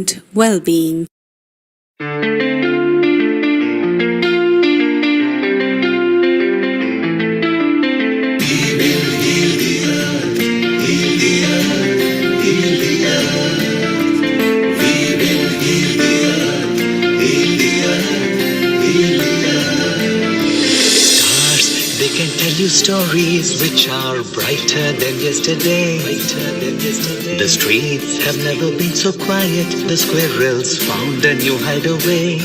and Wellbeing. They can tell you stories which are brighter than yesterday. The streets have never been so quiet. The squirrels found a new hideaway.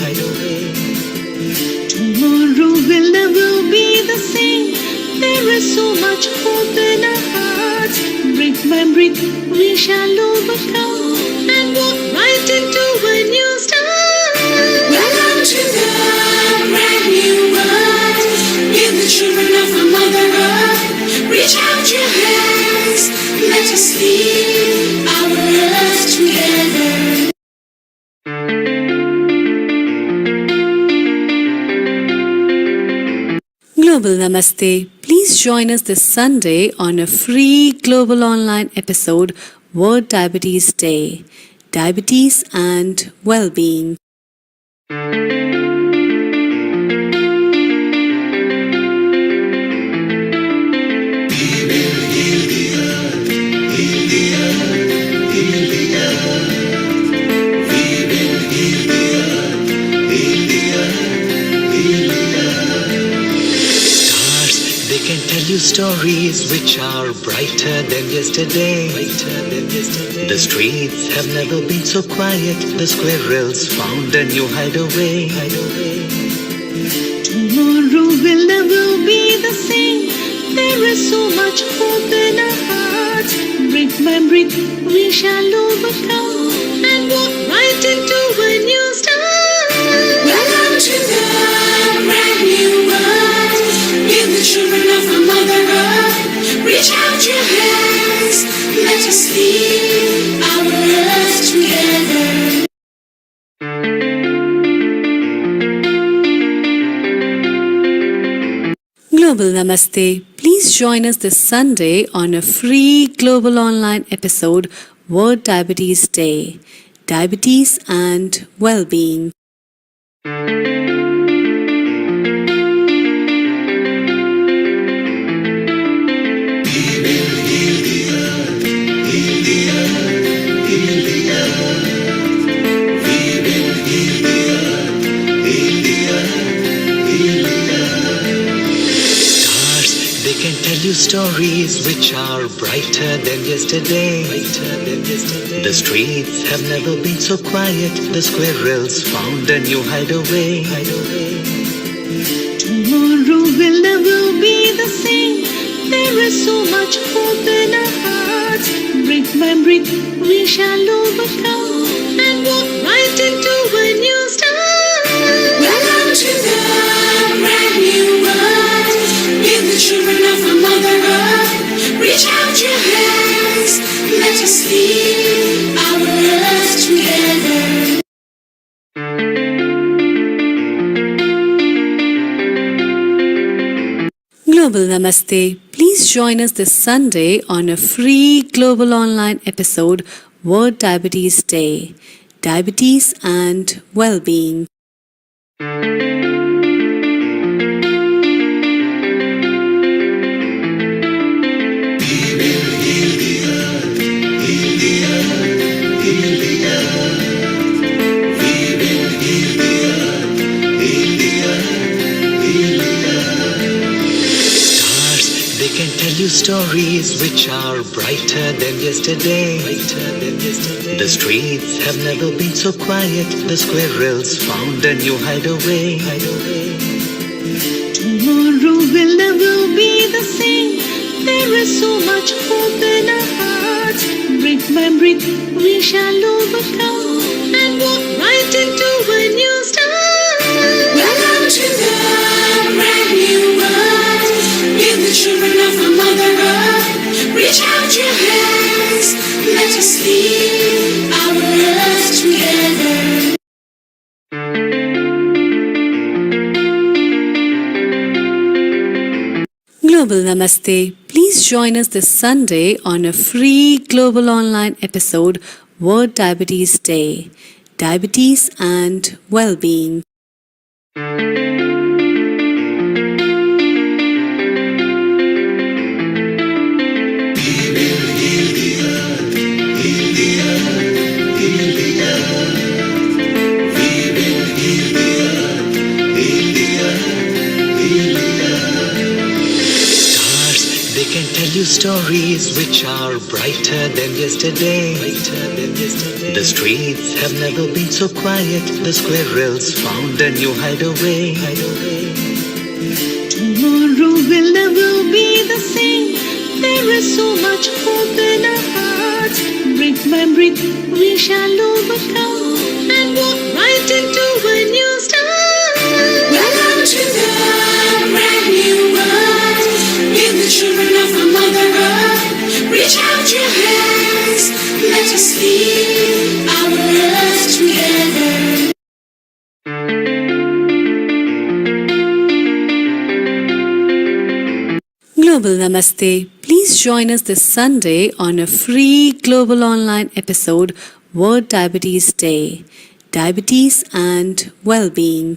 Tomorrow will never be the same. There is so much hope in our hearts. Brick by brick we shall overcome and walk right into a new start. Welcome to the brand new world. We're the children of our Mother Earth. Reach out your hands. Let us lead our earth together. Global Namaste. Please join us this Sunday on a free global online episode, World Diabetes Day, Diabetes and Wellbeing. They can tell you stories which are brighter than yesterday. The streets have never been so quiet. The squirrels found a new hideaway. Tomorrow will never be the same. There is so much hope in our hearts. Brick by brick we shall overcome and walk right into a new start. Welcome to the brand new world. We're the children of our Mother Earth. Reach out your hands. Let us lead our earth together. Global Namaste. Please join us this Sunday on a free global online episode, World Diabetes Day, Diabetes and Wellbeing. They can tell you stories which are brighter than yesterday. The streets have never been so quiet. The squirrels found a new hideaway. Tomorrow will never be the same. There is so much hope in our hearts. Brick by brick we shall overcome and walk right into a new start. Welcome to the brand new world. We're the children of our Mother Earth. Reach out your hands. Let us lead our earth together. Global Namaste. Please join us this Sunday on a free global online episode, World Diabetes Day, Diabetes and Wellbeing. They can tell you stories which are brighter than yesterday. The streets have never been so quiet. The squirrels found a new hideaway. Tomorrow will never be the same. There is so much hope in our hearts. Brick by brick we shall overcome and walk right into a new start. Welcome to the brand new world. We're the children of our Mother Earth. Reach out your hands. Let us lead our earth together. Global Namaste. Please join us this Sunday on a free global online episode, World Diabetes Day, Diabetes and Wellbeing. They can tell you stories which are brighter than yesterday. The streets have never been so quiet. The squirrels found a new hideaway. Tomorrow will never be the same. There is so much hope in our hearts. Brick by brick, we shall overcome and walk right into a new start. Welcome to the brand new world. With the children of our Mother Earth, reach out your hands. Let us heal our earth together. Global Namaste. Please join us this Sunday on a free global online episode, World Diabetes Day, Diabetes and Wellbeing.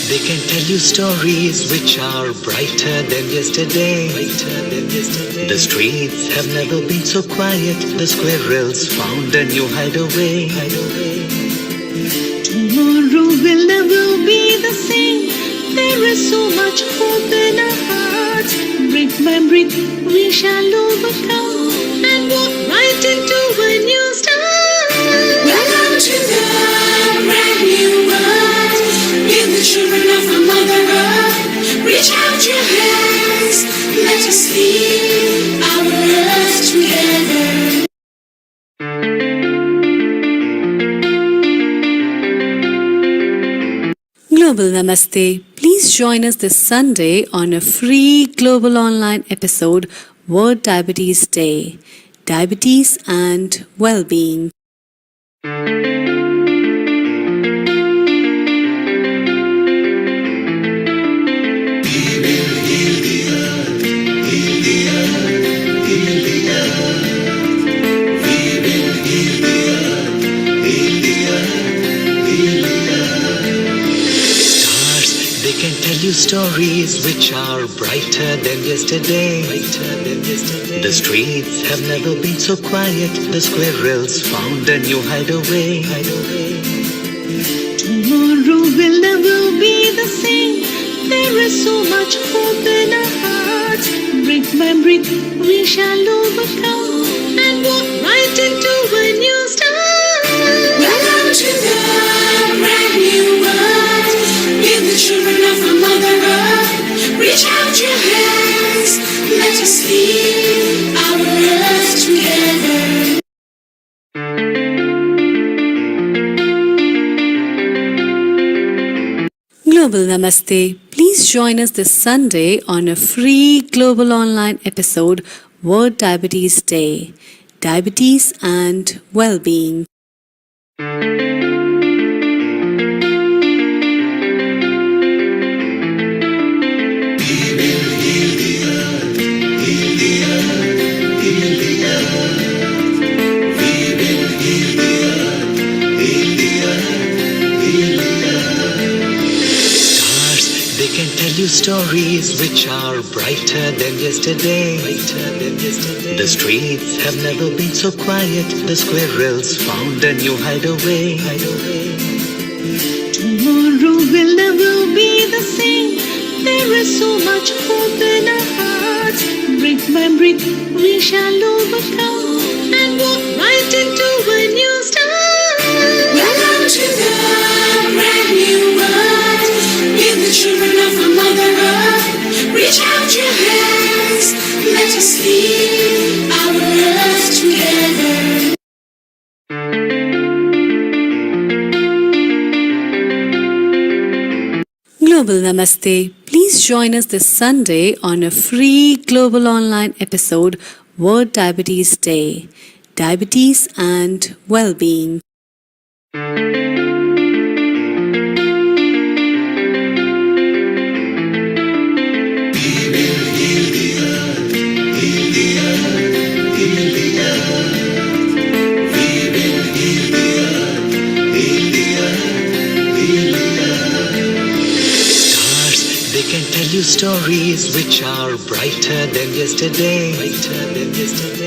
They can tell you stories which are brighter than yesterday. The streets have never been so quiet. The squirrels found a new hideaway. Tomorrow will never be the same. There is so much hope in our hearts. Brick by brick, we shall overcome and walk right into a new start. Welcome to the brand new world. With the children of our Mother Earth, reach out your hands. Let us heal our earth together. Global Namaste. Please join us this Sunday on a free global online episode, World Diabetes Day, Diabetes and Wellbeing. They can tell you stories which are brighter than yesterday. The streets have never been so quiet. The squirrels found a new hideaway. Tomorrow will never be the same. There is so much hope in our hearts. Brick by brick, we shall overcome and walk right into a new start. Welcome to the brand new world. With the children of our Mother Earth, reach out your hands. Let us heal our earth together. Global Namaste. Please join us this Sunday on a free global online episode, World Diabetes Day, Diabetes and Wellbeing. They can tell you stories which are brighter than yesterday. The streets have never been so quiet. The squirrels found a new hideaway. Tomorrow will never be the same. There is so much hope in our hearts. Brick by brick, we shall overcome and walk right into a new start. Welcome to the brand new world. With the children of our Mother Earth, reach out your hands. Let us heal our earth together. Global Namaste. Please join us this Sunday on a free global online episode, World Diabetes Day, Diabetes and Wellbeing. Stars, they can tell you stories which are brighter than yesterday.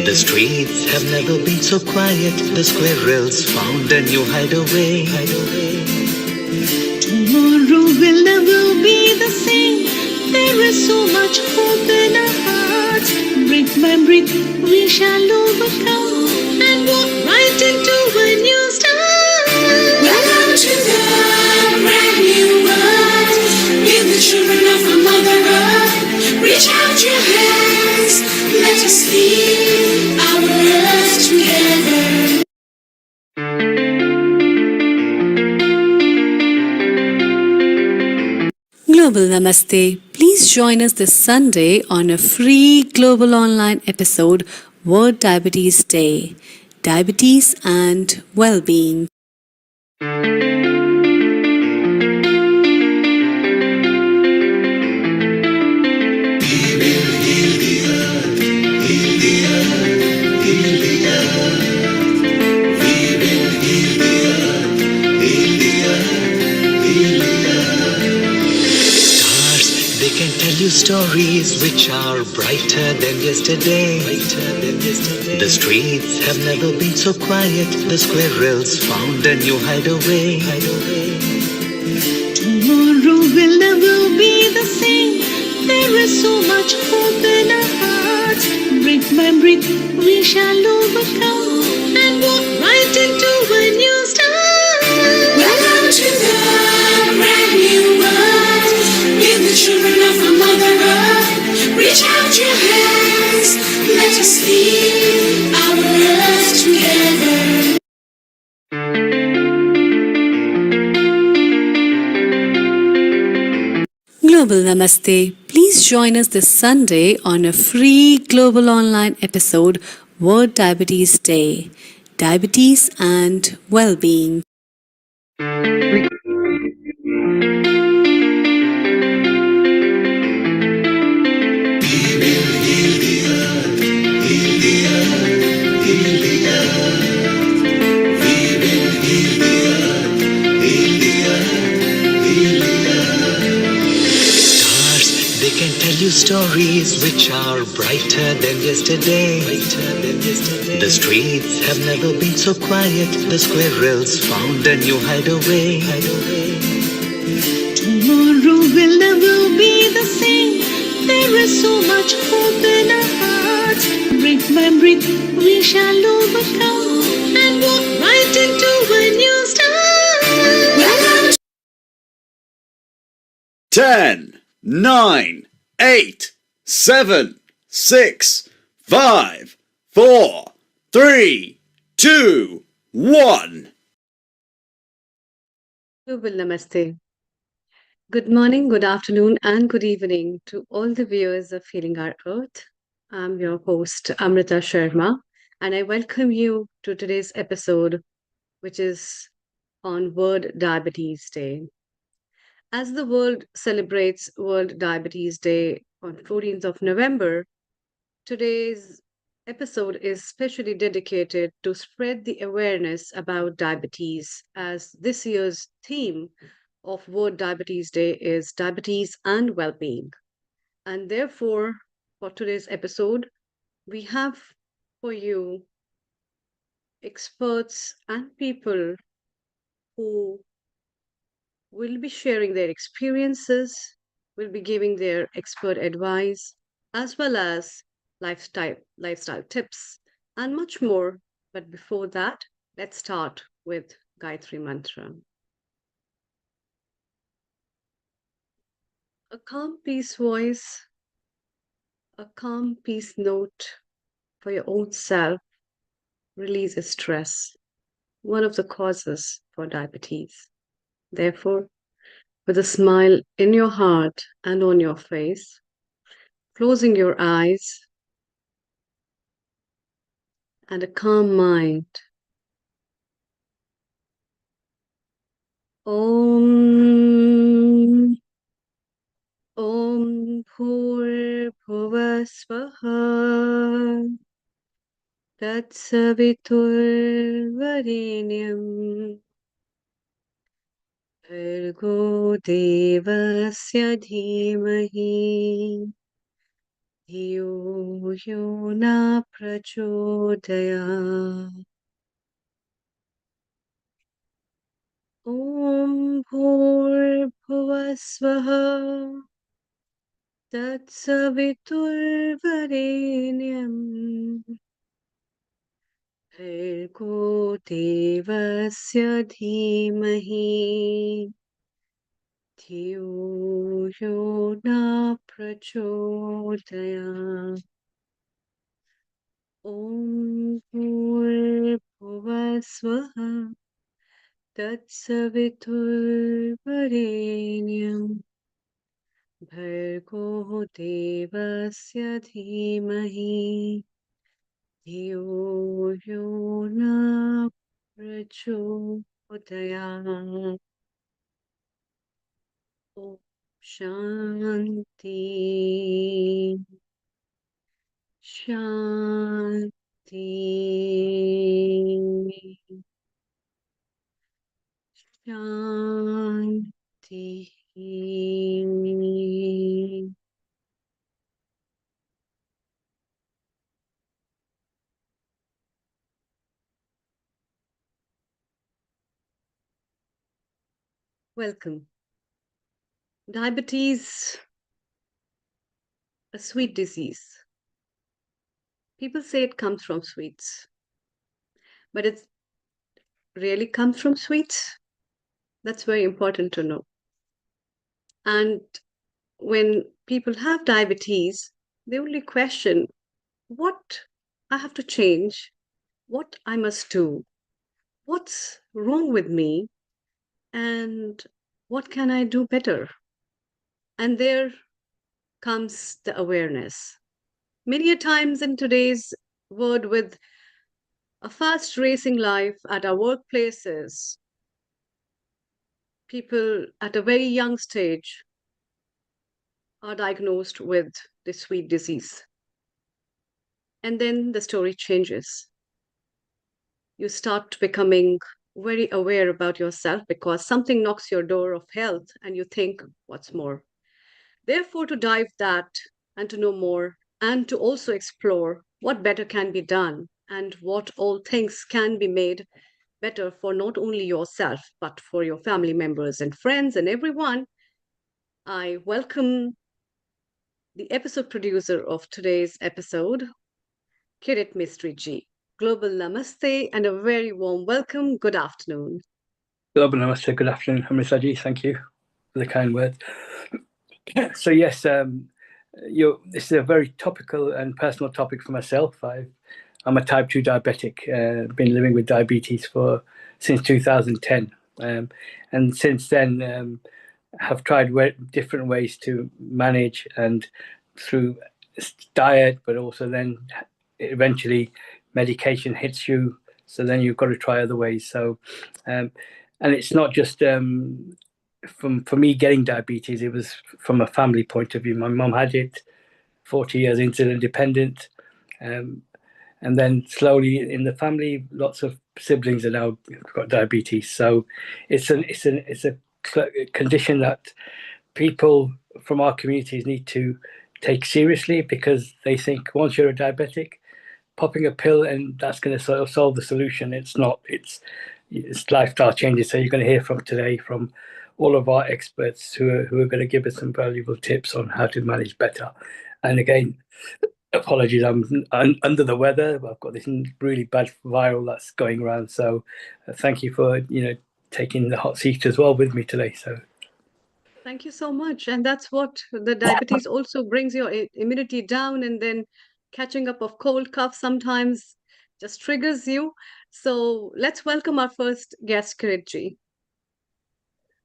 The streets have never been so quiet. The squirrels found a new hideaway. Tomorrow will never be the same. There is so much hope in our hearts. Brick by brick, we shall overcome and walk right into a new start. Welcome to the brand new world. With the children of our Mother Earth, reach out your hands. Let us lead our earth together. Global Namaste. Please join us this Sunday on a free global online episode, World Diabetes Day, Diabetes and Wellbeing. Stars, they can tell you stories which are brighter than yesterday. The streets have never been so quiet. The squirrels found a new hideaway. Tomorrow will never be the same. There is so much hope in our hearts. Brick by brick, we shall overcome and walk right into a new start. Welcome to the brand new world. With the children of our Mother Earth, reach out your hands. Let us lead our earth together. Global Namaste. Please join us this Sunday on a free global online episode, World Diabetes Day, Diabetes and Wellbeing. Stars, they can tell you stories which are brighter than yesterday. The streets have never been so quiet. The squirrels found a new hideaway. Tomorrow will never be the same. There is so much hope in our hearts. Brick by brick, we shall overcome and walk right into a new start. Welcome 10, 9, 8, 7, 6, 5, 4, 3, 2, 1. Global Namaste. Good morning, good afternoon, and good evening to all the viewers of Healing Our Earth. I'm your host, Amrita Sharma, and I welcome you to today's episode, which is on World Diabetes Day. As the world celebrates World Diabetes Day on 14th of November, today's episode is specially dedicated to spread the awareness about diabetes, as this year's theme of World Diabetes Day is diabetes and well-being. And therefore, for today's episode, we have for you experts and people who will be sharing their experiences, will be giving their expert advice, as well as lifestyle tips, and much more. But before that, let's start with Gayatri Mantra. A calm peace voice, a calm peace note for your own self releases stress, one of the causes for diabetes. Therefore, with a smile in your heart and on your face, closing your eyes and a calm mind. Om Om Bhur Swaha Tatsavitur Varenyam Bhargo Devasya Dhimahi Dhiyo Yo Na Prachodaya. Om Bhur Swaha Tatsavitur Varenyam Bhargo Devasya Dhimahi Dhiyo Yo Na Prachodaya. Om Bhur Swaha Tatsavitur Varenyam Bhargo Devasya Dhimahi Dhiyo Yo Na Prachodaya. Om Shanti Shanti Shanti. Welcome. Diabetes, a sweet disease. People say it comes from sweets, but it really comes from sweets. That's very important to know. And when people have diabetes, they only question what I have to change, what I must do, what's wrong with me, and what can I do better? And there comes the awareness. Many a times in today's world, with a fast racing life at our workplaces, people at a very young stage are diagnosed with the sweet disease. And then the story changes. You start becoming very aware about yourself because something knocks your door of health and you think, what's more? Therefore, to dive that and to know more and to also explore what better can be done and what all things can be made better for not only yourself, but for your family members and friends and everyone, I welcome the episode producer of today's episode, Kirit Mistry Ji. Global Namaste and a very warm welcome. Good afternoon. Global Namaste, good afternoon, Hamrisaji. Thank you for the kind words. So yes, this is a very topical and personal topic for myself. I'm a type 2 diabetic, been living with diabetes since 2010. And since then, have tried different ways to manage, and through diet, but also then eventually medication hits you. So then you've got to try other ways. So, and it's not just for me getting diabetes. It was from a family point of view. My mum had it, 40 years insulin dependent, and then slowly in the family, lots of siblings are now got diabetes. So it's a condition that people from our communities need to take seriously, because they think once you're a diabetic, popping a pill and that's going to sort of solve the solution. It's not. It's lifestyle changes. So you're going to hear from today from all of our experts who are going to give us some valuable tips on how to manage better. And again, apologies, I'm under the weather. I've got this really bad viral that's going around. So thank you for taking the hot seat as well with me today. So Thank you so much. And that's what the diabetes also brings your immunity down, and then catching up of cold cough sometimes just triggers you. So let's welcome our first guest, Kirit Ji.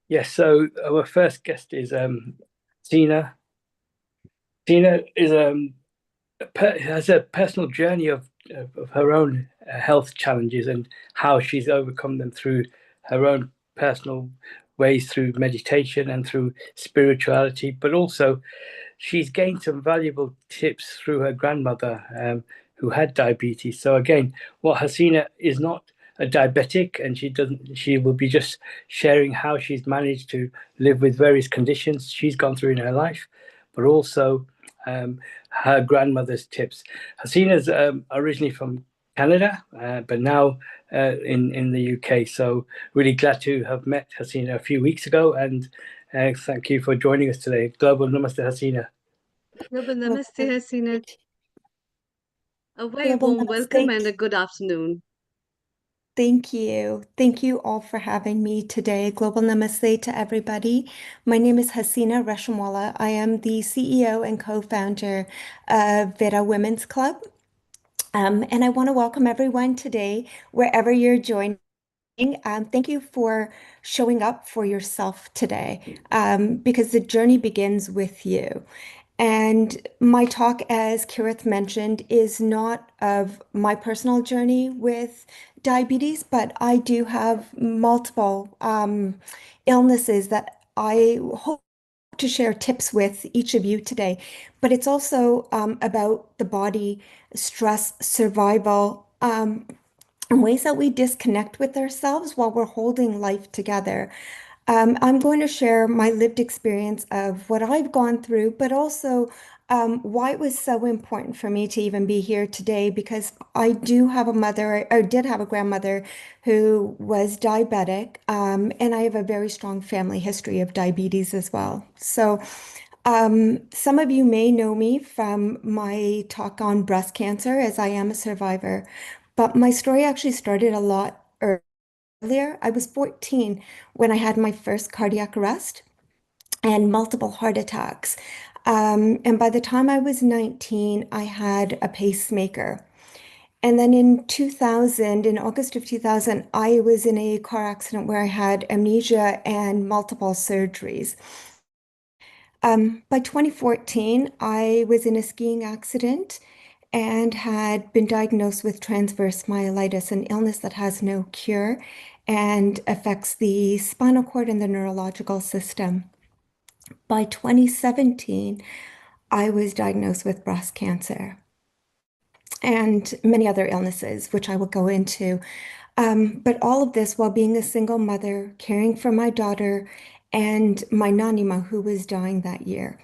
Yes, so our first guest is Tina. Tina is has a personal journey of her own health challenges and how she's overcome them through her own personal ways through meditation and through spirituality, but also she's gained some valuable tips through her grandmother who had diabetes. So again, what Hasina is not a diabetic, and she doesn't. She will be just sharing how she's managed to live with various conditions she's gone through in her life, but also her grandmother's tips. Hasina's originally from Canada, but now in the UK. So really glad to have met Hasina a few weeks ago, and thank you for joining us today. Global Namaste, Hasina. Global Namaste, Global Hasina. A very Global warm welcome and Namaste. a good afternoon. Thank you. Thank you all for having me today. Global Namaste to everybody. My name is Hasina Reshamwala. I am the CEO and co-founder of Veda Women's Club. And I want to welcome everyone today, wherever you're joining. Thank you for showing up for yourself today, because the journey begins with you. And my talk, as Kirith mentioned, is not of my personal journey with diabetes, but I do have multiple illnesses that I hope to share tips with each of you today. But it's also about the body, stress, survival, and ways that we disconnect with ourselves while we're holding life together. I'm going to share my lived experience of what I've gone through, but also why it was so important for me to even be here today, because I do have a mother, or did have a grandmother who was diabetic, and I have a very strong family history of diabetes as well. So some of you may know me from my talk on breast cancer, as I am a survivor, but my story actually started a lot earlier. I was 14 when I had my first cardiac arrest and multiple heart attacks. And by the time I was 19, I had a pacemaker. And then in 2000, in August of 2000, I was in a car accident where I had amnesia and multiple surgeries. By 2014, I was in a skiing accident and had been diagnosed with transverse myelitis, an illness that has no cure and affects the spinal cord and the neurological system. By 2017, I was diagnosed with breast cancer and many other illnesses, which I will go into. But all of this while being a single mother, caring for my daughter and my nanima, who was dying that year.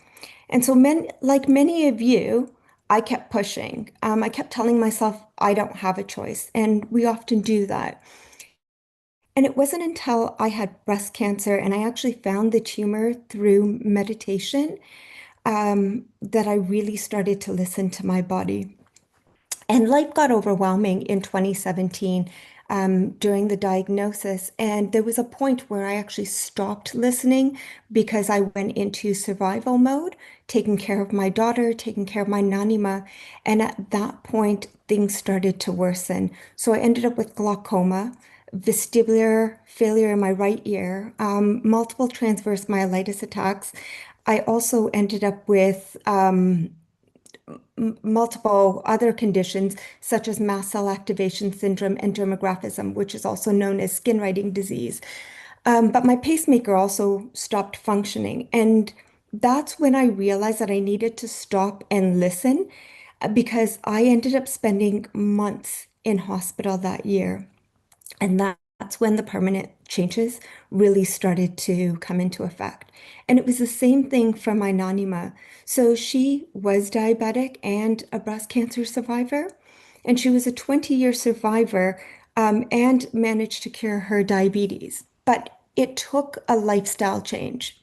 And so, like many of you, I kept pushing. I kept telling myself I don't have a choice, and we often do that. And it wasn't until I had breast cancer and I actually found the tumor through meditation that I really started to listen to my body. And life got overwhelming in 2017 during the diagnosis. And there was a point where I actually stopped listening because I went into survival mode, taking care of my daughter, taking care of my nanima. And at that point, things started to worsen. So I ended up with glaucoma, vestibular failure in my right ear, multiple transverse myelitis attacks. I also ended up with multiple other conditions such as mast cell activation syndrome and dermographism, which is also known as skin writing disease. But my pacemaker also stopped functioning. And that's when I realized that I needed to stop and listen, because I ended up spending months in hospital that year. And that's when the permanent changes really started to come into effect. And it was the same thing for my nanima. So she was diabetic and a breast cancer survivor, and she was a 20-year survivor, and managed to cure her diabetes. But it took a lifestyle change.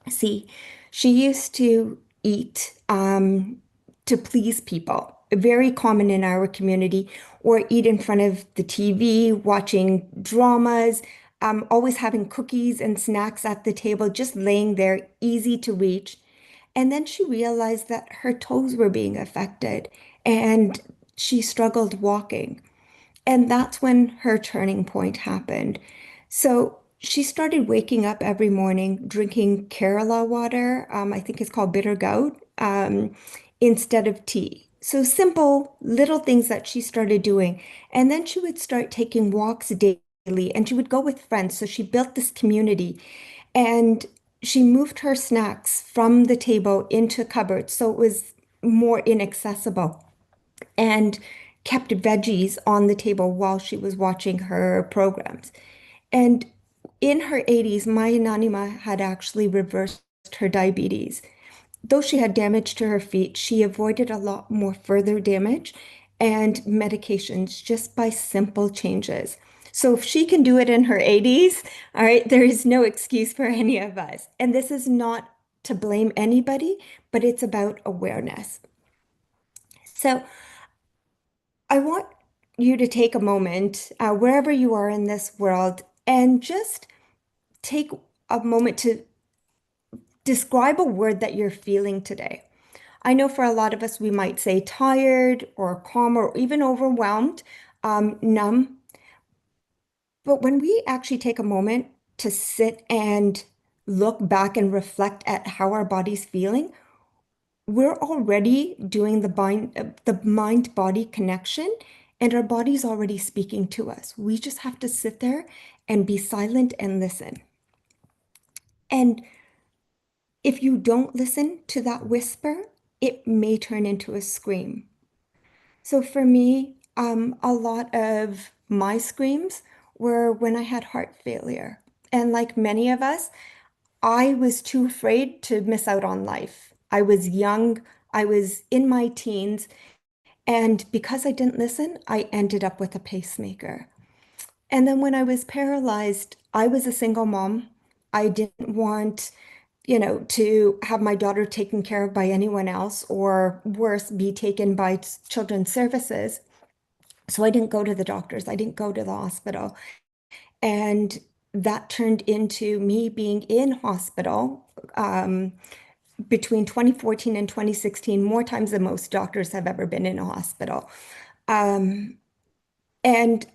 See, she used to eat to please people, very common in our community, or eat in front of the TV, watching dramas, always having cookies and snacks at the table, just laying there, easy to reach. And then she realized that her toes were being affected and she struggled walking. And that's when her turning point happened. So she started waking up every morning drinking Kerala water. I think it's called bitter gourd, instead of tea. So simple little things that she started doing. And then she would start taking walks daily and she would go with friends. So she built this community and she moved her snacks from the table into cupboards. So it was more inaccessible and kept veggies on the table while she was watching her programs. And in her 80s, my Nanima had actually reversed her diabetes. Though she had damage to her feet, she avoided a lot more further damage and medications just by simple changes. So if she can do it in her 80s, all right, there is no excuse for any of us. And this is not to blame anybody, but it's about awareness. So I want you to take a moment, wherever you are in this world, and just take a moment to describe a word that you're feeling today. I know for a lot of us, we might say tired or calm or even overwhelmed, numb. But when we actually take a moment to sit and look back and reflect at how our body's feeling, we're already doing the mind-body connection, and our body's already speaking to us. We just have to sit there and be silent and listen. And if you don't listen to that whisper, it may turn into a scream. So for me, a lot of my screams were when I had heart failure. And like many of us, I was too afraid to miss out on life. I was young, I was in my teens, and because I didn't listen, I ended up with a pacemaker. And then when I was paralyzed, I was a single mom. I didn't want, to have my daughter taken care of by anyone else, or worse, be taken by children's services. So I didn't go to the doctors, I didn't go to the hospital. And that turned into me being in hospital between 2014 and 2016, more times than most doctors have ever been in a hospital. And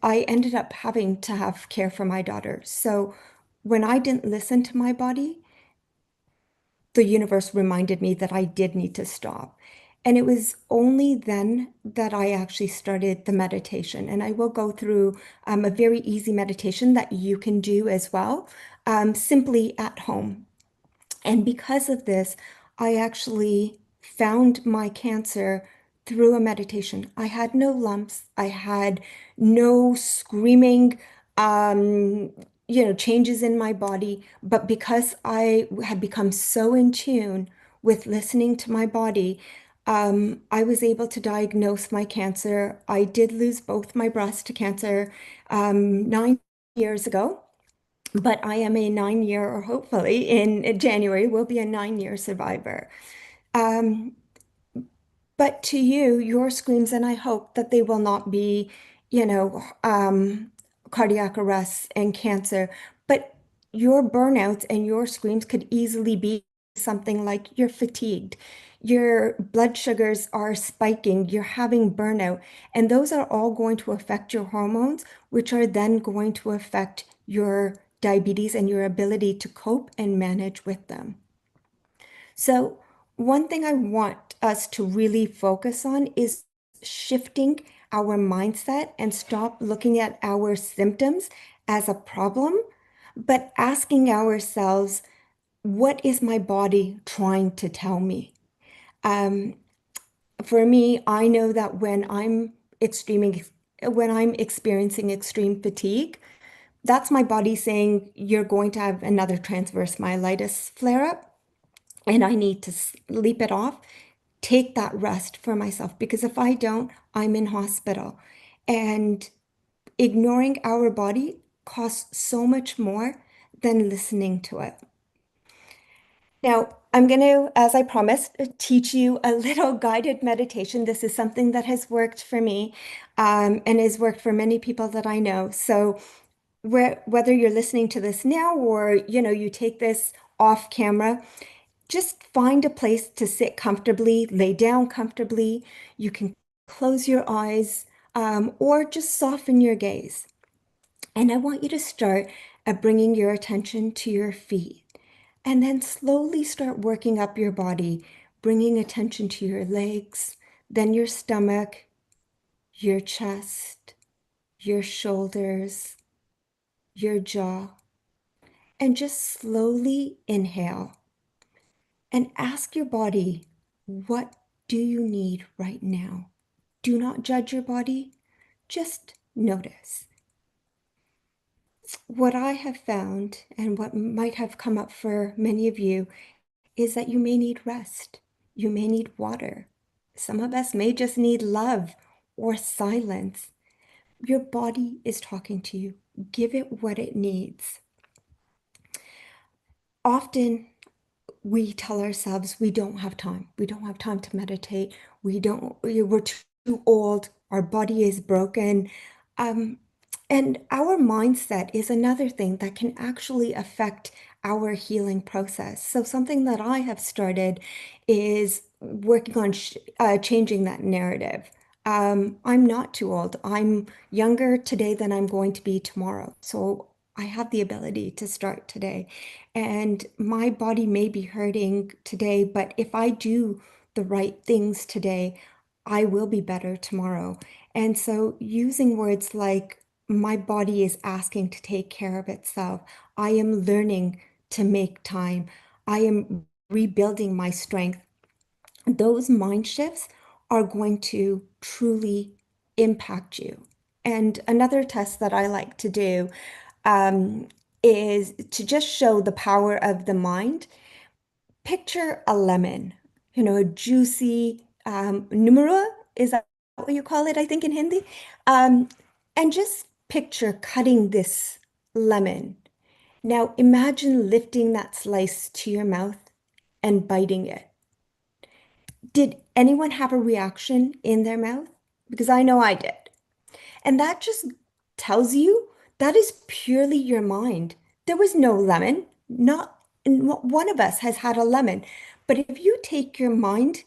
I ended up having to have care for my daughter. So when I didn't listen to my body, the universe reminded me that I did need to stop. And it was only then that I actually started the meditation. And I will go through a very easy meditation that you can do as well, simply at home. And because of this, I actually found my cancer through a meditation. I had no lumps, I had no screaming, changes in my body. But because I had become so in tune with listening to my body, I was able to diagnose my cancer. I did lose both my breasts to cancer 9 years ago. But I am a 9 year, or hopefully in January, will be a 9 year survivor. Um, but to you, your screams, and I hope that they will not be, you know, um, cardiac arrests and cancer, but your burnouts and your screams could easily be something like you're fatigued, your blood sugars are spiking, you're having burnout, and those are all going to affect your hormones, which are then going to affect your diabetes and your ability to cope and manage with them. So, one thing I want us to really focus on is shifting our mindset and stop looking at our symptoms as a problem, but asking ourselves, what is my body trying to tell me? Um, for me, I know that when I'm experiencing extreme fatigue, that's my body saying you're going to have another transverse myelitis flare up and I need to sleep it off, take that rest for myself. Because if I don't, I'm in hospital. And ignoring our body costs so much more than listening to it. Now, I'm going to, as I promised, teach you a little guided meditation. This is something that has worked for me and has worked for many people that I know. So whether you're listening to this now or you take this off camera, just find a place to sit comfortably, lay down comfortably. You can close your eyes or just soften your gaze. And I want you to start at bringing your attention to your feet. And then slowly start working up your body, bringing attention to your legs, then your stomach, your chest, your shoulders, your jaw. And just slowly inhale and ask your body, what do you need right now? Do not judge your body, just notice. What I have found, and what might have come up for many of you, is that you may need rest. You may need water. Some of us may just need love or silence. Your body is talking to you. Give it what it needs. Often we tell ourselves we don't have time. We don't have time to meditate. We're too old. Our body is broken. Um, and our mindset is another thing that can actually affect our healing process. So something that I have started is working on changing that narrative. I'm not too old. I'm younger today than I'm going to be tomorrow. So I have the ability to start today. And my body may be hurting today, but if I do the right things today, I will be better tomorrow. And so using words like, my body is asking to take care of itself. I am learning to make time. I am rebuilding my strength. Those mind shifts are going to truly impact you. And another test that I like to do is to just show the power of the mind. Picture a lemon, a juicy numera, is that what you call it, I think, in Hindi? And just picture cutting this lemon. Now imagine lifting that slice to your mouth and biting it. Did anyone have a reaction in their mouth? Because I know I did. And that just tells you that is purely your mind. There was no lemon. Not one of us has had a lemon. But if you take your mind,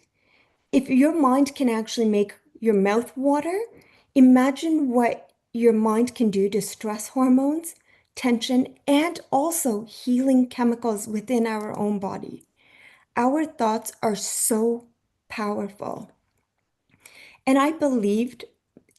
if your mind can actually make your mouth water, imagine what your mind can do to stress hormones, tension, and also healing chemicals within our own body. Our thoughts are so powerful. And I believed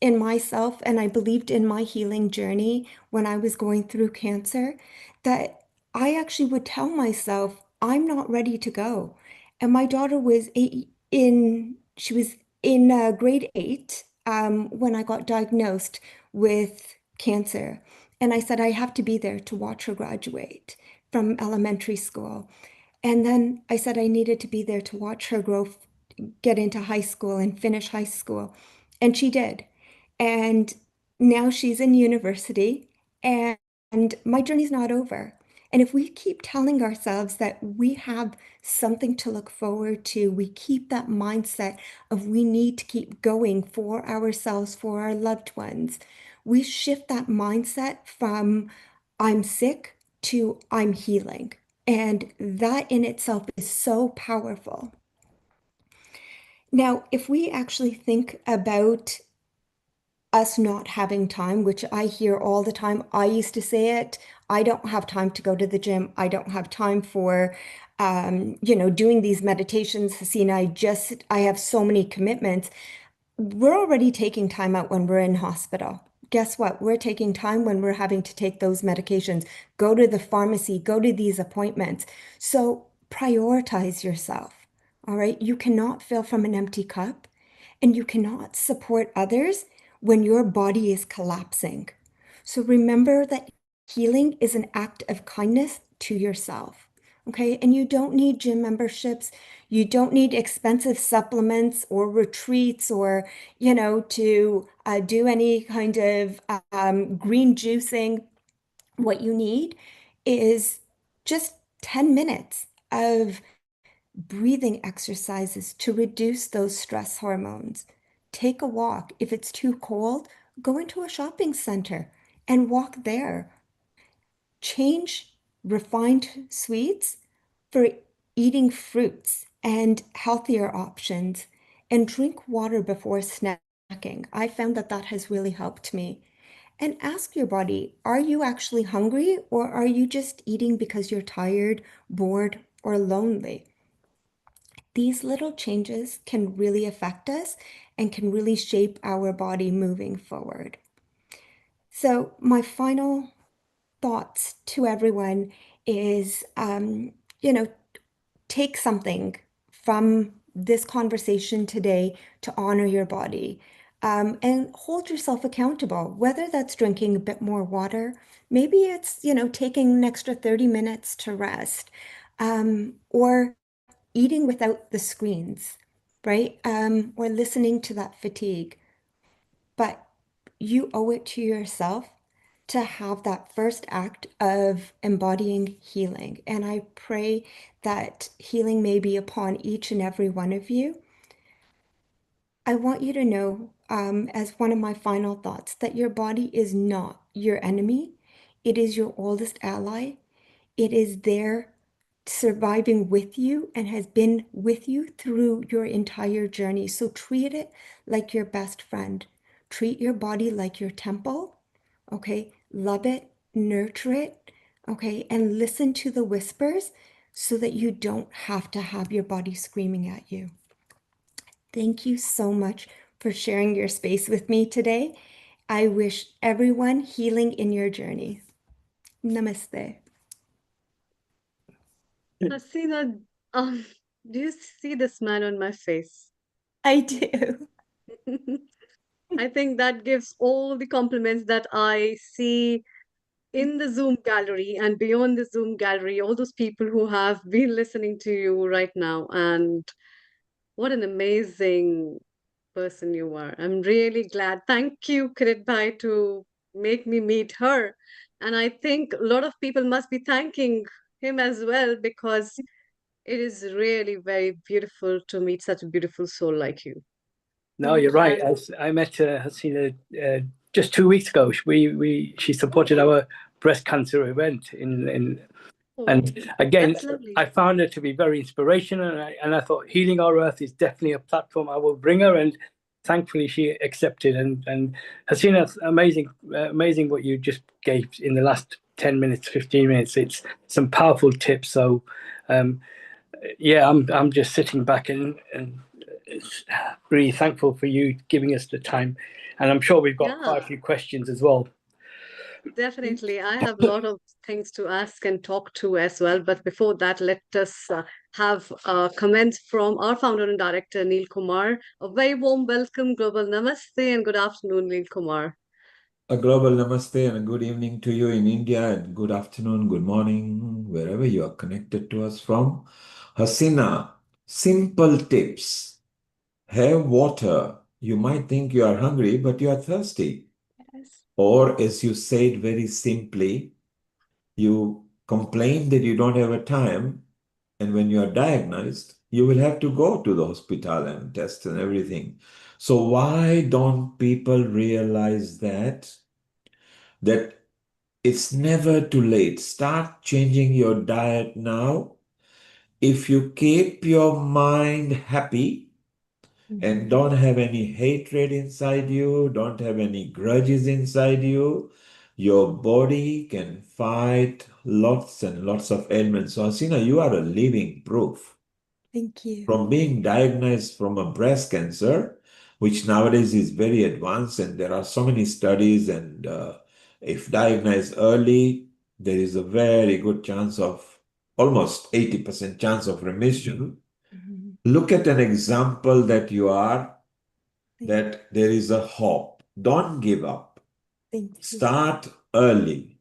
in myself and I believed in my healing journey when I was going through cancer that I actually would tell myself, I'm not ready to go. And my daughter was she was in grade 8 when I got diagnosed with cancer. And I said, I have to be there to watch her graduate from elementary school. And then I said I needed to be there to watch her get into high school and finish high school. And she did. And now she's in university, and my journey's not over. And if we keep telling ourselves that we have something to look forward to, we keep that mindset of we need to keep going for ourselves, for our loved ones, we shift that mindset from I'm sick to I'm healing. And that in itself is so powerful. Now, if we actually think about us not having time, which I hear all the time, I used to say it, I don't have time to go to the gym. I don't have time for, doing these meditations. Hasina, I have so many commitments. We're already taking time out when we're in hospital. Guess what? We're taking time when we're having to take those medications, go to the pharmacy, go to these appointments. So prioritize yourself. All right. You cannot fill from an empty cup and you cannot support others when your body is collapsing. So remember that healing is an act of kindness to yourself. Okay. And you don't need gym memberships. You don't need expensive supplements or retreats or, to do any kind of green juicing. What you need is just 10 minutes of breathing exercises to reduce those stress hormones. Take a walk. If it's too cold, go into a shopping center and walk there. Change refined sweets for eating fruits and healthier options, and drink water before snacking. I found that that has really helped me. And ask your body, are you actually hungry or are you just eating because you're tired, bored, or lonely? These little changes can really affect us and can really shape our body moving forward. So, my final thoughts to everyone is, take something from this conversation today to honor your body, and hold yourself accountable, whether that's drinking a bit more water, maybe it's, taking an extra 30 minutes to rest, or eating without the screens, right? Or listening to that fatigue. But you owe it to yourself to have that first act of embodying healing. And I pray that healing may be upon each and every one of you. I want you to know, as one of my final thoughts, that your body is not your enemy. It is your oldest ally. It is there surviving with you and has been with you through your entire journey. So treat it like your best friend. Treat your body like your temple, okay? Love it, nurture it, okay? And listen to the whispers so that you don't have to have your body screaming at you. Thank you so much for sharing your space with me today. I wish everyone healing in your journey. Namaste. Hasina, um, do you see the smile on my face? I do. I think that gives all the compliments that I see in the Zoom gallery and beyond the Zoom gallery, all those people who have been listening to you right now. And what an amazing person you are. I'm really glad. Thank you, Kirit Bhai, to make me meet her. And I think a lot of people must be thanking him as well because it is really very beautiful to meet such a beautiful soul like you. No, you're right. And I met Hasina just 2 weeks ago. She supported our breast cancer event and oh, again, that's lovely. I found her to be very inspirational, and I thought Healing Our Earth is definitely a platform I will bring her, and thankfully she accepted. And Hasina, amazing what you just gave in the last 10 minutes, 15 minutes. It's some powerful tips. So, yeah, I'm just sitting back and it's really thankful for you giving us the time, and I'm sure we've got quite a Yeah, few questions as well. definitely. I have a lot of things to ask and talk to as well. But before that, let us have comments from our founder and director, Neil Kumar. A very warm welcome, global namaste, and good afternoon, Neil Kumar. A global namaste and a good evening to you in India, and good afternoon, good morning, wherever you are connected to us from. Hasina, simple tips. Have water. You might think you are hungry, but you are thirsty. Yes. Or, as you said very simply, you complain that you don't have a time, and when you are diagnosed, you will have to go to the hospital and test and everything. So, why don't people realize that? That it's never too late. Start changing your diet now. If you keep your mind happy and Mhm. don't have any hatred inside you, don't have any grudges inside you, your body can fight lots and lots of ailments. So, Asina, you are a living proof. Thank you. From being diagnosed from a breast cancer, which nowadays is very advanced, and there are so many studies, and if diagnosed early, there is a very good chance of almost 80% chance of remission. Mhm. Look at an example that you are, Thank, that there is a hope. Don't give up. thank you. Start early.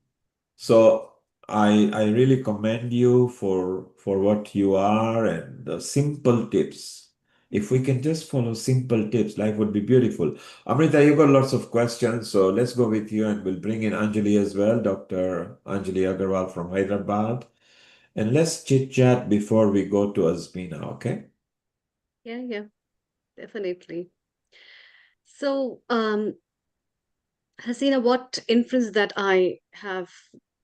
So I really commend you for what you are and the simple tips. If we can just follow simple tips, life would be beautiful. Amrita, you got lots of questions, so let's go with you, and we'll bring in Anjali as well, Dr. Anjali Agarwal from Hyderabad. And let's chit chat before we go to Azmina, okay? Yeah, definitely. So, Hasina, what inference that I have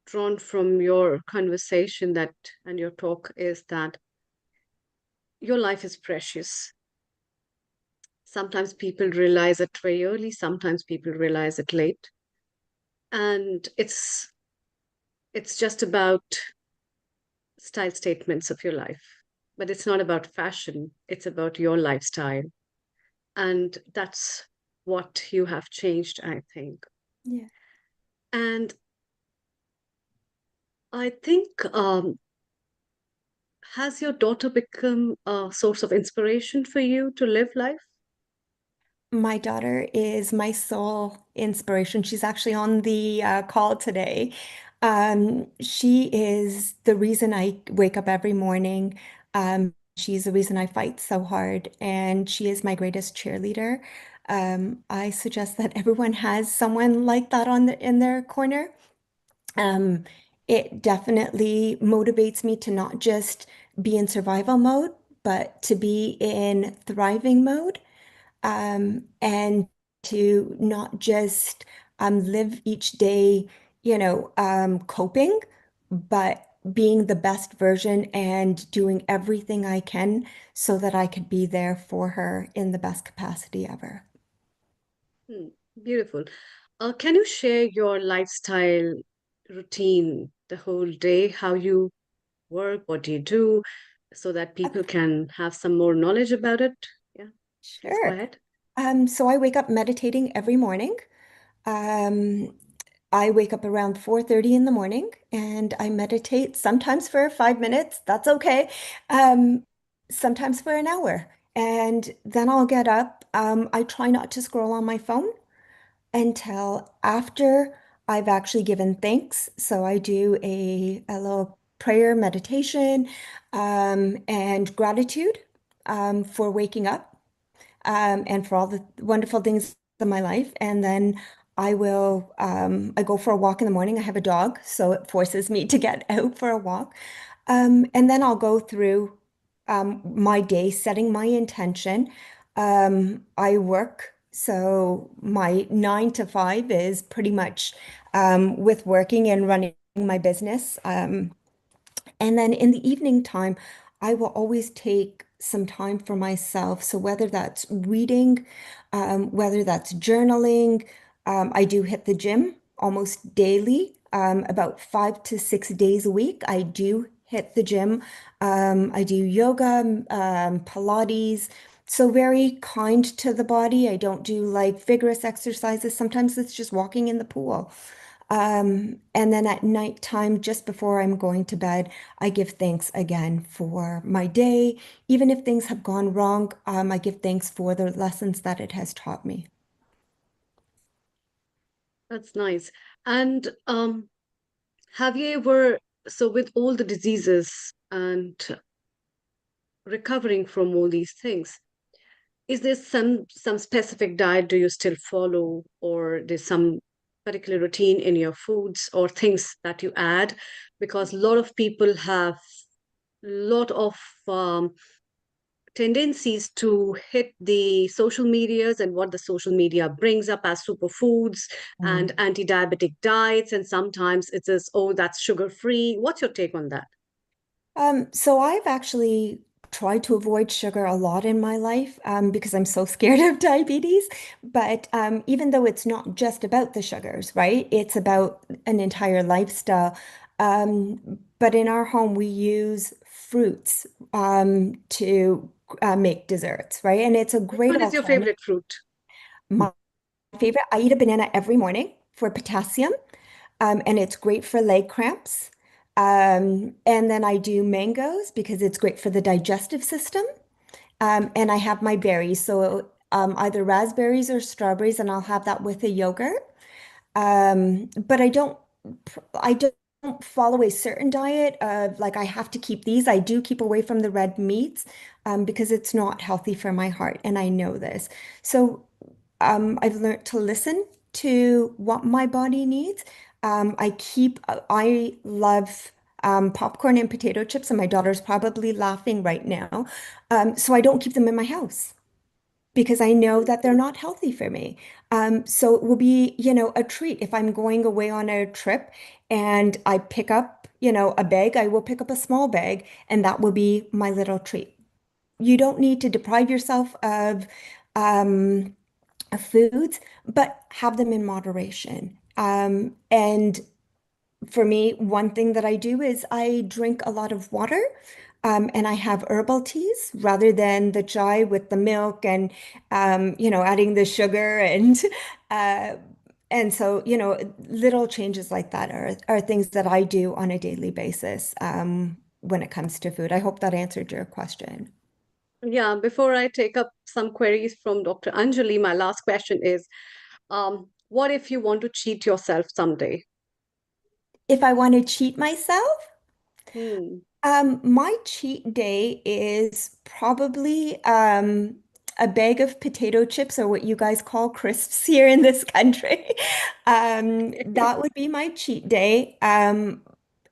drawn from your conversation that and your talk is that your life is precious. Sometimes people realize it very early, sometimes people realize it late. and it's just about style statements of your life. But it's not about fashion, it's about your lifestyle. And that's what you have changed, I think. Yeah. And I think, has your daughter become a source of inspiration for you to live life? My daughter is my sole inspiration. She's actually on the call today. She is the reason I wake up every morning. She's the reason I fight so hard, and she is my greatest cheerleader. I suggest that everyone has someone like that in their corner. Um, it definitely motivates me to not just be in survival mode, but to be in thriving mode, and to not just live each day, coping, but being the best version and doing everything I can so that I could be there for her in the best capacity ever. Hmm, beautiful. Can you share your lifestyle routine the whole day, how you work, what do you do, so that people can have some more knowledge about it? Yeah, please go Sure. ahead. So I wake up meditating every morning. Um, I wake up around 4:30 in the morning and I meditate sometimes for 5 minutes. That's okay. Um, Sometimes for an hour. And then I'll get up. I try not to scroll on my phone until after I've actually given thanks. So I do a little prayer meditation, and gratitude, for waking up, and for all the wonderful things in my life. And then I go for a walk in the morning. I have a dog, so it forces me to get out for a walk. And then I'll go through my day, setting my intention. I work, so my 9 to 5 is pretty much with working and running my business. And then in the evening time, I will always take some time for myself. So whether that's reading, whether that's journaling, I do hit the gym almost daily, about 5 to 6 days a week. I do hit the gym. I do yoga, Pilates. So very kind to the body. I don't do like vigorous exercises. Sometimes it's just walking in the pool. And then at nighttime, just before I'm going to bed, I give thanks again for my day. Even if things have gone wrong, I give thanks for the lessons that it has taught me. That's nice. And have you ever, so with all the diseases and recovering from all these things, is there some specific diet do you still follow, or there's some particular routine in your foods or things that you add? Because a lot of people have lot of um, tendencies to hit the social medias and what the social media brings up as superfoods and Mm. anti-diabetic diets, and sometimes it says, oh, that's sugar free. What's your take on that? So I've actually tried to avoid sugar a lot in my life, because I'm so scared of diabetes. But even though it's not just about the sugars, right? It's about an entire lifestyle. But in our home, we use fruits to make desserts, right? And it's a Which great one is your alternative. favorite fruit? My favorite, I eat a banana every morning for potassium, and it's great for leg cramps. And then I do mangoes because it's great for the digestive system. And I have my berries, so either raspberries or strawberries, and I'll have that with a yogurt. But I don't follow a certain diet of like I have to keep these. I do keep away from the red meats, because it's not healthy for my heart, and I know this. So I've learned to listen to what my body needs. I love popcorn and potato chips, and my daughter's probably laughing right now. So I don't keep them in my house because I know that they're not healthy for me. So it will be, a treat if I'm going away on a trip and I pick up, a bag. I will pick up a small bag, and that will be my little treat. You don't need to deprive yourself of foods, but have them in moderation. And for me, one thing that I do is I drink a lot of water, and I have herbal teas rather than the chai with the milk and adding the sugar uh, and so little changes like that are things that I do on a daily basis when it comes to food. I hope that answered your question. Yeah, before I take up some queries from Dr. Anjali, my last question is, what if you want to cheat yourself someday? If I want to cheat myself, Hmm. my cheat day is probably a bag of potato chips, or what you guys call crisps here in this country. That would be my cheat day.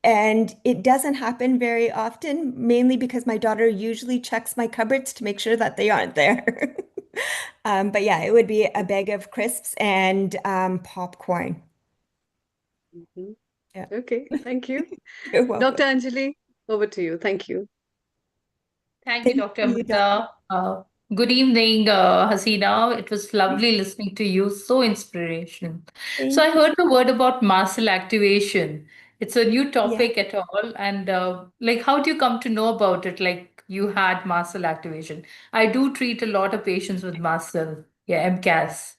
And it doesn't happen very often, mainly because my daughter usually checks my cupboards to make sure that they aren't there. But yeah, it would be a bag of crisps and popcorn. Mhm. Yeah, Okay, thank you. you're Dr. welcome. Anjali, over to you. Thank you. Thank you, Thank Dr. you, Dr. Amrita. Good evening, Hasina. It was lovely listening to you. So inspirational. So Thank I heard the word about muscle activation. It's a new Yeah. topic at all. And like, how do you come to know about it? Like, you had muscle activation. I do treat a lot of patients with muscle, yeah, MCAS.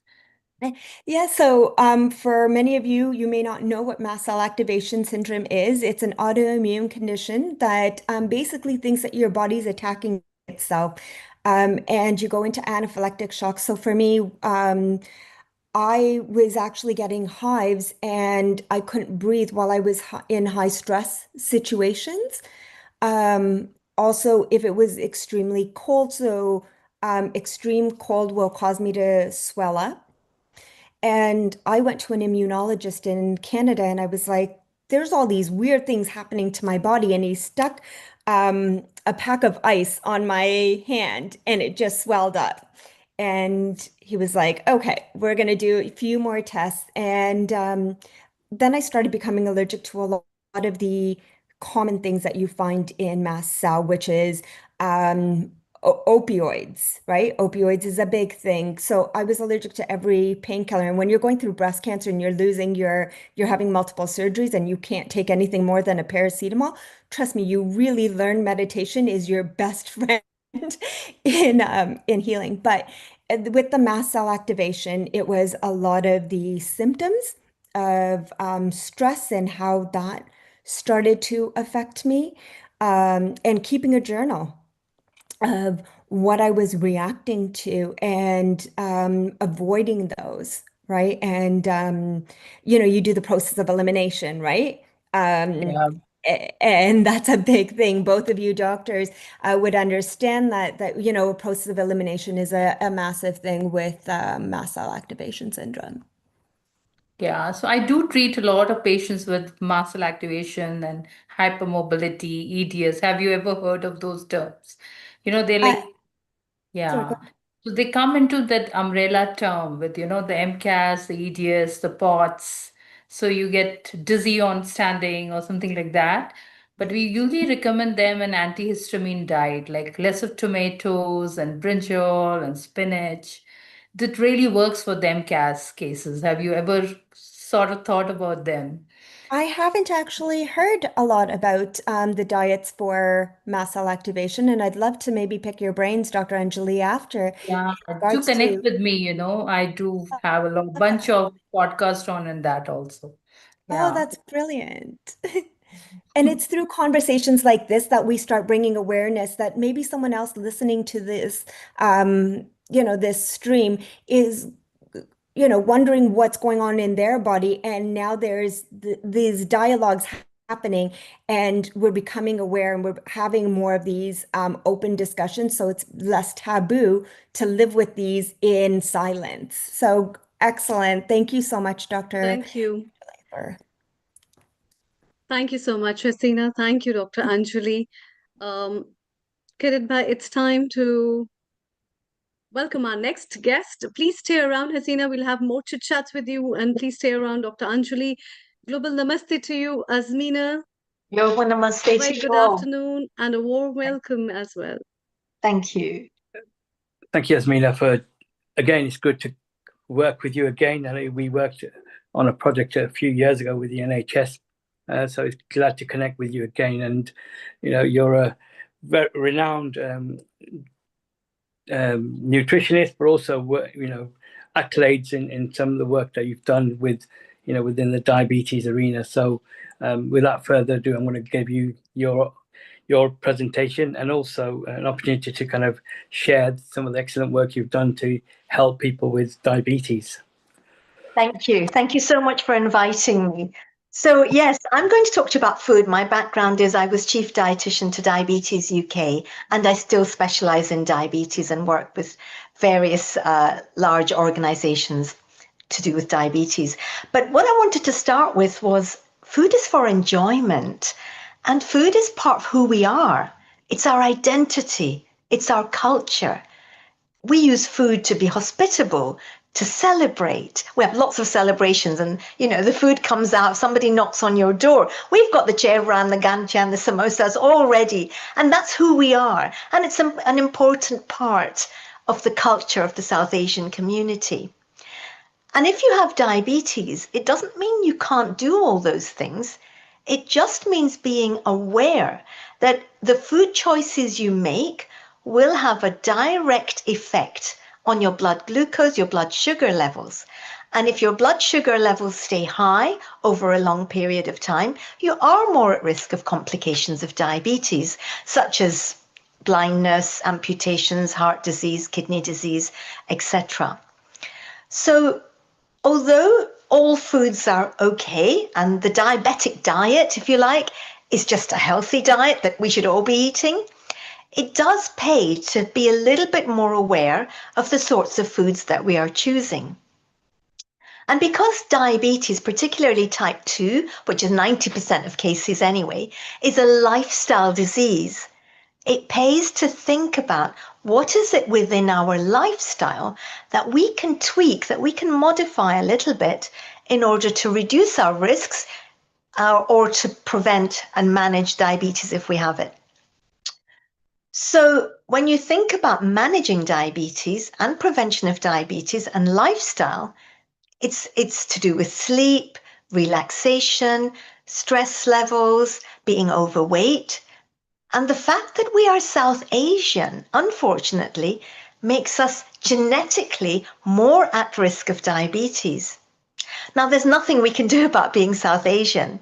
Yeah, so for many of you, you may not know what mast cell activation syndrome is. It's an autoimmune condition that basically thinks that your body's attacking itself, and you go into anaphylactic shock. So for me, I was actually getting hives and I couldn't breathe while I was in high stress situations. Also, if it was extremely cold, so extreme cold will cause me to swell up. And I went to an immunologist in Canada and I was like, there's all these weird things happening to my body. And he stuck a pack of ice on my hand and it just swelled up. And he was like, okay, we're going to do a few more tests. And then I started becoming allergic to a lot of the common things that you find in mast cell, which is opioids, right? Opioids is a big thing. So I was allergic to every painkiller. And when you're going through breast cancer and you're having multiple surgeries and you can't take anything more than a paracetamol, trust me, you really learn meditation is your best friend in healing. But with the mast cell activation, it was a lot of the symptoms of stress and how that started to affect me, and keeping a journal of what I was reacting to and avoiding those, right? And you do the process of elimination, right? Um, Yeah. and that's a big thing. Both of you doctors would understand that a process of elimination is a massive thing with mast cell activation syndrome. Yeah, so I do treat a lot of patients with muscle activation and hypermobility, EDS. Have you ever heard of those terms? They're Uh, like, Sorry, go yeah. ahead. So they come into that umbrella term with, the MCAS, the EDS, the POTS. So you get dizzy on standing or something like that. But we usually recommend them an antihistamine diet, like less of tomatoes and brinjal and spinach. That really works for the MCAS cases. Have you ever sort of thought about them? I haven't actually heard a lot about the diets for mast cell activation, and I'd love to maybe pick your brains, Dr. Anjali, after Yeah, in do regards connect to. with me, I do have a bunch of podcasts on in that also. Oh, Yeah. that's brilliant. And it's through conversations like this that we start bringing awareness that maybe someone else listening to this, this stream is, wondering what's going on in their body. And now there's these dialogues happening, and we're becoming aware and we're having more of these open discussions. So it's less taboo to live with these in silence. So excellent. Thank you so much, Dr. Thank you. Lafer. Thank you so much, Hasina. Thank you, Dr. Anjali. Um, Kirit bhai, it's time to welcome our next guest. Please stay around, Hasina. We'll have more chit chats with you, and please stay around, Dr. Anjali. Global namaste to you, Azmina. Yoga A namaste to very you good all. afternoon and a warm welcome as well. Thank you. Thank you, Yasmina, for again, it's good to work with you again. I know we worked on a project a few years ago with the NHS, so it's glad to connect with you again. And you're a very renowned nutritionist, but also accolades in some of the work that you've done with within the diabetes arena. So without further ado, I'm going to give you your presentation and also an opportunity to kind of share some of the excellent work you've done to help people with diabetes. Thank you. Thank you so much for inviting me. So yes, I'm going to talk to you about food. My background is I was chief dietitian to Diabetes UK, and I still specialize in diabetes and work with various large organizations to do with diabetes. But what I wanted to start with was food is for enjoyment, and food is part of who we are. It's our identity. It's our culture. We use food to be hospitable, to celebrate. We have lots of celebrations, and the food comes out, somebody knocks on your door. We've got the chevran, the ganchan, the samosas all ready, and that's who we are. And it's an important part of the culture of the South Asian community. And if you have diabetes, it doesn't mean you can't do all those things. It just means being aware that the food choices you make will have a direct effect on your blood glucose, your blood sugar levels. And if your blood sugar levels stay high over a long period of time, you are more at risk of complications of diabetes, such as blindness, amputations, heart disease, kidney disease, etc. So although all foods are okay, and the diabetic diet, if you like, is just a healthy diet that we should all be eating, it does pay to be a little bit more aware of the sorts of foods that we are choosing. And because diabetes, particularly type 2, which is 90% of cases anyway, is a lifestyle disease, it pays to think about what is it within our lifestyle that we can tweak, that we can modify a little bit in order to reduce our risks or to prevent and manage diabetes if we have it. So when you think about managing diabetes and prevention of diabetes and lifestyle, it's to do with sleep, relaxation, stress levels, being overweight. And the fact that we are South Asian, unfortunately, makes us genetically more at risk of diabetes. Now, there's nothing we can do about being South Asian,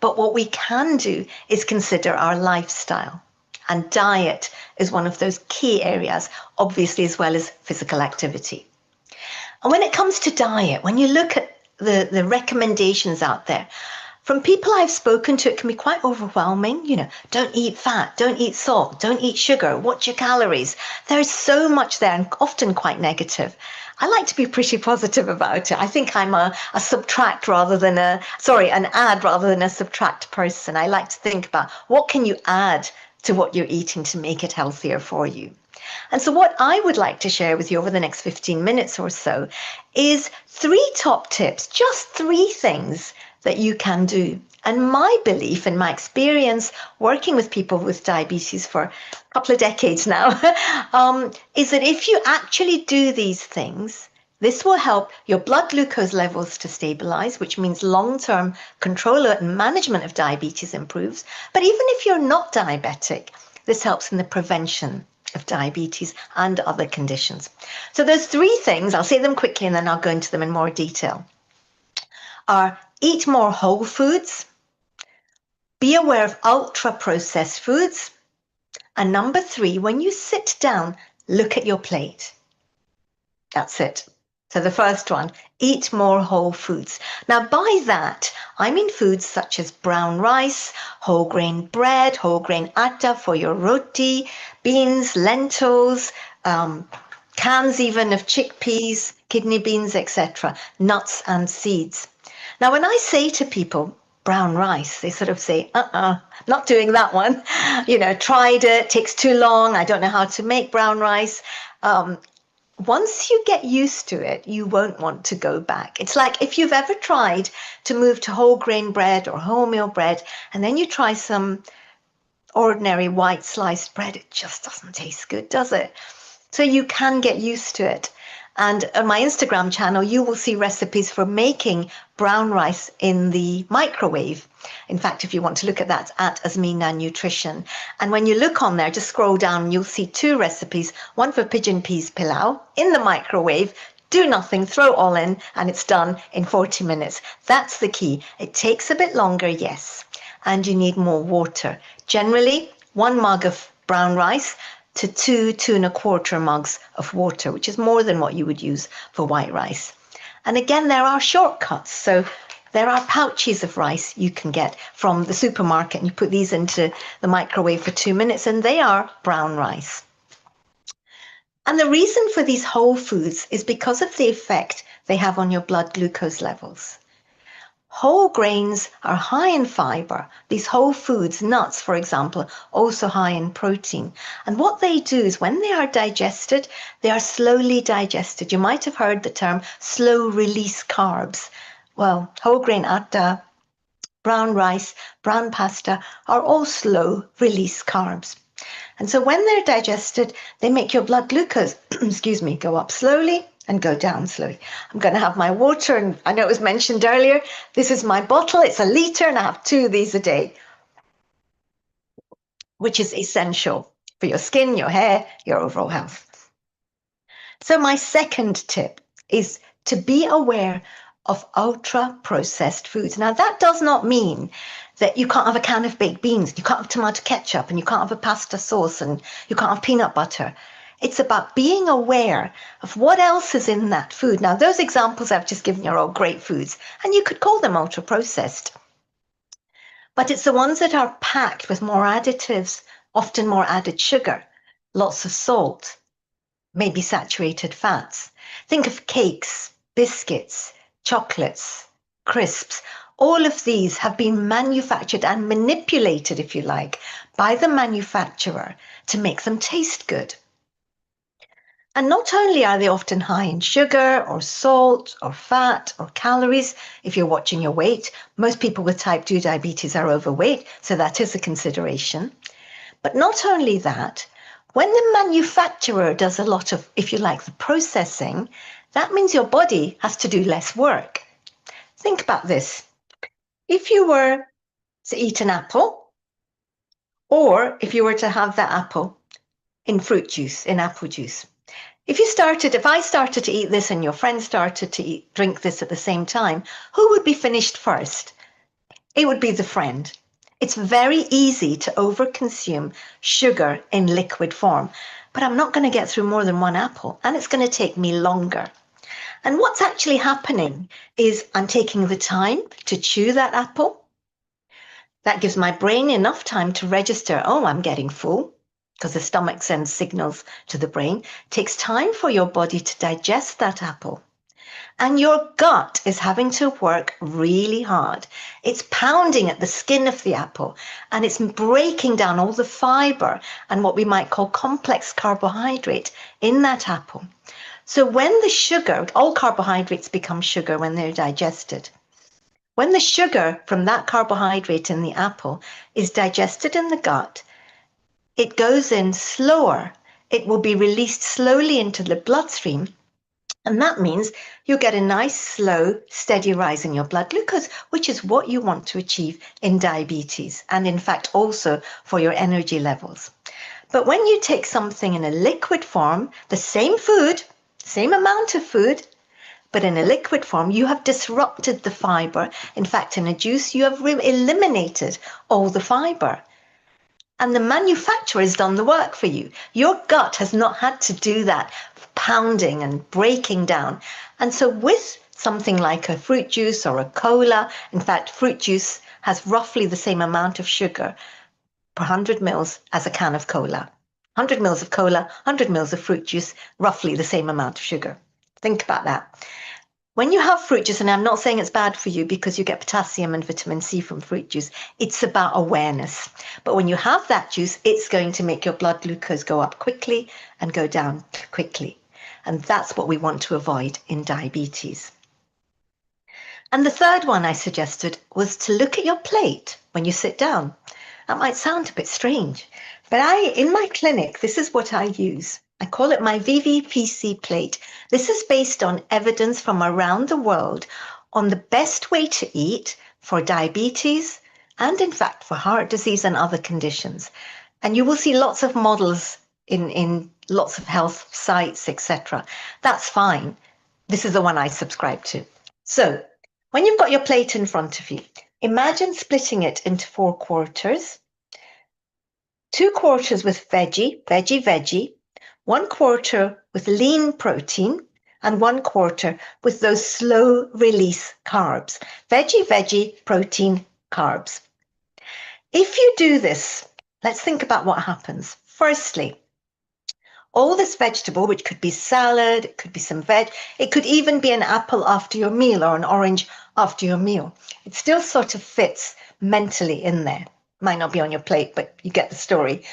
but what we can do is consider our lifestyle. And diet is one of those key areas, obviously, as well as physical activity. And when it comes to diet, when you look at the recommendations out there, from people I've spoken to, it can be quite overwhelming. Don't eat fat, don't eat salt, don't eat sugar, watch your calories. There's so much there and often quite negative. I like to be pretty positive about it. I think I'm a subtract rather than an add rather than a subtract person. I like to think about what can you add to what you're eating to make it healthier for you. And so what I would like to share with you over the next 15 minutes or so is 3 top tips, just 3 things that you can do. And my belief and my experience working with people with diabetes for a couple of decades now is that if you actually do these things, this will help your blood glucose levels to stabilize, which means long-term control and management of diabetes improves. But even if you're not diabetic, this helps in the prevention of diabetes and other conditions. So there's 3 things, I'll say them quickly and then I'll go into them in more detail, are eat more whole foods, be aware of ultra-processed foods, and number 3, when you sit down, look at your plate. That's it. So the first one, eat more whole foods. Now by that, I mean foods such as brown rice, whole grain bread, whole grain atta for your roti, beans, lentils, cans even of chickpeas, kidney beans, etc., nuts and seeds. Now when I say to people, brown rice, they sort of say, not doing that one. Tried it, takes too long, I don't know how to make brown rice. Once you get used to it, you won't want to go back. It's like if you've ever tried to move to whole grain bread or wholemeal bread, and then you try some ordinary white sliced bread, it just doesn't taste good, does it? So you can get used to it. And on my Instagram channel, you will see recipes for making brown rice in the microwave. In fact, if you want to look at that, at Asmina Nutrition. And when you look on there, just scroll down, you'll see 2 recipes, one for pigeon peas pilau in the microwave. Do nothing, throw it all in, and it's done in 40 minutes. That's the key. It takes a bit longer, yes, and you need more water. Generally, 1 mug of brown rice to 2.25 mugs of water, which is more than what you would use for white rice. And again, there are shortcuts. So there are pouches of rice you can get from the supermarket, and you put these into the microwave for 2 minutes, and they are brown rice. And the reason for these whole foods is because of the effect they have on your blood glucose levels. Whole grains are high in fiber. These whole foods, nuts, for example, also high in protein. And what they do is when they are digested, they are slowly digested. You might have heard the term slow release carbs. Well, whole grain atta, brown rice, brown pasta are all slow release carbs. And so when they're digested, they make your blood glucose, excuse me, go up slowly and go down slowly. I'm going to have my water, and I know it was mentioned earlier, this is my bottle, it's a litre, and I have 2 of these a day, which is essential for your skin, your hair, your overall health. So my second tip is to be aware of ultra-processed foods. Now, that does not mean that you can't have a can of baked beans, you can't have tomato ketchup, and you can't have a pasta sauce, and you can't have peanut butter. It's about being aware of what else is in that food. Now, those examples I've just given you are all great foods, and you could call them ultra-processed. But it's the ones that are packed with more additives, often more added sugar, lots of salt, maybe saturated fats. Think of cakes, biscuits, chocolates, crisps. All of these have been manufactured and manipulated, if you like, by the manufacturer to make them taste good. And not only are they often high in sugar or salt or fat or calories, if you're watching your weight, most people with type 2 diabetes are overweight, so that is a consideration. But not only that, when the manufacturer does a lot of, if you like, the processing, that means your body has to do less work. Think about this. If you were to eat an apple, or if you were to have that apple in fruit juice, in apple juice, if I started to eat this and your friend started to drink this at the same time, who would be finished first? It would be the friend. It's very easy to overconsume sugar in liquid form, but I'm not going to get through more than 1 apple, and it's going to take me longer. And what's actually happening is I'm taking the time to chew that apple. That gives my brain enough time to register, oh, I'm getting full, because the stomach sends signals to the brain. It takes time for your body to digest that apple. And your gut is having to work really hard. It's pounding at the skin of the apple, and it's breaking down all the fiber and what we might call complex carbohydrate in that apple. So when the sugar, all carbohydrates become sugar when they're digested. When the sugar from that carbohydrate in the apple is digested in the gut, it goes in slower. It will be released slowly into the bloodstream. And that means you get a nice, slow, steady rise in your blood glucose, which is what you want to achieve in diabetes, and in fact also for your energy levels. But when you take something in a liquid form, the same food, same amount of food, but in a liquid form, you have disrupted the fiber. In fact, in a juice, you have eliminated all the fiber. And the manufacturer has done the work for you. Your gut has not had to do that pounding and breaking down. And so with something like a fruit juice or a cola, in fact, fruit juice has roughly the same amount of sugar per 100 mils as a can of cola. 100 mils of cola, 100 mils of fruit juice, roughly the same amount of sugar. Think about that. When you have fruit juice, and I'm not saying it's bad for you because you get potassium and vitamin C from fruit juice, it's about awareness. But when you have that juice, it's going to make your blood glucose go up quickly and go down quickly. And that's what we want to avoid in diabetes. And the third one I suggested was to look at your plate when you sit down. That might sound a bit strange, but in my clinic, this is what I use. I call it my VVPC plate. This is based on evidence from around the world on the best way to eat for diabetes and, in fact, for heart disease and other conditions. And you will see lots of models in lots of health sites, etc. That's fine. This is the one I subscribe to. So when you've got your plate in front of you, imagine splitting it into 4 quarters. 2 quarters with veggie, 1 quarter with lean protein, and 1 quarter with those slow release carbs. Veggie, protein, carbs. If you do this, let's think about what happens. Firstly, all this vegetable, which could be salad, it could be some veg, it could even be an apple after your meal or an orange after your meal. It still sort of fits mentally in there. Might not be on your plate, but you get the story.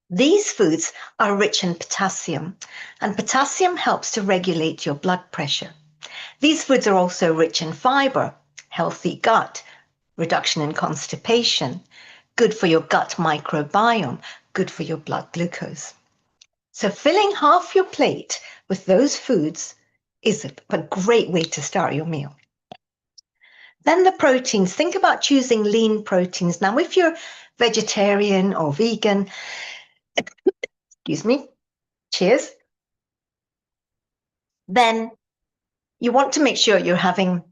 These foods are rich in potassium, and potassium helps to regulate your blood pressure. These foods are also rich in fiber, healthy gut, reduction in constipation, good for your gut microbiome, good for your blood glucose. So filling half your plate with those foods is a great way to start your meal. Then the proteins, think about choosing lean proteins. Now, if you're vegetarian or vegan, excuse me, cheers, then you want to make sure you're having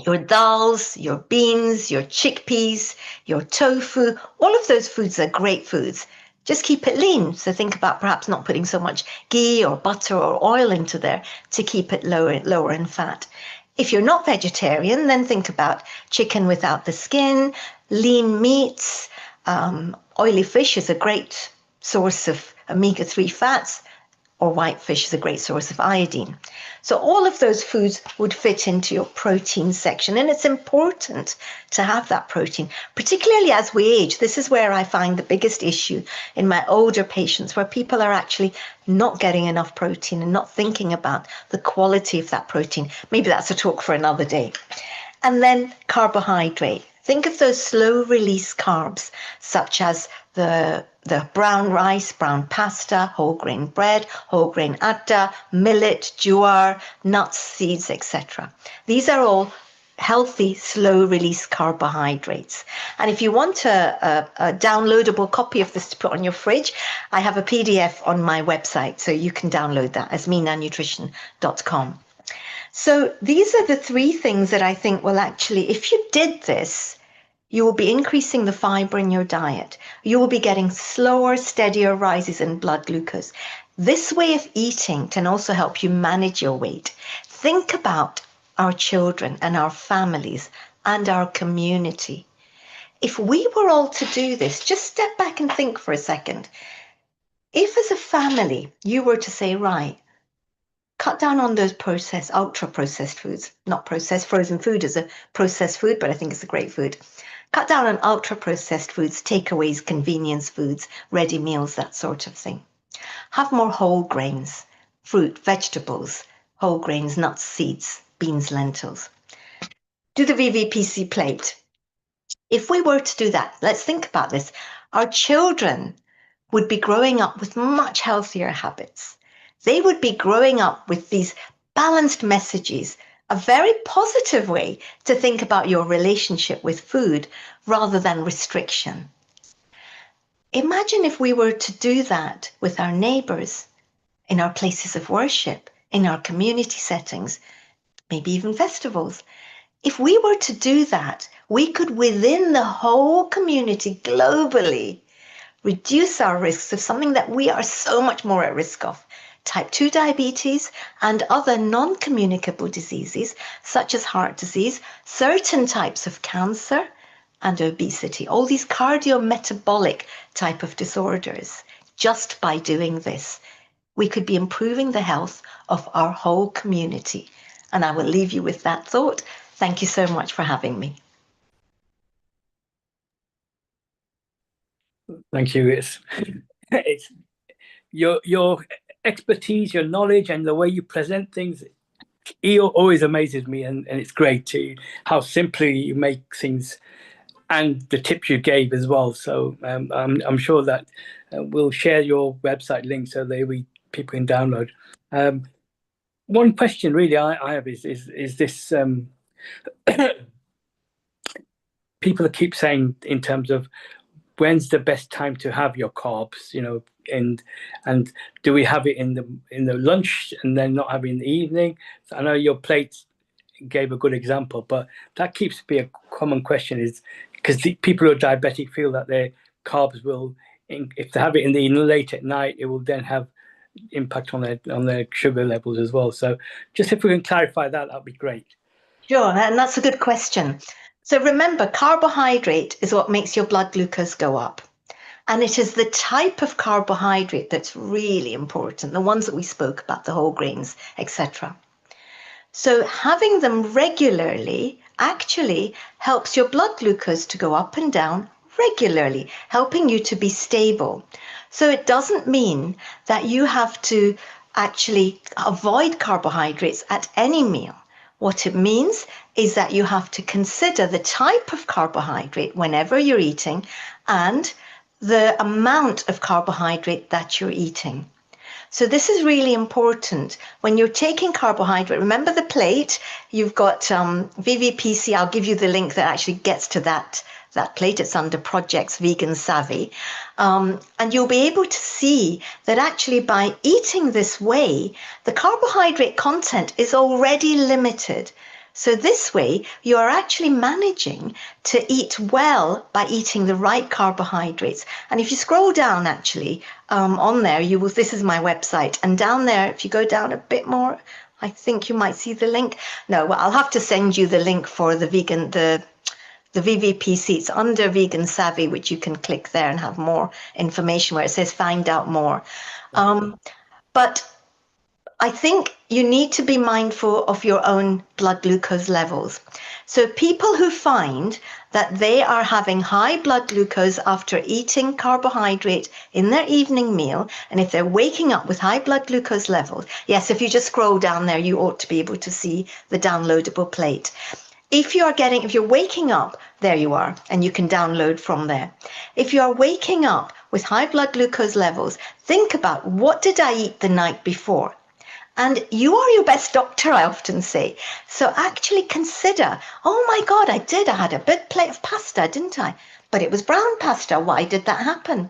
your dals, your beans, your chickpeas, your tofu. All of those foods are great foods. Just keep it lean. So think about perhaps not putting so much ghee or butter or oil into there to keep it lower in fat. If you're not vegetarian, then think about chicken without the skin, lean meats. Oily fish is a great source of omega-3 fats, or white fish is a great source of iodine. So all of those foods would fit into your protein section, and it's important to have that protein, particularly as we age. This is where I find the biggest issue in my older patients, where people are actually not getting enough protein and not thinking about the quality of that protein. Maybe that's a talk for another day. And then carbohydrate. Think of those slow release carbs, such as the brown rice, brown pasta, whole grain bread, whole grain atta, millet, jowar, nuts, seeds, etc. These are all healthy, slow release carbohydrates. And if you want a downloadable copy of this to put on your fridge, I have a PDF on my website, so you can download that, asminanutrition.com. So these are the 3 things that I think will actually, if you did this, you will be increasing the fiber in your diet. You will be getting slower, steadier rises in blood glucose. This way of eating can also help you manage your weight. Think about our children and our families and our community. If we were all to do this, just step back and think for a second. If as a family, you were to say, right, cut down on those processed, ultra-processed foods. Not processed, frozen food is a processed food, but I think it's a great food. Cut down on ultra-processed foods, takeaways, convenience foods, ready meals, that sort of thing. Have more whole grains, fruit, vegetables, whole grains, nuts, seeds, beans, lentils. Do the VVPC plate. If we were to do that, let's think about this. Our children would be growing up with much healthier habits. They would be growing up with these balanced messages, a very positive way to think about your relationship with food rather than restriction. Imagine if we were to do that with our neighbors, in our places of worship, in our community settings, maybe even festivals. If we were to do that, we could, within the whole community globally, reduce our risks of something that we are so much more at risk of. Type 2 diabetes and other non-communicable diseases such as heart disease, certain types of cancer and obesity, all these cardiometabolic type of disorders. Just by doing this, we could be improving the health of our whole community. And I will leave you with that thought. Thank you so much for having me. Thank you. It's your expertise, your knowledge, and the way you present things. It always amazes me, and it's great too how simply you make things and the tips you gave as well. So I'm sure that we'll share your website link so that people can download. One question really I have is this people keep saying in terms of when's the best time to have your carbs, and do we have it in the lunch and then not have it in the evening? So I know your plate gave a good example, but that keeps to be a common question, is because the people who are diabetic feel that their carbs will, if they have it in the late at night, it will then have impact on their sugar levels as well. So just if we can clarify that'd be great. Sure, and that's a good question. So remember, carbohydrate is what makes your blood glucose go up. And it is the type of carbohydrate that's really important, the ones that we spoke about, the whole grains, etc. So having them regularly actually helps your blood glucose to go up and down regularly, helping you to be stable. So it doesn't mean that you have to actually avoid carbohydrates at any meal. What it means is that you have to consider the type of carbohydrate whenever you're eating and the amount of carbohydrate that you're eating. So this is really important. When you're taking carbohydrate, remember the plate, you've got VVPC, I'll give you the link that actually gets to that plate. It's under Projects Vegan Savvy. And you'll be able to see that actually by eating this way, the carbohydrate content is already limited. So this way, you are actually managing to eat well by eating the right carbohydrates. And if you scroll down, actually, on there, you will. This is my website, and down there, if you go down a bit more, I think you might see the link. No, well, I'll have to send you the link for the VVPC. It's under Vegan Savvy, which you can click there and have more information where it says find out more. But I think you need to be mindful of your own blood glucose levels. So people who find that they are having high blood glucose after eating carbohydrate in their evening meal, and if they're waking up with high blood glucose levels, yes, if you just scroll down there, you ought to be able to see the downloadable plate. If you're waking up, there you are, and you can download from there. If you are waking up with high blood glucose levels, think about, what did I eat the night before? And you are your best doctor, I often say. So actually consider, oh my God, I had a big plate of pasta, didn't I? But it was brown pasta. Why did that happen?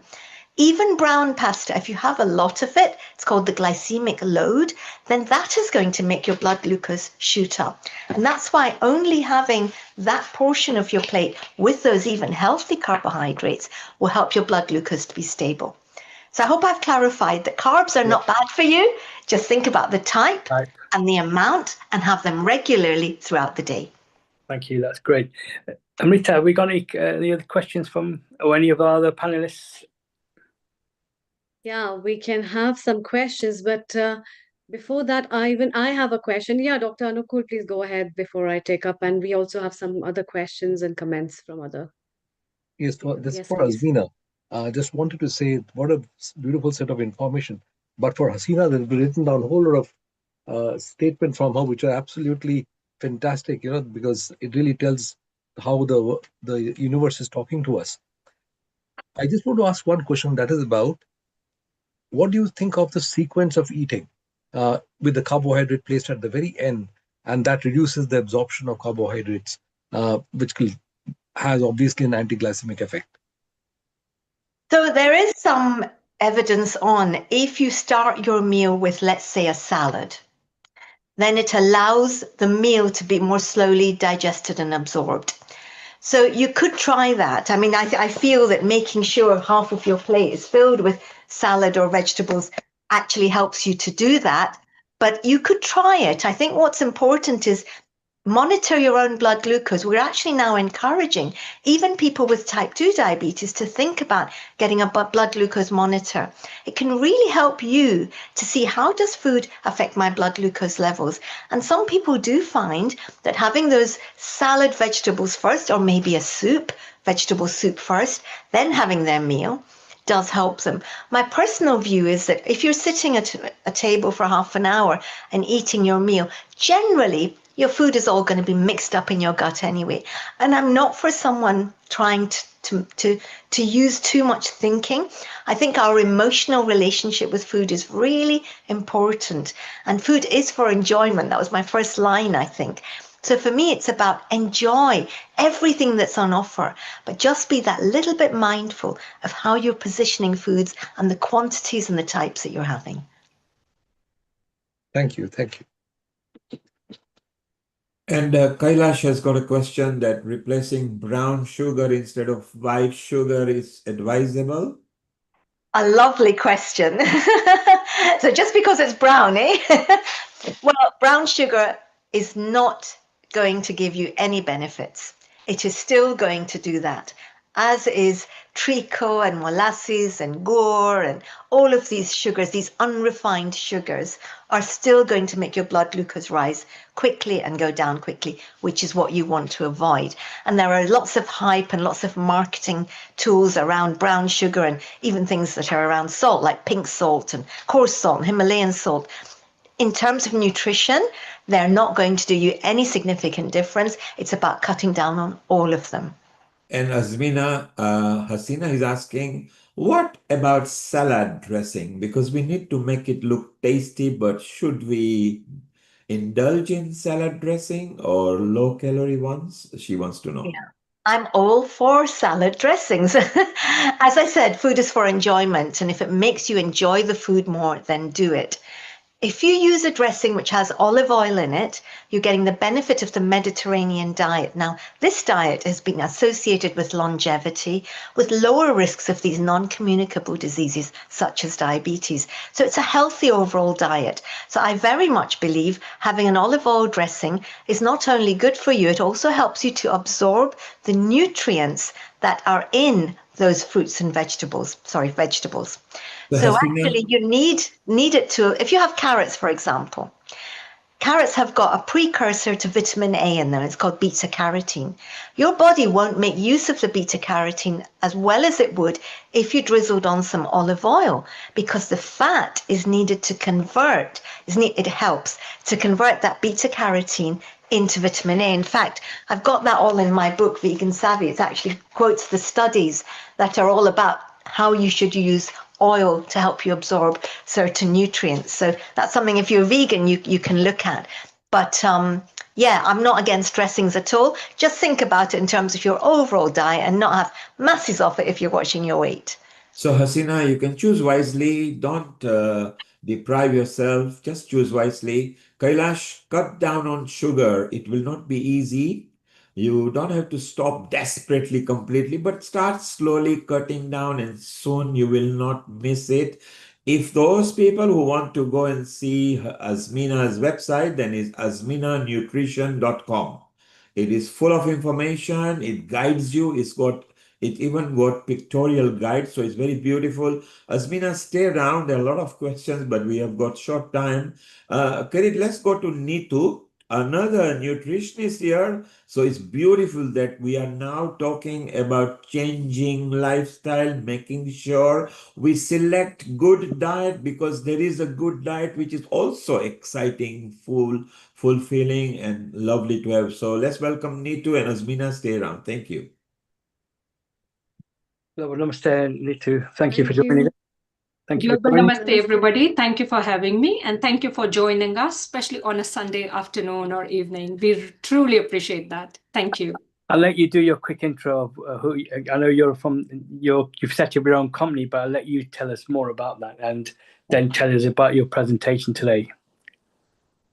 Even brown pasta, if you have a lot of it, it's called the glycemic load, then that is going to make your blood glucose shoot up. And that's why only having that portion of your plate with those even healthy carbohydrates will help your blood glucose to be stable. So I hope I've clarified that carbs are not bad for you. Just think about the type and the amount and have them regularly throughout the day. Thank you. That's great. Amrita, have we got any other questions from any of our other panelists? Yeah, we can have some questions, but before that, I have a question. Yeah, Dr. Anukul, please go ahead before I take up. And we also have some other questions and comments from other. Yes, this is for please. Hasina. I just wanted to say what a beautiful set of information. But for Hasina, there's been written down a whole lot of statements from her, which are absolutely fantastic, because it really tells how the universe is talking to us. I just want to ask one question, that is about, what do you think of the sequence of eating with the carbohydrate placed at the very end, and that reduces the absorption of carbohydrates, which has obviously an anti-glycemic effect? So there is some evidence on, if you start your meal with, let's say, a salad, then it allows the meal to be more slowly digested and absorbed. So you could try that. I mean, I feel that making sure half of your plate is filled with salad or vegetables actually helps you to do that. But you could try it. I think what's important is monitor your own blood glucose. We're actually now encouraging even people with type 2 diabetes to think about getting a blood glucose monitor. It can really help you to see, how does food affect my blood glucose levels? And some people do find that having those salad vegetables first, or maybe a soup, vegetable soup first, then having their meal, does help them. My personal view is that if you're sitting at a table for half an hour and eating your meal, generally your food is all going to be mixed up in your gut anyway. And I'm not for someone trying to use too much thinking. I think our emotional relationship with food is really important. And food is for enjoyment. That was my first line, I think. So for me, it's about enjoy everything that's on offer, but just be that little bit mindful of how you're positioning foods and the quantities and the types that you're having. Thank you. Thank you. And Kailash has got a question that replacing brown sugar instead of white sugar is advisable. A lovely question. So just because it's brown, eh? Well, brown sugar is not going to give you any benefits. It is still going to do that, as is treacle and molasses and gur and all of these sugars, these unrefined sugars, are still going to make your blood glucose rise quickly and go down quickly, which is what you want to avoid. And there are lots of hype and lots of marketing tools around brown sugar and even things that are around salt, like pink salt and coarse salt and Himalayan salt. In terms of nutrition, they're not going to do you any significant difference. It's about cutting down on all of them. And Azmina, Hasina is asking, what about salad dressing? Because we need to make it look tasty, but should we indulge in salad dressing or low calorie ones? She wants to know. Yeah. I'm all for salad dressings. As I said, food is for enjoyment. And if it makes you enjoy the food more, then do it. If you use a dressing which has olive oil in it, you're getting the benefit of the Mediterranean diet. Now, this diet has been associated with longevity, with lower risks of these non-communicable diseases such as diabetes. So it's a healthy overall diet. So I very much believe having an olive oil dressing is not only good for you, it also helps you to absorb the nutrients that are in those fruits and vegetables. So actually you need it to, if you have carrots, for example, carrots have got a precursor to vitamin A in them. It's called beta carotene. Your body won't make use of the beta carotene as well as it would if you drizzled on some olive oil, because the fat is needed to convert, it helps to convert that beta carotene into vitamin A. In fact, I've got that all in my book, Vegan Savvy. It actually quotes the studies that are all about how you should use oil to help you absorb certain nutrients. So that's something, if you're vegan, you can look at. But yeah, I'm not against dressings at all. Just think about it in terms of your overall diet and not have masses of it if you're watching your weight. So Hasina, you can choose wisely. Don't deprive yourself. Just choose wisely. Kailash, cut down on sugar. It will not be easy. You don't have to stop desperately completely, but start slowly cutting down and soon you will not miss it. If those people who want to go and see Azmina's website, then it's azminanutrition.com. It is full of information. It guides you. It even got pictorial guides, so it's very beautiful. Azmina, stay around. There are a lot of questions, but we have got short time. Karit, let's go to Neetu, another nutritionist here. So it's beautiful that we are now talking about changing lifestyle, making sure we select good diet, because there is a good diet which is also exciting, fulfilling, and lovely to have. So let's welcome Neetu and Azmina. Stay around. Thank you. Global Namaste, Neetu. Thank you for joining us. Thank you for Global joining. Namaste, everybody. Thank you for having me, and thank you for joining us, especially on a Sunday afternoon or evening. We truly appreciate that. Thank you. I'll let you do your quick intro of who. I know you've set up your own company, but I'll let you tell us more about that and then tell us about your presentation today.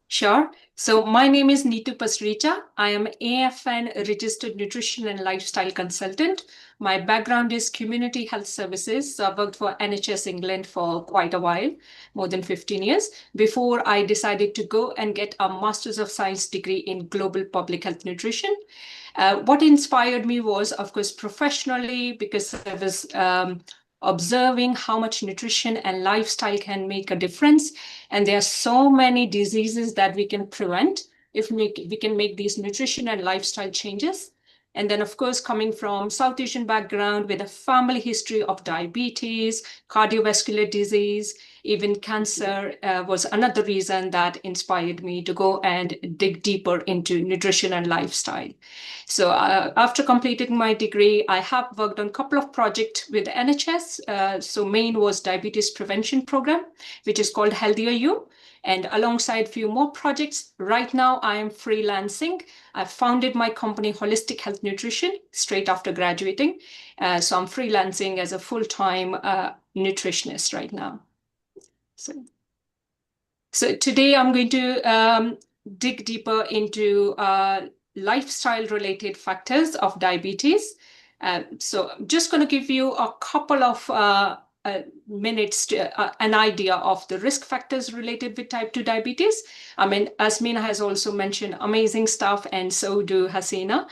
Sure. So my name is Neetu Pasricha. I am AFN registered nutrition and lifestyle consultant. My background is community health services. So I worked for NHS England for quite a while, more than 15 years, before I decided to go and get a Master's of Science degree in global public health nutrition. What inspired me was, of course, professionally, because I was observing how much nutrition and lifestyle can make a difference. And there are so many diseases that we can prevent if we can make these nutrition and lifestyle changes. And then, of course, coming from South Asian background with a family history of diabetes, cardiovascular disease, even cancer was another reason that inspired me to go and dig deeper into nutrition and lifestyle. So after completing my degree, I have worked on a couple of projects with NHS. So main was diabetes prevention program, which is called Healthier You. And alongside a few more projects, right now I am freelancing. I founded my company Holistic Health Nutrition straight after graduating. So I'm freelancing as a full-time nutritionist right now. So today I'm going to dig deeper into lifestyle-related factors of diabetes. So I'm just going to give you a couple of minutes to an idea of the risk factors related with type 2 diabetes. I mean, Asmina has also mentioned amazing stuff, and so do Hasina.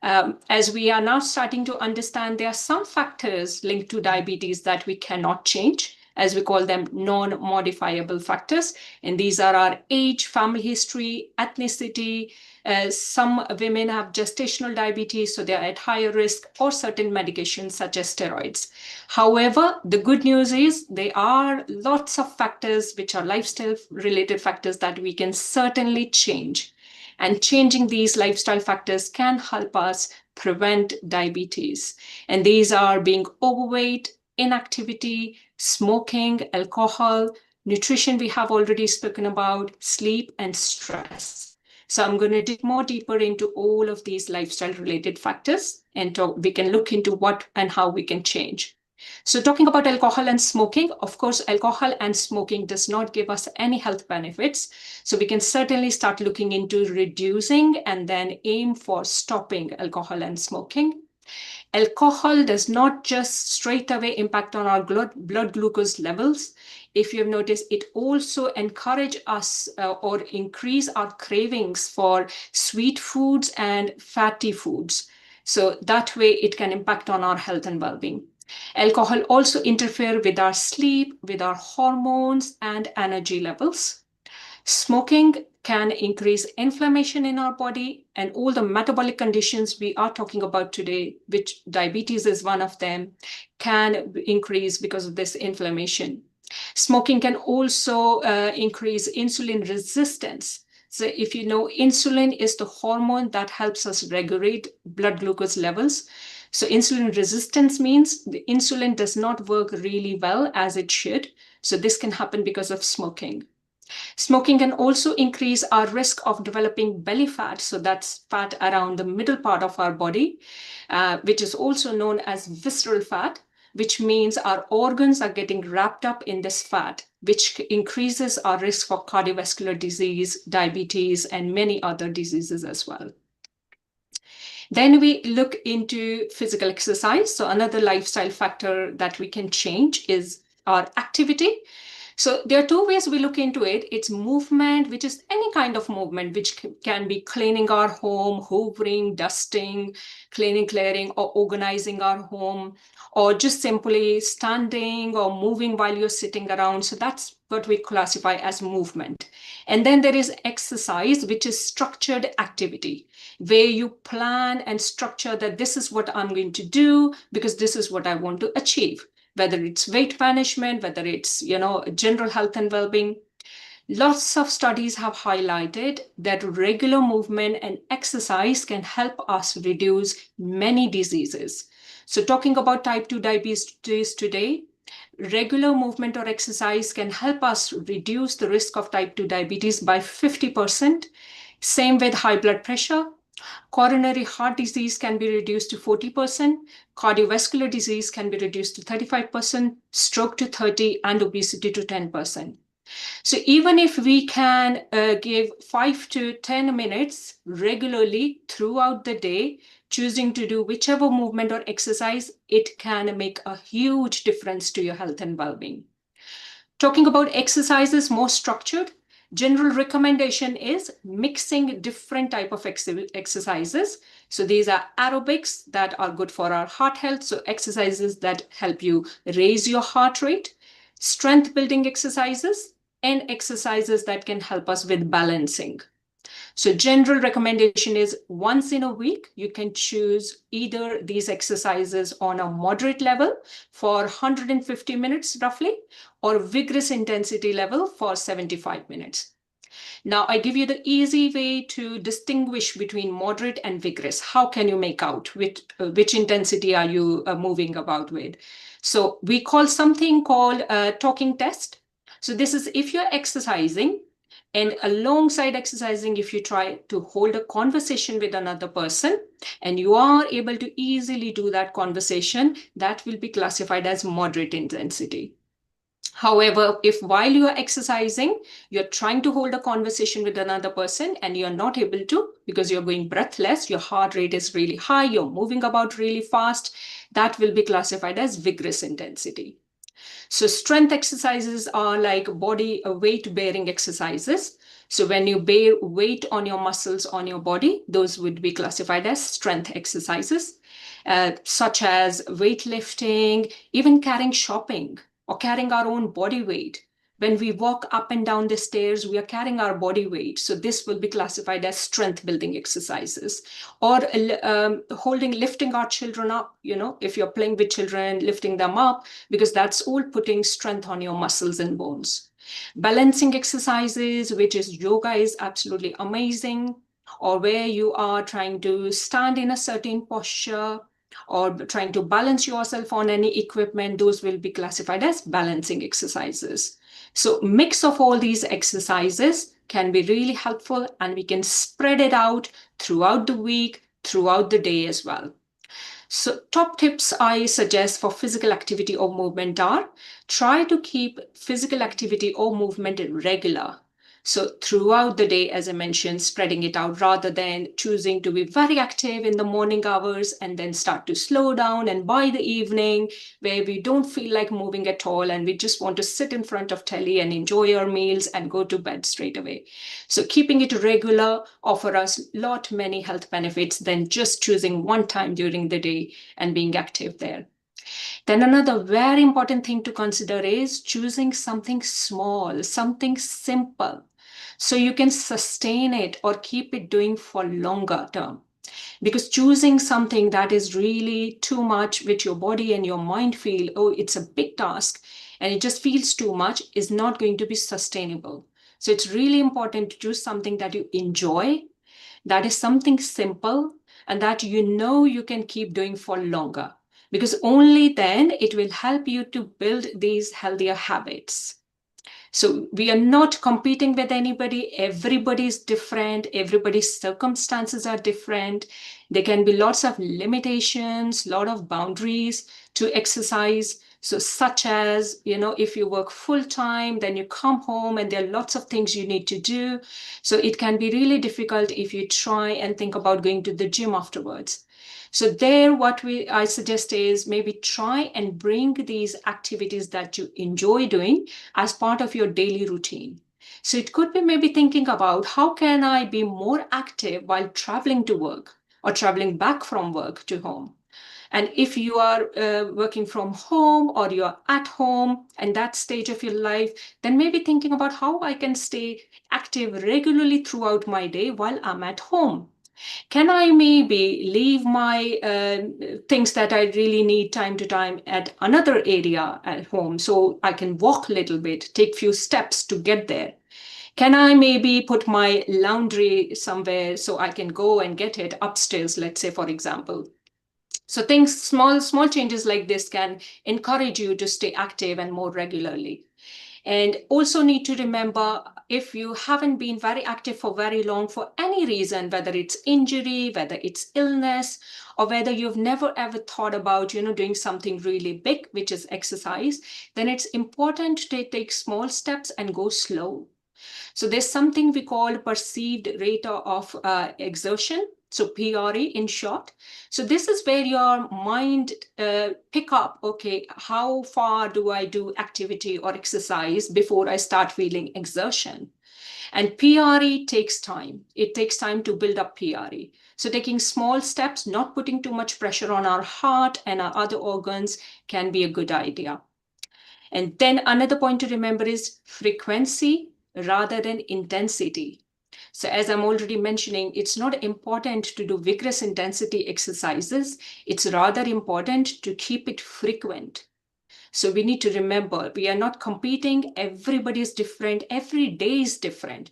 As we are now starting to understand, there are some factors linked to diabetes that we cannot change, as we call them non-modifiable factors. And these are our age, family history, ethnicity. Some women have gestational diabetes, so they're at higher risk, or certain medications such as steroids. However, the good news is there are lots of factors which are lifestyle-related factors that we can certainly change. And changing these lifestyle factors can help us prevent diabetes. And these are being overweight, inactivity, smoking, alcohol, nutrition we have already spoken about, sleep, and stress. So I'm going to dig more deeper into all of these lifestyle-related factors, and we can look into what and how we can change. So talking about alcohol and smoking, of course, alcohol and smoking does not give us any health benefits. So we can certainly start looking into reducing and then aim for stopping alcohol and smoking. Alcohol does not just straight away impact on our blood glucose levels. If you have noticed, it also encourages us or increase our cravings for sweet foods and fatty foods. So that way it can impact on our health and well-being. Alcohol also interferes with our sleep, with our hormones and energy levels. Smoking can increase inflammation in our body, and all the metabolic conditions we are talking about today, which diabetes is one of them, can increase because of this inflammation. Smoking can also increase insulin resistance. So if you know, insulin is the hormone that helps us regulate blood glucose levels. So insulin resistance means the insulin does not work really well as it should. So this can happen because of smoking. Smoking can also increase our risk of developing belly fat. So that's fat around the middle part of our body, which is also known as visceral fat, which means our organs are getting wrapped up in this fat, which increases our risk for cardiovascular disease, diabetes, and many other diseases as well. Then we look into physical exercise. So another lifestyle factor that we can change is our activity. So there are two ways we look into it. It's movement, which is any kind of movement, which can be cleaning our home, hoovering, dusting, cleaning, clearing, or organizing our home, or just simply standing or moving while you're sitting around. So that's what we classify as movement. And then there is exercise, which is structured activity, where you plan and structure that this is what I'm going to do because this is what I want to achieve. Whether it's weight management, whether it's, general health and well-being. Lots of studies have highlighted that regular movement and exercise can help us reduce many diseases. So talking about type 2 diabetes today, regular movement or exercise can help us reduce the risk of type 2 diabetes by 50%. Same with high blood pressure. Coronary heart disease can be reduced to 40%, cardiovascular disease can be reduced to 35%, stroke to 30%, and obesity to 10%. So even if we can give 5 to 10 minutes regularly throughout the day, choosing to do whichever movement or exercise, it can make a huge difference to your health and well-being. Talking about exercises more structured, general recommendation is mixing different type of exercises. So these are aerobics that are good for our heart health. So exercises that help you raise your heart rate, strength building exercises, and exercises that can help us with balancing. So general recommendation is once in a week, you can choose either these exercises on a moderate level for 150 minutes roughly, or vigorous intensity level for 75 minutes. Now, I give you the easy way to distinguish between moderate and vigorous. How can you make out which intensity are you moving about with? So we call something called a talking test. So this is if you're exercising, and alongside exercising, if you try to hold a conversation with another person and you are able to easily do that conversation, that will be classified as moderate intensity. However, if while you are exercising, you're trying to hold a conversation with another person and you're not able to because you're going breathless, your heart rate is really high, you're moving about really fast, that will be classified as vigorous intensity. So strength exercises are like body weight bearing exercises. So when you bear weight on your muscles on your body, those would be classified as strength exercises, such as weightlifting, even carrying shopping or carrying our own body weight. When we walk up and down the stairs, we are carrying our body weight. So this will be classified as strength building exercises. Or lifting our children up, if you're playing with children, lifting them up, because that's all putting strength on your muscles and bones. Balancing exercises, which is yoga, is absolutely amazing. Or where you are trying to stand in a certain posture, or trying to balance yourself on any equipment, those will be classified as balancing exercises. So mix of all these exercises can be really helpful, and we can spread it out throughout the week, throughout the day as well. So top tips I suggest for physical activity or movement are: try to keep physical activity or movement regular. So throughout the day, as I mentioned, spreading it out rather than choosing to be very active in the morning hours and then start to slow down. And by the evening, where we don't feel like moving at all and we just want to sit in front of telly and enjoy our meals and go to bed straight away. So keeping it regular offers us lot many health benefits than just choosing one time during the day and being active there. Then another very important thing to consider is choosing something small, something simple, so you can sustain it or keep it doing for longer term. Because choosing something that is really too much, which your body and your mind feel, oh, it's a big task, and it just feels too much, is not going to be sustainable. So it's really important to choose something that you enjoy, that is something simple, and that you can keep doing for longer. Because only then it will help you to build these healthier habits. So we are not competing with anybody. Everybody is different. Everybody's circumstances are different. There can be lots of limitations, lot of boundaries to exercise. So such as, if you work full time, then you come home and there are lots of things you need to do. So it can be really difficult if you try and think about going to the gym afterwards. So there, what I suggest is maybe try and bring these activities that you enjoy doing as part of your daily routine. So it could be maybe thinking about how can I be more active while traveling to work or traveling back from work to home. And if you are working from home or you're at home and that stage of your life, then maybe thinking about how I can stay active regularly throughout my day while I'm at home. Can I maybe leave my things that I really need time to time at another area at home so I can walk a little bit, take few steps to get there? Can I maybe put my laundry somewhere so I can go and get it upstairs, let's say, for example? So things, small changes like this can encourage you to stay active and more regularly. And also need to remember, if you haven't been very active for very long for any reason, whether it's injury, whether it's illness, or whether you've never ever thought about, doing something really big, which is exercise, then it's important to take small steps and go slow. So there's something we call perceived rate of exertion. So PRE in short. So this is where your mind pick up, okay, how far do I do activity or exercise before I start feeling exertion? And PRE takes time. It takes time to build up PRE. So taking small steps, not putting too much pressure on our heart and our other organs can be a good idea. And then another point to remember is frequency rather than intensity. So as I'm already mentioning, it's not important to do vigorous intensity exercises. It's rather important to keep it frequent. So we need to remember, we are not competing. Everybody is different. Every day is different.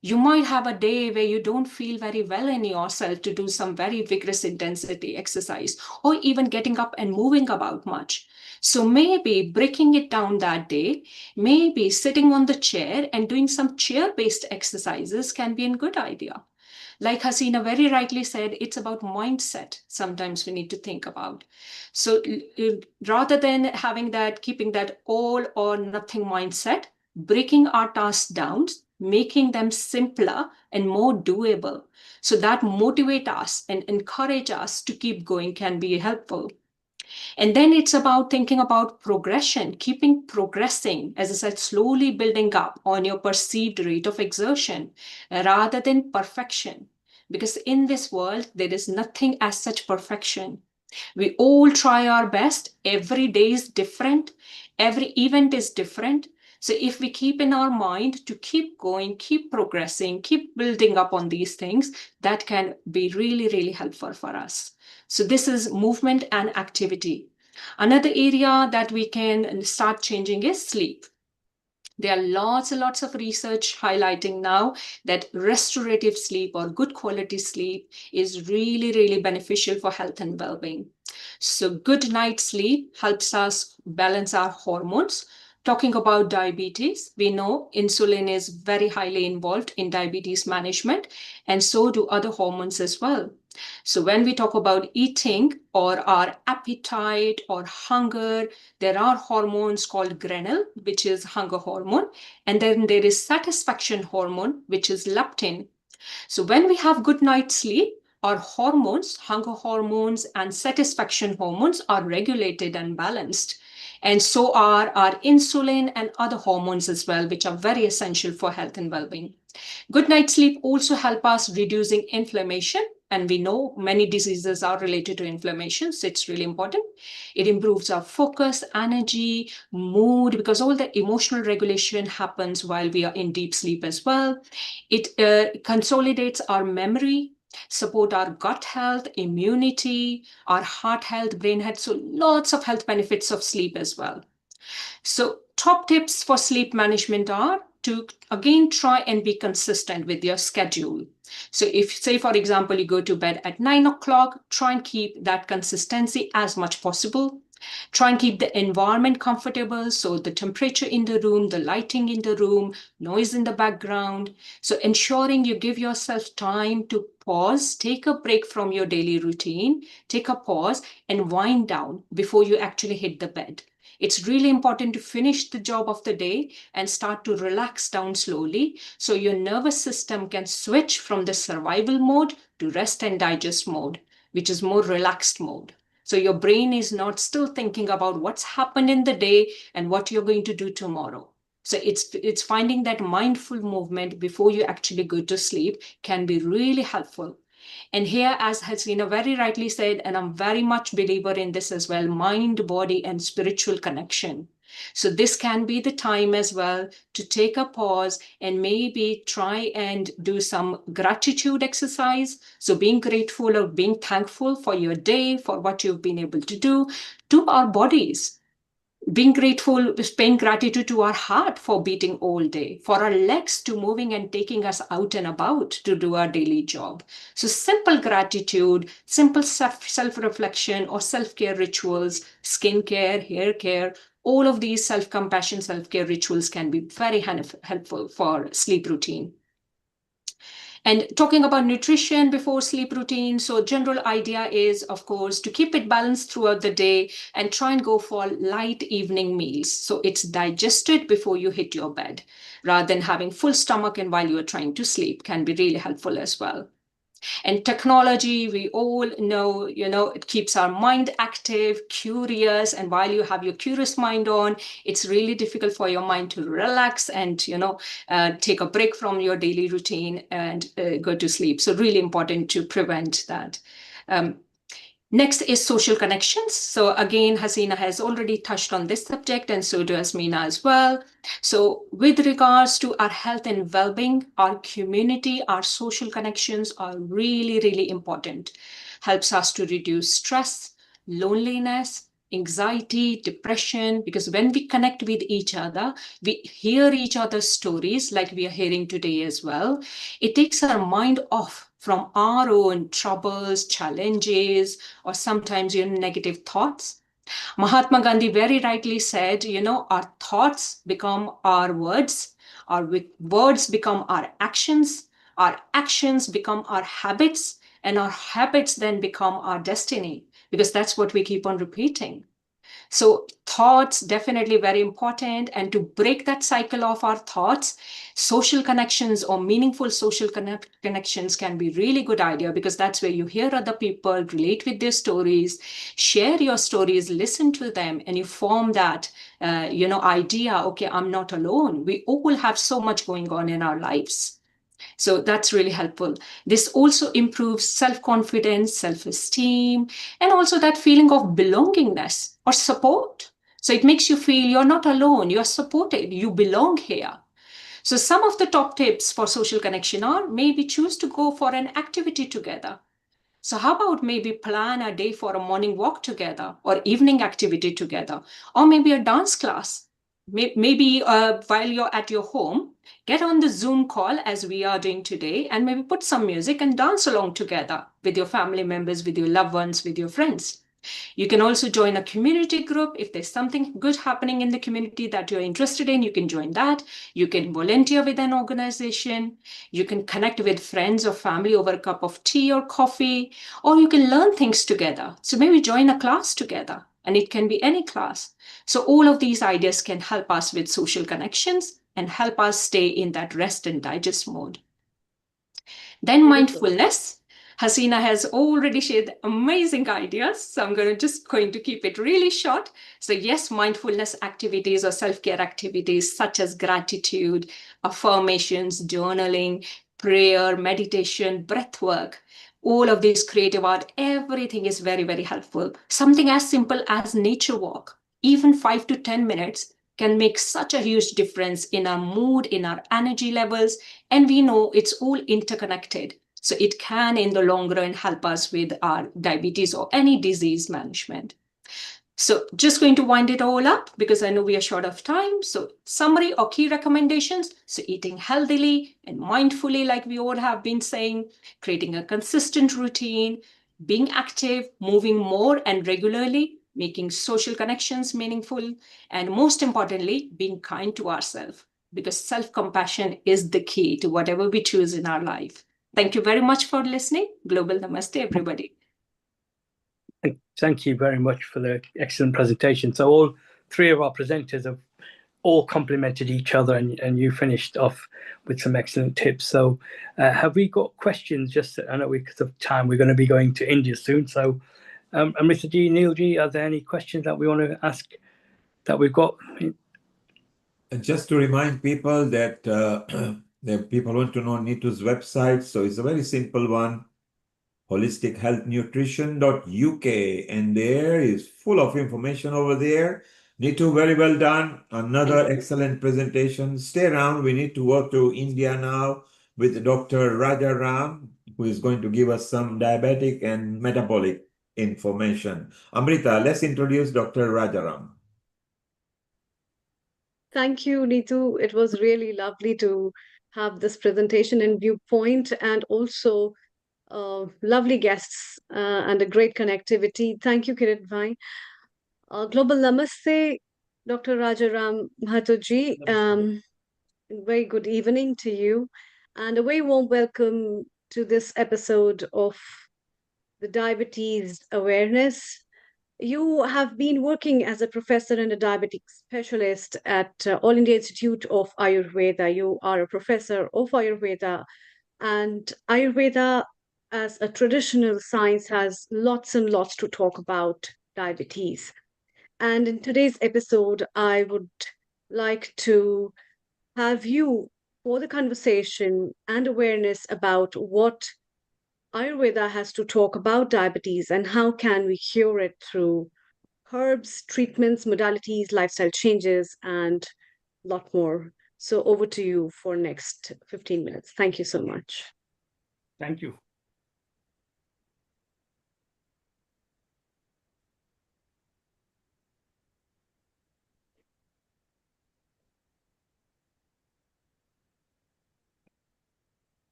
You might have a day where you don't feel very well in yourself to do some very vigorous intensity exercise, or even getting up and moving about much. So maybe breaking it down that day, maybe sitting on the chair and doing some chair-based exercises can be a good idea. Like Hasina very rightly said, it's about mindset. Sometimes we need to think about. So rather than having that, keeping that all or nothing mindset, breaking our tasks down, making them simpler and more doable. So that motivate us and encourage us to keep going can be helpful. And then it's about thinking about progression, keeping progressing, as I said, slowly building up on your perceived rate of exertion rather than perfection. Because in this world, there is nothing as such perfection. We all try our best. Every day is different. Every event is different. So if we keep in our mind to keep going, keep progressing, keep building up on these things, that can be really, really helpful for us. So this is movement and activity. Another area that we can start changing is sleep. There are lots and lots of research highlighting now that restorative sleep or good quality sleep is really, really beneficial for health and well-being. So good night sleep helps us balance our hormones. Talking about diabetes, we know insulin is very highly involved in diabetes management, and so do other hormones as well. So when we talk about eating or our appetite or hunger, there are hormones called ghrelin, which is hunger hormone, and then there is satisfaction hormone, which is leptin. So when we have good night sleep, our hormones, hunger hormones and satisfaction hormones are regulated and balanced. And so are our insulin and other hormones as well, which are very essential for health and well-being. Good night sleep also help us reducing inflammation. And we know many diseases are related to inflammation, so it's really important. It improves our focus, energy, mood, because all the emotional regulation happens while we are in deep sleep as well. It consolidates our memory, support our gut health, immunity, our heart health, brain health. So lots of health benefits of sleep as well. So top tips for sleep management are to, again, try and be consistent with your schedule. So if, say, for example, you go to bed at 9 o'clock, try and keep that consistency as much possible. Try and keep the environment comfortable. So the temperature in the room, the lighting in the room, noise in the background. So ensuring you give yourself time to pause, take a break from your daily routine, take a pause and wind down before you actually hit the bed. It's really important to finish the job of the day and start to relax down slowly so your nervous system can switch from the survival mode to rest and digest mode, which is more relaxed mode. So your brain is not still thinking about what's happened in the day and what you're going to do tomorrow. So it's finding that mindful movement before you actually go to sleep can be really helpful. And here, as Hasina very rightly said, and I'm very much believer in this as well, mind, body, and spiritual connection. So this can be the time as well to take a pause and maybe try and do some gratitude exercise. So being grateful or being thankful for your day, for what you've been able to do, to our bodies. Being grateful is paying gratitude to our heart for beating all day, for our legs to moving and taking us out and about to do our daily job. So simple gratitude, simple self-reflection or self-care rituals, skincare, hair care, all of these self-compassion, self-care rituals can be very helpful for sleep routine. And talking about nutrition before sleep routine, so general idea is, of course, to keep it balanced throughout the day and try and go for light evening meals. So it's digested before you hit your bed, rather than having full stomach and while you're trying to sleep can be really helpful as well. And technology, we all know, it keeps our mind active, curious. And while you have your curious mind on, it's really difficult for your mind to relax and, take a break from your daily routine and go to sleep. So really important to prevent that. Next is social connections. So again, Hasina has already touched on this subject, and so does Meena as well. So with regards to our health and well-being, our community, our social connections are really, really important. Helps us to reduce stress, loneliness, anxiety, depression, because when we connect with each other, we hear each other's stories like we are hearing today as well. It takes our mind off from our own troubles, challenges, or sometimes negative thoughts. Mahatma Gandhi very rightly said, our thoughts become our words, our words become our actions become our habits, and our habits then become our destiny, because that's what we keep on repeating. So thoughts definitely very important. And to break that cycle of our thoughts, social connections or meaningful social connections can be really good idea, because that's where you hear other people, relate with their stories, share your stories, listen to them, and you form that, idea. Okay, I'm not alone. We all have so much going on in our lives. So that's really helpful. This also improves self-confidence, self-esteem, and also that feeling of belongingness or support. So it makes you feel you're not alone, you're supported, you belong here. So some of the top tips for social connection are maybe choose to go for an activity together. So how about maybe plan a day for a morning walk together or evening activity together, or maybe a dance class. Maybe while you're at your home, get on the Zoom call as we are doing today, and maybe put some music and dance along together with your family members, with your loved ones, with your friends. You can also join a community group. If there's something good happening in the community that you're interested in, you can join that. You can volunteer with an organization. You can connect with friends or family over a cup of tea or coffee, or you can learn things together. So maybe join a class together, and it can be any class. So all of these ideas can help us with social connections and help us stay in that rest and digest mode. Then mindfulness. Hasina has already shared amazing ideas, so I'm going to keep it really short. So yes, mindfulness activities or self-care activities such as gratitude, affirmations, journaling, prayer, meditation, breath work, all of this creative art, everything is very, very helpful. Something as simple as nature walk, even 5 to 10 minutes, can make such a huge difference in our mood, in our energy levels, and we know it's all interconnected. So it can, in the long run, help us with our diabetes or any disease management. So just going to wind it all up because I know we are short of time. So summary or key recommendations. So eating healthily and mindfully, like we all have been saying, creating a consistent routine, being active, moving more and regularly, making social connections meaningful, and most importantly, being kind to ourselves, because self-compassion is the key to whatever we choose in our life. Thank you very much for listening. Global Namaste, everybody. Thank you very much for the excellent presentation. So all three of our presenters have all complemented each other, and you finished off with some excellent tips. So have we got questions? Just, I know because of time, we're going to be going to India soon. So Mr. G, Neil G, are there any questions that we want to ask that we've got? Just to remind people that people want to know Neetu's website. So it's a very simple one, holistichealthnutrition.uk, and there is full of information over there. Neetu, very well done. Another excellent presentation. Stay around. We need to work to India now with Dr. Rajaram, who is going to give us some diabetic and metabolic information. Amrita, let's introduce Dr. Rajaram. Thank you, Neetu. It was really lovely to have this presentation and viewpoint, and also lovely guests and a great connectivity. Thank you, Kirit Bhai. Global Namaste, Dr. Rajaram Mahatoji. Very good evening to you, and a very warm welcome to this episode of the Diabetes Awareness. You have been working as a professor and a diabetic specialist at All India Institute of Ayurveda. You are a professor of Ayurveda, and Ayurveda as a traditional science has lots and lots to talk about diabetes. And in today's episode, I would like to have you for the conversation and awareness about what Ayurveda has to talk about diabetes and how can we cure it through herbs, treatments, modalities, lifestyle changes, and a lot more. So over to you for next 15 minutes. Thank you so much. Thank you.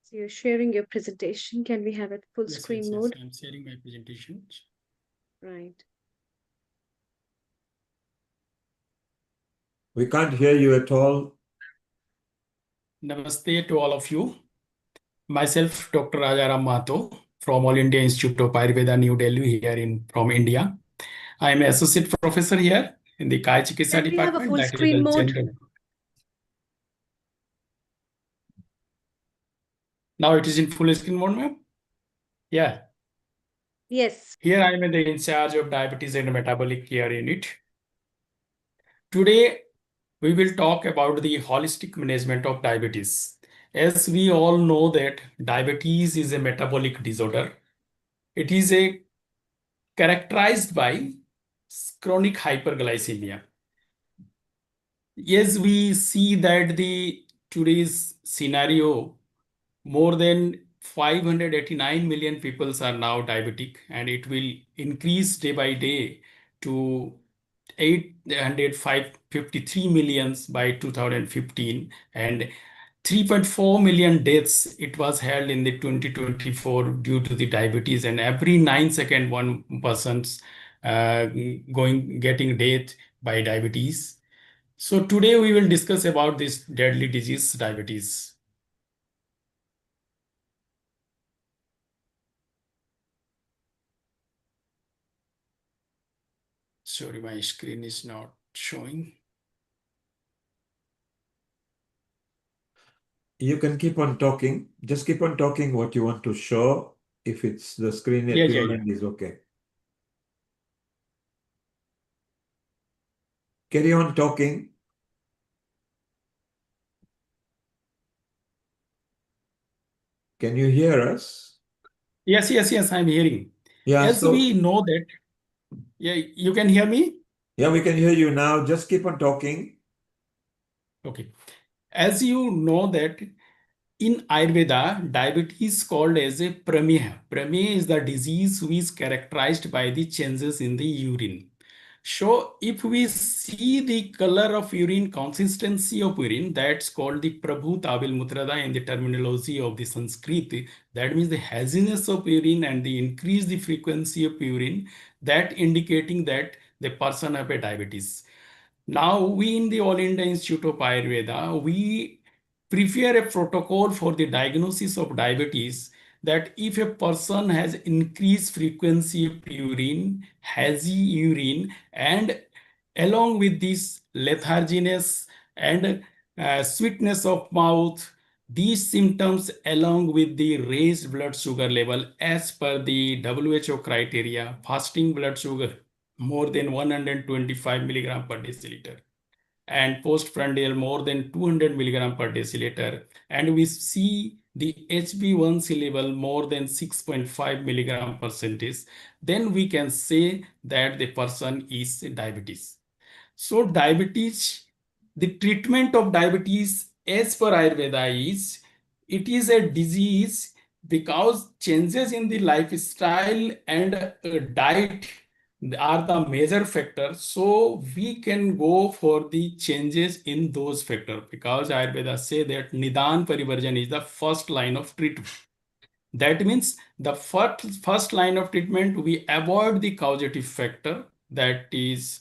So you're sharing your presentation. Can we have it full screen mode? I'm sharing my presentation. Right. We can't hear you at all. Namaste to all of you. Myself, Dr. Rajaram Mato from All India Institute of Ayurveda, New Delhi, from India. I am an associate professor here in the Kaya Chikitsa Can we have a department, full that is screen the mode? general. Now it is in full screen mode, ma'am? Yeah. Yes. Here I am in charge of diabetes and metabolic care unit. Today, we will talk about the holistic management of diabetes. As we all know that diabetes is a metabolic disorder. It is characterized by chronic hyperglycemia. Yes, we see that the today's scenario, more than 589 million people are now diabetic, and it will increase day by day to 853 millions by 2015, and 3.4 million deaths it was held in the 2024 due to the diabetes, and every 9 seconds one person's getting death by diabetes. So today we will discuss about this deadly disease, diabetes. Sorry, my screen is not showing. You can keep on talking. Just keep on talking what you want to show. If it's the screen at your end is okay. Carry on talking. Can you hear us? Yes, I'm hearing. Yeah, As we know that, you can hear me? Yeah, we can hear you now. Just keep on talking. Okay. As you know that in Ayurveda, diabetes is called as a prameha. Prameha is the disease which is characterized by the changes in the urine. So if we see the color of urine, consistency of urine, that's called the Prabhu Tavil Mutrada in the terminology of the Sanskrit. That means the haziness of urine and the increase the frequency of urine, that indicating that the person have a diabetes. Now we in the All India Institute of Ayurveda, we prepare a protocol for the diagnosis of diabetes, that if a person has increased frequency of urine, hazy urine, and along with this letharginess and sweetness of mouth, these symptoms along with the raised blood sugar level as per the WHO criteria, fasting blood sugar more than 125 milligram per deciliter, and postprandial more than 200 milligram per deciliter, and we see the HbA1c level more than 6.5 milligram percentage, then we can say that the person is diabetes. So diabetes, the treatment of diabetes as per Ayurveda is, it is a disease because changes in the lifestyle and diet are the major factors. So we can go for the changes in those factors, because Ayurveda say that Nidan Parivarjan is the first line of treatment. That means the first line of treatment, we avoid the causative factor, that is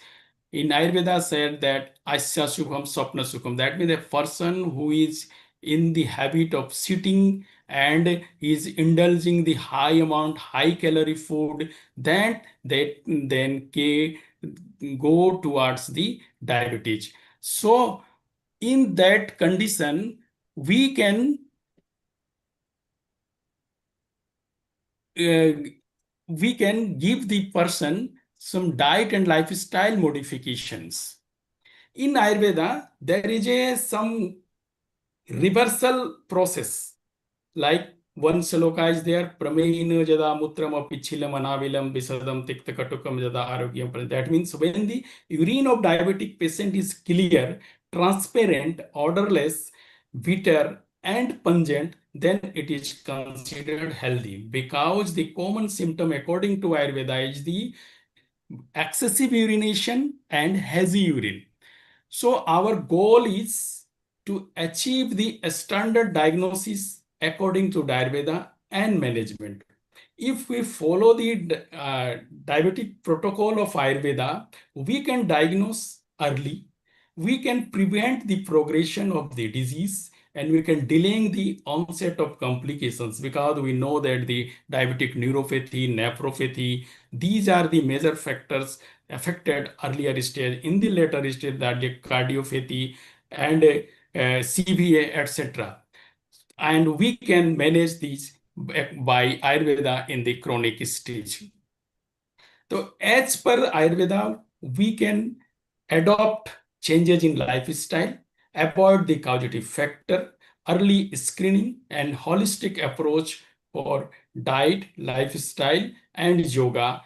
in Ayurveda said that Asya Sukham Swapna Sukham. That means a person who is in the habit of sitting and is indulging the high amount, high calorie food, then they then go towards the diabetes. So in that condition, we can give the person some diet and lifestyle modifications. In Ayurveda, there is some reversal process. Like one shloka is there, Pramehina jada mutram apichilam anavilam visadam tikta katukam jada arogyam. That means when the urine of diabetic patient is clear, transparent, odorless, bitter, and pungent, then it is considered healthy. Because the common symptom according to Ayurveda is the excessive urination and hazy urine. So our goal is to achieve the standard diagnosis according to Ayurveda and management. If we follow the diabetic protocol of Ayurveda, we can diagnose early, we can prevent the progression of the disease, and we can delay the onset of complications, because we know that the diabetic neuropathy, nephropathy, these are the major factors affected earlier stage. In the later stage, that the cardiopathy and CVA, etc. And we can manage these by Ayurveda in the chronic stage. So as per Ayurveda, we can adopt changes in lifestyle, avoid the causative factor, early screening, and holistic approach for diet, lifestyle, and yoga.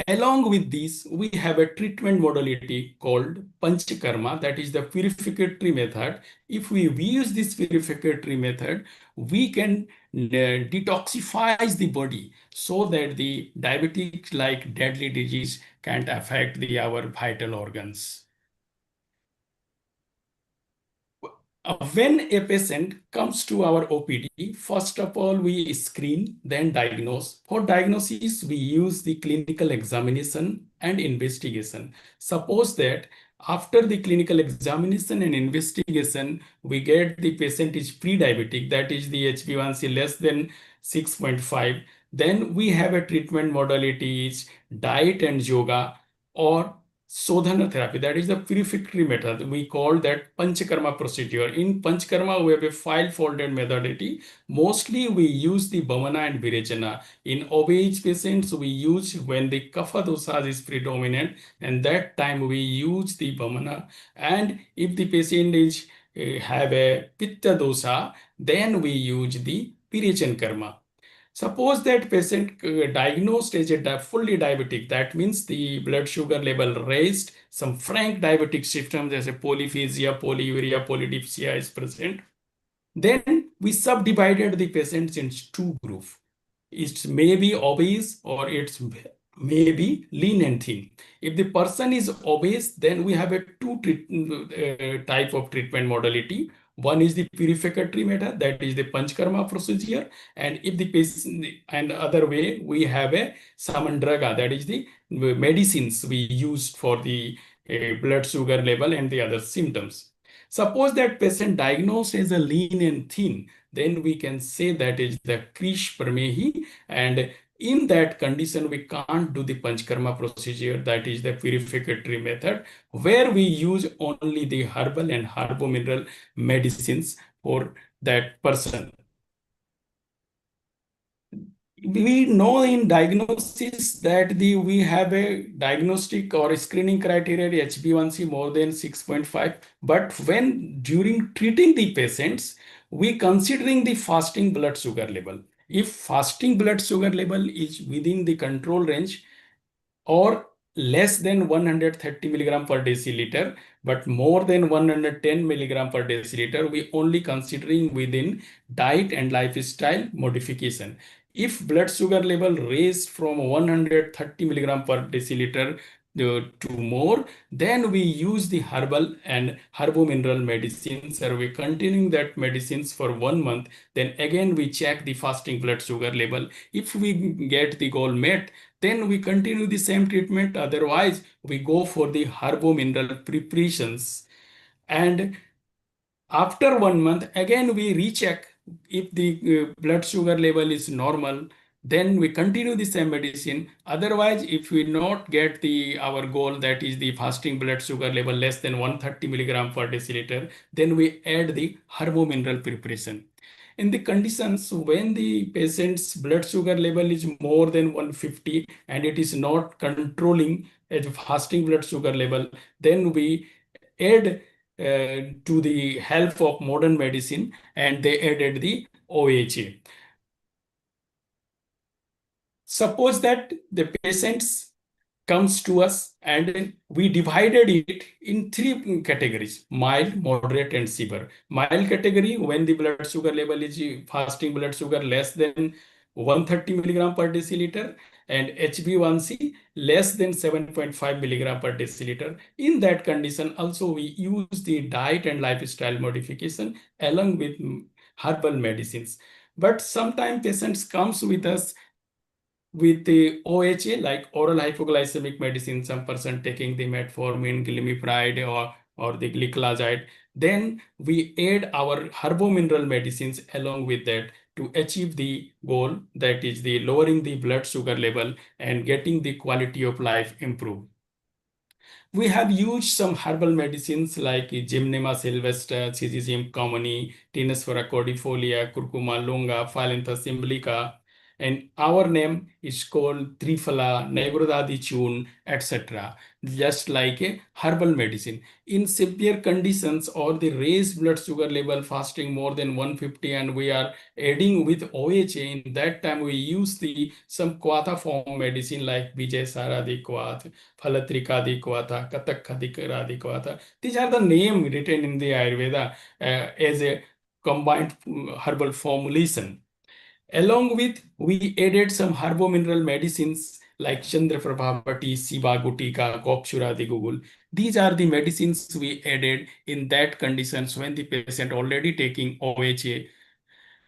Along with this, we have a treatment modality called Panchakarma, that is the purificatory method. If we use this purificatory method, we can detoxify the body so that the diabetic like deadly disease can't affect our vital organs. When a patient comes to our OPD, first of all, we screen, then diagnose. For diagnosis, we use the clinical examination and investigation. Suppose that after the clinical examination and investigation, we get the patient is pre-diabetic, that is the HbA1c less than 6.5. Then we have a treatment modality is diet and yoga or Sodhana therapy, that is the purificatory method. We call that Panchakarma procedure. In Panchakarma, we have a file-folded methodology. Mostly, we use the Bhamana and Virechana. In obese patients, we use when the Kapha dosha is predominant, and that time we use the Bhamana. And if the patient is have a Pitta dosha, then we use the Pirichan Karma. Suppose that patient diagnosed as a fully diabetic, that means the blood sugar level raised, some frank diabetic symptoms as a polyphagia, polyuria, polydipsia is present. Then we subdivided the patients into two groups. It may be obese or it's may be lean and thin. If the person is obese, then we have a type of treatment modality. One is the purificatory method, that is the Panchkarma procedure. And if the patient, and other way, we have a Samandraga, that is the medicines we use for the blood sugar level and the other symptoms. Suppose that patient diagnosed as a lean and thin, then we can say that is the Krish Pramehi, and in that condition, we can't do the Panchkarma procedure, that is the purificatory method, where we use only the herbal and herbo-mineral medicines for that person. We know in diagnosis that we have a diagnostic or screening criteria HbA1c more than 6.5, but when during treating the patients, we considering the fasting blood sugar level. If fasting blood sugar level is within the control range or less than 130 milligram per deciliter, but more than 110 milligram per deciliter, we only considering within diet and lifestyle modification. If blood sugar level raised from 130 milligram per deciliter to more, then we use the herbal and herbo-mineral medicines, or we continuing that medicines for 1 month. Then again we check the fasting blood sugar level. If we get the goal met, then we continue the same treatment. Otherwise, we go for the herbo-mineral preparations. And after 1 month, again we recheck if the blood sugar level is normal, then we continue the same medicine. Otherwise, if we not get our goal, that is the fasting blood sugar level less than 130 milligram per deciliter, then we add the herbo-mineral preparation. In the conditions when the patient's blood sugar level is more than 150 and it is not controlling a fasting blood sugar level, then we add to the help of modern medicine, and they added the OHA. Suppose that the patients comes to us and we divided it in three categories: mild, moderate, and severe. Mild category, when the blood sugar level is fasting blood sugar less than 130 milligram per deciliter, and HbA1c less than 7.5 milligram per deciliter. In that condition, also we use the diet and lifestyle modification along with herbal medicines. But sometimes patients comes with us with the OHA, like oral hypoglycemic medicine, some person taking the metformin, glimepiride, or the gliclazide. Then we add our herbomineral medicines along with that to achieve the goal, that is the lowering the blood sugar level and getting the quality of life improved. We have used some herbal medicines like Gymnema sylvestre, Cyzicum commoni, Tinospora cordifolia, Curcuma longa, Phyllanthus symbolica, and our name is called Triphala, Negrodadichun, etc. Just like a herbal medicine. In severe conditions or the raised blood sugar level fasting more than 150, and we are adding with OHA, in that time we use the some Quatha form medicine like Vijay Quath, Phalatrikadikwatha, Kathakadikradikvatha. These are the names written in the Ayurveda as a combined herbal formulation. Along with, we added some herbomineral medicines like Chandraprabhavati, Siva Gutika, Gopshuradi Gugul. These are the medicines we added in that conditions when the patient already taking OHA.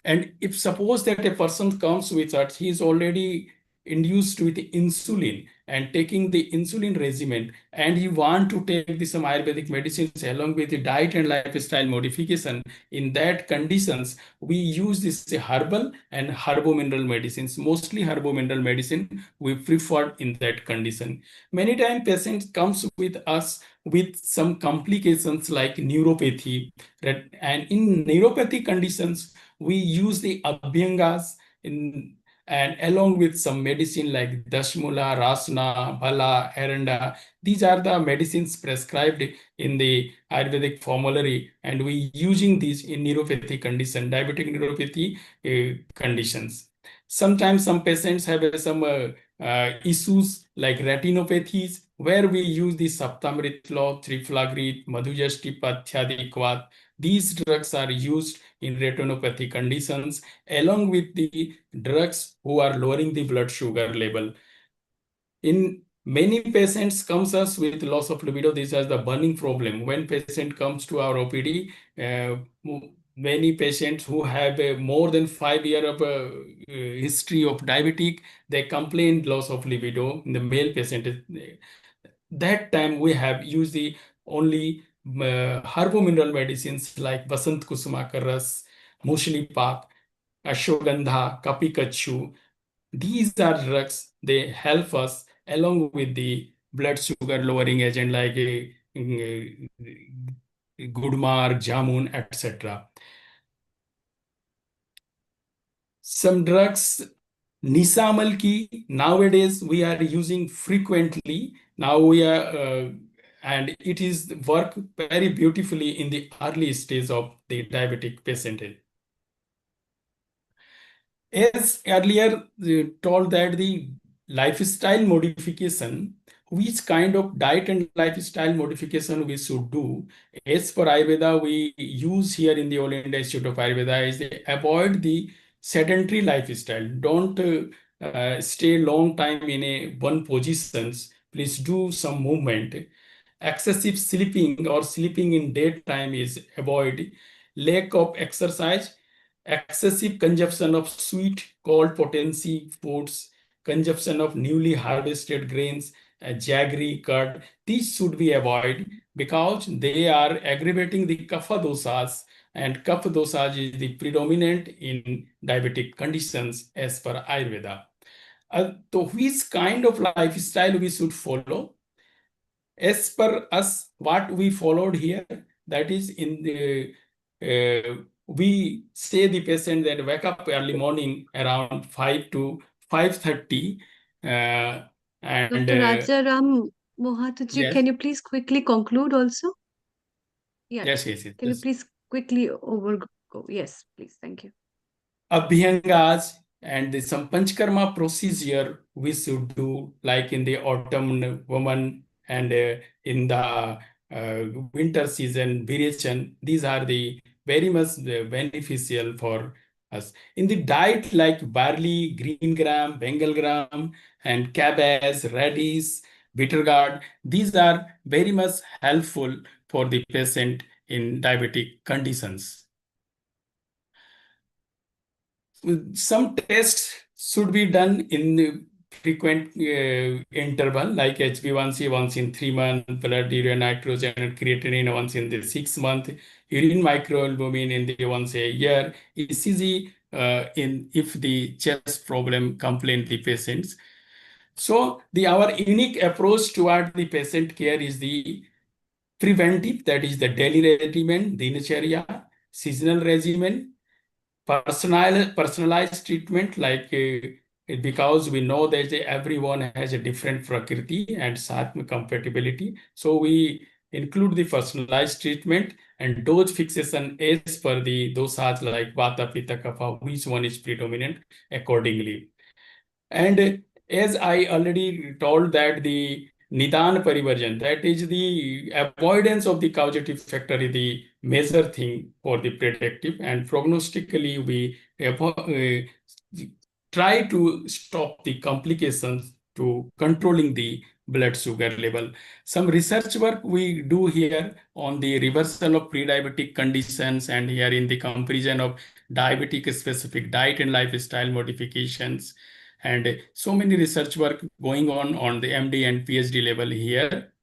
And if suppose that a person comes with us, he is already induced with insulin and taking the insulin regimen, and he want to take some Ayurvedic medicines along with the diet and lifestyle modification. In that conditions, we use this herbal and herbomineral medicines. Mostly herbomineral medicine we prefer in that condition. Many times patients comes with us with some complications like neuropathy, and in neuropathy conditions, we use the abhyangas and along with some medicine like Dashmula, Rasna, Bhala, Aranda. These are the medicines prescribed in the Ayurvedic formulary, and we using these in neuropathy condition, diabetic neuropathy conditions. Sometimes some patients have some issues like retinopathies, where we use the Saptamritlo, Triflagrit, Madhujasti, Pathyadikvat. These drugs are used in retinopathy conditions along with the drugs who are lowering the blood sugar level. In many patients comes us with loss of libido. This is the burning problem. When patient comes to our OPD, many patients who have more than 5 years of history of diabetic, they complain loss of libido in the male patient. That time we have used the only herbomineral medicines like Basant Kusumaka Ras, Mushli Pak, Ashwagandha, Kapikachu. These are drugs, they help us along with the blood sugar lowering agent like Gudmar, Jamun, etc. Some drugs, Nisamal ki, nowadays we are using frequently. Now we are, and it is work very beautifully in the early stage of the diabetic patient. As earlier told that the lifestyle modification, which kind of diet and lifestyle modification we should do, as per Ayurveda, we use here in the All India Institute of Ayurveda is they avoid the sedentary lifestyle. Don't stay long time in a one positions. Please do some movement. Excessive sleeping or sleeping in daytime is avoid. Lack of exercise, excessive consumption of sweet, cold potency foods, consumption of newly harvested grains, jaggery, curd. These should be avoided because they are aggravating the kapha dosas, and kapha dosas is the predominant in diabetic conditions as per Ayurveda. So which kind of lifestyle we should follow? As per us, what we followed here, that is in the we say the patient that wake up early morning around 5 to 5:30, and Dr. Rajaram Mohataji, yes. can you please quickly conclude also? Yeah. Yes. Can you please quickly go? Yes, please. Thank you. Abhyangas and some Panchkarma procedure we should do, like in the autumn woman and in the winter season Virichan. These are the very much beneficial for us. In the diet, like barley, green gram, Bengal gram, and cabbage, radish, bitter gourd, these are very much helpful for the patient in diabetic conditions. Some tests should be done in the frequent interval, like HbA1c once in 3 months, blood urea nitrogen and creatinine once in the 6 month, urine microalbumin in the once a year, ECG in if the chest problem complaint the patients. So our unique approach toward the patient care is the preventive, that is the daily regimen, dinacharya, seasonal regimen, personalized treatment, like because we know that everyone has a different prakriti and satma compatibility, so we include the personalized treatment and dose fixation as per the dosas, like vata, pitta, kapha, which one is predominant accordingly. And as I already told, that the Nidan Parivarjan, that is the avoidance of the causative factor, is the major thing for the predictive, and prognostically we try to stop the complications to controlling the blood sugar level. Some research work we do here on the reversal of pre-diabetic conditions, and here in the comparison of diabetic specific diet and lifestyle modifications, and so many research work going on the MD and PhD level here.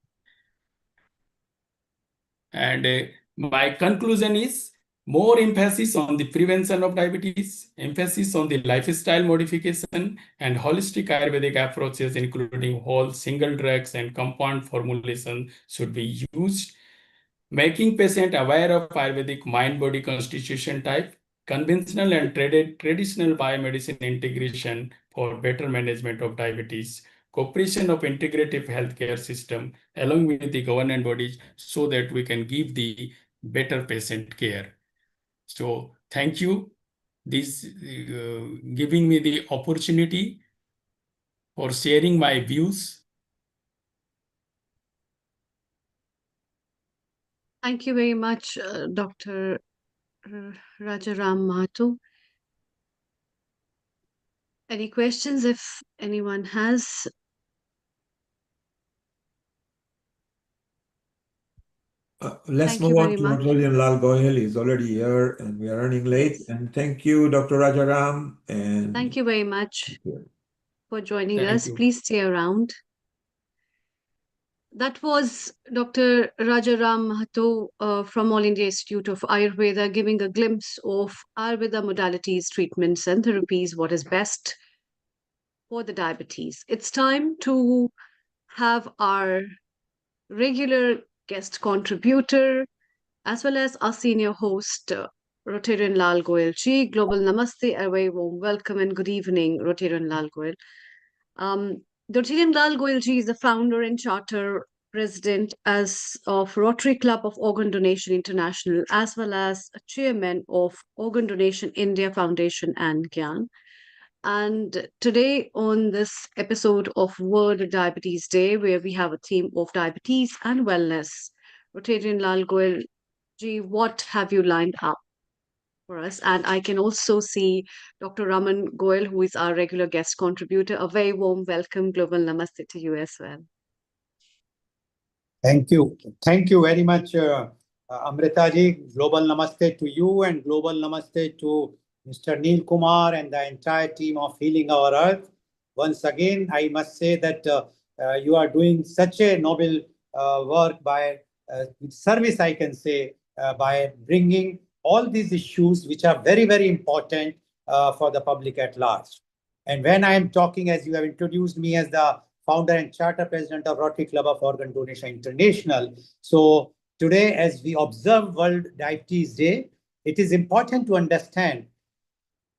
And my conclusion is more emphasis on the prevention of diabetes, emphasis on the lifestyle modification, and holistic Ayurvedic approaches, including whole, single drugs, and compound formulation should be used. Making patient aware of Ayurvedic mind-body constitution type, conventional and traditional biomedicine integration for better management of diabetes, cooperation of integrative healthcare system along with the government bodies, so that we can give the better patient care. So thank you, this giving me the opportunity for sharing my views. Thank you very much, Dr. Rajaram Mahato. Any questions if anyone has? Let's Thank move you on very to much. Dr. Lal Goyal. He's already here and we are running late. Yes. And thank you, Dr. Rajaram. And Thank you very much for joining Thank us. you. Please stay around. That was Dr. Rajaram Mahato from All India Institute of Ayurveda, giving a glimpse of Ayurveda modalities, treatments, and therapies, what is best for the diabetes. It's time to have our regular guest contributor, as well as our senior host, Rotarian Lal Goyal ji. Global Namaste, a very warm welcome and good evening, Rotarian Lal Goyal. Rotarian Lal Goyal ji is the founder and charter president of Rotary Club of Organ Donation International, as well as a chairman of Organ Donation India Foundation and GYAN. And today, on this episode of World Diabetes Day, where we have a theme of diabetes and wellness, Rotarian Lal Goyal ji, what have you lined up for us? And I can also see Dr. Raman Goyal, who is our regular guest contributor. A very warm welcome, Global Namaste to you as well. Thank you. Thank you very much, Amrita ji. Global Namaste to you and Global Namaste to Mr. Neil Kumar and the entire team of Healing Our Earth. Once again, I must say that you are doing such a noble work by service, I can say, by bringing all these issues which are very, very important for the public at large. And when I am talking, as you have introduced me as the founder and charter president of Rotary Club of Organ Donation International. So today, as we observe World Diabetes Day, it is important to understand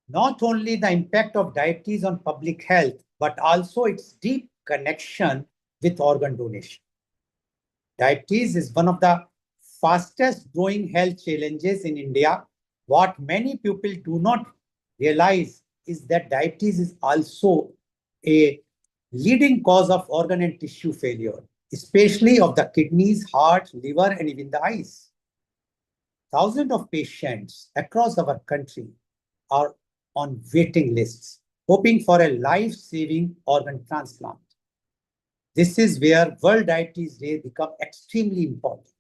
not only the impact of diabetes on public health, but also its deep connection with organ donation. Diabetes is one of the fastest growing health challenges in India. What many people do not realize is that diabetes is also a leading cause of organ and tissue failure, especially of the kidneys, heart, liver, and even the eyes. Thousands of patients across our country are on waiting lists, hoping for a life-saving organ transplant. This is where World Diabetes Day becomes extremely important.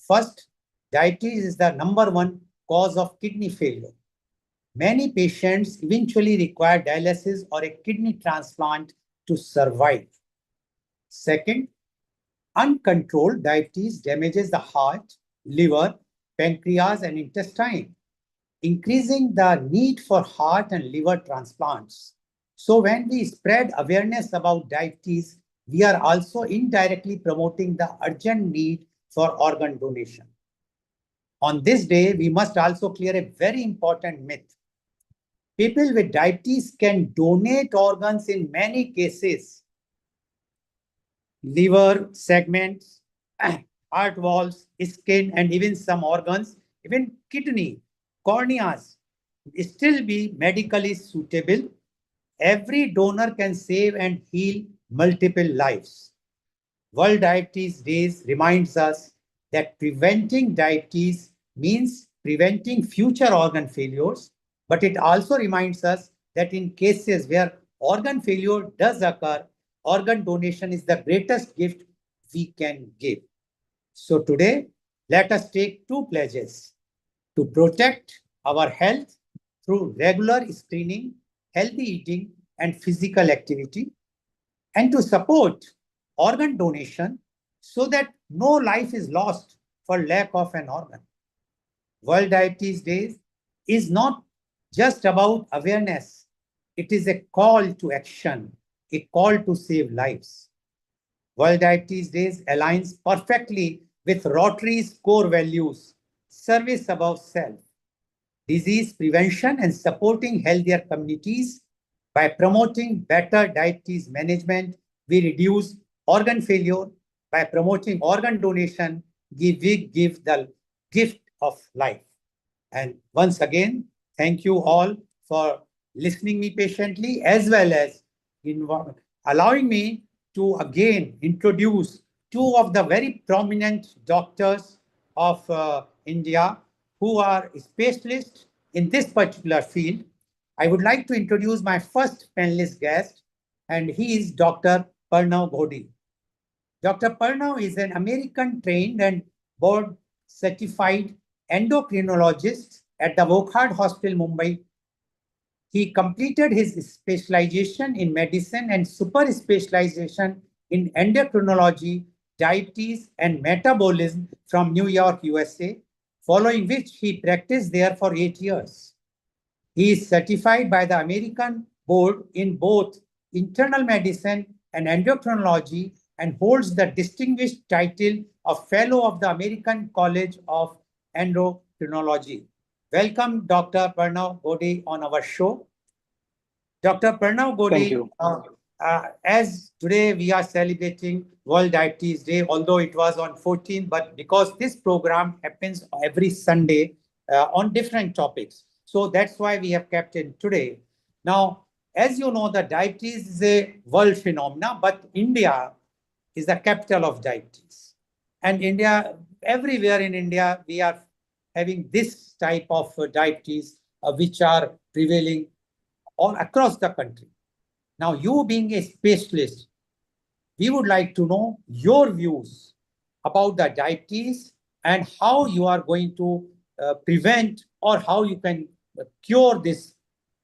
First, diabetes is the #1 cause of kidney failure. Many patients eventually require dialysis or a kidney transplant to survive. Second, uncontrolled diabetes damages the heart, liver, pancreas, and intestine, increasing the need for heart and liver transplants. So when we spread awareness about diabetes, we are also indirectly promoting the urgent need for organ donation. On this day, we must also clear a very important myth. People with diabetes can donate organs in many cases. Liver, segments, heart valves, skin, and even some organs, even kidney, corneas, still be medically suitable. Every donor can save and heal multiple lives. World Diabetes Days reminds us that preventing diabetes means preventing future organ failures, but it also reminds us that in cases where organ failure does occur, organ donation is the greatest gift we can give. So today, let us take two pledges: to protect our health through regular screening, healthy eating, and physical activity, and to support organ donation so that no life is lost for lack of an organ. World Diabetes Day is not just about awareness. It is a call to action, a call to save lives. World Diabetes Day aligns perfectly with Rotary's core values: service above self, disease prevention, and supporting healthier communities. By promoting better diabetes management, we reduce organ failure. By promoting organ donation, we give the gift of life. And once again, thank you all for listening me patiently, as well as allowing me to again introduce two of the very prominent doctors of India who are specialists in this particular field. I would like to introduce my first panelist guest, and he is Dr. Parnav Ghodi. Dr. Parnav is an American-trained and board-certified endocrinologist at the Wokhard Hospital, Mumbai. He completed his specialization in medicine and super specialization in endocrinology, diabetes, and metabolism from New York, USA, following which he practiced there for 8 years. He is certified by the American board in both internal medicine and endocrinology and holds the distinguished title of Fellow of the American College of Endocrinology. Welcome, Dr. Parnav Ghodi, on our show. Dr. Parnav Ghodi, as today we are celebrating World Diabetes Day, although it was on 14th, but because this program happens every Sunday on different topics. So that's why we have kept it today. Now, as you know, the diabetes is a world phenomenon, but India is the capital of diabetes. And India, everywhere in India, we are having this type of diabetes, which are prevailing all across the country. Now, you being a specialist, we would like to know your views about the diabetes and how you are going to prevent or how you can cure this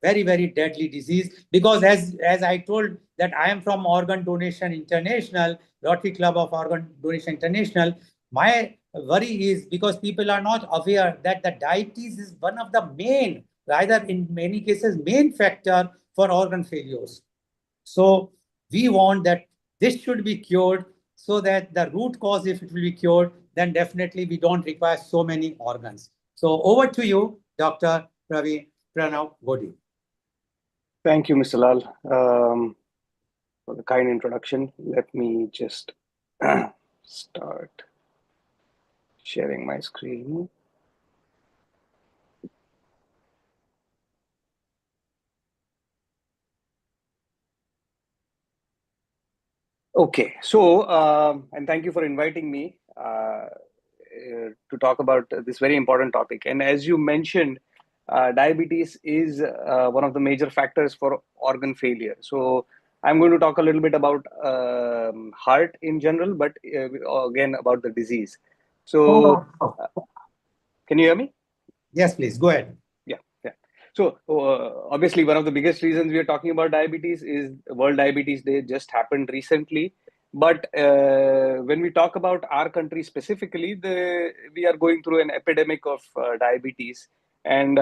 very, very deadly disease. Because as I told that I am from Organ Donation International, Rotary Club of Organ Donation International, my worry is because people are not aware that the diabetes is one of the main, rather in many cases, main factor for organ failures. So we want that this should be cured so that the root cause, if it will be cured, then definitely we don't require so many organs. So over to you, Dr. Pranav Ghodi. Thank you, Mr. Lal, for the kind introduction. Let me just start. sharing my screen. Okay, so and thank you for inviting me to talk about this very important topic. And as you mentioned, diabetes is one of the major factors for organ failure. So I'm going to talk a little bit about heart in general, but again about the disease. So can you hear me? Yes, please go ahead. Yeah. So obviously, one of the biggest reasons we are talking about diabetes is World Diabetes Day just happened recently. But when we talk about our country specifically, we are going through an epidemic of diabetes, and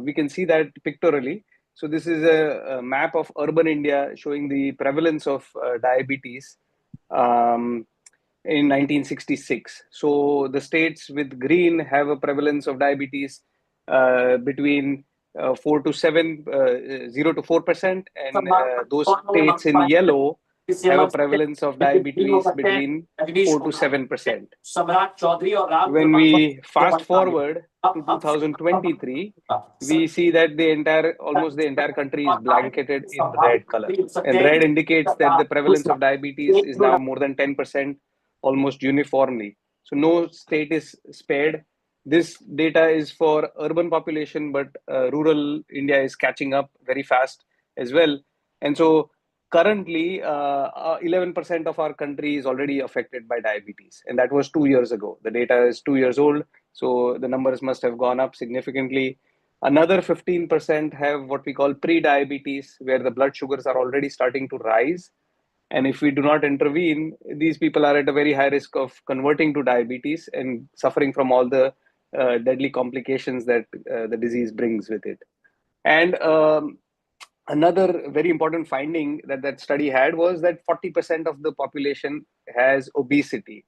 we can see that pictorially. So this is a map of urban India showing the prevalence of diabetes. In 1966. So the states with green have a prevalence of diabetes between 4 to 7, 0 to 4%, and those states in yellow have a prevalence of diabetes between 4 to 7%. When we fast forward to 2023, we see that almost the entire country is blanketed in red color. And red indicates that the prevalence of diabetes is now more than 10%, almost uniformly. So no state is spared. This data is for urban population, but rural India is catching up very fast as well. And so currently, 11% of our country is already affected by diabetes. And that was 2 years ago. The data is 2 years old. So the numbers must have gone up significantly. Another 15% have what we call pre-diabetes, where the blood sugars are already starting to rise. And if we do not intervene, these people are at a very high risk of converting to diabetes and suffering from all the deadly complications that the disease brings with it. And another very important finding that that study had was that 40% of the population has obesity,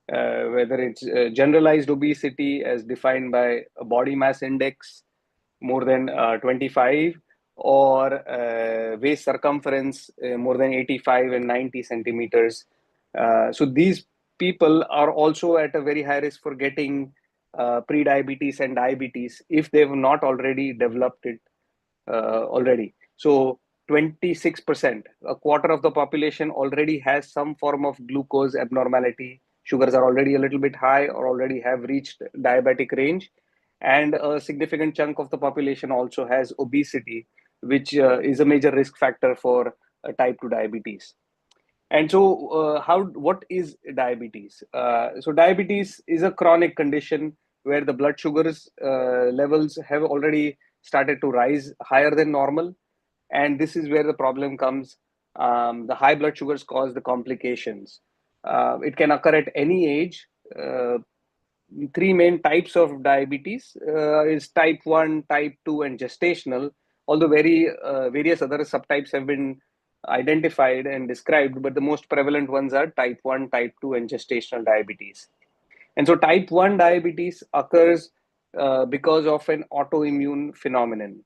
whether it's generalized obesity as defined by a body mass index more than 25, or waist circumference more than 85 and 90 centimeters. So these people are also at a very high risk for getting pre-diabetes and diabetes if they've not already developed it already. So 26%, a quarter of the population already has some form of glucose abnormality. Sugars are already a little bit high or already have reached diabetic range. And a significant chunk of the population also has obesity, which is a major risk factor for type 2 diabetes. And so, what is diabetes? So diabetes is a chronic condition where the blood sugars levels have already started to rise higher than normal. And this is where the problem comes. The high blood sugars cause the complications. It can occur at any age. Three main types of diabetes is type 1, type 2, and gestational, although various other subtypes have been identified and described, but the most prevalent ones are type 1, type 2, and gestational diabetes. And so type 1 diabetes occurs because of an autoimmune phenomenon.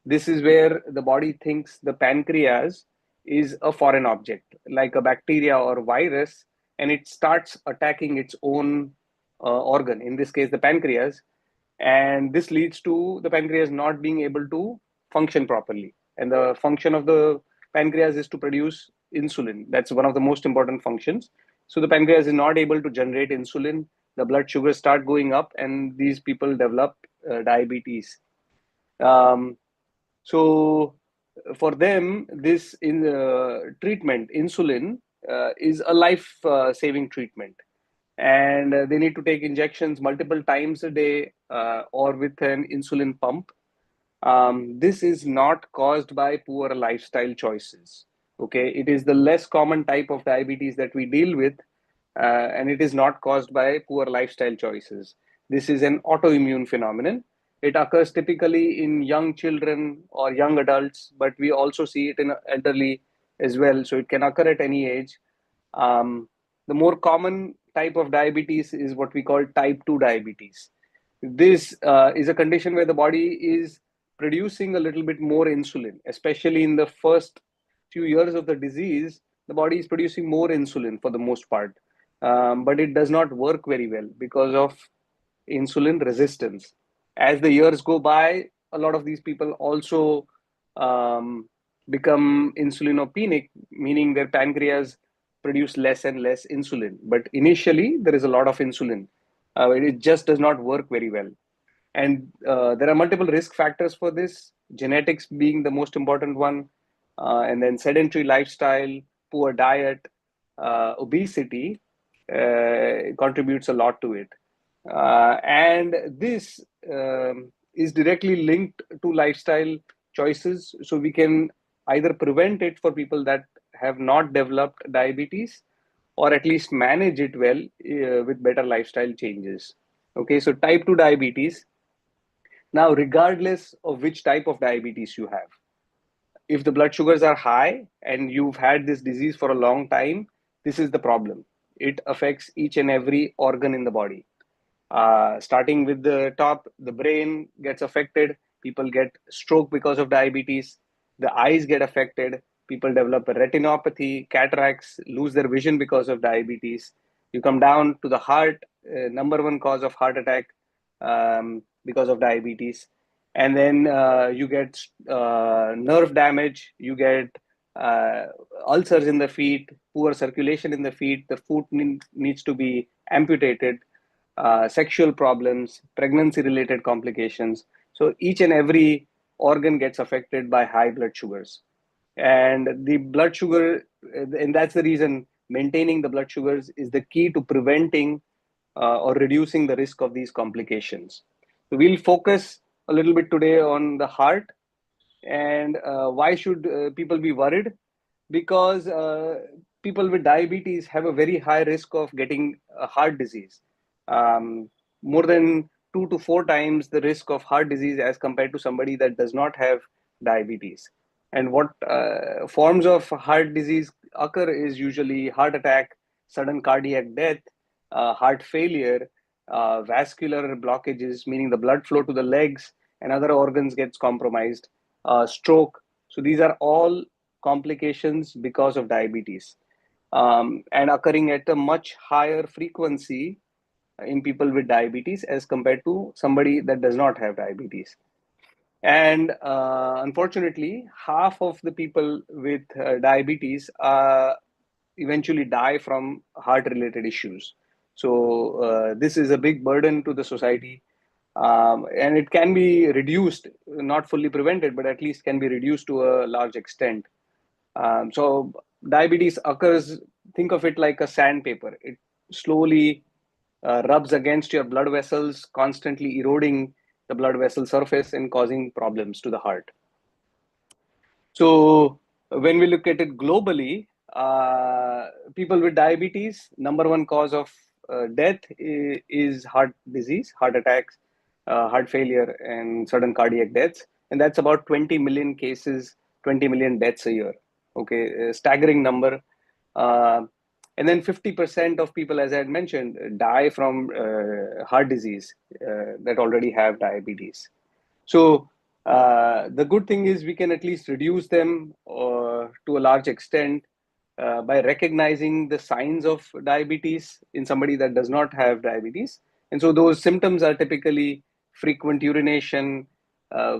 This is where the body thinks the pancreas is a foreign object, like a bacteria or virus, and it starts attacking its own organ, in this case, the pancreas. And this leads to the pancreas not being able to function properly. And the function of the pancreas is to produce insulin. That's one of the most important functions. So the pancreas is not able to generate insulin. The blood sugars start going up, and these people develop diabetes. So for them, this in treatment, insulin, is a life-saving treatment, and they need to take injections multiple times a day or with an insulin pump. This is not caused by poor lifestyle choices. Okay, it is the less common type of diabetes that we deal with, and it is not caused by poor lifestyle choices. This is an autoimmune phenomenon. It occurs typically in young children or young adults, but we also see it in elderly as well. So it can occur at any age. The more common type of diabetes is what we call type 2 diabetes. This is a condition where the body is producing a little bit more insulin, especially in the first few years of the disease. The body is producing more insulin for the most part, but it does not work very well because of insulin resistance. As the years go by, a lot of these people also become insulinopenic, meaning their pancreas produce less and less insulin. But initially, there is a lot of insulin. It just does not work very well. And there are multiple risk factors for this, genetics being the most important one, and then sedentary lifestyle, poor diet, obesity contributes a lot to it. And this is directly linked to lifestyle choices. So we can either prevent it for people that have not developed diabetes, or at least manage it well with better lifestyle changes. Okay, so type 2 diabetes. Now, regardless of which type of diabetes you have, if the blood sugars are high and you've had this disease for a long time, this is the problem. It affects each and every organ in the body. Starting with the top, the brain gets affected. People get stroke because of diabetes. The eyes get affected. People develop a retinopathy, cataracts, lose their vision because of diabetes. You come down to the heart, number one cause of heart attack because of diabetes. And then you get nerve damage, you get ulcers in the feet, poor circulation in the feet, the foot needs to be amputated, sexual problems, pregnancy related complications. So each and every organ gets affected by high blood sugars. And the blood sugar, and that's the reason maintaining the blood sugars is the key to preventing or reducing the risk of these complications. So we'll focus a little bit today on the heart. And why should people be worried? Because people with diabetes have a very high risk of getting a heart disease. More than 2 to 4 times the risk of heart disease as compared to somebody that does not have diabetes. And what forms of heart disease occur is usually heart attack, sudden cardiac death, heart failure, vascular blockages, meaning the blood flow to the legs and other organs gets compromised, stroke. So these are all complications because of diabetes, and occurring at a much higher frequency in people with diabetes as compared to somebody that does not have diabetes. And unfortunately, half of the people with diabetes eventually die from heart related issues. So this is a big burden to the society. And it can be reduced, not fully prevented, but at least can be reduced to a large extent. So diabetes occurs, think of it like a sandpaper. It slowly rubs against your blood vessels, constantly eroding the blood vessel surface and causing problems to the heart. So when we look at it globally, people with diabetes, number one cause of death is heart disease, heart attacks, heart failure, and sudden cardiac deaths. And that's about 20 million cases, 20 million deaths a year. Okay, a staggering number. And then 50% of people, as I had mentioned, die from heart disease that already have diabetes. So the good thing is we can at least reduce them to a large extent by recognizing the signs of diabetes in somebody that does not have diabetes. And so those symptoms are typically frequent urination,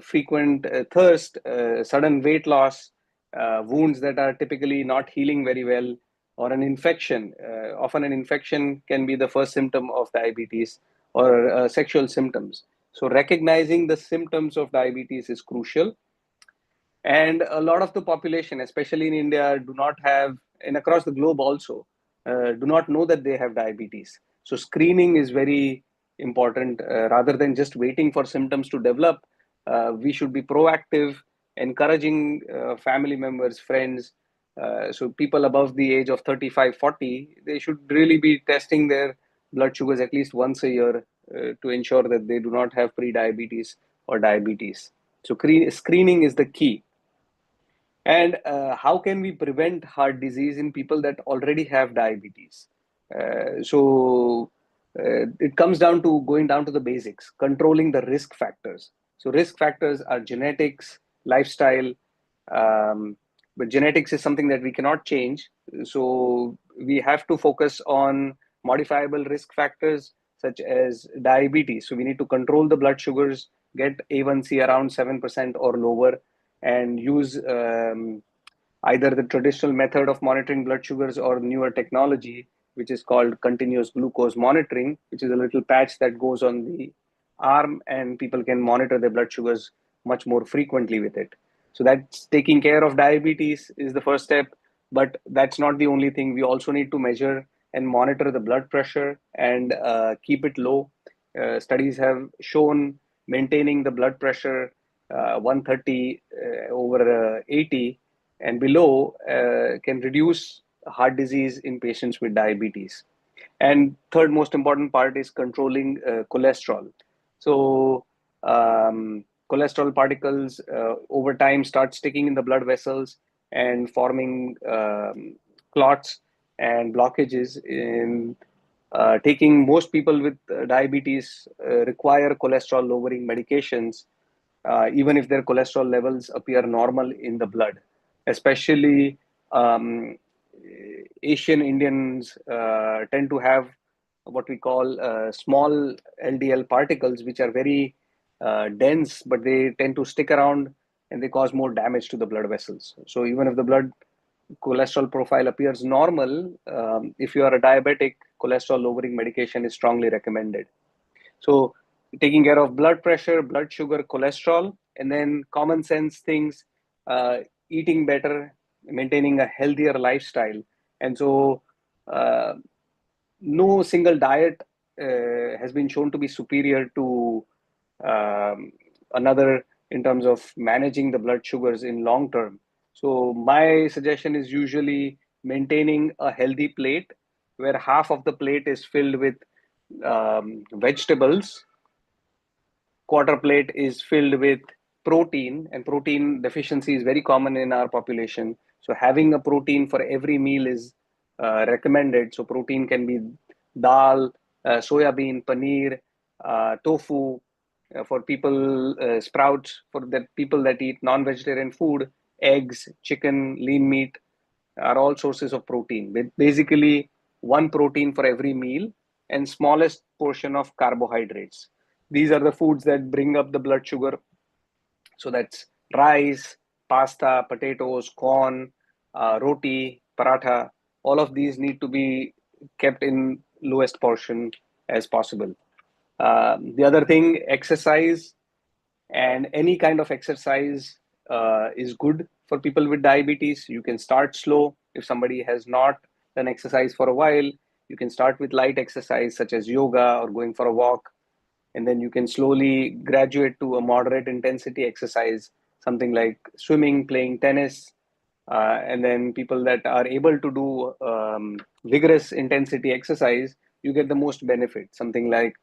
frequent thirst, sudden weight loss, wounds that are typically not healing very well, or an infection. Often an infection can be the first symptom of diabetes, or sexual symptoms. So recognizing the symptoms of diabetes is crucial. And a lot of the population, especially in India, do not have, and across the globe also, do not know that they have diabetes. So screening is very important. Rather than just waiting for symptoms to develop, we should be proactive, encouraging family members, friends. So people above the age of 35, 40, they should really be testing their blood sugars at least once a year to ensure that they do not have pre-diabetes or diabetes. So screening is the key. And how can we prevent heart disease in people that already have diabetes? So it comes down to going down to the basics, controlling the risk factors. So risk factors are genetics, lifestyle, but genetics is something that we cannot change. So we have to focus on modifiable risk factors such as diabetes. So we need to control the blood sugars, get A1C around 7% or lower, and use either the traditional method of monitoring blood sugars or newer technology, which is called continuous glucose monitoring, which is a little patch that goes on the arm, and people can monitor their blood sugars much more frequently with it. So that's taking care of diabetes is the first step, but that's not the only thing. We also need to measure and monitor the blood pressure and keep it low. Studies have shown maintaining the blood pressure 130 over 80 and below can reduce heart disease in patients with diabetes. And third most important part is controlling cholesterol. So cholesterol particles over time start sticking in the blood vessels and forming clots and blockages. In taking most people with diabetes require cholesterol lowering medications, even if their cholesterol levels appear normal in the blood. Especially Asian Indians tend to have what we call small LDL particles, which are very dense, but they tend to stick around and they cause more damage to the blood vessels. So even if the blood cholesterol profile appears normal, if you are a diabetic, cholesterol lowering medication is strongly recommended. So taking care of blood pressure, blood sugar, cholesterol, and then common sense things, eating better, maintaining a healthier lifestyle. And so no single diet has been shown to be superior to another in terms of managing the blood sugars in long term. So my suggestion is usually maintaining a healthy plate where half of the plate is filled with vegetables, quarter plate is filled with protein, and protein deficiency is very common in our population. So having a protein for every meal is recommended. So protein can be dal, soya bean, paneer, tofu. For people, sprouts for the people that eat non-vegetarian food, eggs, chicken, lean meat are all sources of protein. Basically, one protein for every meal and smallest portion of carbohydrates. These are the foods that bring up the blood sugar. So that's rice, pasta, potatoes, corn, roti, paratha. All of these need to be kept in lowest portion as possible. The other thing, exercise, and any kind of exercise is good for people with diabetes. You can start slow. If somebody has not done exercise for a while, you can start with light exercise such as yoga or going for a walk, and then you can slowly graduate to a moderate intensity exercise, something like swimming, playing tennis. And then people that are able to do vigorous intensity exercise, you get the most benefit, something like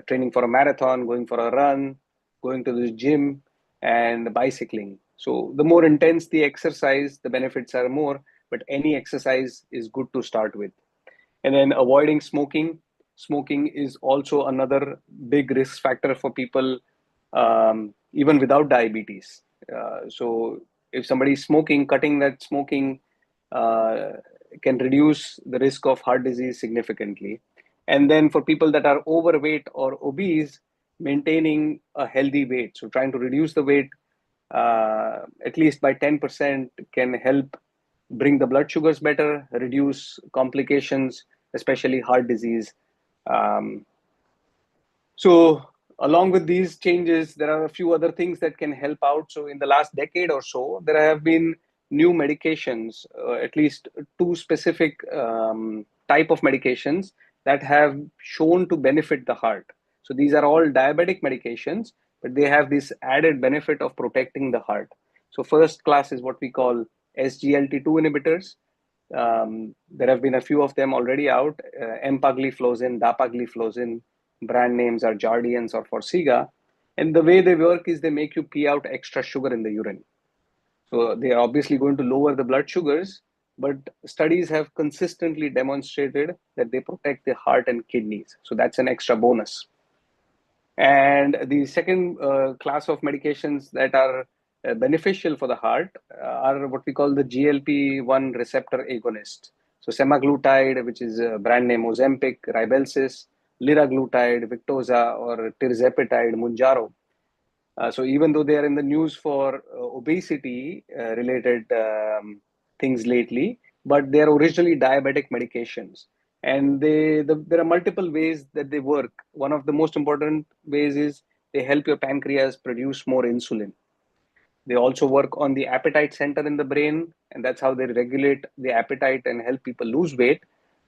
training for a marathon, going for a run, going to the gym, and bicycling. So the more intense the exercise, the benefits are more, but any exercise is good to start with. And then avoiding smoking. Smoking is also another big risk factor for people, even without diabetes. So if somebody is smoking, cutting that smoking can reduce the risk of heart disease significantly. And then for people that are overweight or obese, maintaining a healthy weight. So trying to reduce the weight at least by 10% can help bring the blood sugars better, reduce complications, especially heart disease. So along with these changes, there are a few other things that can help out. So in the last decade or so, there have been new medications, at least two specific type of medications that have shown to benefit the heart. So these are all diabetic medications, but they have this added benefit of protecting the heart. So first class is what we call SGLT2 inhibitors. There have been a few of them already out, empagliflozin, dapagliflozin. Brand names are Jardiance or Forxiga. And the way they work is they make you pee out extra sugar in the urine. So they are obviously going to lower the blood sugars, but studies have consistently demonstrated that they protect the heart and kidneys. So that's an extra bonus. And the second class of medications that are beneficial for the heart are what we call the GLP-1 receptor agonists. So semaglutide, which is a brand name Ozempic, Ribelsis, liraglutide, Victoza, or tirzepatide, Munjaro. So even though they are in the news for obesity related things lately, but they are originally diabetic medications. And there are multiple ways that they work. One of the most important ways is they help your pancreas produce more insulin. They also work on the appetite center in the brain, and that's how they regulate the appetite and help people lose weight.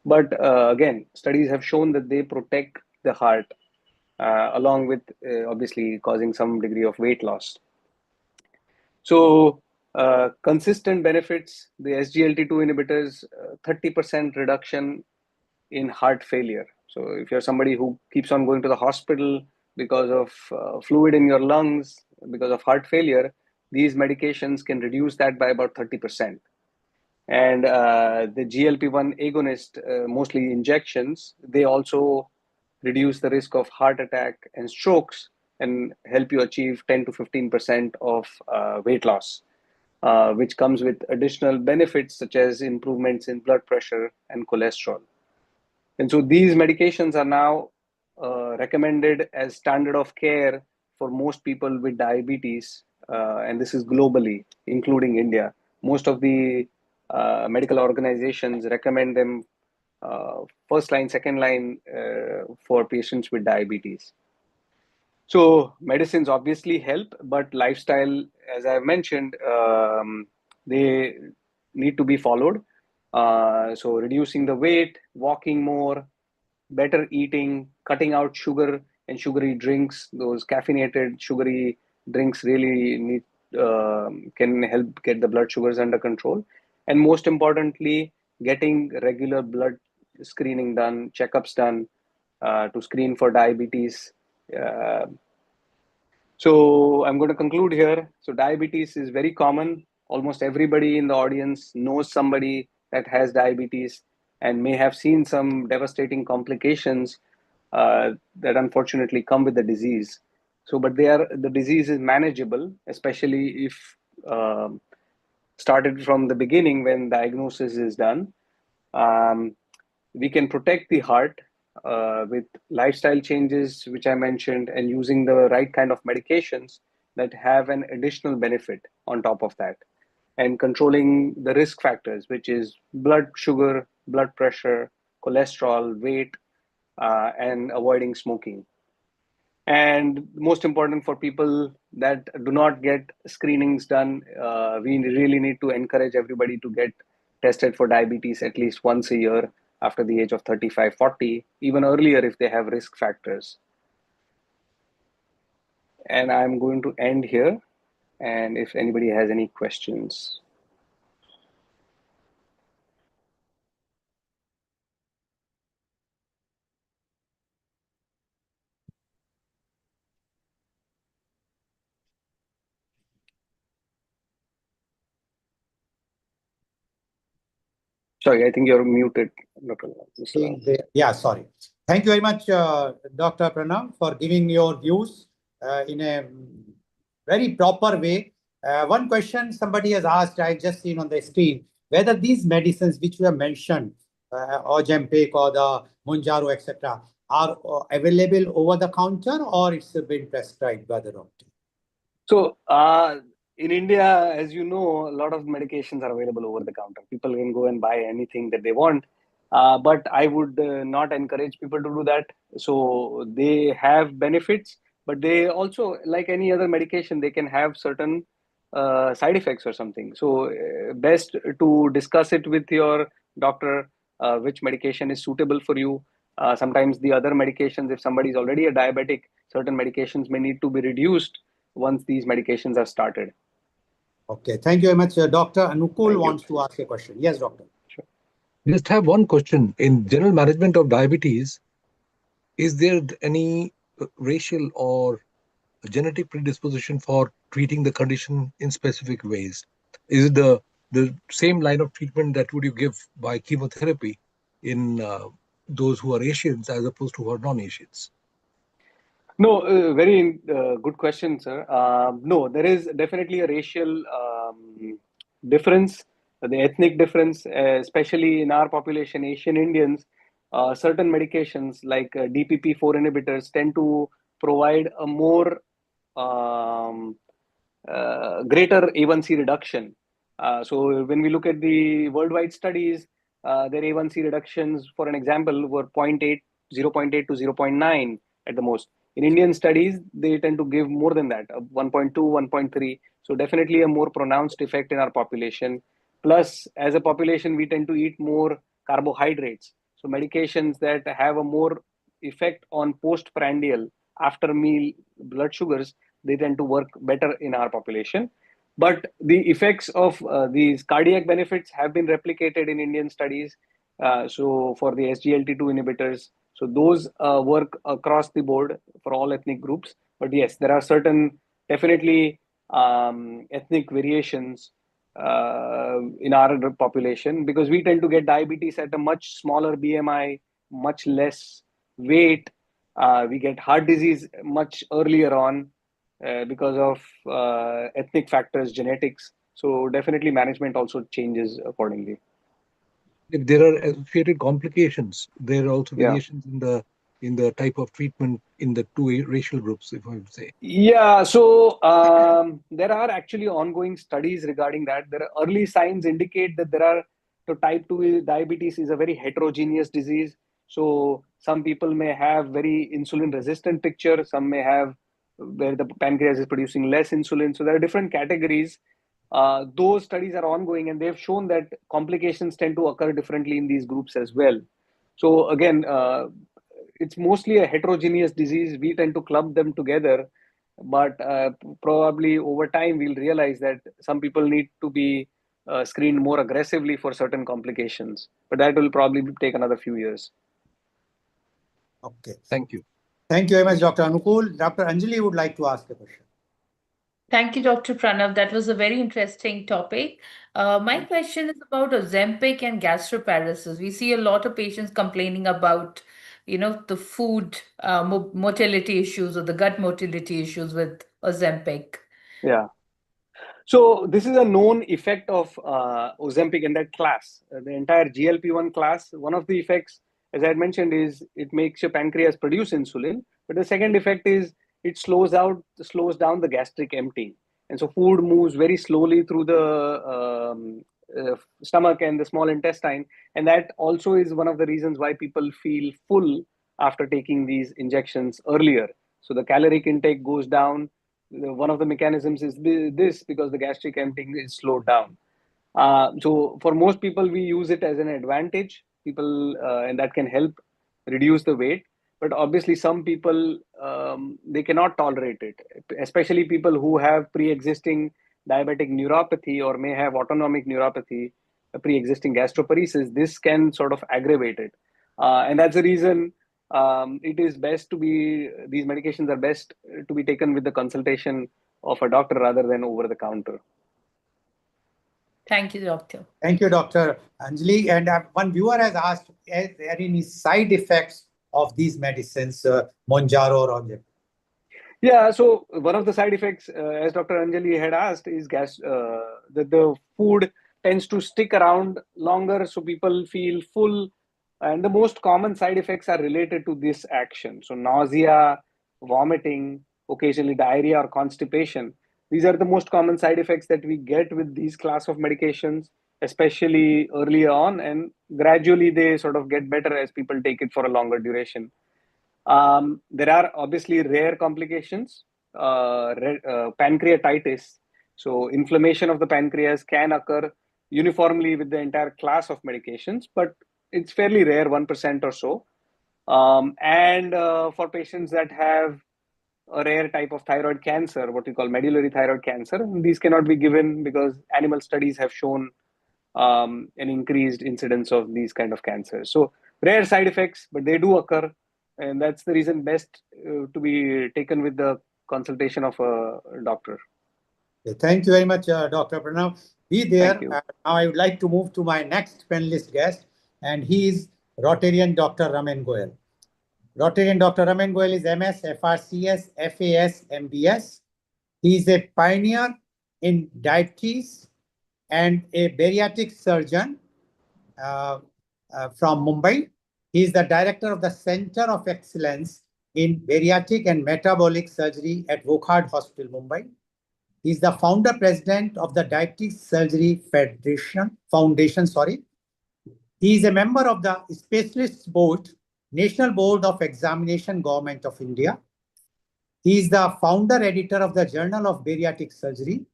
But again, studies have shown that they protect the heart, along with obviously causing some degree of weight loss. So, consistent benefits, the SGLT2 inhibitors, 30% reduction in heart failure. So, if you're somebody who keeps on going to the hospital because of fluid in your lungs, because of heart failure, these medications can reduce that by about 30%. And the GLP-1 agonist, mostly injections, they also reduce the risk of heart attack and strokes and help you achieve 10 to 15% of weight loss, which comes with additional benefits such as improvements in blood pressure and cholesterol. And so these medications are now recommended as standard of care for most people with diabetes, and this is globally, including India. Most of the medical organizations recommend them first line, second line for patients with diabetes. So medicines obviously help, but lifestyle, as I mentioned, they need to be followed. So reducing the weight, walking more, better eating, cutting out sugar and sugary drinks. Those caffeinated sugary drinks really can help get the blood sugars under control. And most importantly, getting regular blood screening done, checkups done to screen for diabetes. Uh, so I'm going to conclude here. So diabetes is very common. Almost everybody in the audience knows somebody that has diabetes and may have seen some devastating complications that unfortunately come with the disease. So, but the disease is manageable, especially if started from the beginning when diagnosis is done. We can protect the heart with lifestyle changes, which I mentioned, and using the right kind of medications that have an additional benefit on top of that, and controlling the risk factors, which is blood sugar, blood pressure, cholesterol, weight, and avoiding smoking. And most important for people that do not get screenings done, we really need to encourage everybody to get tested for diabetes at least once a year after the age of 35, 40, even earlier if they have risk factors. And I'm going to end here. And if anybody has any questions. Sorry, I think you're muted, Dr. Yeah, sorry. Thank you very much, Dr. Pranam, for giving your views in a very proper way. One question somebody has asked, I just seen on the screen, whether these medicines which you have mentioned, Ozempic or the Munjaro, etc., are available over the counter or it's been prescribed by the doctor? So in India, as you know, a lot of medications are available over the counter. People can go and buy anything that they want. But I would not encourage people to do that. So they have benefits, but they also, like any other medication, they can have certain side effects or something. So best to discuss it with your doctor, which medication is suitable for you. Sometimes the other medications, if somebody is already a diabetic, certain medications may need to be reduced once these medications are started. Okay, thank you very much. Dr. Anukul wants to ask a question. Yes, doctor. Sure. Just have one question. In general management of diabetes, is there any racial or genetic predisposition for treating the condition in specific ways? Is it the same line of treatment that would you give by chemotherapy in those who are Asians as opposed to who are non-Asians? No, very good question, sir. No, there is definitely a racial difference, the ethnic difference, especially in our population, Asian Indians. certain medications like DPP-4 inhibitors tend to provide a more greater A1C reduction. So when we look at the worldwide studies, their A1C reductions, for an example, were 0.8, 0.8 to 0.9 at the most. In Indian studies, they tend to give more than that, 1.2, 1.3. So definitely a more pronounced effect in our population. Plus, as a population, we tend to eat more carbohydrates. So medications that have a more effect on postprandial, after meal blood sugars, they tend to work better in our population. But the effects of these cardiac benefits have been replicated in Indian studies. So for the SGLT2 inhibitors, so those work across the board for all ethnic groups. But yes, there are certain definitely ethnic variations in our population, because we tend to get diabetes at a much smaller BMI, much less weight. We get heart disease much earlier on because of ethnic factors, genetics. So definitely management also changes accordingly. If there are associated complications, there are also Yeah. variations in the type of treatment in the two racial groups, if I would say. Yeah, so there are actually ongoing studies regarding that. There are early signs indicate that so type 2 diabetes is a very heterogeneous disease. So some people may have very insulin resistant picture, some may have where the pancreas is producing less insulin. So there are different categories. Those studies are ongoing, and they've shown that complications tend to occur differently in these groups as well. So again, it's mostly a heterogeneous disease. We tend to clump them together, but probably over time we'll realize that some people need to be screened more aggressively for certain complications. But that will probably take another few years. Okay. Thank you. Thank you very much, Dr. Anukul. Dr. Anjali would like to ask a question. Thank you, Dr. Pranav. That was a very interesting topic. My question is about Ozempic and gastroparesis. We see a lot of patients complaining about, the food motility issues or the gut motility issues with Ozempic. Yeah. So this is a known effect of Ozempic and that class, the entire GLP-1 class. One of the effects, as I had mentioned, is it makes your pancreas produce insulin. But the second effect is it slows down the gastric emptying. And so food moves very slowly through the stomach and the small intestine. And that also is one of the reasons why people feel full after taking these injections earlier. So the caloric intake goes down. One of the mechanisms is this, because the gastric emptying is slowed down. So for most people, we use it as an advantage. And that can help reduce the weight. But obviously, some people they cannot tolerate it, especially people who have pre-existing diabetic neuropathy or may have autonomic neuropathy, pre-existing gastroparesis. This can sort of aggravate it, and that's the reason it is best to be, these medications are best to be taken with the consultation of a doctor rather than over the counter. Thank you, doctor. Thank you, Dr. Anjali. And one viewer has asked, are there any side effects of these medicines, Monjaro or Ozempic? Yeah, so one of the side effects, as Dr. Anjali had asked, is that the food tends to stick around longer, so people feel full. And the most common side effects are related to this action. So nausea, vomiting, occasionally diarrhea or constipation. These are the most common side effects that we get with these class of medications, especially early on, and gradually they sort of get better as people take it for a longer duration. There are obviously rare complications, pancreatitis. So inflammation of the pancreas can occur uniformly with the entire class of medications, but it's fairly rare, 1% or so. And for patients that have a rare type of thyroid cancer, what we call medullary thyroid cancer, these cannot be given because animal studies have shown an increased incidence of these kind of cancers. So rare side effects, but they do occur, and that's the reason best to be taken with the consultation of a doctor. Thank you very much, Dr. Pranav. Be there. Now I would like to move to my next panelist guest, and he is Rotarian Dr. Raman Goyal. Rotarian Dr. Raman Goyal is MS, FRCS, FAS, MBS. He is a pioneer in diabetes and a bariatric surgeon from Mumbai. He is the director of the Center of Excellence in Bariatric and Metabolic Surgery at Wokhard Hospital, Mumbai. He is the founder president of the Diabetes Surgery Foundation. He is a member of the Specialists Board, National Board of Examination, Government of India. He is the founder editor of the Journal of Bariatric Surgery.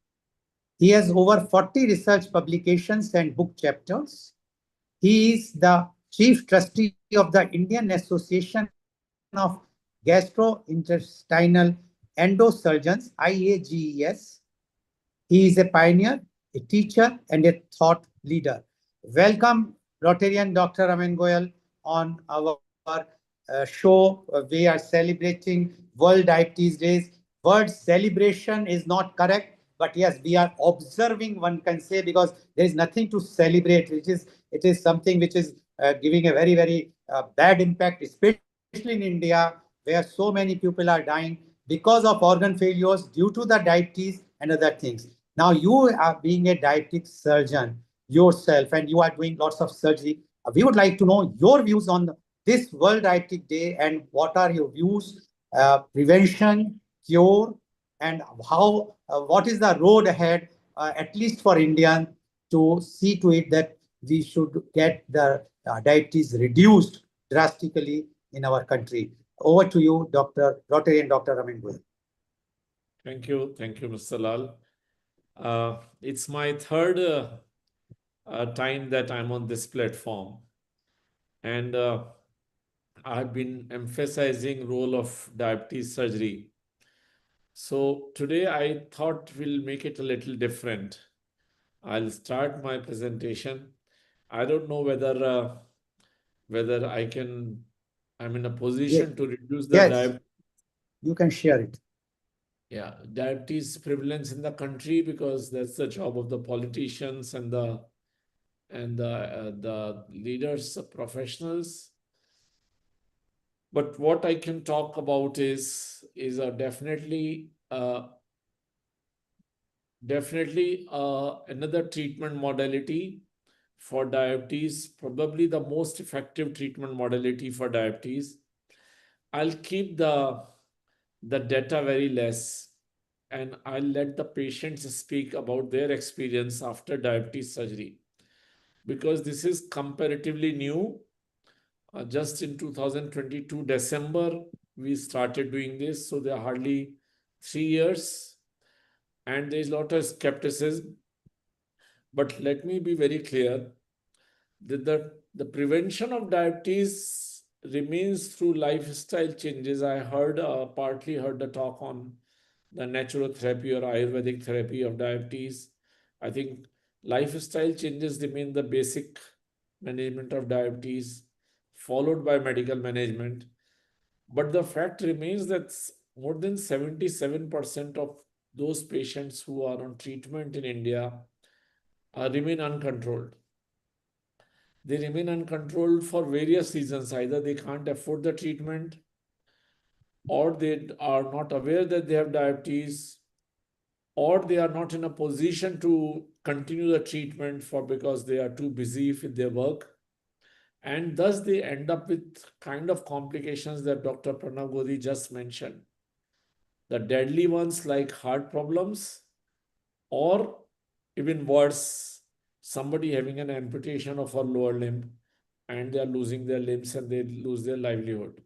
He has over 40 research publications and book chapters. He is the chief trustee of the Indian Association of Gastrointestinal Endosurgeons, IAGES. He is a pioneer, a teacher, and a thought leader. Welcome, Rotarian Dr. Aman Goyal, on our show. We are celebrating World Diabetes Days. Word celebration is not correct, but yes, we are observing, one can say, because there is nothing to celebrate. It is something which is giving a very, very bad impact, especially in India, where so many people are dying because of organ failures due to the diabetes and other things. Now, you are being a diabetic surgeon yourself, and you are doing lots of surgery. We would like to know your views on this World Diabetic Day, and what are your views, prevention, cure, and how, what is the road ahead, at least for India, to see to it that we should get the diabetes reduced drastically in our country. Over to you, Dr. Rotarian Dr. Ramin Goyal. Thank you, Mr. Lal. It's my third time that I'm on this platform, and I've been emphasizing role of diabetes surgery. So today I thought we'll make it a little different. I'll start my presentation. I don't know whether I'm in a position to reduce the diabetes. You can share it. Yeah, diabetes prevalence in the country, because that's the job of the politicians and the leaders, the professionals. But what I can talk about is definitely another treatment modality for diabetes, probably the most effective treatment modality for diabetes. I'll keep the data very less, and I'll let the patients speak about their experience after diabetes surgery, because this is comparatively new. Just in 2022 December, we started doing this, so there are hardly 3 years, and there's a lot of skepticism. But let me be very clear that the prevention of diabetes remains through lifestyle changes. I partly heard the talk on the natural therapy or Ayurvedic therapy of diabetes. I think lifestyle changes remain the basic management of diabetes, followed by medical management. But the fact remains that more than 77% of those patients who are on treatment in India remain uncontrolled. They remain uncontrolled for various reasons. Either they can't afford the treatment, or they are not aware that they have diabetes, or they are not in a position to continue the treatment because they are too busy with their work. And thus they end up with kind of complications that Dr. Pranav Godi just mentioned. The deadly ones like heart problems, or even worse, somebody having an amputation of a lower limb and they are losing their limbs and they lose their livelihood.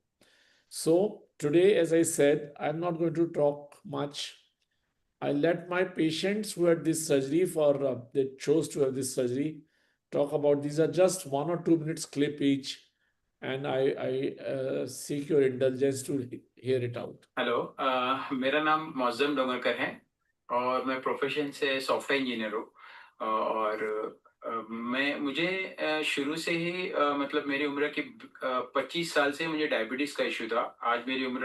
So today, as I said, I'm not going to talk much. I let my patients who had this surgery they chose to have this surgery talk about. These are just 1 or 2 minutes clip each, and I seek your indulgence to hear it out. Hello, मेरा नाम मौज़म डोंगरकर है और मैं profession से software engineer हूँ। और मुझे शुरू से ही मतलब मेरी उम्र की 25 साल से मुझे डायबिटीज़ का इशू था। आज मेरी उम्र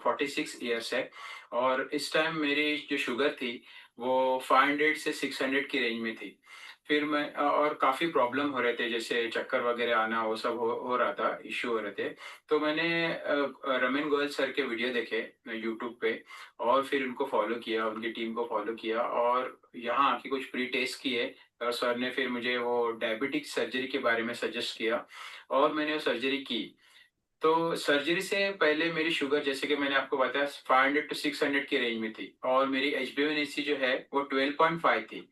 46 इयर्स है, और इस टाइम मेरी जो शुगर थी वो 500 से 600 की रेंज में थी। फिर मैं और काफ़ी प्रॉब्लम हो रहे थे, जैसे चक्कर वगैरह आना, वो सब हो रहा था, इश्यू हो रहे थे। तो मैंने रमन गोयल सर के वीडियो देखे यूट्यूब पे और फिर उनको फॉलो किया, उनकी टीम को फॉलो किया और यहाँ आके कुछ प्री टेस्ट किए और सर ने फिर मुझे वो डायबिटिक सर्जरी के बारे में सजेस्ट किया और मैंने वो सर्जरी की। तो सर्जरी से पहले मेरी शुगर, जैसे कि मैंने आपको बताया, 500 टू 600 की रेंज में थी और मेरी HbA1c जो है वो 12.5 थी।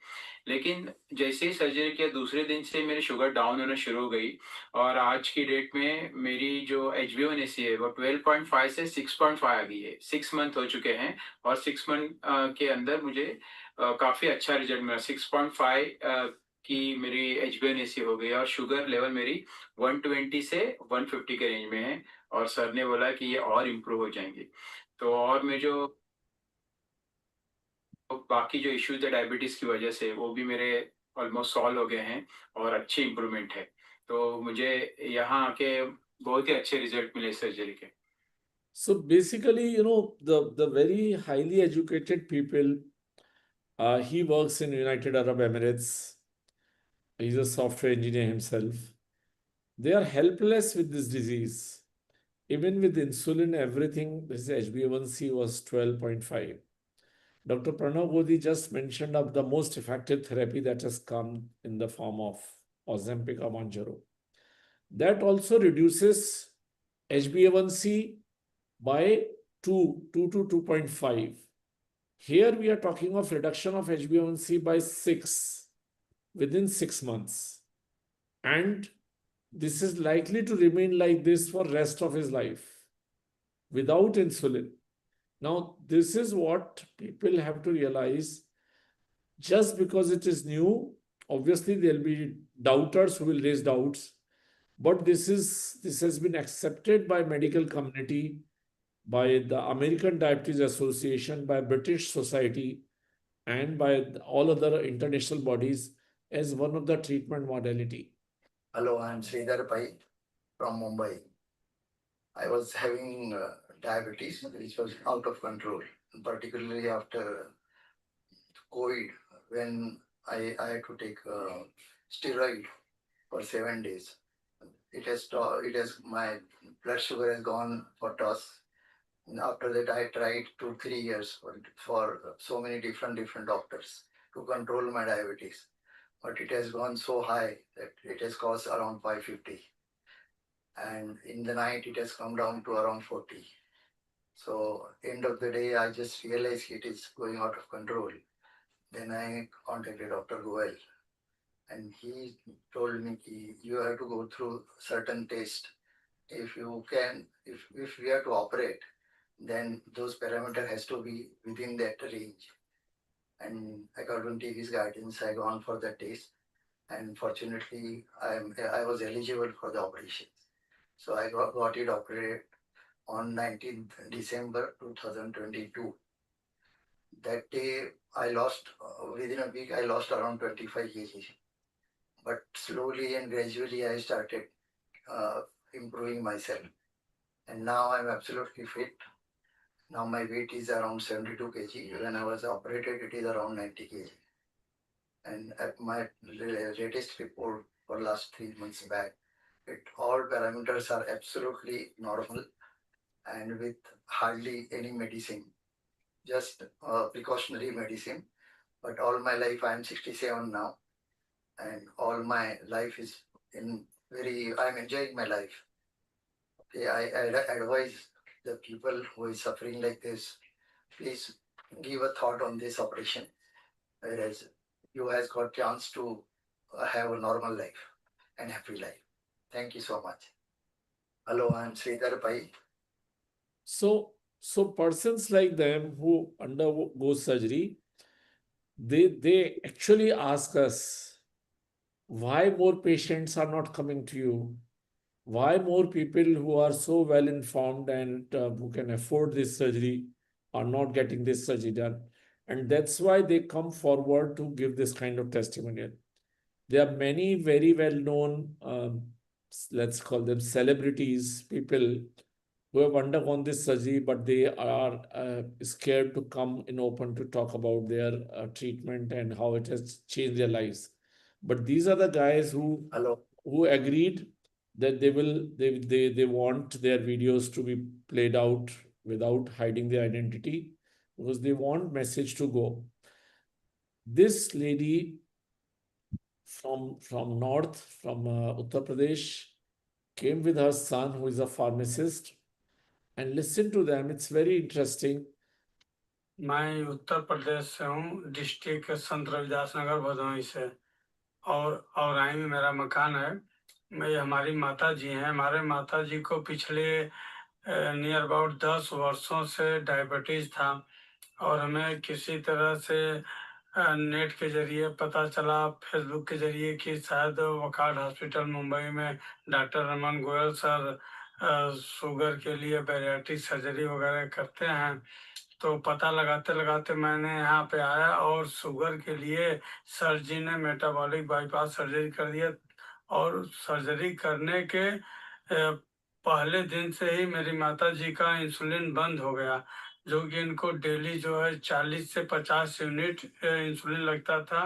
लेकिन जैसे ही सर्जरी किया दूसरे दिन से मेरी शुगर डाउन होना शुरू हो गई और आज की डेट में मेरी जो HbA1c है वो 12.5 से 6.5 आ गई है। 6 मंथ हो चुके हैं और 6 मंथ के अंदर मुझे काफ़ी अच्छा रिजल्ट मिला। 6.5 की मेरी HbA1c हो गई और शुगर लेवल मेरी 120 से 150 के रेंज में है और सर ने बोला कि ये और इम्प्रूव हो जाएंगे। तो और मैं जो बाकी जो इश्यूज है डायबिटीज की वजह से, वो भी मेरे ऑलमोस्ट सॉल्व हो गए हैं और अच्छी इम्प्रूवमेंट है। तो मुझे यहाँ आके बहुत ही अच्छे रिजल्ट मिले सर्जरी के। So basically, the very highly educated people, he works in United Arab Emirates. He's a software engineer himself. They are helpless with this disease. Even with insulin, everything, his HbA1c was 12.5. Dr. Pranav Godi just mentioned of the most effective therapy that has come in the form of Ozempic or Mounjaro. That also reduces HbA1c by 2 to 2.5. Here we are talking of reduction of HbA1c by 6 within 6 months. And this is likely to remain like this for rest of his life without insulin. Now, this is what people have to realize. Just because it is new, obviously there'll be doubters who will raise doubts, but this has been accepted by medical community, by the American Diabetes Association, by British Society, and by all other international bodies as one of the treatment modality. Hello, I'm Sridhar Pai from Mumbai. I was having diabetes, which was out of control, particularly after COVID, when I had to take steroid for 7 days. My blood sugar has gone for toss. And after that, I tried 2-3 years for so many different doctors to control my diabetes. But it has gone so high that it has caused around 550. And in the night, it has come down to around 40. So end of the day, I just realized it is going out of control. Then I contacted Dr. Goel, and he told me you have to go through certain tests. If we have to operate, then those parameter has to be within that range. And according to his guidance, I gone for the test, and fortunately, I was eligible for the operation. So I got it operated on 19th December 2022. That day, I lost, within a week, I lost around 25 kg. But slowly and gradually, I started improving myself. And now I'm absolutely fit. Now my weight is around 72 kg. When I was operated, it is around 90 kg. And at my latest report for last 3 months back, all parameters are absolutely normal and with hardly any medicine, just precautionary medicine. But all my life, I am 67 now, and all my life is I'm enjoying my life. I advise the people who is suffering like this, please give a thought on this operation, whereas you has got chance to have a normal life and happy life. Thank you so much. Hello, I'm Sridhar Pai. So persons like them who undergo surgery, they actually ask us, why more patients are not coming to you? Why more people who are so well informed and who can afford this surgery are not getting this surgery done? And that's why they come forward to give this kind of testimonial. There are many very well known, let's call them celebrities, people who have undergone this surgery, but they are scared to come in open to talk about their treatment and how it has changed their lives. But these are the guys who agreed that they want their videos to be played out without hiding their identity, because they want message to go. This lady from north, from Uttar Pradesh, came with her son, who is a pharmacist, and listen to them. It's very interesting. मैं उत्तर प्रदेश से हूँ, district संत रविदास नगर भदोही से, और औराई में मेरा मकान है। मैं हमारी माता जी हैं। हमारे माता जी को पिछले नियर अबाउट 10 वर्षों से डायबिटीज था, और हमें किसी तरह से नेट के जरिए पता चला, फेसबुक के जरिए, कि शायद वकार्ड हॉस्पिटल मुंबई में doctor Raman Goyal sir sugar के लिए बैरियाट्रिक सर्जरी वगैरह करते हैं। तो पता लगाते लगाते मैंने यहाँ पे आया, और शुगर के लिए सर जी ने मेटाबॉलिक बाईपास सर्जरी कर दिया, और सर्जरी करने के पहले दिन से ही मेरी माता जी का इंसुलिन बंद हो गया, जो कि इनको डेली जो है 40 से 50 यूनिट इंसुलिन लगता था,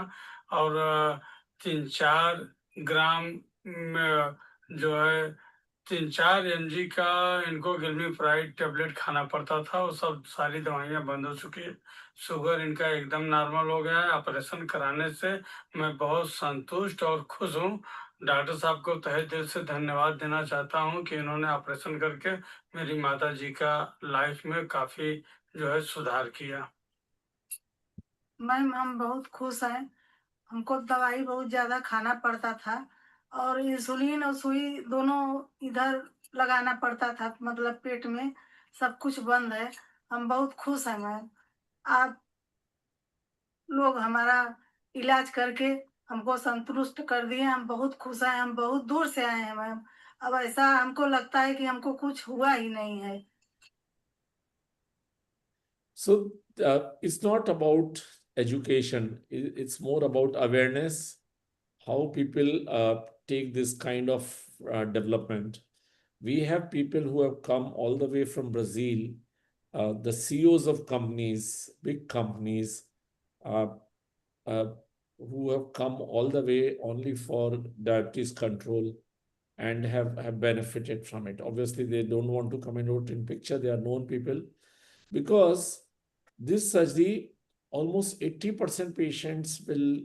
और 3-4 ग्राम जो है 3-4 mg का इनको गिल्मीफ्राइड टेबलेट खाना पड़ता था। वो सब सारी दवाइयाँ बंद हो चुकी है। शुगर इनका एकदम नॉर्मल हो गया है। ऑपरेशन कराने से मैं बहुत संतुष्ट और खुश हूँ। डॉक्टर साहब को तहे दिल से धन्यवाद देना चाहता हूँ कि इन्होंने ऑपरेशन करके मेरी माता जी का लाइफ में काफी जो है सुधार किया। मैम, हम बहुत खुश हैं। हमको दवाई बहुत ज्यादा खाना पड़ता था, और इंसुलिन और सुई दोनों इधर लगाना पड़ता था, मतलब पेट में। सब कुछ बंद है। हम बहुत खुश हैं मैम। आप लोग हमारा इलाज करके हमको संतुष्ट कर दिए। हम बहुत खुश हैं। हम बहुत दूर से आए हैं मैम। अब ऐसा हमको लगता है कि हमको कुछ हुआ ही नहीं है। So it's not about education. It's more about awareness, how people take this kind of development. We have people who have come all the way from Brazil, the CEOs of companies, big companies, uh, who have come all the way only for diabetes control and have benefited from it. Obviously, they don't want to come and out in picture. They are known people, because this surgery, almost 80% patients will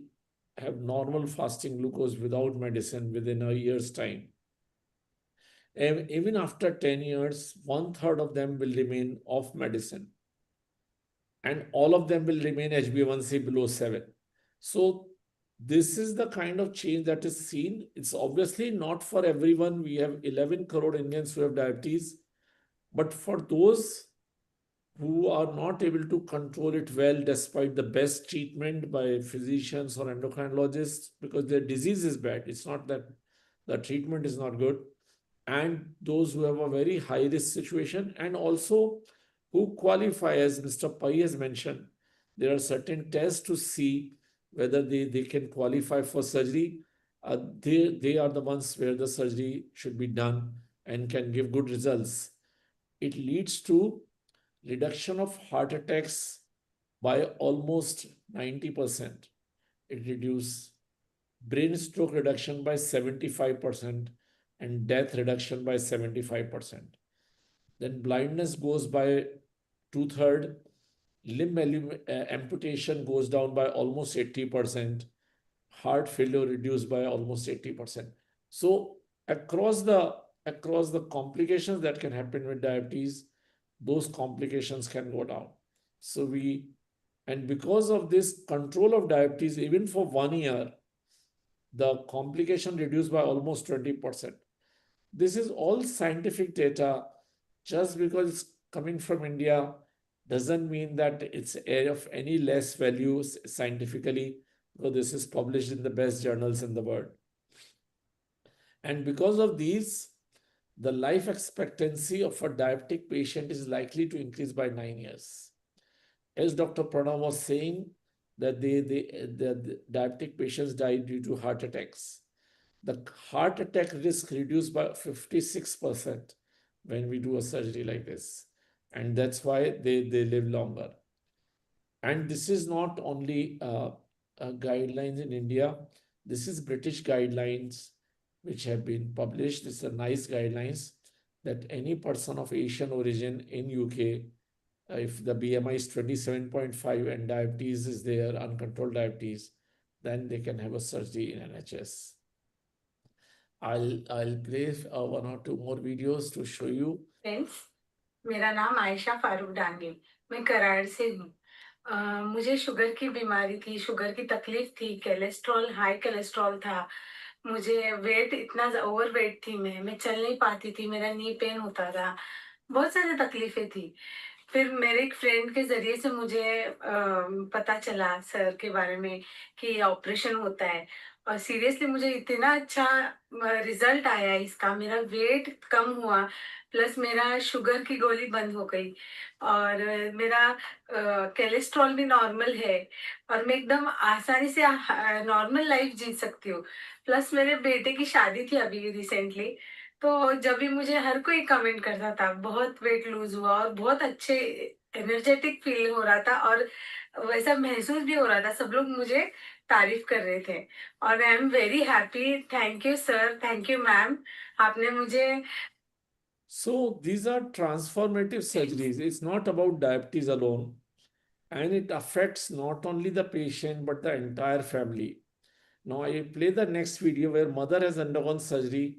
have normal fasting glucose without medicine within a year's time. And even after 10 years, 1/3 of them will remain off medicine, and all of them will remain HbA1c below 7. So this is the kind of change that is seen. It's obviously not for everyone. We have 11 crore Indians who have diabetes, but for those who are not able to control it well despite the best treatment by physicians or endocrinologists, because their disease is bad. It's not that the treatment is not good. And those who have a very high risk situation, and also who qualify, as Mr. Pai has mentioned, there are certain tests to see whether they can qualify for surgery. They are the ones where the surgery should be done and can give good results. It leads to reduction of heart attacks by almost 90%. It reduces brain stroke reduction by 75% and death reduction by 75%. Then blindness goes by 2/3. Limb amputation goes down by almost 80%. Heart failure reduced by almost 80%. So across the complications that can happen with diabetes, those complications can go down. And because of this control of diabetes, even for 1 year, the complication reduced by almost 20%. This is all scientific data. Just because it's coming from India doesn't mean that it's of any less value scientifically, because this is published in the best journals in the world. And because of these, the life expectancy of a diabetic patient is likely to increase by 9 years. As Dr. Pranav was saying, that the diabetic patients die due to heart attacks. The heart attack risk reduced by 56%, when we do a surgery like this. And that's why they live longer. And this is not only guidelines in India. This is British guidelines which have been published. This are nice guidelines that any person of Asian origin in UK, if the BMI is 27.5 and diabetes is there, uncontrolled diabetes, then they can have a surgery in NHS. I'll play one or two more videos to show you. Friends, मेरा नाम आयशा फारूक डांगे, मैं कराड़ से हूँ। मुझे sugar की बीमारी थी, sugar की तकलीफ थी, कोलेस्ट्रॉल हाई कोलेस्ट्रॉल था, मुझे वेट इतना ओवर वेट थी, मैं चल नहीं पाती थी, मेरा नी पेन होता था, बहुत सारी तकलीफें थी। फिर मेरे एक फ्रेंड के जरिए से मुझे पता चला सर के बारे में कि ऑपरेशन होता है, और सीरियसली मुझे इतना अच्छा रिजल्ट आया इसका, मेरा वेट कम हुआ, प्लस मेरा शुगर की गोली बंद हो गई, और मेरा कोलेस्ट्रॉल भी नॉर्मल है, और मैं एकदम आसानी से नॉर्मल लाइफ जी सकती हूँ। प्लस मेरे बेटे की शादी थी अभी रिसेंटली, तो जब भी मुझे हर कोई कमेंट करता था, बहुत वेट लूज हुआ और बहुत अच्छे एनर्जेटिक फील हो रहा था, और वैसा महसूस भी हो रहा था, सब लोग मुझे तारीफ कर रहे थे, और I am very happy. Thank you sir, thank you ma'am, आपने मुझे So these are transformative surgeries. It's not about diabetes alone, and it affects not only the patient but the entire family. Now I play the next video where mother has undergone surgery,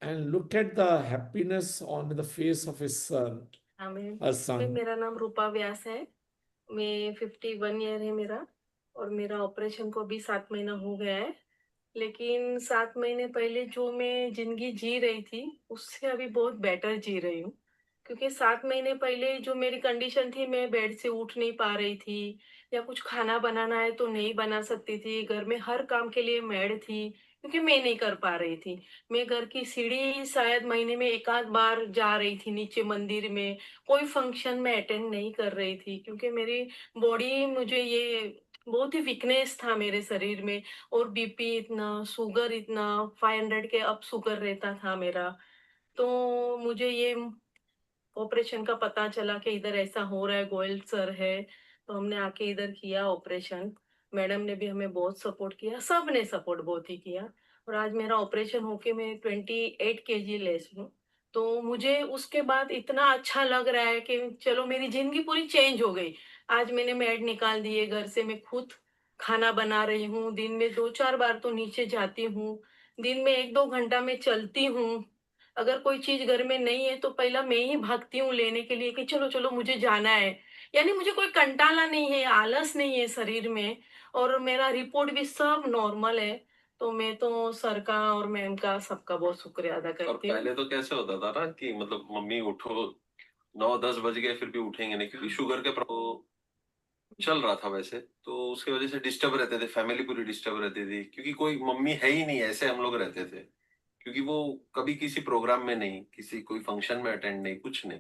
and look at the happiness on the face of his son. Her son. मेरा नाम रूपा व्यास है, मैं 51 year है मेरा, और मेरा operation को भी 7 महीना हो गया है, लेकिन 7 महीने पहले जो मैं जिंदगी जी रही थी उससे अभी बहुत बेटर जी रही हूँ, क्योंकि 7 महीने पहले जो मेरी कंडीशन थी, मैं बेड से उठ नहीं पा रही थी, या कुछ खाना बनाना है तो नहीं बना सकती थी, घर में हर काम के लिए मेड थी, क्योंकि मैं नहीं कर पा रही थी। मैं घर की सीढ़ी शायद महीने में एक आध बार जा रही थी नीचे मंदिर में, कोई फंक्शन में अटेंड नहीं कर रही थी, क्योंकि मेरी बॉडी, मुझे ये बहुत ही वीकनेस था मेरे शरीर में, और बीपी इतना, शुगर इतना, 500 के अब शुगर रहता था मेरा। तो मुझे ये ऑपरेशन का पता चला कि इधर ऐसा हो रहा है, गोयल सर है, तो हमने आके इधर किया ऑपरेशन। मैडम ने भी हमें बहुत सपोर्ट किया, सब ने सपोर्ट बहुत ही किया, और आज मेरा ऑपरेशन होके मैं 28 केजी लेस हूँ। तो मुझे उसके बाद इतना अच्छा लग रहा है कि चलो मेरी जिंदगी पूरी चेंज हो गई। आज मैंने मेड निकाल दिए घर से, मैं खुद खाना बना रही हूँ, दिन में 2-4 बार तो नीचे जाती हूँ, दिन में 1-2 घंटा मैं चलती हूँ। अगर कोई चीज घर में नहीं है तो पहला मैं ही भागती हूँ लेने के लिए कि चलो चलो मुझे जाना है, यानी मुझे कोई कंटाला नहीं है, आलस नहीं है शरीर में, और मेरा रिपोर्ट भी सब नॉर्मल है। तो मैं तो सर का और मैम का सबका बहुत शुक्रिया अदा और करती हूँ। पहले तो कैसे होता था ना कि मतलब मम्मी उठो, 9-10 बज गए फिर भी उठेंगे नहीं, क्योंकि शुगर के चल रहा था वैसे, तो उसकी वजह से डिस्टर्ब रहते थे, फैमिली पूरी डिस्टर्ब रहती थी, क्योंकि कोई मम्मी है ही नहीं, ऐसे हम लोग रहते थे, क्योंकि वो कभी किसी प्रोग्राम में नहीं, किसी कोई फंक्शन में अटेंड नहीं, कुछ नहीं।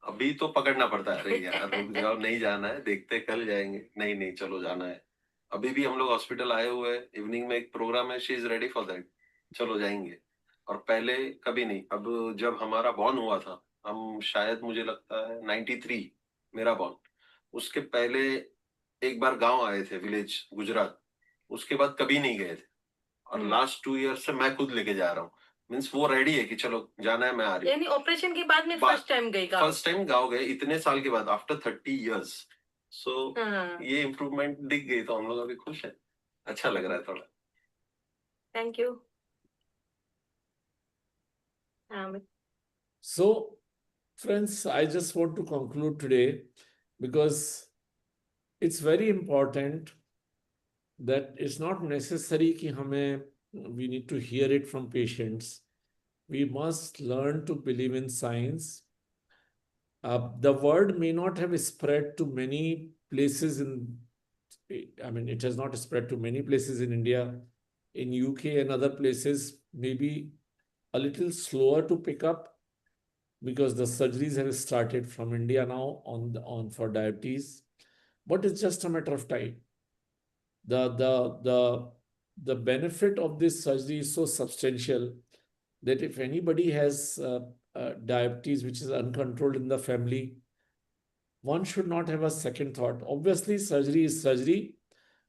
अभी तो पकड़ना पड़ता है, अरे यार रुक जाओ, नहीं जाना है, देखते कल जाएंगे, नहीं नहीं चलो जाना है। अभी भी हम लोग हॉस्पिटल आए हुए हैं, इवनिंग में एक प्रोग्राम है, she is ready for that, चलो जाएंगे। और पहले कभी नहीं। अब जब हमारा बॉर्न हुआ था, हम शायद मुझे लगता है 93 मेरा बॉर्न, उसके पहले एक बार गांव आए थे, विलेज गुजरात, उसके बाद कभी नहीं गए थे, और लास्ट 2 ईयर से मैं खुद लेके जा रहा हूँ। मीन्स वो रेडी है कि चलो जाना है, मैं आ रही हूँ। यानी ऑपरेशन के बाद में फर्स्ट टाइम गई गाँव। फर्स्ट टाइम गाँव गए इतने साल के बाद, आफ्टर 30 इयर्स। सो ये इम्प्रूवमेंट दिख गई, तो हम लोग अभी खुश है, अच्छा लग रहा है थोड़ा। Thank you. So, friends, I just want to conclude today because it's very important that it's not necessary कि हमें we need to hear it from patients. We must learn to believe in science. The word may not have spread to many places it has not spread to many places in India, in UK and other places, maybe a little slower to pick up because the surgeries have started from India now on for diabetes, but it's just a matter of time. The benefit of this surgery is so substantial that if anybody has diabetes which is uncontrolled in the family, one should not have a second thought. Obviously, surgery is surgery.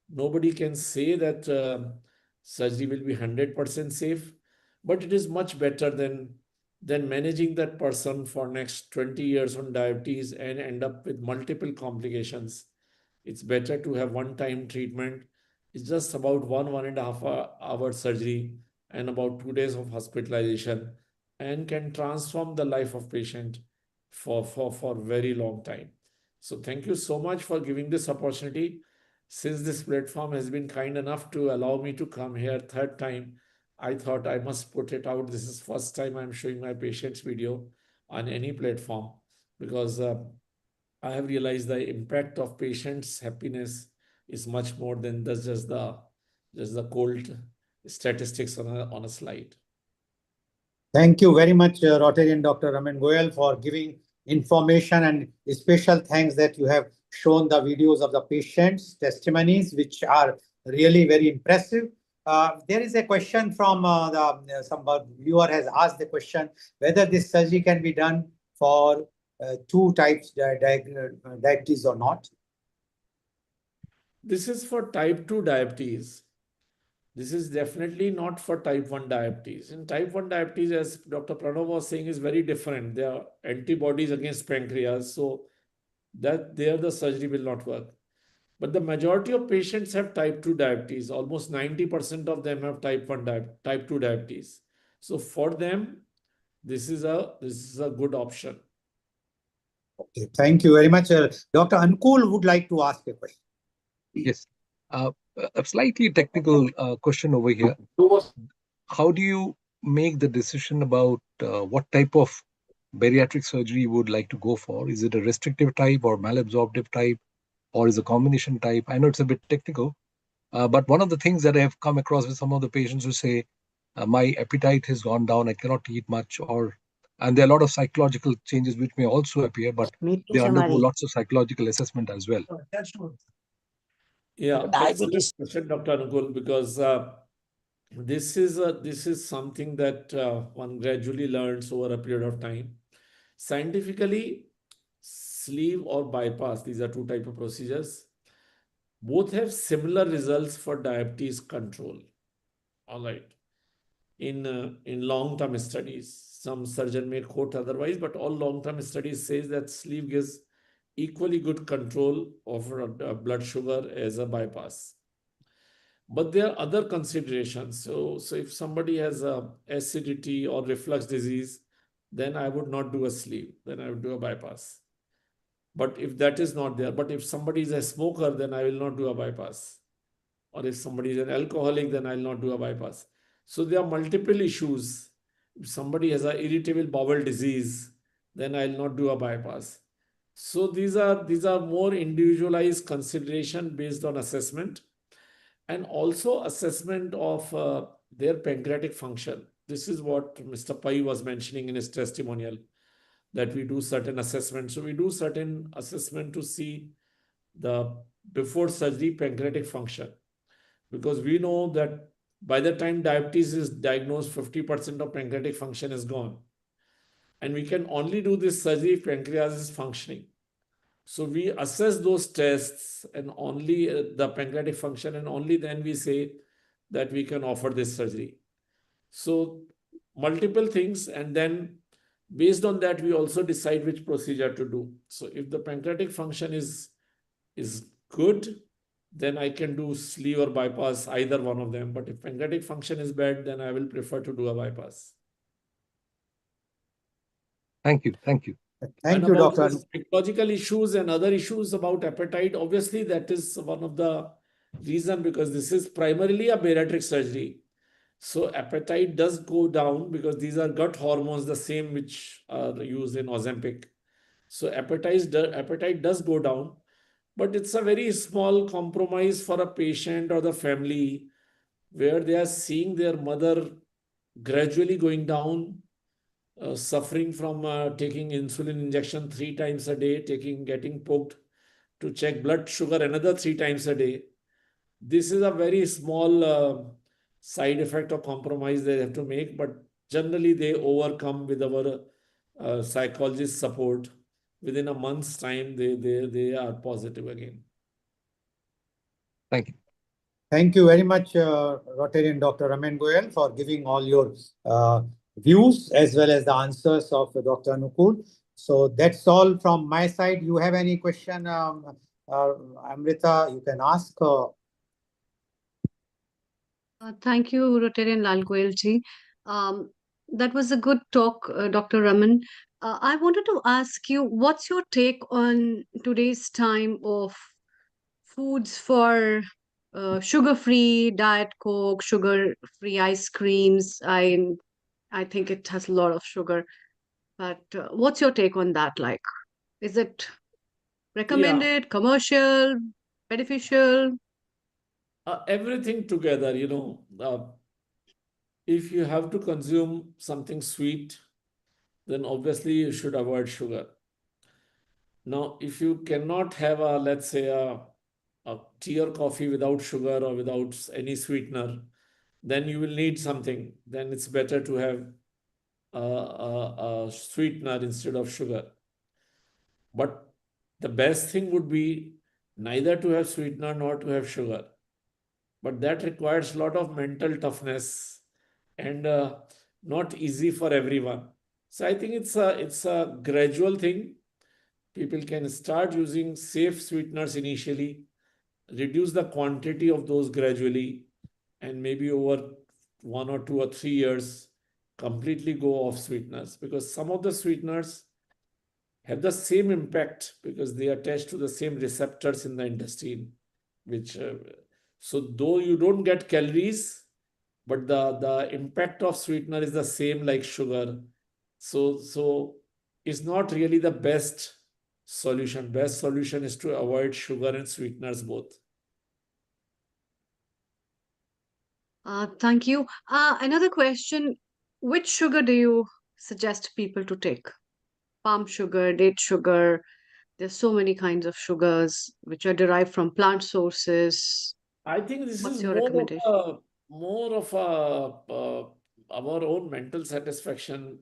Nobody can say that surgery will be 100% safe, but it is much better than managing that person for next 20 years on diabetes and end up with multiple complications. It's better to have one-time treatment. It's just about 1.5 hour surgery and about 2 days of hospitalization, and can transform the life of patient for very long time. So thank you so much for giving this opportunity. Since this platform has been kind enough to allow me to come here third time, I thought I must put it out. This is first time I'm showing my patient's video on any platform, because I have realized the impact of patients' happiness is much more than just the cold statistics on a slide. Thank you very much, Rotarian Dr. Raman Goyal, for giving information, and special thanks that you have shown the videos of the patients' testimonies, which are really very impressive. There is a question from some viewer has asked the question whether this surgery can be done for two types diabetes or not. This is for type 2 diabetes. This is definitely not for type 1 diabetes. In type 1 diabetes, as Dr. Pranav was saying, is very different. There are antibodies against pancreas, so that there the surgery will not work. But the majority of patients have type 2 diabetes. Almost 90% of them have type 2 diabetes. So for them, this is a good option. Okay, thank you very much. Dr. Ankul would like to ask a question. Yes. A slightly technical question over here. How do you make the decision about what type of bariatric surgery you would like to go for? Is it a restrictive type or malabsorptive type, or is a combination type? I know it's a bit technical, but one of the things that I have come across with some of the patients who say, my appetite has gone down, I cannot eat much, and there are a lot of psychological changes which may also appear, but they undergo lots of psychological assessment as well. Yeah, excellent question, Dr. Anukul, because this is something that one gradually learns over a period of time. Scientifically, sleeve or bypass, these are two types of procedures. Both have similar results for diabetes control. All right. In long-term studies, some surgeon may quote otherwise, but all long-term studies says that sleeve gives equally good control of blood sugar as a bypass. But there are other considerations. So if somebody has acidity or reflux disease, then I would not do a sleeve. Then I would do a bypass. But if that is not there, but if somebody is a smoker, then I will not do a bypass. Or if somebody is an alcoholic, then I'll not do a bypass. So there are multiple issues. If somebody has an irritable bowel disease, then I'll not do a bypass. So these are more individualized consideration based on assessment, and also assessment of their pancreatic function. This is what Mr. Pai was mentioning in his testimonial, that we do certain assessments. So we do certain assessment to see the before surgery pancreatic function, because we know that by the time diabetes is diagnosed, 50% of pancreatic function is gone. And we can only do this surgery if pancreas is functioning. So we assess those tests and only the pancreatic function, and only then we say that we can offer this surgery. So multiple things, and then based on that, we also decide which procedure to do. So if the pancreatic function is good, then I can do sleeve or bypass, either one of them. But if pancreatic function is bad, then I will prefer to do a bypass. Thank you. Thank you. Thank you, Doctor. Psychological issues and other issues about appetite, obviously that is one of the reason, because this is primarily a bariatric surgery. So appetite does go down because these are gut hormones, the same which are used in Ozempic. So appetite does go down, but it's a very small compromise for a patient or the family, where they are seeing their mother gradually going down, suffering from taking insulin injection 3 times a day, getting poked to check blood sugar another 3 times a day. This is a very small side effect or compromise they have to make, but generally they overcome with our psychologist support. Within a month's time, they are positive again. Thank you. Thank you very much, Rotarian Dr. Raman Goyal, for giving all your views as well as the answers of Dr. Anukul. So that's all from my side. You have any question, Amrita, you can ask. Thank you, Rotarian Lal Goyal ji. That was a good talk, Dr. Raman. I wanted to ask you, what's your take on today's time of foods for sugar-free Diet Coke, sugar-free ice creams? I think it has a lot of sugar. But what's your take on that? Like, is it recommended, commercial, beneficial? Everything together, if you have to consume something sweet, then obviously you should avoid sugar. Now, if you cannot have let's say a tea or coffee without sugar or without any sweetener, then you will need something. Then it's better to have a sweetener instead of sugar. But the best thing would be neither to have sweetener nor to have sugar. But that requires a lot of mental toughness and not easy for everyone. So I think it's a gradual thing. People can start using safe sweeteners initially, reduce the quantity of those gradually, and maybe over 1 or 2 or 3 years, completely go off sweeteners, because some of the sweeteners have the same impact because they attach to the same receptors in the intestine, which so though you don't get calories, but the impact of sweetener is the same like sugar. So it's not really the best solution. Best solution is to avoid sugar and sweeteners both. Thank you. Another question, which sugar do you suggest people to take? Palm sugar, date sugar. There's so many kinds of sugars which are derived from plant sources. I think this What's is your more recommendation? of our own mental satisfaction,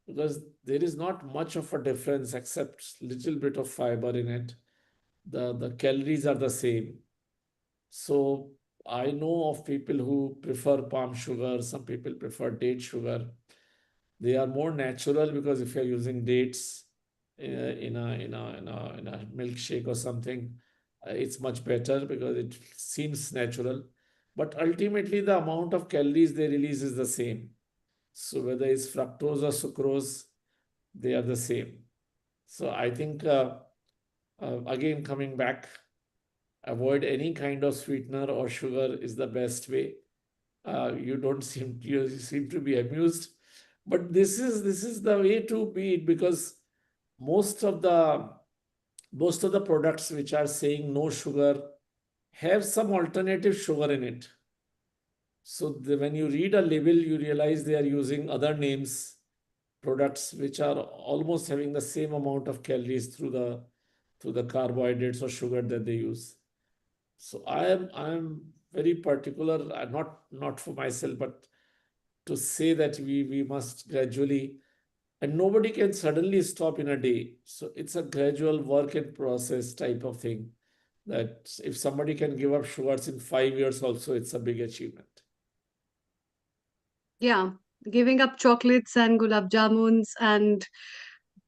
because there is not much of a difference except little bit of fiber in it. The calories are the same. So I know of people who prefer palm sugar, some people prefer date sugar. They are more natural because if you're using dates in a milkshake or something, it's much better because it seems natural. But ultimately, the amount of calories they release is the same. So whether it's fructose or sucrose, they are the same. So I think again coming back, avoid any kind of sweetener or sugar is the best way. You seem to be amused, but this is the way to be it, because most of the products which are saying no sugar have some alternative sugar in it. So when you read a label, you realize they are using other names, products which are almost having the same amount of calories through the carbohydrates or sugar that they use. So I am very particular, not for myself, but to say that we must gradually, and nobody can suddenly stop in a day. So it's a gradual work in process type of thing, that if somebody can give up sugars in 5 years also, it's a big achievement. Yeah, giving up chocolates and gulab jamuns and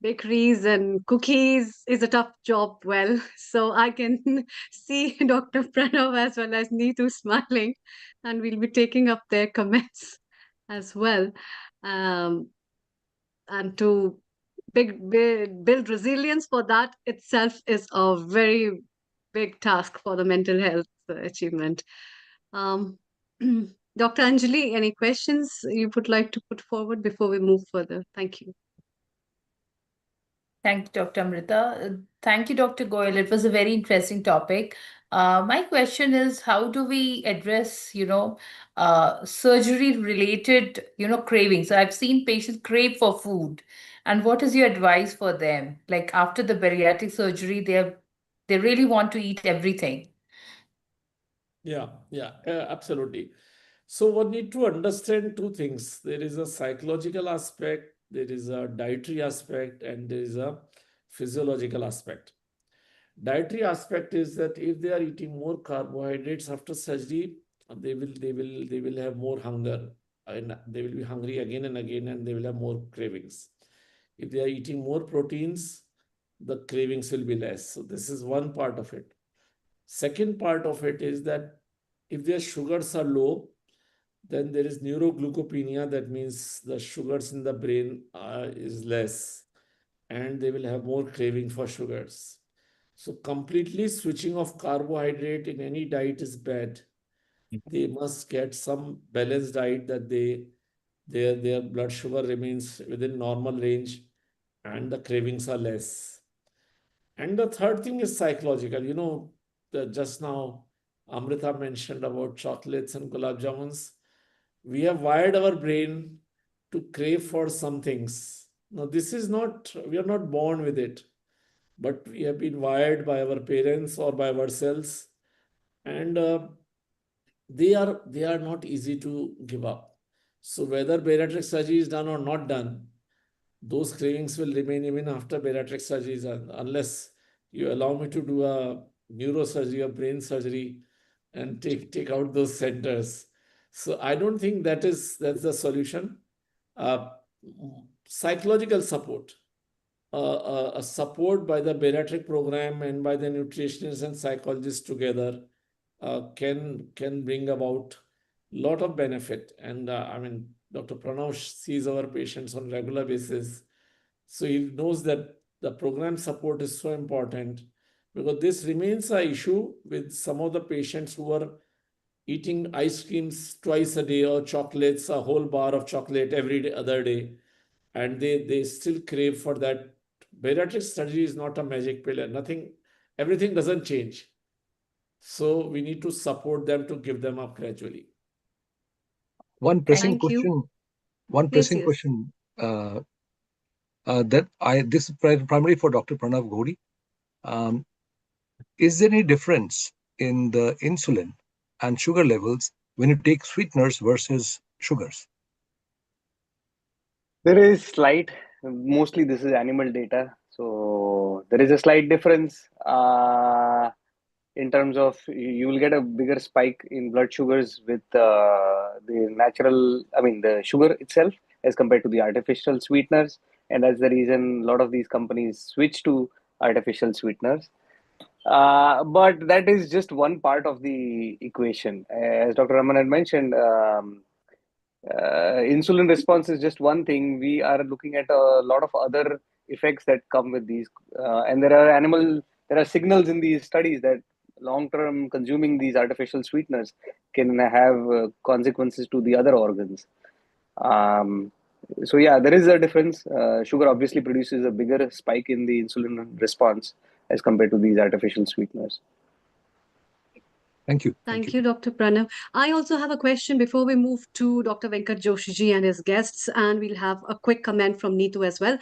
bakeries and cookies is a tough job. Well, so I can see Dr. Pranav as well as Neetu smiling, and we'll be taking up their comments as well. Um, and to build resilience for that itself is a very big task for the mental health achievement. Um, Dr. Anjali, any questions you would like to put forward before we move further? Thank you. Thank you, Dr. Amrita. Thank you, Dr. Goyal. It was a very interesting topic. My question is, how do we address, surgery-related, cravings? So I've seen patients crave for food, and what is your advice for them? Like after the bariatric surgery, they really want to eat everything. Yeah, absolutely. So one need to understand two things. There is a psychological aspect there is a dietary aspect, and there is a physiological aspect. Dietary aspect is that if they are eating more carbohydrates after surgery, they will have more hunger, and they will be hungry again and again, and they will have more cravings. If they are eating more proteins, the cravings will be less. So this is one part of it. Second part of it is that if their sugars are low, then there is neuroglycopenia. That means the sugars in the brain is less, and they will have more craving for sugars. So completely switching off carbohydrate in any diet is bad. They must get some balanced diet that their blood sugar remains within normal range and the cravings are less. And the third thing is psychological. Just now Amrita mentioned about chocolates and gulab jamuns. We have wired our brain to crave for some things. Now, we are not born with it, but we have been wired by our parents or by ourselves, and they are not easy to give up. So whether bariatric surgery is done or not done, those cravings will remain even after bariatric surgery is done, unless you allow me to do a neurosurgery or brain surgery and take out those centers. So I don't think that's the solution. Uh, Psychological support, a support by the bariatric program and by the nutritionists and psychologists together can bring about a lot of benefit. And I mean, Dr. Pranav sees our patients on regular basis, so he knows that the program support is so important, because this remains an issue with some of the patients who are eating ice creams twice a day or chocolates, a whole bar of chocolate other day, and they still crave for that. Bariatric surgery is not a magic pill, and everything doesn't change. So we need to support them to give them up gradually. One pressing Thank you. question. One Yes, pressing yes. question. This is primarily for Dr. Pranav Ghori. Is there any difference in the insulin and sugar levels when you take sweeteners versus sugars? There is slight, mostly this is animal data. So there is a slight difference in terms of you will get a bigger spike in blood sugars with the sugar itself as compared to the artificial sweeteners. And that's the reason a lot of these companies switch to artificial sweeteners. But that is just one part of the equation. As Dr. Raman had mentioned, insulin response is just one thing. We are looking at a lot of other effects that come with these, and there are signals in these studies that long-term consuming these artificial sweeteners can have consequences to the other organs. So yeah, there is a difference. Sugar obviously produces a bigger spike in the insulin response as compared to these artificial sweeteners. Thank you. Thank you, Dr. Pranav. I also have a question before we move to Dr. Venkat Joshiji and his guests, and we'll have a quick comment from Neetu as well.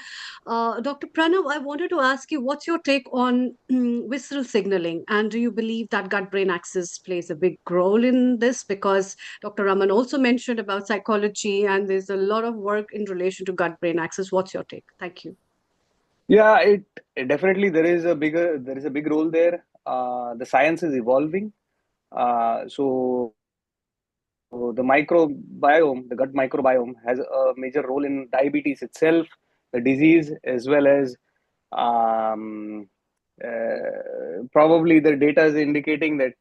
Dr. Pranav, I wanted to ask you, what's your take on visceral signaling? And do you believe that gut-brain axis plays a big role in this? Because Dr. Raman also mentioned about psychology, and there's a lot of work in relation to gut-brain axis. What's your take? Thank you. Yeah, it definitely there is a big role there. The science is evolving. So the microbiome, the gut microbiome, has a major role in diabetes itself, the disease, as well as probably the data is indicating that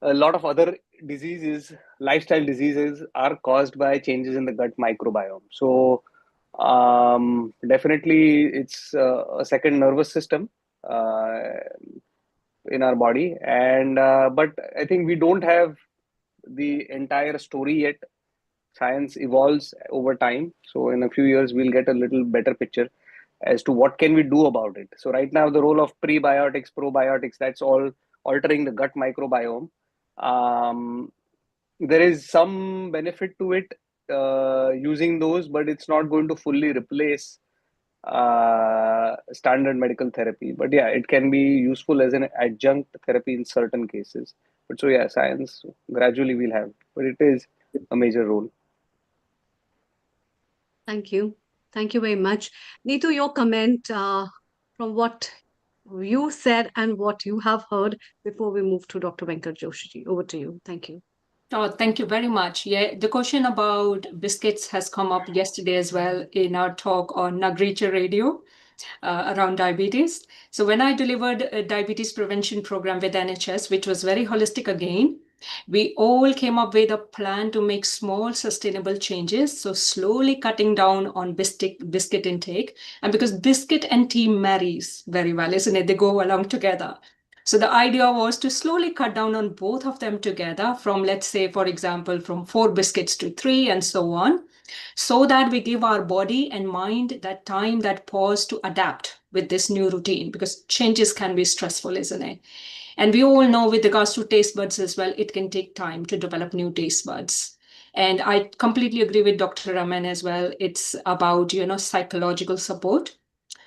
a lot of other diseases, lifestyle diseases, are caused by changes in the gut microbiome. So definitely, it's a second nervous system in our body, and but I think we don't have the entire story yet. Science evolves over time, so in a few years we'll get a little better picture as to what can we do about it. So right now the role of prebiotics, probiotics, that's all altering the gut microbiome. There is some benefit to it using those, but it's not going to fully replace standard medical therapy. But yeah, it can be useful as an adjunct therapy in certain cases. But so yeah, science gradually will have, but it is a major role. Thank you. Thank you very much. Neetu, your comment from what you said and what you have heard before we move to Dr. Venkat Joshi. Over to you. Thank you. Oh, thank you very much. Yeah, the question about biscuits has come up yesterday as well in our talk on Nagricha Radio around diabetes. So when I delivered a diabetes prevention program with NHS, which was very holistic again, we all came up with a plan to make small sustainable changes. So slowly cutting down on biscuit intake. And because biscuit and tea marries very well, isn't it? They go along together. So the idea was to slowly cut down on both of them together from, let's say, for example, from 4 biscuits to 3 and so on, so that we give our body and mind that time, that pause to adapt with this new routine, because changes can be stressful, isn't it? And we all know with regards to taste buds as well, it can take time to develop new taste buds. And I completely agree with Dr. Raman as well. It's about, psychological support.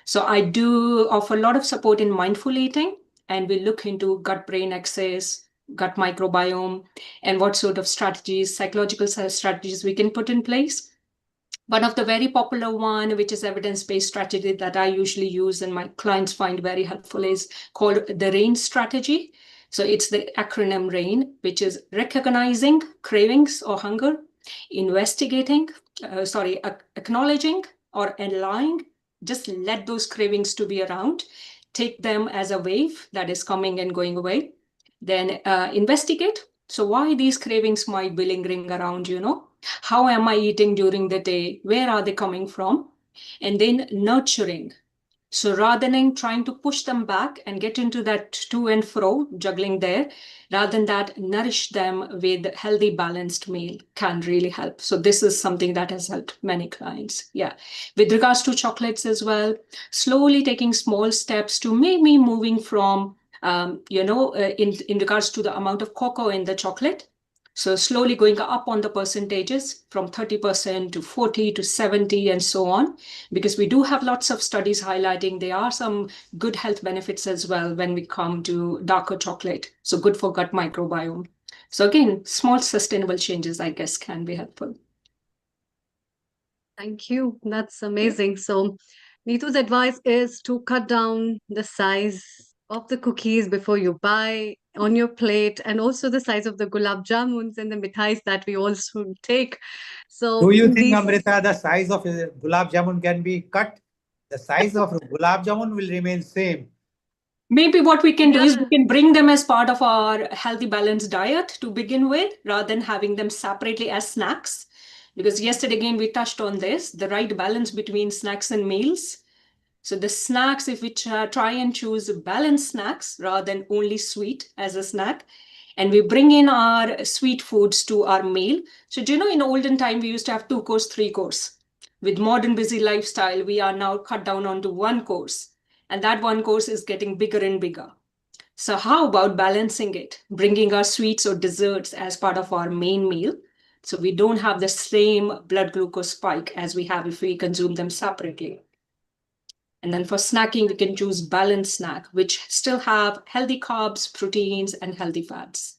So I do offer a lot of support in mindful eating, and we look into gut-brain axis, gut microbiome, and what sort of strategies, psychological strategies we can put in place. One of the very popular one, which is evidence-based strategy that I usually use and my clients find very helpful, is called the RAIN strategy. So it's the acronym RAIN, which is recognizing cravings or hunger, acknowledging or allowing, just let those cravings to be around, take them as a wave that is coming and going away. Then investigate. So why these cravings might be lingering around, How am I eating during the day? Where are they coming from? And then nurturing. So rather than trying to push them back and get into that to and fro, juggling there, rather than that, nourish them with healthy, balanced meal can really help. So this is something that has helped many clients. Yeah. With regards to chocolates as well, slowly taking small steps to maybe moving from, in regards to the amount of cocoa in the chocolate. So slowly going up on the percentages from 30% to 40 to 70 and so on, because we do have lots of studies highlighting there are some good health benefits as well when we come to darker chocolate. So good for gut microbiome. So again, small sustainable changes, I guess, can be helpful. Thank you. That's amazing. So Neetu's advice is to cut down the size of the cookies before you buy on your plate, and also the size of the gulab jamuns and the mithais that we also take. So do you think, Amrita, the size of gulab jamun can be cut? The size of gulab jamun will remain same. Maybe what we can do is we can bring them as part of our healthy balanced diet to begin with, rather than having them separately as snacks. Because yesterday again we touched on this, the right balance between snacks and meals. So the snacks, if we try and choose balanced snacks rather than only sweet as a snack, and we bring in our sweet foods to our meal. So do you know in olden time we used to have 2 course, 3 course. With modern busy lifestyle, we are now cut down onto 1 course. And that 1 course is getting bigger and bigger. So how about balancing it, bringing our sweets or desserts as part of our main meal, so we don't have the same blood glucose spike as we have if we consume them separately. And then for snacking, we can choose balanced snack, which still have healthy carbs, proteins, and healthy fats.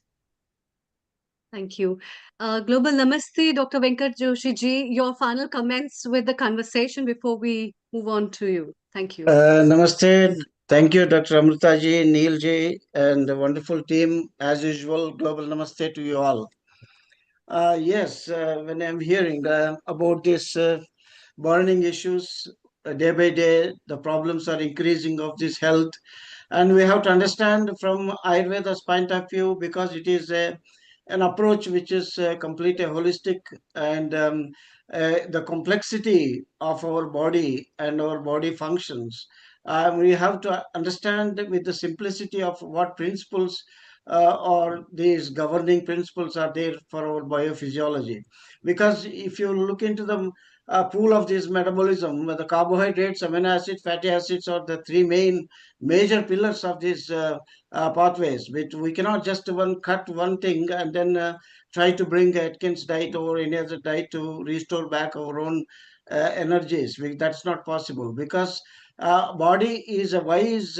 Thank you. Global Namaste, Dr. Venkat Joshi ji, your final comments with the conversation before we move on to you. Thank you. Namaste. Thank you, Dr. Amrita ji, Neil ji, and the wonderful team. As usual, Global Namaste to you all. Yes, when I'm hearing about this burning issues, day by day, the problems are increasing of this health. And we have to understand from Ayurveda's point of view, because it is an approach which is completely holistic, and the complexity of our body and our body functions. We have to understand with the simplicity of what principles or these governing principles are there for our biophysiology. Because if you look into the pool of this metabolism, the carbohydrates, amino acids, fatty acids are the 3 major pillars of these pathways, which we cannot just cut one thing and then try to bring Atkins diet or any other diet to restore back our own energies. That's not possible, because body is a wise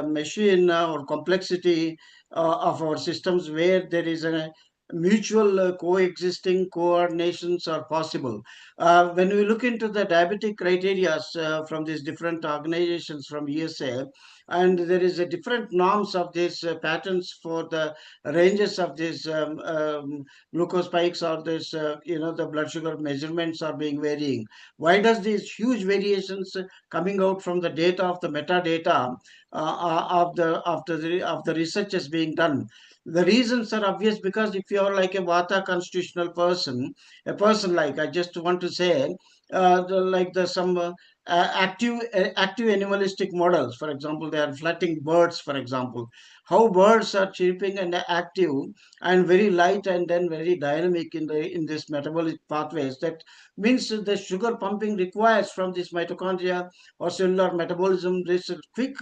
machine or complexity of our systems, where there is a mutual coexisting coordinations are possible. When we look into the diabetic criteria from these different organizations from USA, and there is a different norms of these patterns for the ranges of these glucose spikes or this the blood sugar measurements are being varying. Why does these huge variations coming out from the data of the metadata of the research is being done? The reasons are obvious, because if you are like a Vata constitutional person, a person like, I just want to say, like the some active animalistic models, for example, they are flatting birds, for example, how birds are chirping and active and very light and then very dynamic in this metabolic pathways. That means the sugar pumping requires from this mitochondria or cellular metabolism, this quick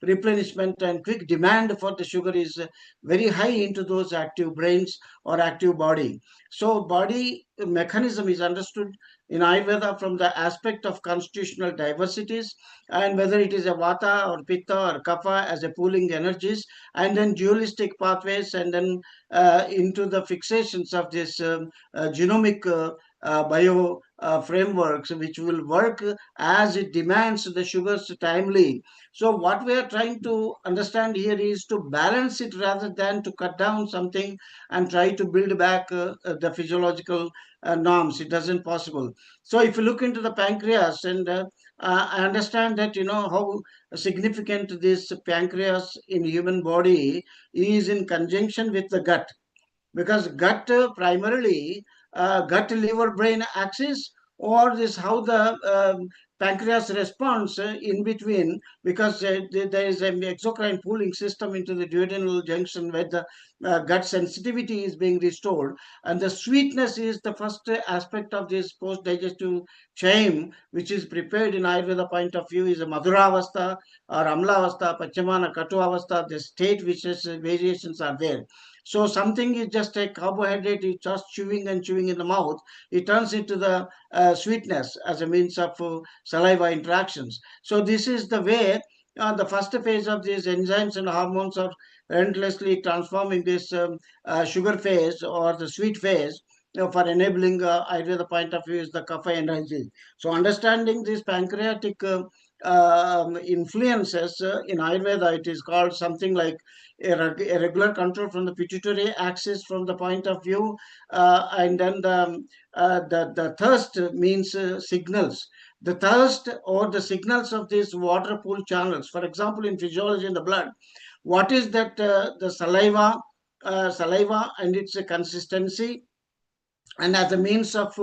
replenishment and quick demand for the sugar is very high into those active brains or active body. So body mechanism is understood in Ayurveda from the aspect of constitutional diversities, and whether it is a Vata or Pitta or Kapha as a pooling energies, and then dualistic pathways, and then into the fixations of this genomic bio frameworks, which will work as it demands the sugars timely. So what we are trying to understand here is to balance it rather than to cut down something and try to build back the physiological norms. It doesn't possible. So if you look into the pancreas, and I understand that how significant this pancreas in human body is in conjunction with the gut, because gut primarily gut liver brain axis, or this how the pancreas responds in between, because there is an exocrine pooling system into the duodenal junction where the gut sensitivity is being restored, and the sweetness is the first aspect of this post digestive chain, which is prepared in Ayurveda point of view is a Madhuravastha or Amlavastha, Pachamana, Katuavastha, the state which is variations are there. So something is just a carbohydrate, it's just chewing and chewing in the mouth. It turns into the sweetness as a means of saliva interactions. So this is the way the first phase of these enzymes and hormones are relentlessly transforming this sugar phase or the sweet phase. For enabling Ayurveda point of view is the kapha energy. So understanding these pancreatic influences in Ayurveda, it is called something like a regular control from the pituitary axis from the point of view, and then the thirst means signals. The thirst or the signals of these water pool channels. For example, in physiology in the blood, what is that the saliva and its consistency, and as a means of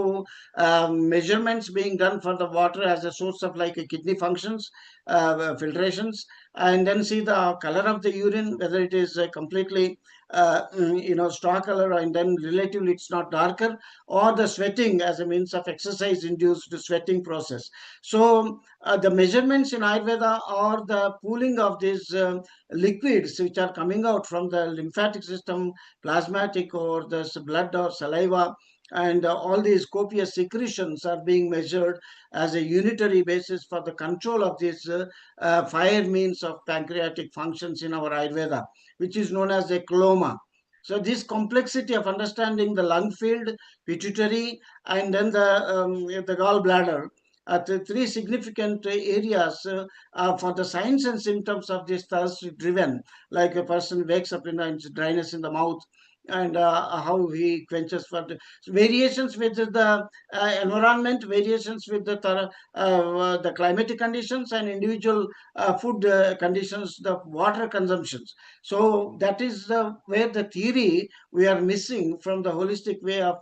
measurements being done for the water as a source of like kidney functions, filtrations, and then see the color of the urine, whether it is completely straw color, and then relatively it's not darker, or the sweating as a means of exercise induced sweating process. So the measurements in Ayurveda are the pooling of these liquids which are coming out from the lymphatic system, plasmatic or the blood or saliva, and all these copious secretions are being measured as a unitary basis for the control of this fire means of pancreatic functions in our Ayurveda, which is known as a coloma. So this complexity of understanding the lung field, pituitary, and then the gallbladder, the three significant areas for the signs and symptoms of this thirst driven, like a person wakes up in dryness in the mouth, and how he quenches for the variations with the environment, variations with the climatic conditions, and individual food conditions, the water consumptions. So that is where the theory we are missing from the holistic way of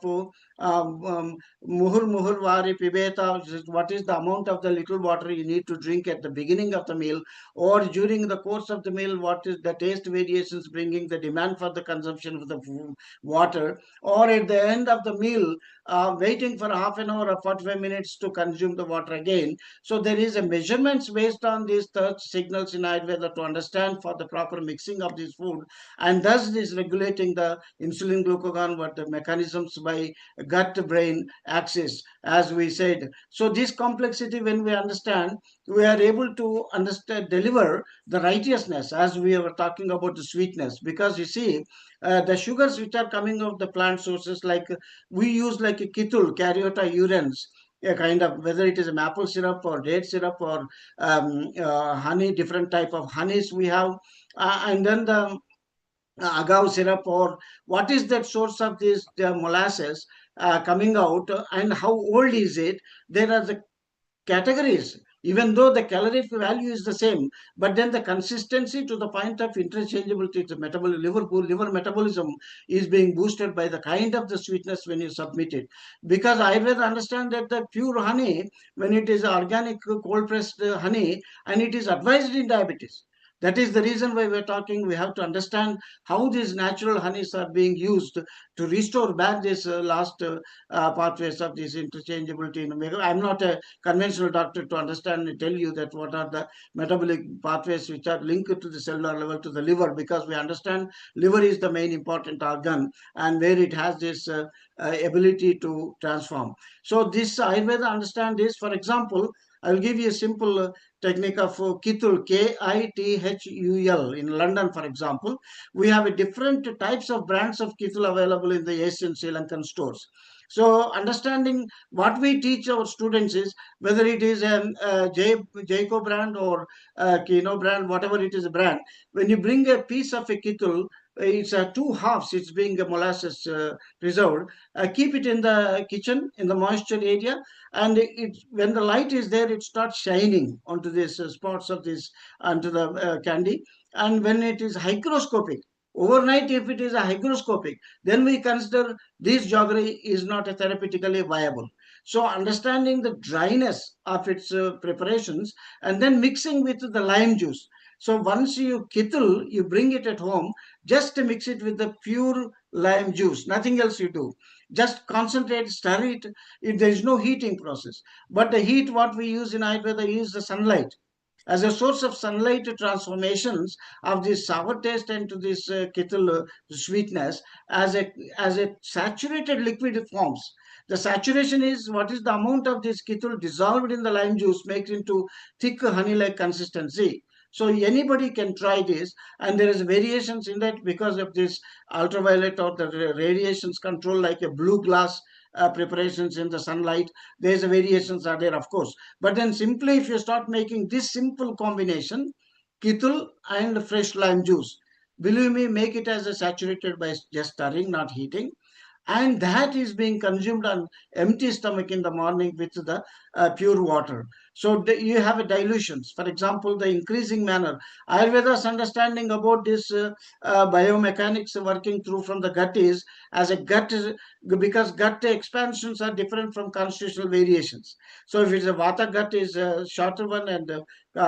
muhur muhur vari pibeta, what is the amount of the little water you need to drink at the beginning of the meal, or during the course of the meal, what is the taste variations bringing the demand for the consumption of the water, or at the end of the meal, waiting for half an hour or 45 minutes to consume the water again. So there is a measurements based on these third signals in Ayurveda to understand for the proper mixing of this food, and thus this regulating the insulin glucagon, what the mechanisms by gut-brain axis, as we said. So this complexity, when we understand, we are able to understand, deliver the righteousness, as we were talking about the sweetness. Because you see, the sugars which are coming out of the plant sources, like we use like a kitul, caryota urens, a kind of, whether it is a maple syrup or date syrup or honey, different type of honeys we have, and then the agave syrup, or what is that source of this the molasses coming out, and how old is it. There are the categories, even though the calorific value is the same, but then the consistency to the point of interchangeability, the liver metabolism is being boosted by the kind of the sweetness when you submit it. Because I will understand that the pure honey, when it is organic cold pressed honey, and it is advised in diabetes. That is the reason why we're talking. We have to understand how these natural honeys are being used to restore back this last pathways of this interchangeability. I'm not a conventional doctor to understand and tell you that what are the metabolic pathways which are linked to the cellular level to the liver, because we understand liver is the main important organ and where it has this ability to transform. So this Ayurveda understand this. For example, I'll give you a simple technique of Kitul, K-I-T-H-U-L. In London, for example, we have a different types of brands of Kitul available in the Asian Sri Lankan stores. So understanding what we teach our students is, whether it is an Jayco brand or Kino brand, whatever it is a brand, when you bring a piece of a Kitul, it's two halves, it's being a molasses preserved. Keep it in the kitchen, in the moisture area, and when the light is there, it starts shining onto these spots of this, onto the candy. And when it is hygroscopic, overnight, if it is a hygroscopic, then we consider this jaggery is not a therapeutically viable. So understanding the dryness of its preparations, and then mixing with the lime juice. So once you kittle, you bring it at home, just mix it with the pure lime juice, nothing else you do. Just concentrate, stir it. There is no heating process. But the heat, what we use in Ayurveda is the sunlight. As a source of sunlight transformations of this sour taste into this kettle sweetness, as a saturated liquid forms. The saturation is what is the amount of this kettle dissolved in the lime juice makes into thick honey-like consistency. So anybody can try this, and there is variations in that because of this ultraviolet or the radiations control, like a blue glass preparations in the sunlight. There's a variations are there, of course. But then simply if you start making this simple combination, kitul and fresh lime juice, believe me, make it as a saturated by just stirring, not heating, and that is being consumed on empty stomach in the morning with the pure water. So you have a dilutions. For example, the increasing manner, Ayurveda's understanding about this biomechanics working through from the gut is as a gut, because gut expansions are different from constitutional variations. So if it's a vata gut is a shorter one, and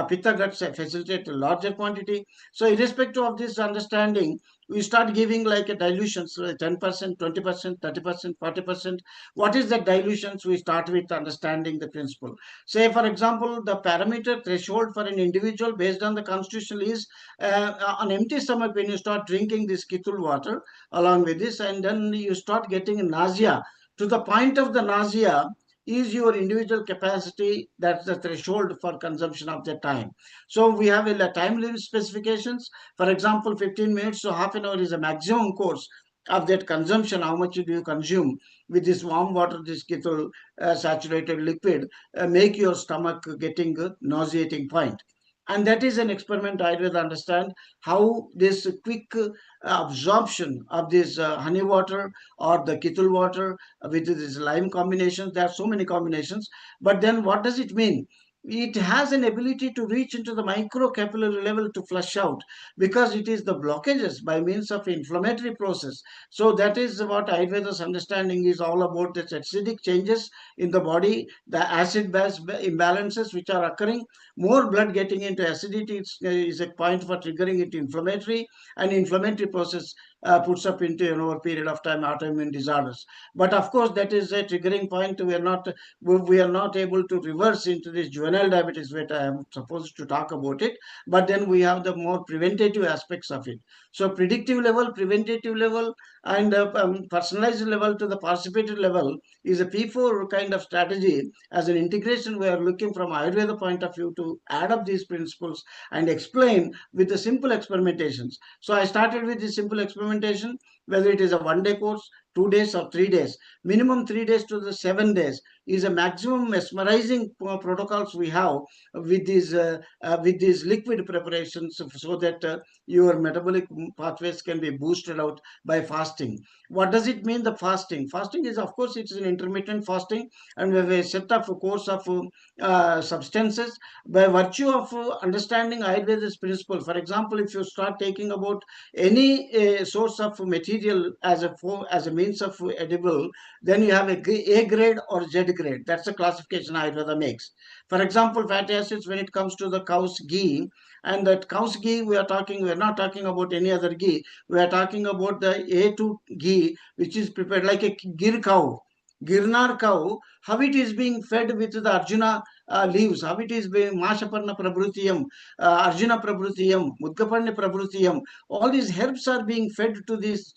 pitta guts facilitate a larger quantity. So irrespective of this understanding, we start giving like a dilutions, 10%, 20%, 30%, 40%. What is the dilutions? We start with understanding the principle. Say, for example, the parameter threshold for an individual based on the constitution is on empty stomach, when you start drinking this kitul water along with this, and then you start getting nausea. To the point of the nausea is your individual capacity, that's the threshold for consumption of the time. So we have a time limit specifications. For example, 15 minutes to half an hour is a maximum course of that consumption. How much do you consume with this warm water, this kettle saturated liquid, make your stomach getting a nauseating point. And that is an experiment. I will understand how this quick absorption of this honey water or the kettle water with this lime combinations. There are so many combinations. But then what does it mean? It has an ability to reach into the microcapillary level to flush out, because it is the blockages by means of inflammatory process. So that is what Ayurveda's understanding is all about, the acidic changes in the body, the acid-base imbalances which are occurring, more blood getting into acidity is a point for triggering it inflammatory, and inflammatory process puts up into over a period of time autoimmune disorders. But of course, that is a triggering point. We are not able to reverse into this juvenile diabetes, which I am supposed to talk about it. But then we have the more preventative aspects of it. So predictive level, preventative level, and personalized level to the participative level is a P4 kind of strategy. As an integration, we are looking from Ayurveda point of view to add up these principles and explain with the simple experimentations. So I started with the simple experimentation, whether it is a 1-day course, 2 days or 3 days. Minimum 3 days to the 7 days is a maximum mesmerizing protocols we have with these liquid preparations, so that your metabolic pathways can be boosted out by fasting. What does it mean, the fasting? Fasting is, of course, it's an intermittent fasting, and we have a set of a course of substances by virtue of understanding Ayurveda's principle. For example, if you start taking about any source of material as a means of edible, then you have A grade or Z grade. That's the classification Ayurveda makes. For example, fatty acids, when it comes to the cow's ghee, and that cow's ghee we are not talking about any other ghee. We are talking about the A2 ghee, which is prepared like a gir cow. Girnar cow, how it is being fed with the Arjuna leaves, how it is being Mashaparna Prabhrutiyam, Arjuna Prabhrutiyam, Mudgaparna Prabhrutiyam. All these herbs are being fed to this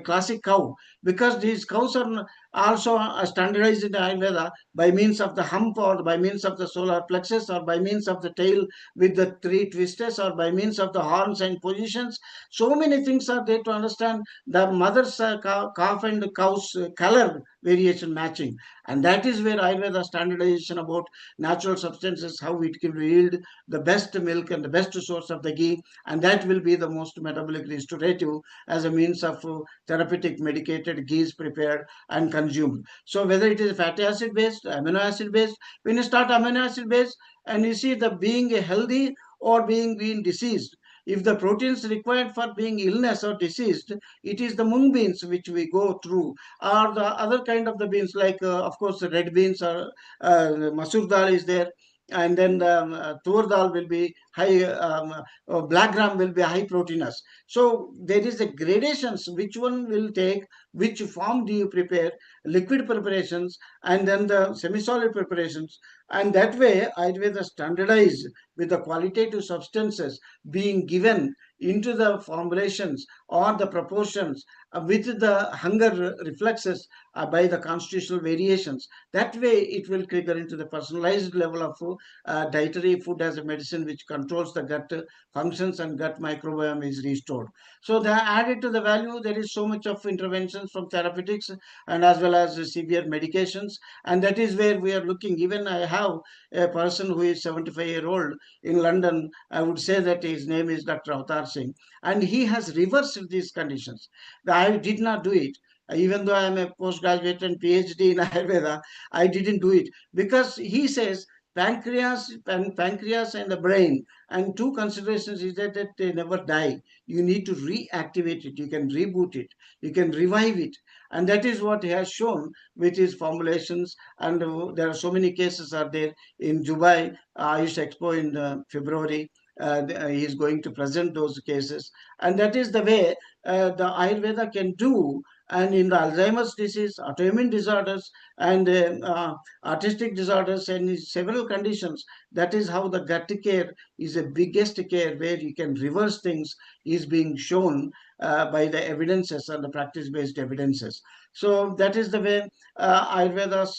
classic cow, because these cows are also standardized in Ayurveda by means of the hump, or by means of the solar plexus, or by means of the tail with the 3 twisters, or by means of the horns and positions. So many things are there to understand the mother's calf and cow's color variation matching. And that is where Ayurveda standardization about natural substances, how it can yield the best milk and the best source of the ghee, and that will be the most metabolic restorative as a means of therapeutic medicated ghees prepared and consumed. So whether it is fatty acid based, amino acid based, when you start amino acid based and you see the being healthy or being diseased, if the proteins required for being illness or diseased, it is the mung beans which we go through, or the other kind of the beans, like of course the red beans, or masoor dal is there, and then tur dal will be high, black gram will be high proteinous. So there is a gradations, which one will take, which form do you prepare, liquid preparations and then the semi-solid preparations, and that way Ayurveda standardized with the qualitative substances being given into the formulations or the proportions with the hunger reflexes by the constitutional variations. That way it will trigger into the personalized level of dietary food as a medicine, which controls the gut functions and gut microbiome is restored. So they added to the value, there is so much of interventions from therapeutics and as well as severe medications, and that is where we are looking. Even I have a person who is 75-year-old in London. I would say that his name is Dr. Avatar Singh, and he has reversed these conditions. I did not do it. Even though I am a postgraduate and PhD in Ayurveda, I didn't do it, because he says pancreas and the brain, and two considerations is that they never die. You need to reactivate it, you can reboot it, you can revive it, and that is what he has shown with his formulations. And there are so many cases are there in Dubai Ayush Expo in February. He is going to present those cases, and that is the way the Ayurveda can do. And in the Alzheimer's disease, autoimmune disorders, and artistic disorders, and in several conditions, that is how the gut care is the biggest care, where you can reverse things, is being shown by the evidences and the practice-based evidences. So that is the way Ayurveda's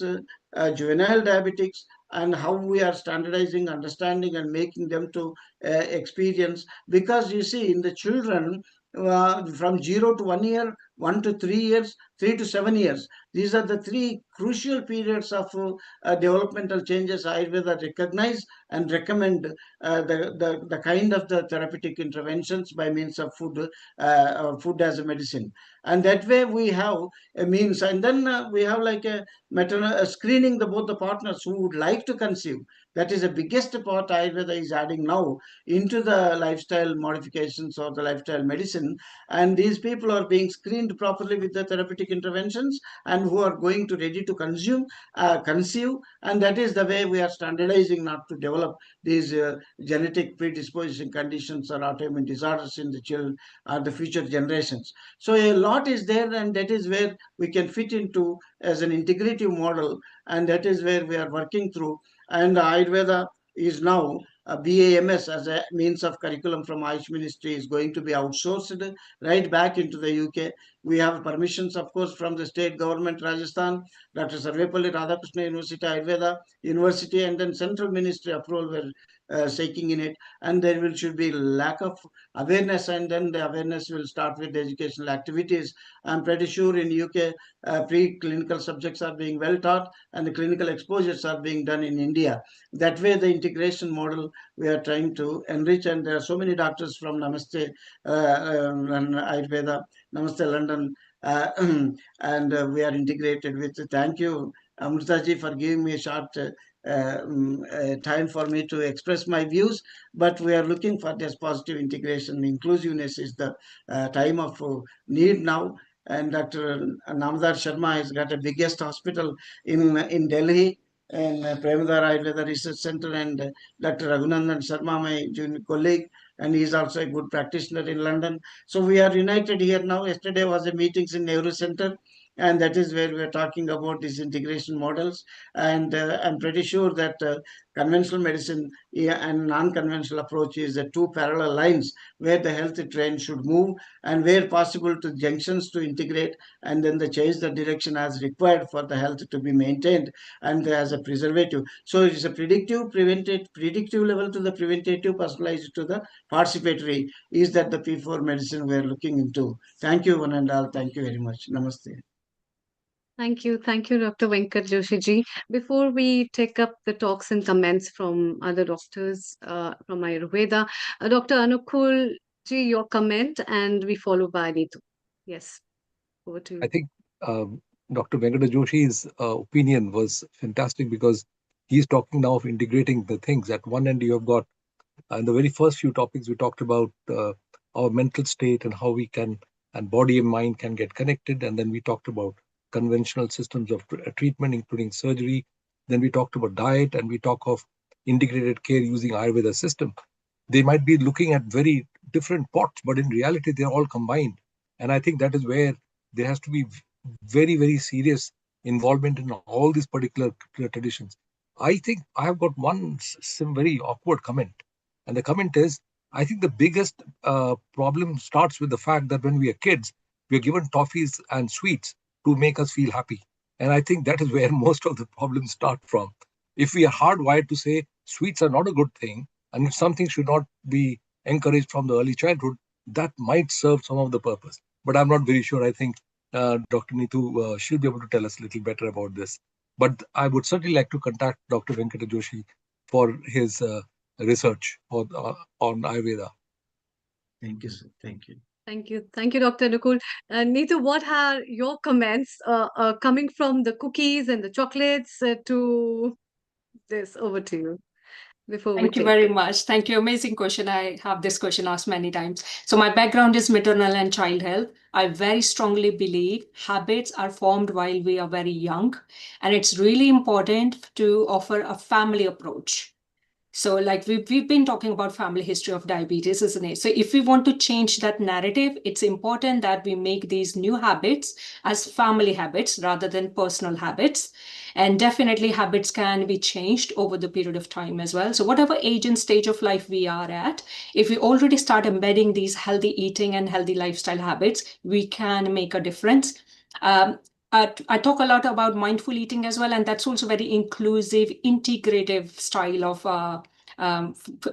juvenile diabetics, and how we are standardizing, understanding, and making them to experience. Because you see, in the children, from 0 to 1 year, 1 to 3 years, 3 to 7 years, these are the three crucial periods of developmental changes Ayurveda recognize and recommend the kind of the therapeutic interventions by means of food as a medicine. And that way we have a means. And then we have like a maternal screening both the partners who would like to conceive. That is the biggest part Ayurveda is adding now into the lifestyle modifications or the lifestyle medicine. And these people are being screened timed properly with the therapeutic interventions and who are going to ready to conceive, and that is the way we are standardizing not to develop these genetic predisposition conditions or autoimmune disorders in the children or the future generations. So a lot is there, and that is where we can fit into as an integrative model, and that is where we are working through. And Ayurveda is now BAMS as a means of curriculum from Ayush Ministry is going to be outsourced right back into the UK. We have permissions, of course, from the state government, Rajasthan, Dr. Sarvepalli Radhakrishna University, Ayurveda University, and then central ministry approval were seeking in it. And there should be lack of awareness, and then the awareness will start with the educational activities. I'm pretty sure in UK, pre-clinical subjects are being well taught, and the clinical exposures are being done in India. That way, the integration model we are trying to enrich, and there are so many doctors from Namaste and Ayurveda, Namaste London, and we are integrated with. Thank you, Amritaji, for giving me a short time for me to express my views, but we are looking for this positive integration. Inclusiveness is the time of need now. And Dr. Namadar Sharma has got a biggest hospital in Delhi, and Premadar Ayurveda Research Center, and Dr. Raghunandan Sharma, my junior colleague, and he is also a good practitioner in London. So we are united here now. Yesterday was a meetings in Nehru Center, and that is where we are talking about these integration models. And I'm pretty sure that conventional medicine and non-conventional approach is the two parallel lines where the health trend should move, and where possible to junctions to integrate, and then the change the direction as required for the health to be maintained, and as a preservative. So it is a predictive level to the preventative, personalized to the participatory, is that the P4 medicine we are looking into. Thank you one and all. Thank you very much. Namaste. Thank you. Thank you, Dr. Venkat Joshi ji. Before we take up the talks and comments from other doctors from Ayurveda, Dr. Anukul ji, your comment, and we follow by Neetu. Yes, over to you. I think Dr. Venkata Joshi's opinion was fantastic, because he's talking now of integrating the things. At one end, you have got, in the very first few topics, we talked about our mental state and how we can, and body and mind can get connected. And then we talked about conventional systems of treatment, including surgery. Then we talked about diet, and we talk of integrated care using Ayurveda system. They might be looking at very different pots, but in reality, they're all combined. And I think that is where there has to be very, very serious involvement in all these particular traditions. I think I have got some very awkward comment. And the comment is, I think the biggest problem starts with the fact that when we are kids, we are given toffees and sweets to make us feel happy. And I think that is where most of the problems start from. If we are hardwired to say sweets are not a good thing, and if something should not be encouraged from the early childhood, that might serve some of the purpose. But I'm not very sure. I think Dr. Neetu should be able to tell us a little better about this. But I would certainly like to contact Dr. Venkata Joshi for his research on Ayurveda. Thank you, sir. Thank you. Thank you. Thank you, Dr. Anukul. Neetu, what are your comments coming from the cookies and the chocolates to this? Over to you. Thank you very much. Thank you. Amazing question. I have this question asked many times. So my background is maternal and child health. I very strongly believe habits are formed while we are very young, and it's really important to offer a family approach. So like we've been talking about family history of diabetes, isn't it? So if we want to change that narrative, it's important that we make these new habits as family habits rather than personal habits. And definitely habits can be changed over the period of time as well. So whatever age and stage of life we are at, if we already start embedding these healthy eating and healthy lifestyle habits, we can make a difference. I talk a lot about mindful eating as well, and that's also very inclusive, integrative style of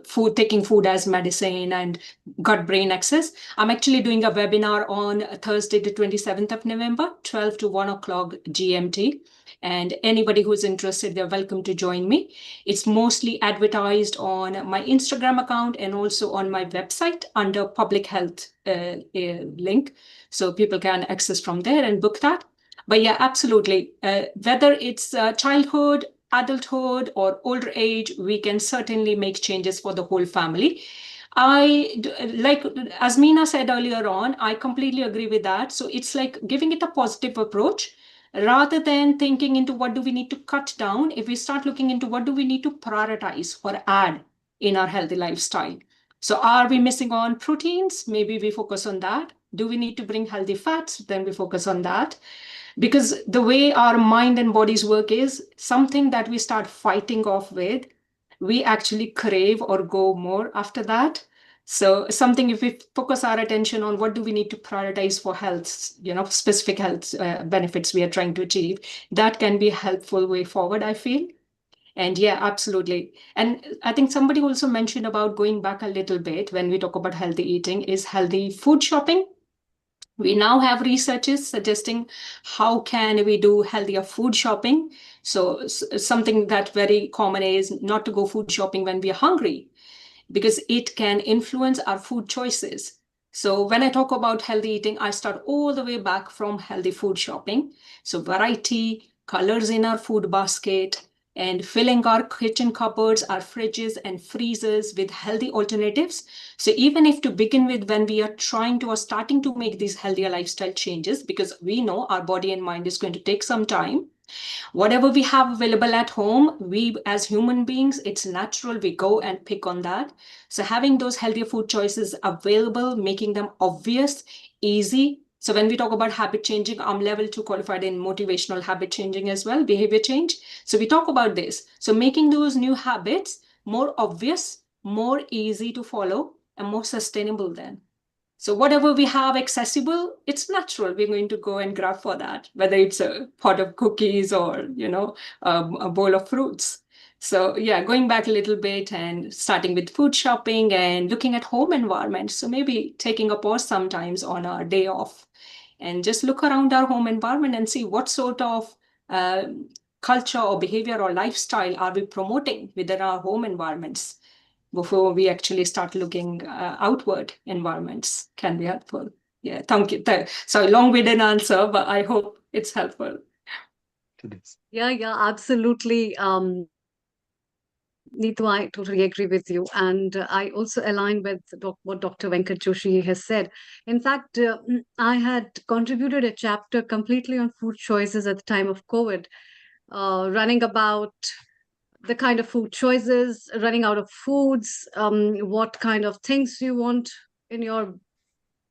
food, taking food as medicine and gut-brain axis. I'm actually doing a webinar on Thursday, the 27th of November, 12 to 1 o'clock GMT. And anybody who's interested, they're welcome to join me. It's mostly advertised on my Instagram account and also on my website under public health link. So people can access from there and book that. But yeah, absolutely. Whether it's childhood, adulthood, or older age, we can certainly make changes for the whole family. like as Meena said earlier on, I completely agree with that. So it's like giving it a positive approach rather than thinking into what do we need to cut down. If we start looking into what do we need to prioritize or add in our healthy lifestyle. So are we missing on proteins? Maybe we focus on that. Do we need to bring healthy fats? Then we focus on that. Because the way our mind and bodies work is something that we start fighting off with, we actually crave or go more after that. So something, if we focus our attention on what do we need to prioritize for health, specific health benefits we are trying to achieve, that can be a helpful way forward, I feel. And yeah, absolutely. And I think somebody also mentioned about going back a little bit when we talk about healthy eating is healthy food shopping. We now have researches suggesting how can we do healthier food shopping. So something that very common is not to go food shopping when we are hungry, because it can influence our food choices. So when I talk about healthy eating, I start all the way back from healthy food shopping. So variety, colors in our food basket, and filling our kitchen cupboards, our fridges and freezers with healthy alternatives. So even if to begin with, when we are trying to or starting to make these healthier lifestyle changes, because we know our body and mind is going to take some time, whatever we have available at home, we as human beings, it's natural we go and pick on that. So having those healthier food choices available, making them obvious, easy. So when we talk about habit changing, I'm level 2 qualified in motivational habit changing as well, behavior change. So we talk about this. So making those new habits more obvious, more easy to follow, and more sustainable then. So whatever we have accessible, it's natural. We're going to go and grab for that, whether it's a pot of cookies or, a bowl of fruits. So yeah, going back a little bit and starting with food shopping and looking at home environment. So maybe taking a pause sometimes on our day off and just look around our home environment and see what sort of culture or behavior or lifestyle are we promoting within our home environments before we actually start looking outward environments can be helpful. Yeah, thank you. So long-winded answer, but I hope it's helpful. Yeah, absolutely. Neetu, I totally agree with you. And I also align with what Dr. Venkat Joshi has said. In fact, I had contributed a chapter completely on food choices at the time of COVID, running about the kind of food choices, running out of foods, what kind of things you want in your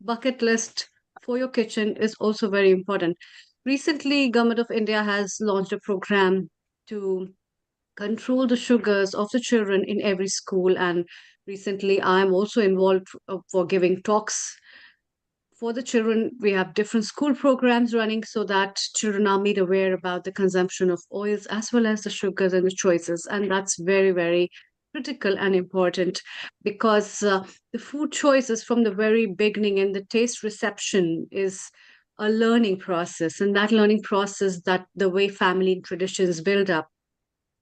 bucket list for your kitchen is also very important. Recently, Government of India has launched a program to control the sugars of the children in every school. And recently, I am also involved for giving talks for the children. We have different school programs running so that children are made aware about the consumption of oils as well as the sugars and the choices. And that's very, very critical and important, because the food choices from the very beginning and the taste reception is a learning process. And that learning process, that the way family traditions build up,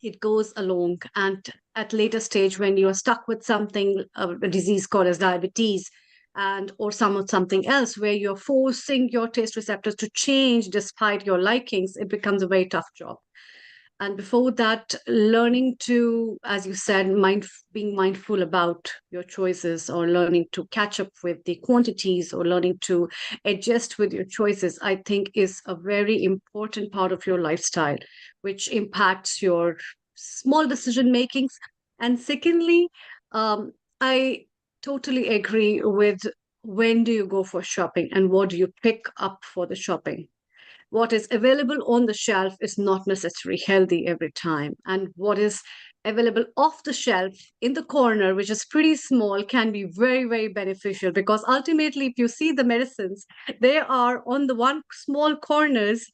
it goes along. And at later stage, when you're stuck with something, a disease called as diabetes, and or something else where you're forcing your taste receptors to change despite your likings, it becomes a very tough job. And before that, learning to, as you said, being mindful about your choices, or learning to catch up with the quantities, or learning to adjust with your choices, I think is a very important part of your lifestyle, which impacts your small decision makings. And secondly, I totally agree with, when do you go for shopping and what do you pick up for the shopping? What is available on the shelf is not necessarily healthy every time. And what is available off the shelf in the corner, which is pretty small, can be very, very beneficial, because ultimately, if you see the medicines, they are on the one small corners,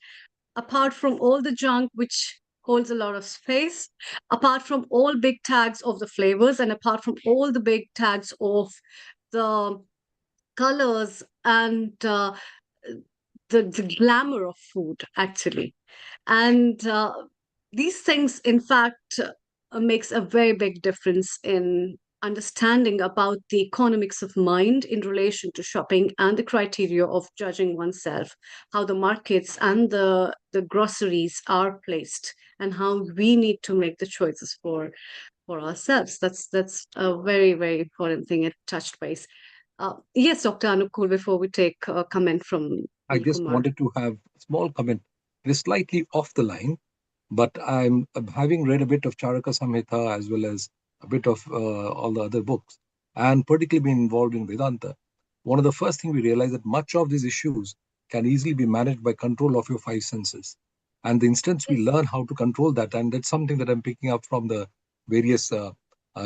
apart from all the junk, which holds a lot of space, apart from all big tags of the flavors, and apart from all the big tags of the colors and the glamour of food, actually. And these things, in fact, makes a very big difference in understanding about the economics of mind in relation to shopping, and the criteria of judging oneself, how the markets and the groceries are placed, and how we need to make the choices for for ourselves. That's a very, very important thing at touched base. Yes, Dr. Anukul, before we take a comment from I just Kumar. wanted to have a small comment. It is slightly off the line, but I'm having read a bit of Charaka Samhita as well as a bit of all the other books, and particularly been involved in Vedanta. One of the first things we realize that much of these issues can easily be managed by control of your five senses. And the instance we learn how to control that, and that's something that I'm picking up from the various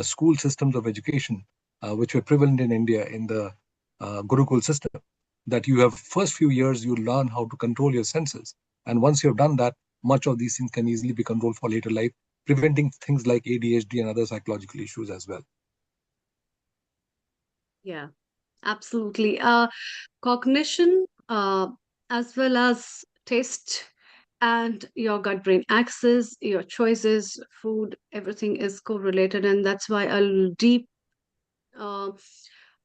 school systems of education, which were prevalent in India in the Gurukul system, that you have first few years, you learn how to control your senses. And once you've done that, much of these things can easily be controlled for later life, preventing things like ADHD and other psychological issues as well. Yeah, absolutely. Cognition, as well as taste and your gut-brain axis, your choices, food, everything is correlated, and that's why a deep uh,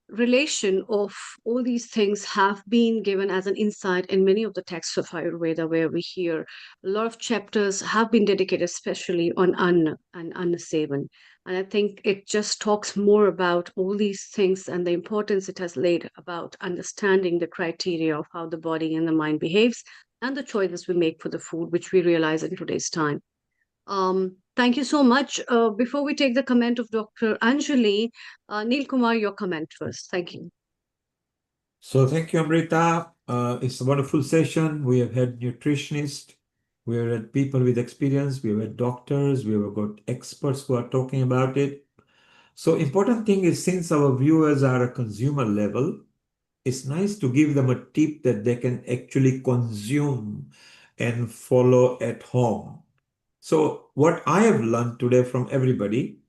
relation of all these things have been given as an insight in many of the texts of Ayurveda, where we hear a lot of chapters have been dedicated especially on Anna and Anna Sevan. And I think it just talks more about all these things and the importance it has laid about understanding the criteria of how the body and the mind behaves and the choices we make for the food, which we realize in today's time. Thank you so much. Before we take the comment of Dr. Anjali, Neil Kumar, your comment first. Thank you. So thank you, Amrita. It's a wonderful session. We have had nutritionists, we have had people with experience, we have had doctors, we have got experts who are talking about it. So important thing is, since our viewers are a consumer level, it's nice to give them a tip that they can actually consume and follow at home. So what I have learned today from everybody,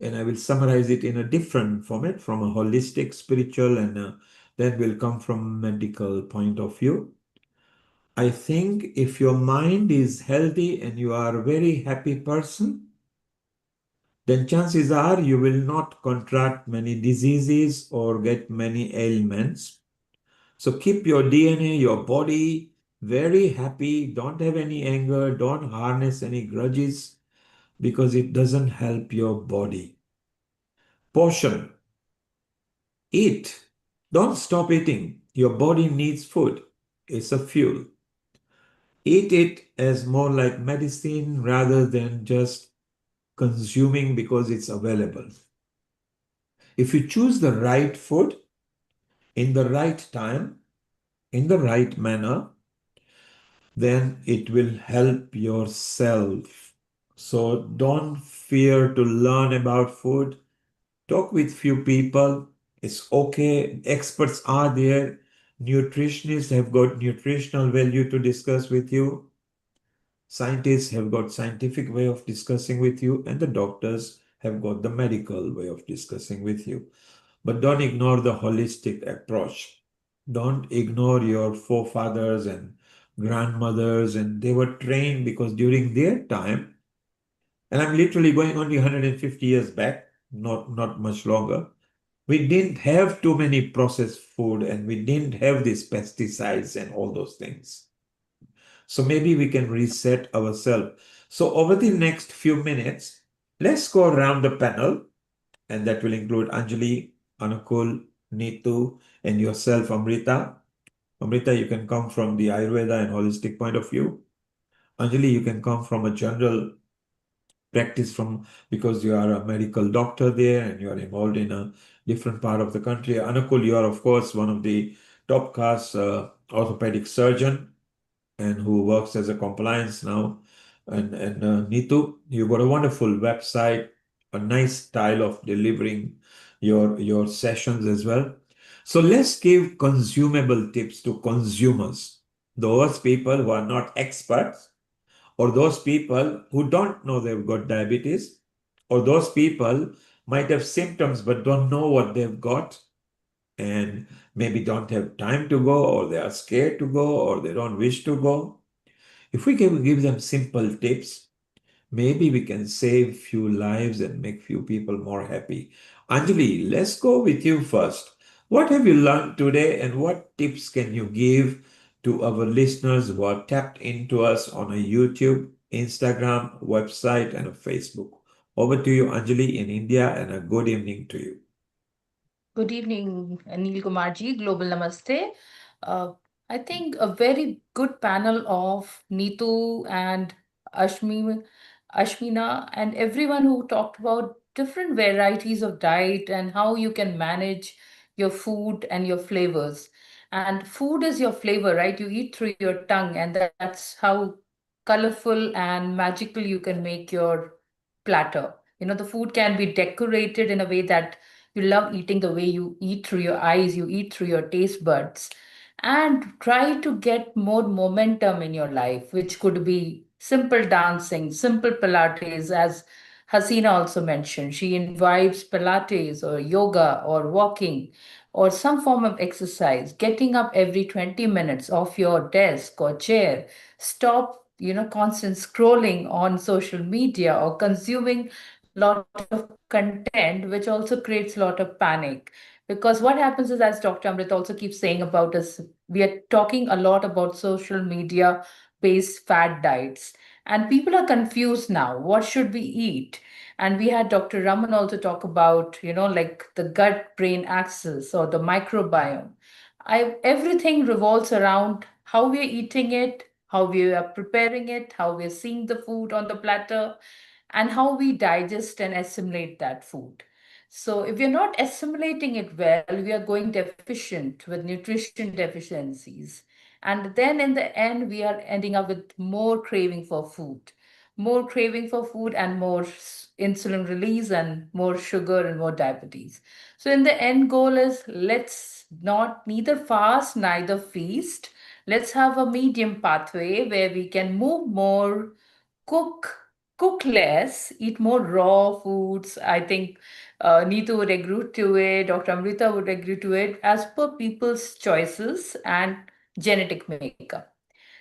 and I will summarize it in a different format from a holistic, spiritual, and then will come from medical point of view. I think if your mind is healthy and you are a very happy person, then chances are you will not contract many diseases or get many ailments. So keep your DNA, your body very happy. Don't have any anger. Don't harness any grudges because it doesn't help your body. Portion. Eat. Don't stop eating. Your body needs food. It's a fuel. Eat it as more like medicine rather than just consuming because it's available. If you choose the right food in the right time, in the right manner, then it will help yourself. So don't fear to learn about food. Talk with few people. It's okay. Experts are there. Nutritionists have got nutritional value to discuss with you. Scientists have got scientific way of discussing with you, and the doctors have got the medical way of discussing with you. But don't ignore the holistic approach. Don't ignore your forefathers and grandmothers, and they were trained because during their time, and I'm literally going only 150 years back, not much longer, we didn't have too many processed food and we didn't have these pesticides and all those things. So maybe we can reset ourselves. So over the next few minutes, let's go around the panel, and that will include Anjali, Anukul, Neetu, and yourself, Amrita. Amrita, you can come from the Ayurveda and holistic point of view. Anjali, you can come from a general practice from because you are a medical doctor there and you are involved in a different part of the country. Anukul, you are of course one of the top class orthopedic surgeon and who works as a compliance now. And Neetu, you've got a wonderful website, a nice style of delivering your sessions as well. So let's give consumable tips to consumers, those people who are not experts, or those people who don't know they've got diabetes, or those people might have symptoms but don't know what they've got and maybe don't have time to go, or they are scared to go, or they don't wish to go. If we can give them simple tips, maybe we can save few lives and make few people more happy. Anjali, let's go with you first. What have you learned today and what tips can you give to our listeners who are tapped into us on a YouTube, Instagram, website, and a Facebook? Over to you, Anjali, in India, and a good evening to you. Good evening, Anil Kumarji. Global Namaste. Uh, I think a very good panel of Neetu and Ashmi, Ashmina, and everyone who talked about different varieties of diet and how you can manage your food and your flavors. And food is your flavor, right? You eat through your tongue, and that's how colorful and magical you can make your platter. The food can be decorated in a way that you love eating the way you eat through your eyes, you eat through your taste buds, and try to get more momentum in your life, which could be simple dancing, simple Pilates, as Hasina also mentioned. She imbibes Pilates or yoga or walking or some form of exercise, getting up every 20 minutes off your desk or chair, stop constant scrolling on social media or consuming lot of content, which also creates a lot of panic. Because what happens is, as Dr. Amrit also keeps saying about us, we are talking a lot about social media based fad diets. And people are confused now. What should we eat? And we had Dr. Raman also talk about, like the gut brain axis or the microbiome. Everything revolves around how we are eating it, how we are preparing it, how we are seeing the food on the platter, and how we digest and assimilate that food. So, if we're not assimilating it well, we are going deficient with nutrition deficiencies. And then in the end, we are ending up with more craving for food, and more insulin release, and more sugar, and more diabetes. So, in the end goal is, let's not neither fast, neither feast. Let's have a medium pathway where we can move more, cook cook less, eat more raw foods. I think Neetu would agree to it, Dr. Amrita would agree to it, as per people's choices and genetic makeup.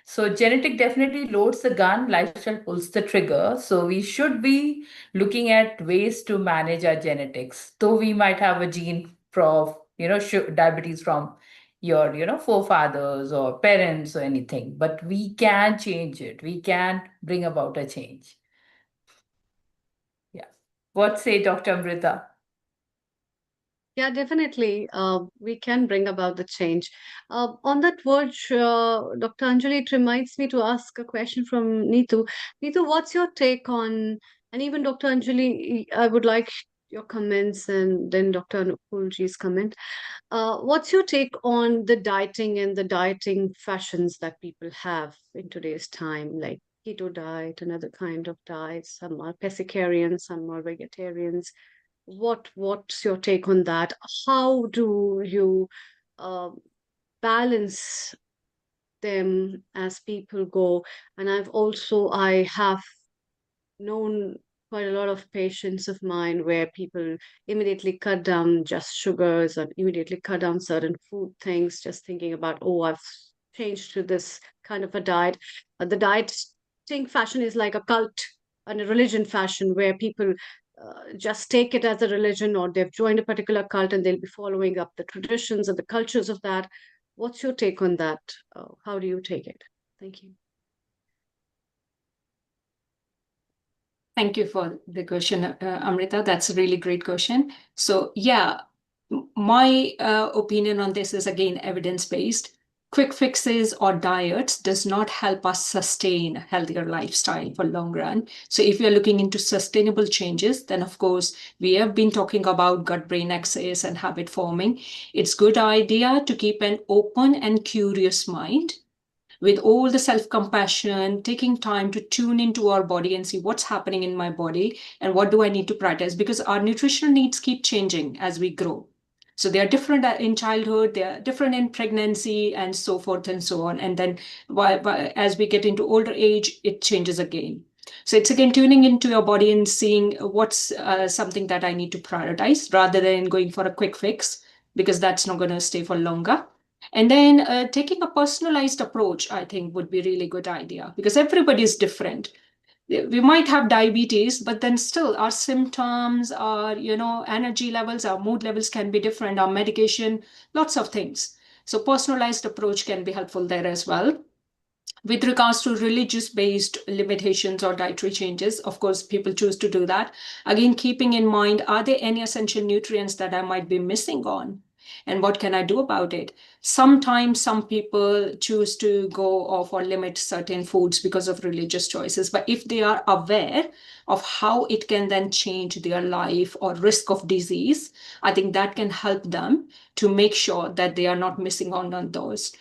So genetic definitely loads the gun, lifestyle pulls the trigger. So we should be looking at ways to manage our genetics. Though we might have a gene for, diabetes from your, forefathers or parents or anything, but we can change it. We can bring about a change. Yeah. What say, Dr. Amrita? Yeah, definitely. We can bring about the change. On that verge, Dr. Anjali, it reminds me to ask a question from Neetu. Neetu, what's your take on, and even Dr. Anjali, I would like your comments and then Dr. Anupulji's comment. What's your take on the dieting and the dieting fashions that people have in today's time, like keto diet, another kind of diet? Some are pescatarian, some are vegetarians. What's your take on that? How do you uh, balance them as people go? And I have known quite a lot of patients of mine where people immediately cut down just sugars and immediately cut down certain food things, just thinking about, oh, I've changed to this kind of a diet. The dieting fashion is like a cult and a religion fashion where people just take it as a religion, or they've joined a particular cult and they'll be following up the traditions and the cultures of that. What's your take on that? How do you take it? Thank you. Thank you for the question, Amrita. That's a really great question. So yeah, my opinion on this is again evidence-based. Quick fixes or diets does not help us sustain a healthier lifestyle for long run. So if we are looking into sustainable changes, then of course we have been talking about gut-brain axis and habit forming. It's good idea to keep an open and curious mind, with all the self-compassion, taking time to tune into our body and see what's happening in my body and what do I need to practice, because our nutritional needs keep changing as we grow. So they are different in childhood, they are different in pregnancy, and so forth and so on. And then as we get into older age, it changes again. So it's again tuning into your body and seeing what's something that I need to prioritize rather than going for a quick fix, because that's not going to stay for longer. And then taking a personalized approach, I think, would be a really good idea, because everybody is different. We might have diabetes, but then still our symptoms, our energy levels, our mood levels can be different, our medication, lots of things. So personalized approach can be helpful there as well. With regards to religious-based limitations or dietary changes, of course, people choose to do that. Again, keeping in mind, are there any essential nutrients that I might be missing on? And what can I do about it? Sometimes some people choose to go off or limit certain foods because of religious choices. But if they are aware of how it can then change their life or risk of disease, I think that can help them to make sure that they are not missing on those.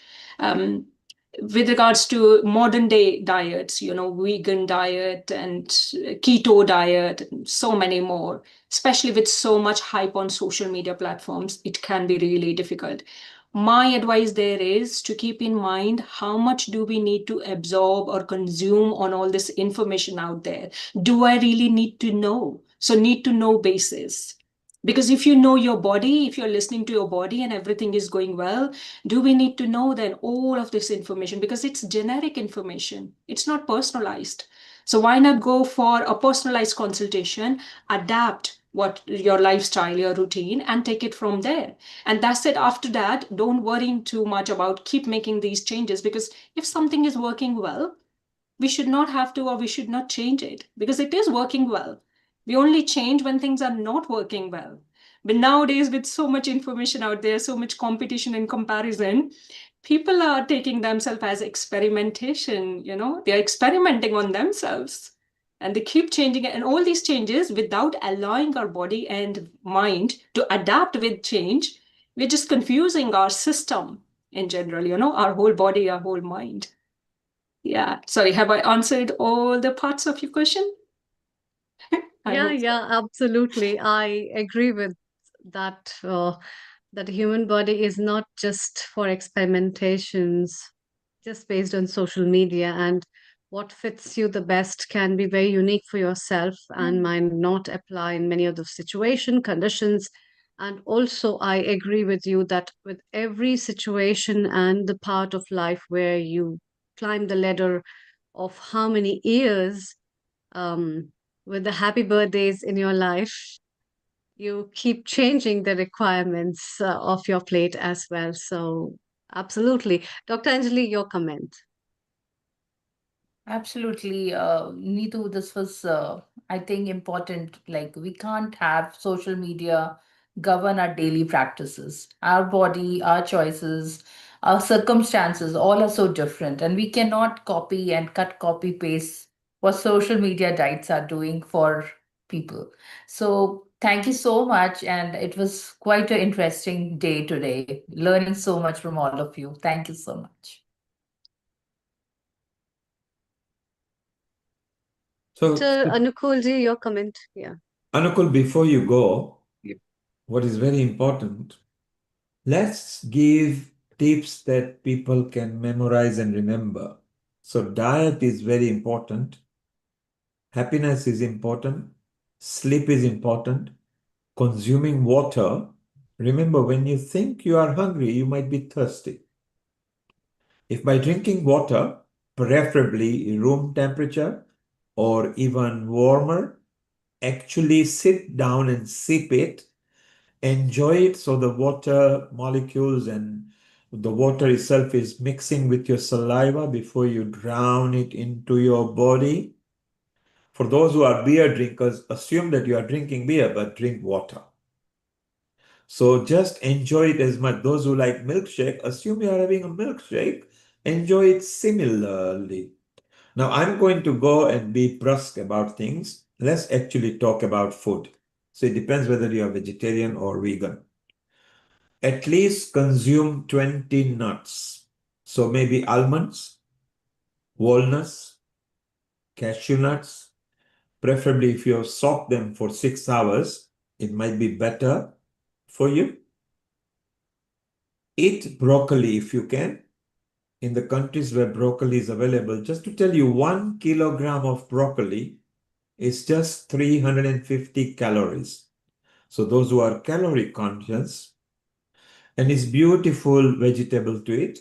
With regards to modern day diets, vegan diet and keto diet, so many more, especially with so much hype on social media platforms, it can be really difficult. My advice there is to keep in mind how much do we need to absorb or consume on all this information out there? Do I really need to know? So need to know basis. Because if you know your body, if you're listening to your body and everything is going well, do we need to know then all of this information? Because it's generic information, it's not personalized. So why not go for a personalized consultation, adapt what your lifestyle, your routine, and take it from there. And that's it. After that, don't worry too much about keep making these changes, because if something is working well, we should not have to, or we should not change it, because it is working well. We only change when things are not working well. But nowadays, with so much information out there, so much competition and comparison, people are taking themselves as experimentation, they're experimenting on themselves. And they keep changing it. And all these changes, without allowing our body and mind to adapt with change, we're just confusing our system in general, our whole body, our whole mind. Yeah. Sorry, have I answered all the parts of your question? Yeah, absolutely. I agree with that. That the human body is not just for experimentations, just based on social media, and what fits you the best can be very unique for yourself and might not apply in many of the situation conditions. And also, I agree with you that with every situation and the part of life where you climb the ladder of how many years, um, with the happy birthdays in your life, you keep changing the requirements of your plate as well. So, absolutely. Dr. Anjali, your comment. Absolutely, Neetu, this was, I think, important. Like, we can't have social media govern our daily practices. Our body, our choices, our circumstances, all are so different, and we cannot copy and cut, copy, paste what social media diets are doing for people. So, thank you so much, and it was quite an interesting day today, learning so much from all of you. Thank you so much. So, Dr. Anukulji, your comment. Yeah. Anukul, before you go, Yep. what is very important, let's give tips that people can memorize and remember. So, diet is very important. Happiness is important. Sleep is important. Consuming water. Remember, when you think you are hungry, you might be thirsty. If by drinking water, preferably room temperature or even warmer, actually sit down and sip it, enjoy it, so the water molecules and the water itself is mixing with your saliva before you drown it into your body. For those who are beer drinkers, assume that you are drinking beer, but drink water. So just enjoy it as much. Those who like milkshake, assume you are having a milkshake, enjoy it similarly. Now I'm going to go and be brusque about things. Let's actually talk about food. So it depends whether you are vegetarian or vegan. At least consume 20 nuts. So maybe almonds, walnuts, cashew nuts. Preferably if you have soaked them for 6 hours, it might be better for you. Eat broccoli if you can. In the countries where broccoli is available, just to tell you, 1 kilogram of broccoli is just 350 calories. So those who are calorie conscious, and it's beautiful vegetable to eat.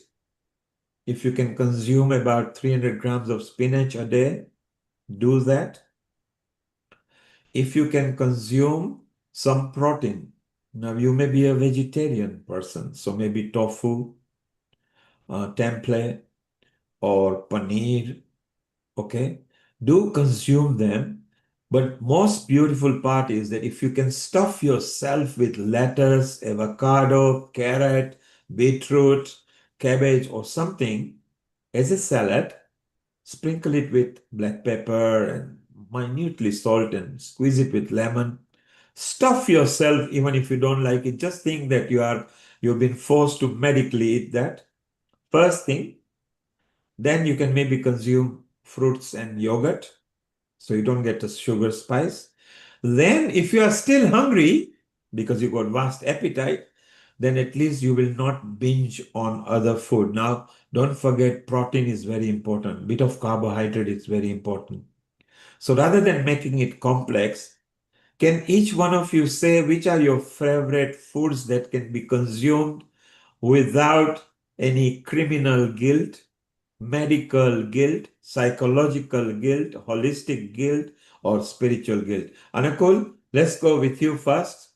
If you can consume about 300 grams of spinach a day, do that. If you can consume some protein, now you may be a vegetarian person, so maybe tofu, tempeh, or paneer, okay? Do consume them. But most beautiful part is that if you can stuff yourself with lettuce, avocado, carrot, beetroot, cabbage, or something as a salad, sprinkle it with black pepper and minutely salt and squeeze it with lemon. Stuff yourself even if you don't like it. Just think that you've been forced to medically eat that. First thing, then you can maybe consume fruits and yogurt so you don't get a sugar spice. Then if you are still hungry because you got vast appetite, then at least you will not binge on other food. Now, don't forget protein is very important. Bit of carbohydrate is very important. So rather than making it complex, can each one of you say which are your favorite foods that can be consumed without any criminal guilt, medical guilt, psychological guilt, holistic guilt, or spiritual guilt? Anakul, let's go with you first.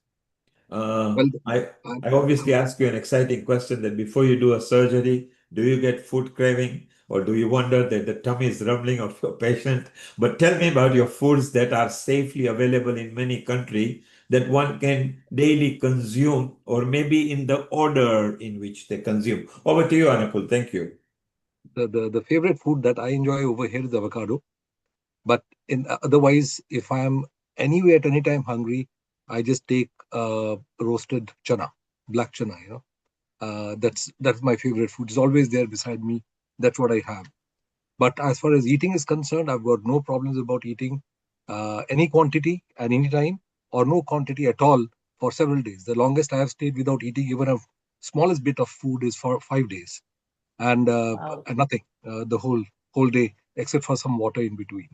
Well, I obviously ask you an exciting question that before you do a surgery, do you get food craving or do you wonder that the tummy is rumbling of your patient? But tell me about your foods that are safely available in many countries that one can daily consume or maybe in the order in which they consume. Over to you, Anakul. Thank you. the favorite food that I enjoy over here is avocado. But otherwise, if I am anywhere at any time hungry, I just take roasted chana, black chana. That's my favorite food. It's always there beside me. That's what I have. But as far as eating is concerned, I've got no problems about eating any quantity at any time or no quantity at all for several days. The longest I have stayed without eating even a smallest bit of food is for 5 days, and nothing the whole day except for some water in between.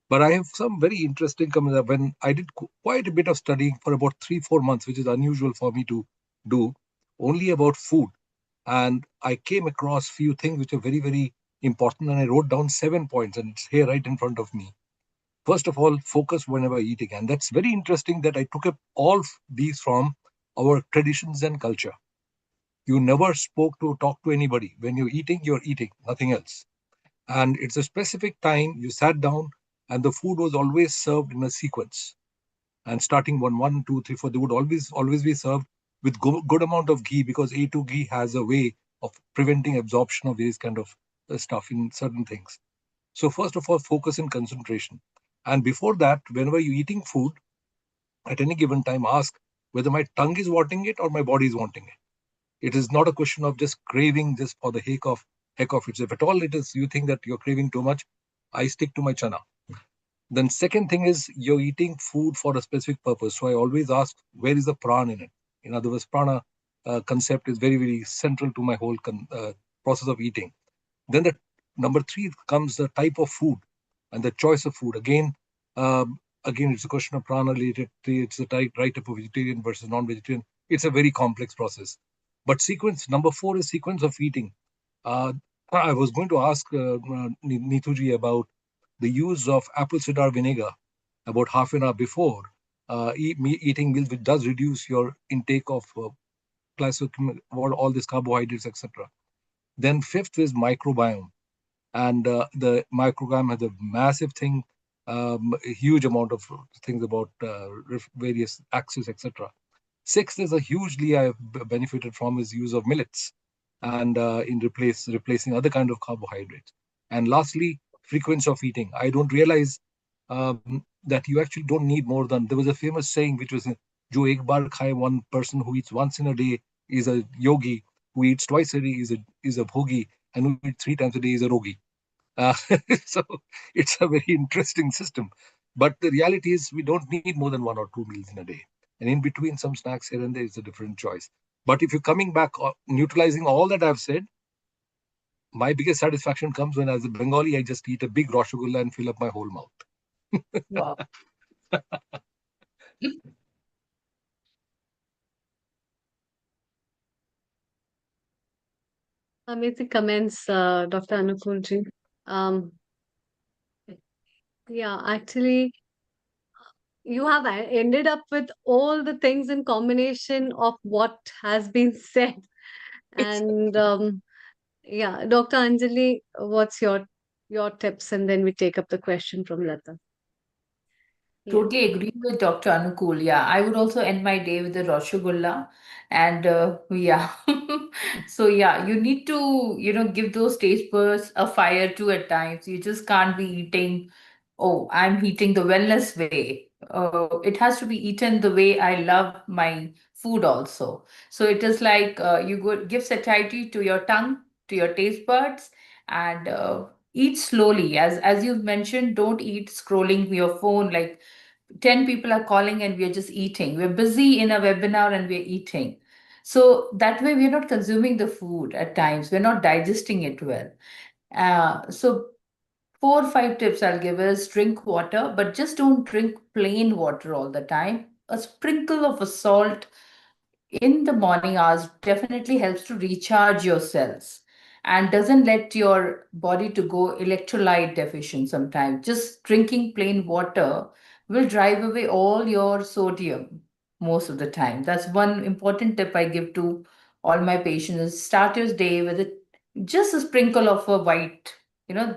But I have some very interesting comments. When I did quite a bit of studying for about 3-4 months, which is unusual for me to do, only about food, and I came across few things which are very, very important, and I wrote down 7 points, and it's here right in front of me. First of all, focus whenever eating, and that's very interesting that I took up all these from our traditions and culture. You never spoke to talk to anybody. When you're eating, nothing else. And it's a specific time you sat down, and the food was always served in a sequence. And starting 1, 2, 3, 4, they would always be served with good amount of ghee, because A2 ghee has a way of preventing absorption of this kind of stuff in certain things. So first of all, focus and concentration. And before that, whenever you're eating food, at any given time, ask whether my tongue is wanting it or my body is wanting it. It is not a question of just craving just for the heck of it. If at all it is, you think that you're craving too much, I stick to my chana. Then second thing is you're eating food for a specific purpose. So I always ask, where is the prana in it? In other words, prana concept is very, very central to my whole process of eating. Then the number 3 comes the type of food and the choice of food. Again, it's a question of prana related. It's the right type of vegetarian versus non-vegetarian. It's a very complex process. But sequence, number 4 is sequence of eating. I was going to ask Neetuji about the use of apple cider vinegar about half an hour before eating meals, which does reduce your intake of all these carbohydrates, etc. Then 5th is microbiome, and the microbiome has a massive thing, a huge amount of things about various axes, etc. 6th is a hugely I have benefited from is use of millets, and in replacing other kind of carbohydrates. And lastly, frequency of eating. I don't realize that you actually don't need more than, there was a famous saying which was, Jo ek baar khaye, one person who eats once in a day is a yogi, who eats twice a day is a bhogi, and who eats 3 times a day is a rogi. So it's a very interesting system. But the reality is we don't need more than 1 or 2 meals in a day. And in between some snacks here and there is a different choice. But if you're coming back, neutralizing all that I've said, my biggest satisfaction comes when, as a Bengali, I just eat a big rasgulla and fill up my whole mouth. Wow. Amazing comments, Dr. Anukulji. Yeah, actually, you have ended up with all the things in combination of what has been said. And Yeah, Dr. Anjali, what's your tips? And then we take up the question from Lata. Yeah. Totally agree with Dr. Anukul. Yeah, I would also end my day with a rasgulla, and yeah. So yeah, you need to give those taste buds a fire too at times. You just can't be eating. Oh, I'm eating the wellness way. It has to be eaten the way I love my food also. So it is like you go give satiety to your tongue, to your taste buds, and eat slowly. As you've mentioned, don't eat scrolling your phone like 10 people are calling and we are just eating. We're busy in a webinar and we're eating. So that way we're not consuming the food at times. We're not digesting it well. So 4 or 5 tips I'll give is drink water, but just don't drink plain water all the time. A sprinkle of a salt in the morning hours definitely helps to recharge your cells and doesn't let your body to go electrolyte deficient sometimes. Just drinking plain water will drive away all your sodium most of the time. That's one important tip I give to all my patients is start your day with just a sprinkle of a white,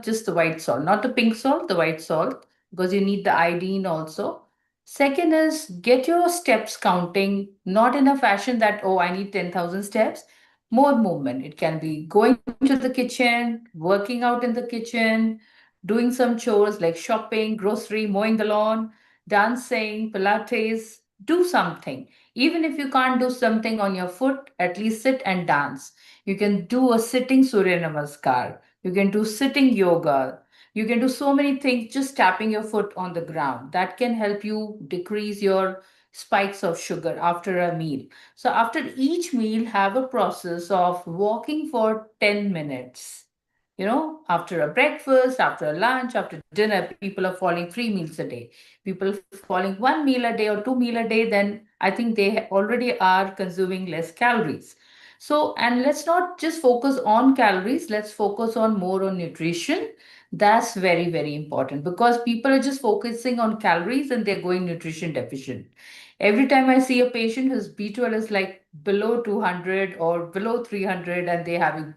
just the white salt, not the pink salt, the white salt, because you need the iodine also. Second is get your steps counting, not in a fashion that, oh, I need 10,000 steps. More movement. It can be going to the kitchen, working out in the kitchen, doing some chores like shopping, grocery, mowing the lawn, dancing, Pilates. Do something. Even if you can't do something on your foot, at least sit and dance. You can do a sitting Surya Namaskar. You can do sitting yoga. You can do so many things just tapping your foot on the ground. That can help you decrease your spikes of sugar after a meal. So after each meal, have a process of walking for 10 minutes. After a breakfast, after a lunch, after dinner, people are following 3 meals a day. People following 1 meal a day or 2 meal a day, then I think they already are consuming less calories. So, and let's not just focus on calories, let's focus on more on nutrition. That's very, very important because people are just focusing on calories and they're going nutrition deficient. Every time I see a patient whose B12 is like below 200 or below 300 and they're having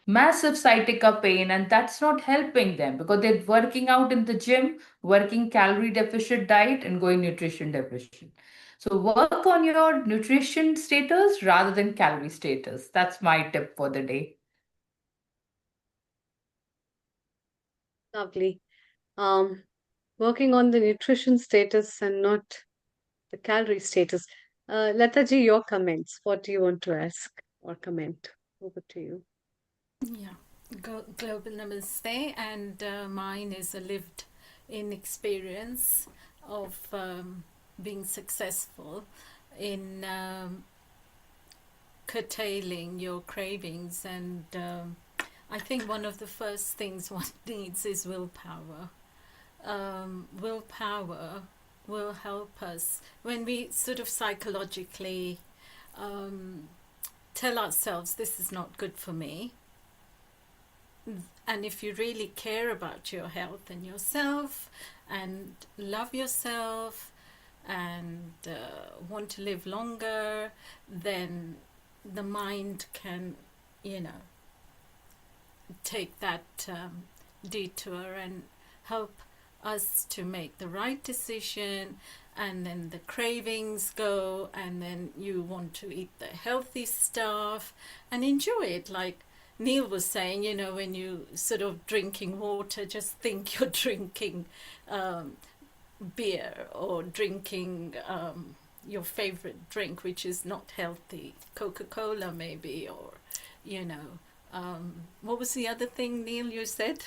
massive sciatica pain, and that's not helping them because they're working out in the gym, working calorie deficit diet, and going nutrition deficient. So, work on your nutrition status rather than calorie status. That's my tip for the day. Lovely. Working on the nutrition status and not the calorie status. Lataji, your comments. What do you want to ask or comment? Over to you. Yeah, global namaste, and mine is a lived in experience of being successful in curtailing your cravings. And I think one of the first things one needs is willpower. Willpower will help us when we sort of psychologically tell ourselves this is not good for me. And if you really care about your health and yourself and love yourself and want to live longer, then the mind can, take that detour and help us to make the right decision, and then the cravings go, and then you want to eat the healthy stuff and enjoy it. Like Neil was saying, when you sort of drinking water, just think you're drinking beer or drinking your favorite drink, which is not healthy, Coca-Cola maybe, or what was the other thing, Neil, you said?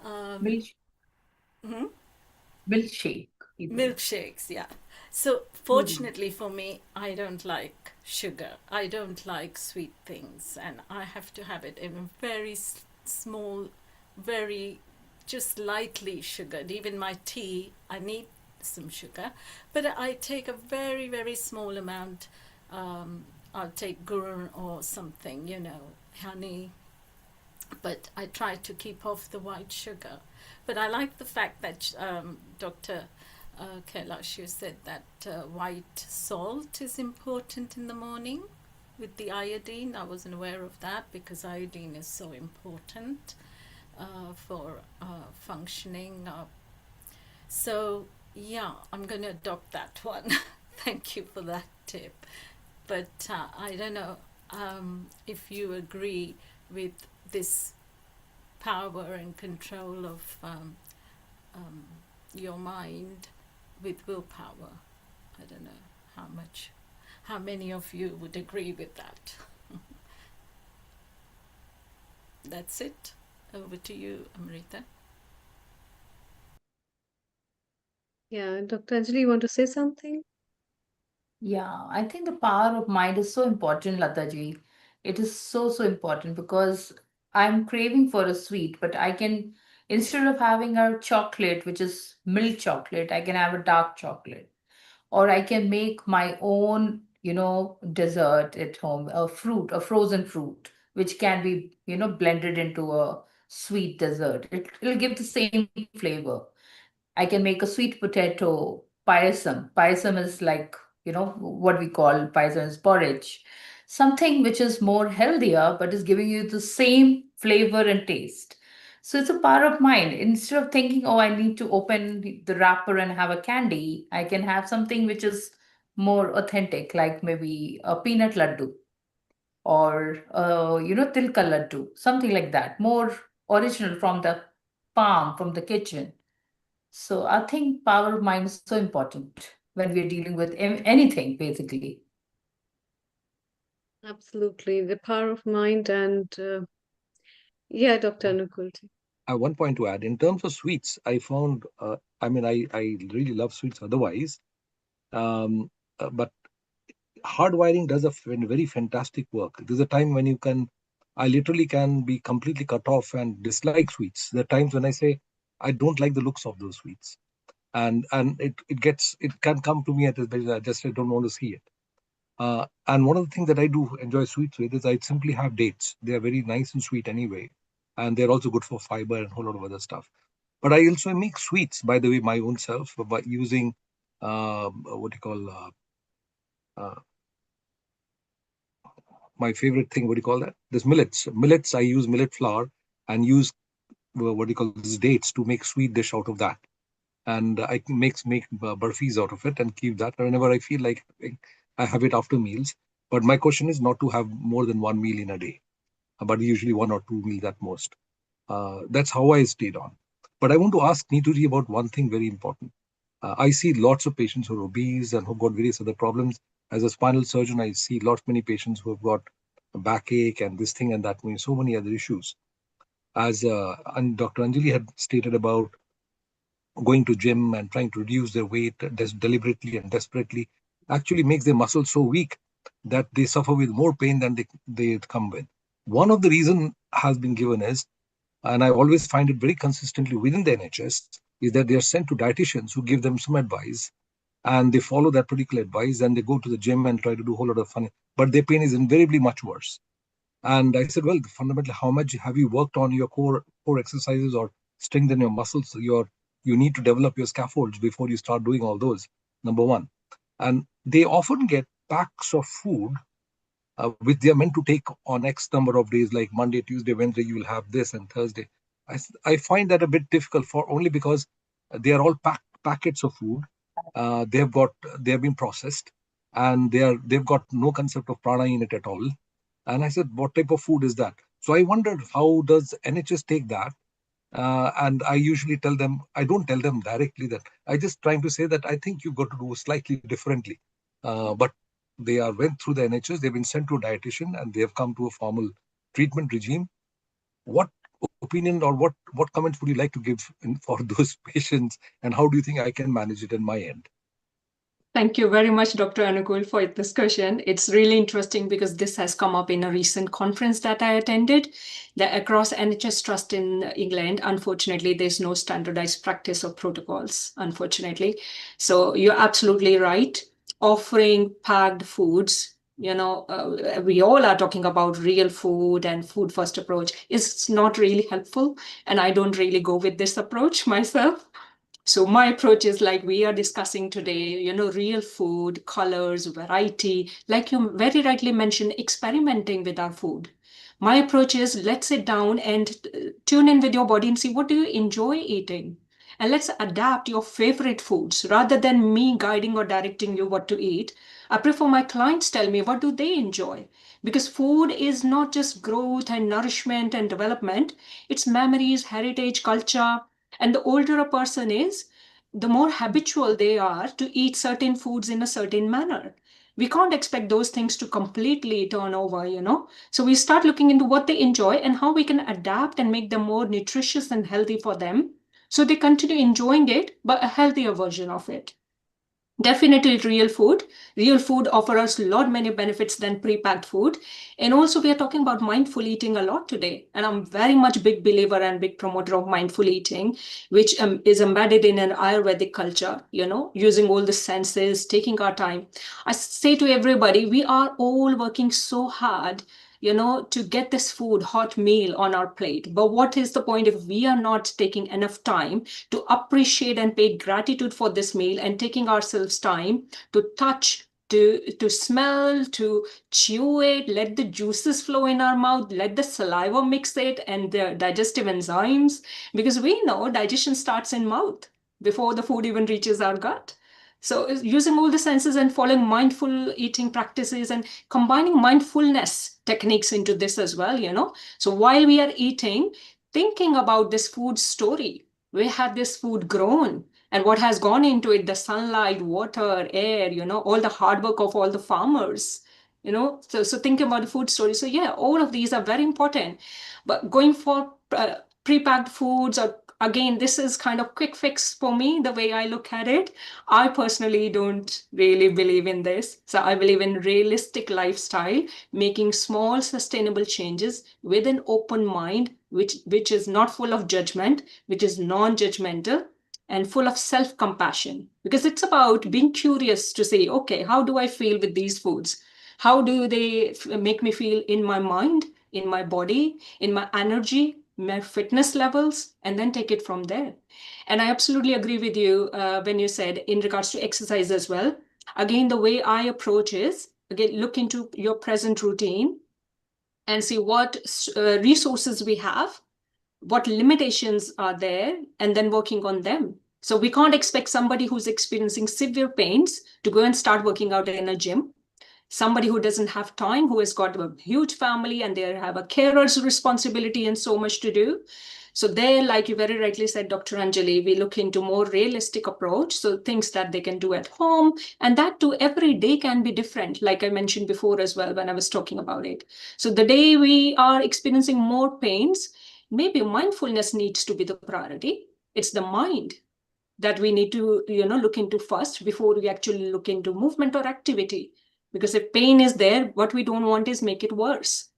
Hmm? Milkshake. Milkshakes, yeah. So fortunately for me, I don't like sugar. I don't like sweet things, and I have to have it in very small, very just lightly sugared. Even my tea, I need some sugar, but I take a very, very small amount. I'll take gur or something, honey, but I try to keep off the white sugar. But I like the fact that Dr. Kailash, you said that white salt is important in the morning. with the iodine. I wasn't aware of that because iodine is so important for functioning. So yeah, I'm going to adopt that one. Thank you for that tip. But I don't know if you agree with this power and control of your mind with willpower. I don't know how many of you would agree with that. That's it. Over to you, Amrita. Yeah, Dr. Anjali, you want to say something? Yeah, I think the power of mind is so important, Lataji. It is so, so important because I'm craving for a sweet, but I can, instead of having a chocolate, which is milk chocolate, I can have a dark chocolate. Or I can make my own, dessert at home, a fruit, a frozen fruit, which can be, blended into a sweet dessert. It'll give the same flavor. I can make a sweet potato payasam. Payasam is like, what we call payasam is porridge. Something which is more healthier, but is giving you the same flavor and taste. So it's a power of mind. Instead of thinking, oh, I need to open the wrapper and have a candy, I can have something which is more authentic, like maybe a peanut laddu or, tilka laddu, something like that, more original from the farm, from the kitchen. So I think power of mind is so important when we are dealing with anything, basically. Absolutely. The power of mind and yeah, Dr. Anukul. I have one point to add. In terms of sweets, I found, I really love sweets otherwise. But hardwiring does a very fantastic work. There's a time when I literally can be completely cut off and dislike sweets. There are times when I say, I don't like the looks of those sweets. And it can come to me at a I don't want to see it. And one of the things that I do enjoy sweets with is I simply have dates. They are very nice and sweet anyway. And they're also good for fiber and a whole lot of other stuff. But I also make sweets, by the way, my own self, by using what do you call my favorite thing, what do you call that? This millets. Millets, I use millet flour and use what do you call these dates to make sweet dish out of that. And I can make burfis out of it and keep that whenever I feel like I have it after meals. But my question is not to have more than one meal in a day, but usually 1 or 2 meals at most. That's how I stayed on. But I want to ask Neetuji about one thing very important. I see lots of patients who are obese and who've got various other problems. As a spinal surgeon, I see many patients who have got a backache and this thing and that, so many other issues. As and Dr. Anjali had stated about going to gym and trying to reduce their weight deliberately and desperately actually makes their muscles so weak that they suffer with more pain than they come with. One of the reasons has been given is, and I always find it very consistently within the NHS, is that they are sent to dietitians who give them some advice and they follow that particular advice and they go to the gym and try to do a whole lot of fun, but their pain is invariably much worse. And I said, well, fundamentally, how much have you worked on your core exercises or strengthen your muscles? You need to develop your scaffolds before you start doing all those, number one. And they often get packs of food which they are meant to take on X number of days, like Monday, Tuesday, Wednesday, you will have this, and Thursday. I find that a bit difficult for only because they are all packets of food. They have been processed, and they've got no concept of prana in it at all. And I said, what type of food is that? So I wondered, how does NHS take that? And I usually tell them, I don't tell them directly that. I just trying to say that I think you've got to do slightly differently. But they went through the NHS, they've been sent to a dietitian, and they have come to a formal treatment regime. What opinion or what comments would you like to give for those patients, and how do you think I can manage it in my end? Thank you very much, Dr. Anukul, for the discussion. It's really interesting because this has come up in a recent conference that I attended. That across NHS Trust in England, unfortunately, there's no standardized practice or protocols, unfortunately. So you're absolutely right. Offering packed foods, we all are talking about real food and food first approach is not really helpful. And I don't really go with this approach myself. So my approach is like we are discussing today, real food, colors, variety, like you very rightly mentioned, experimenting with our food. My approach is let's sit down and tune in with your body and see what do you enjoy eating. And let's adapt your favorite foods rather than me guiding or directing you what to eat. I prefer my clients tell me what do they enjoy. Because food is not just growth and nourishment and development, it's memories, heritage, culture. And the older a person is, the more habitual they are to eat certain foods in a certain manner. We can't expect those things to completely turn over. So we start looking into what they enjoy and how we can adapt and make them more nutritious and healthy for them. So they continue enjoying it, but a healthier version of it. Definitely real food. Real food offers us a lot many benefits than pre-packed food. And also we are talking about mindful eating a lot today. And I'm very much big believer and big promoter of mindful eating, which is embedded in an Ayurvedic culture, using all the senses, taking our time. I say to everybody, we are all working so hard to get this food, hot meal on our plate. But what is the point if we are not taking enough time to appreciate and pay gratitude for this meal and taking ourselves time to touch, to smell, to chew it, let the juices flow in our mouth, let the saliva mix it and the digestive enzymes, because we know digestion starts in mouth before the food even reaches our gut. So using all the senses and following mindful eating practices and combining mindfulness techniques into this as well. So while we are eating, thinking about this food story, where had this food grown and what has gone into it, the sunlight, water, air, all the hard work of all the farmers, so think about the food story. So yeah, all of these are very important. But going for pre-packed foods, or again, this is kind of quick fix for me, the way I look at it. I personally don't really believe in this. So I believe in realistic lifestyle, making small sustainable changes with an open mind, which is not full of judgment, which is non-judgmental and full of self-compassion. Because it's about being curious to say, okay, how do I feel with these foods? How do they make me feel in my mind, in my body, in my energy, my fitness levels, and then take it from there. And I absolutely agree with you when you said in regards to exercise as well. Again, the way I approach is, again, look into your present routine and see what resources we have, what limitations are there, and then working on them. So we can't expect somebody who's experiencing severe pains to go and start working out in a gym. Somebody who doesn't have time, who has got a huge family and they have a carer's responsibility and so much to do. So there, like you very rightly said, Dr. Anjali, we look into more realistic approach. So things that they can do at home, and that too every day can be different. Like I mentioned before as well, when I was talking about it. So the day we are experiencing more pains, maybe mindfulness needs to be the priority. It's the mind that we need to, look into first before we actually look into movement or activity. Because if pain is there, what we don't want is make it worse.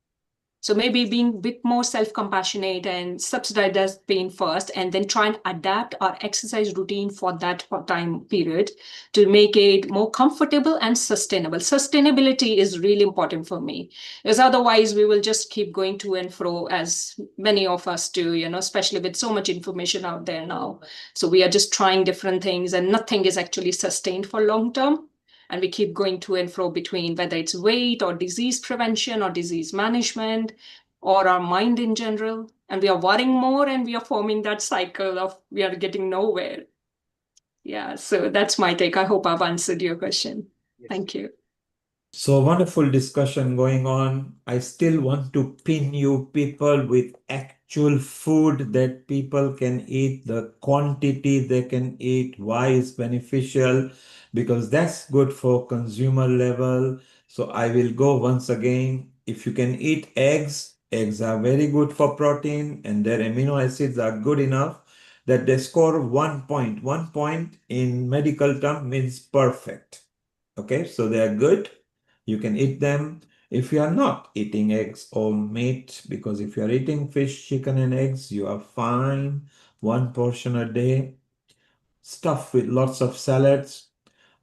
So maybe being a bit more self-compassionate and subsidize pain first, and then try and adapt our exercise routine for that time period to make it more comfortable and sustainable. Sustainability is really important for me, because otherwise we will just keep going to and fro, as many of us do, especially with so much information out there now. So we are just trying different things and nothing is actually sustained for long term. And we keep going to and fro between whether it's weight or disease prevention or disease management or our mind in general. And we are worrying more and we are forming that cycle of we are getting nowhere. Yeah, so that's my take. I hope I've answered your question. Yes. Thank you. So wonderful discussion going on. I still want to pin you people with actual food that people can eat, the quantity they can eat, why it's beneficial, because that's good for consumer level. So I will go once again. If you can eat eggs, eggs are very good for protein and their amino acids are good enough that they score 1 point. 1 point in medical term means perfect. Okay, so they are good. You can eat them if you are not eating eggs or meat, because if you are eating fish, chicken, and eggs, you are fine. 1 portion a day, stuffed with lots of salads.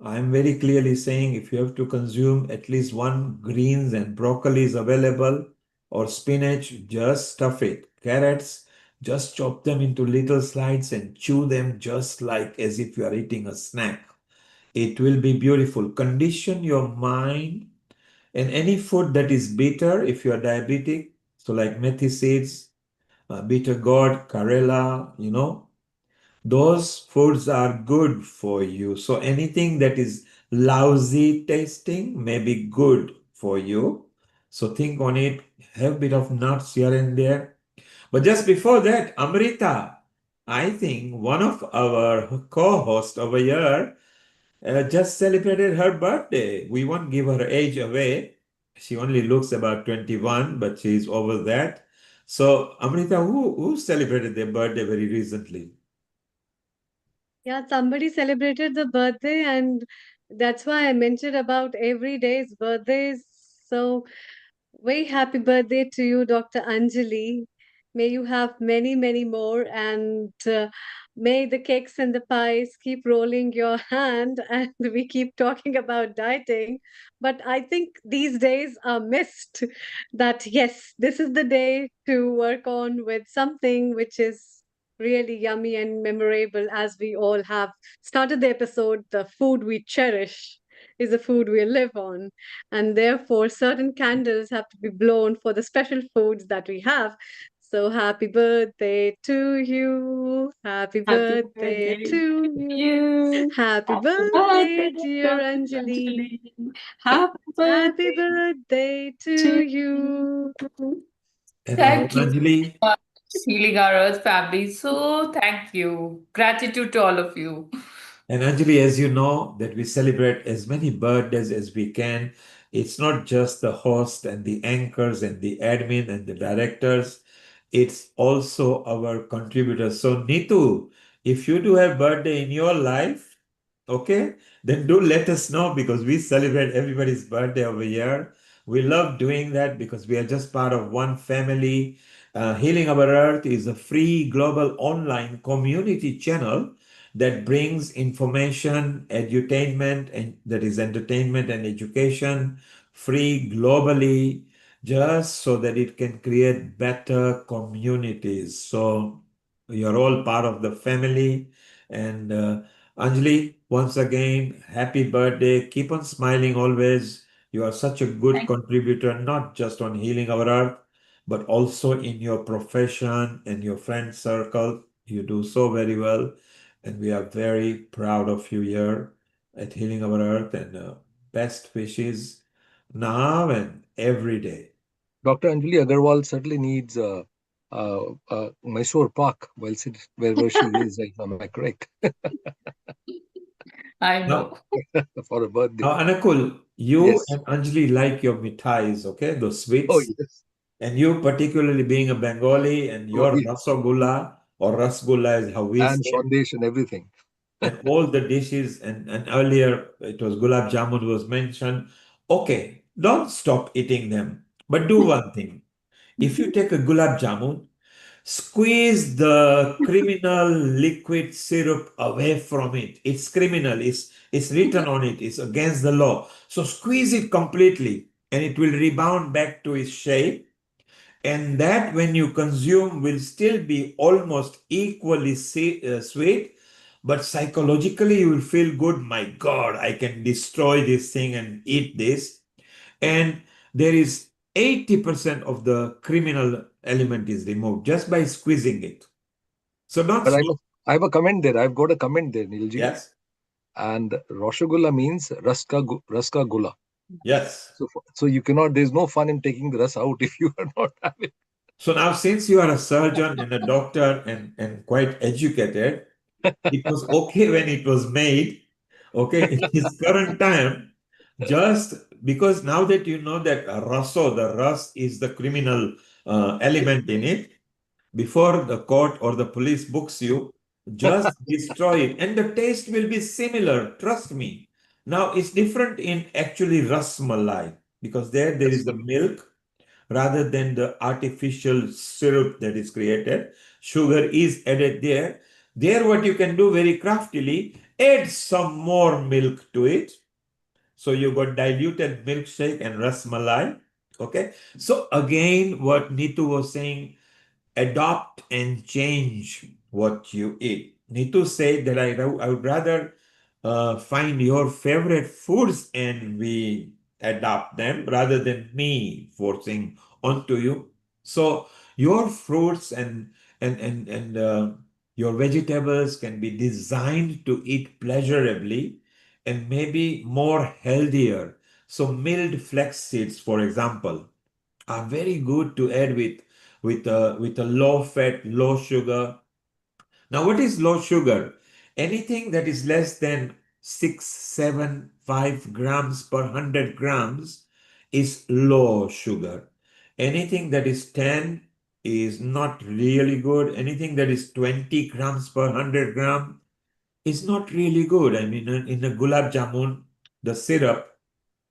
I'm very clearly saying if you have to consume at least 1 greens and broccoli is available or spinach, just stuff it. Carrots, Just chop them into little slices and chew them just like as if you are eating a snack. It will be beautiful. Condition your mind, and any food that is bitter, if you are diabetic, so like methi seeds, bitter gourd, karela, those foods are good for you. So anything that is lousy tasting may be good for you. So think on it, have a bit of nuts here and there. But just before that, Amrita, I think one of our co-hosts over here just celebrated her birthday. We won't give her age away. She only looks about 21, but she's over that. So, Amrita, who celebrated their birthday very recently? Yeah, somebody celebrated the birthday, and that's why I mentioned about every day's birthdays. So, very happy birthday to you, Dr. Anjali. May you have many, many more, and may the cakes and the pies keep rolling your hand. And we keep talking about dieting, but I think these days are missed. That yes, this is the day to work on with something which is really yummy and memorable, as we all have started the episode. The food we cherish is the food we live on, and therefore certain candles have to be blown for the special foods that we have. So happy birthday to you, happy Happy birthday birthday to to you, you. happy Happy birthday, birthday, dear Dr. Anjali, Anjali. Happy happy birthday birthday to to you. you. And Thank you Anjali, so much, Healing Our Earth family. So thank you. Gratitude to all of you. And Anjali, as you know, that we celebrate as many birthdays as we can. It's not just the host and the anchors and the admin and the directors. It's also our contributors. So Neetu, if you do have birthday in your life, okay, then do let us know, because we celebrate everybody's birthday over here. We love doing that because we are just part of one family. Healing Our Earth is a free global online community channel that brings information, edutainment, and that is entertainment and education, free globally, just so that it can create better communities. So you're all part of the family. And Anjali, once again, happy birthday. Keep on smiling always. You are such a good contributor, not just on Healing Our Earth, but also in your profession and your friend circle. You do so very well. And we are very proud of you here at Healing Our Earth, and best wishes now and every day. Dr. Anjali Agarwal certainly needs Mysore Park wherever she is. Am I correct? I Now, know. For a birthday. now, Anakul, you Yes. and Anjali like your mithais, okay? Those Oh, sweets. yes. And you, particularly being a Bengali, and Oh, your yes. rasagulla or rasgulla is how we And say, Sandesh and everything. and all the dishes, and earlier it was gulab jamun was mentioned. Okay, don't stop eating them, but do one thing. If you take a gulab jamun, squeeze the criminal liquid syrup away from it. It's criminal. It's written on it. It's against the law. So squeeze it completely, and it will rebound back to its shape. And that, when you consume, will still be almost equally sweet, but psychologically you will feel good. My God, I can destroy this thing and eat this. And there is 80% of the criminal element is removed just by squeezing it. So don't But stop. I have a comment there. I've got a comment there, Nilji. Yes. And Roshagulla means Raska Gula. Yes. So you cannot, there's no fun in taking the ras out if you are not having. So now, since you are a surgeon and a doctor and quite educated, it was okay when it was made. Okay, in this current time, just because now that you know that the rust is the criminal element in it, before the court or the police books you, just destroy it. And the taste will be similar, trust me. Now, it's different in actually ras malai, because there is the milk rather than the artificial syrup that is created. Sugar is added there. There, what you can do very craftily, add some more milk to it. So you got diluted milkshake and ras malai. Okay. So again, what Neetu was saying, adopt and change what you eat. Nitu said that I would rather find your favorite foods and we adopt them rather than me forcing onto you. So your fruits and your vegetables can be designed to eat pleasurably and maybe more healthier. So milled flax seeds, for example, are very good to add with a low fat, low sugar. Now, what is low sugar? Anything that is less than 6, 7, 5 grams per 100 grams is low sugar. Anything that is 10 is not really good. Anything that is 20 grams per 100 gram is not really good. I mean, in a gulab jamun, the syrup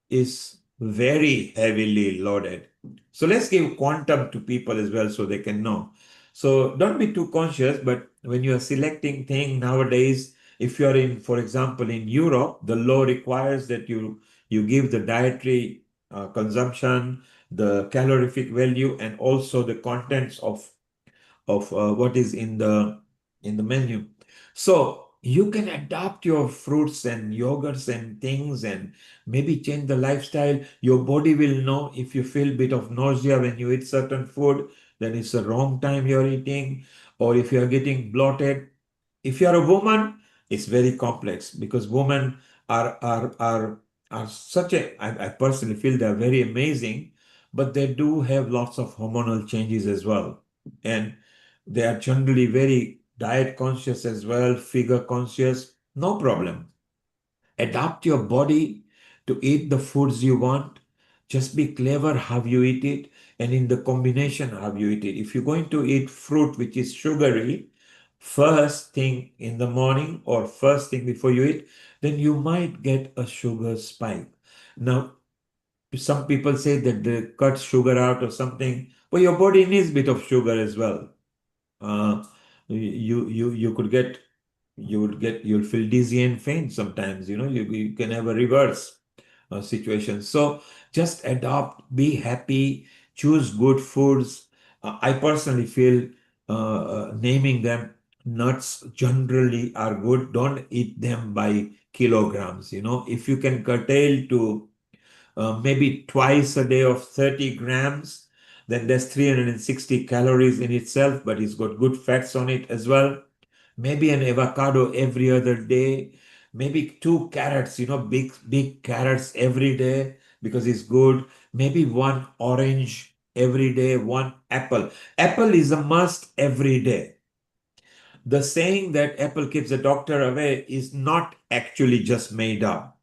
is very heavily loaded. So let's give quantum to people as well so they can know. So don't be too conscious, but when you are selecting thing nowadays, if you are in, for example, in Europe, the law requires that you give the dietary consumption, the calorific value, and also the contents of what is in the menu. So you can adapt your fruits and yogurts and things and maybe change the lifestyle. Your body will know if you feel a bit of nausea when you eat certain food, then it's the wrong time you're eating, or if you're getting bloated. If you're a woman, it's very complex because women are such I personally feel they're very amazing, but they do have lots of hormonal changes as well. And they are generally very diet conscious as well, figure conscious. No problem. Adapt your body to eat the foods you want. Just be clever how you eat it and in the combination how you eat it. If you're going to eat fruit which is sugary, first thing in the morning or first thing before you eat, then you might get a sugar spike. Now, some people say that they cut sugar out or something, but your body needs a bit of sugar as well. You could get you'll feel dizzy and faint sometimes. You can have a reverse situation. So just adopt, be happy, choose good foods. I personally feel naming them nuts generally are good. Don't eat them by kilograms. If you can curtail to maybe twice a day of 30 grams, then there's 360 calories in itself, but it's got good fats on it as well. Maybe an avocado every other day, maybe 2 carrots, big carrots every day because it's good. Maybe one orange every day, one apple. Apple is a must every day. The saying that apple keeps the doctor away is not actually just made up.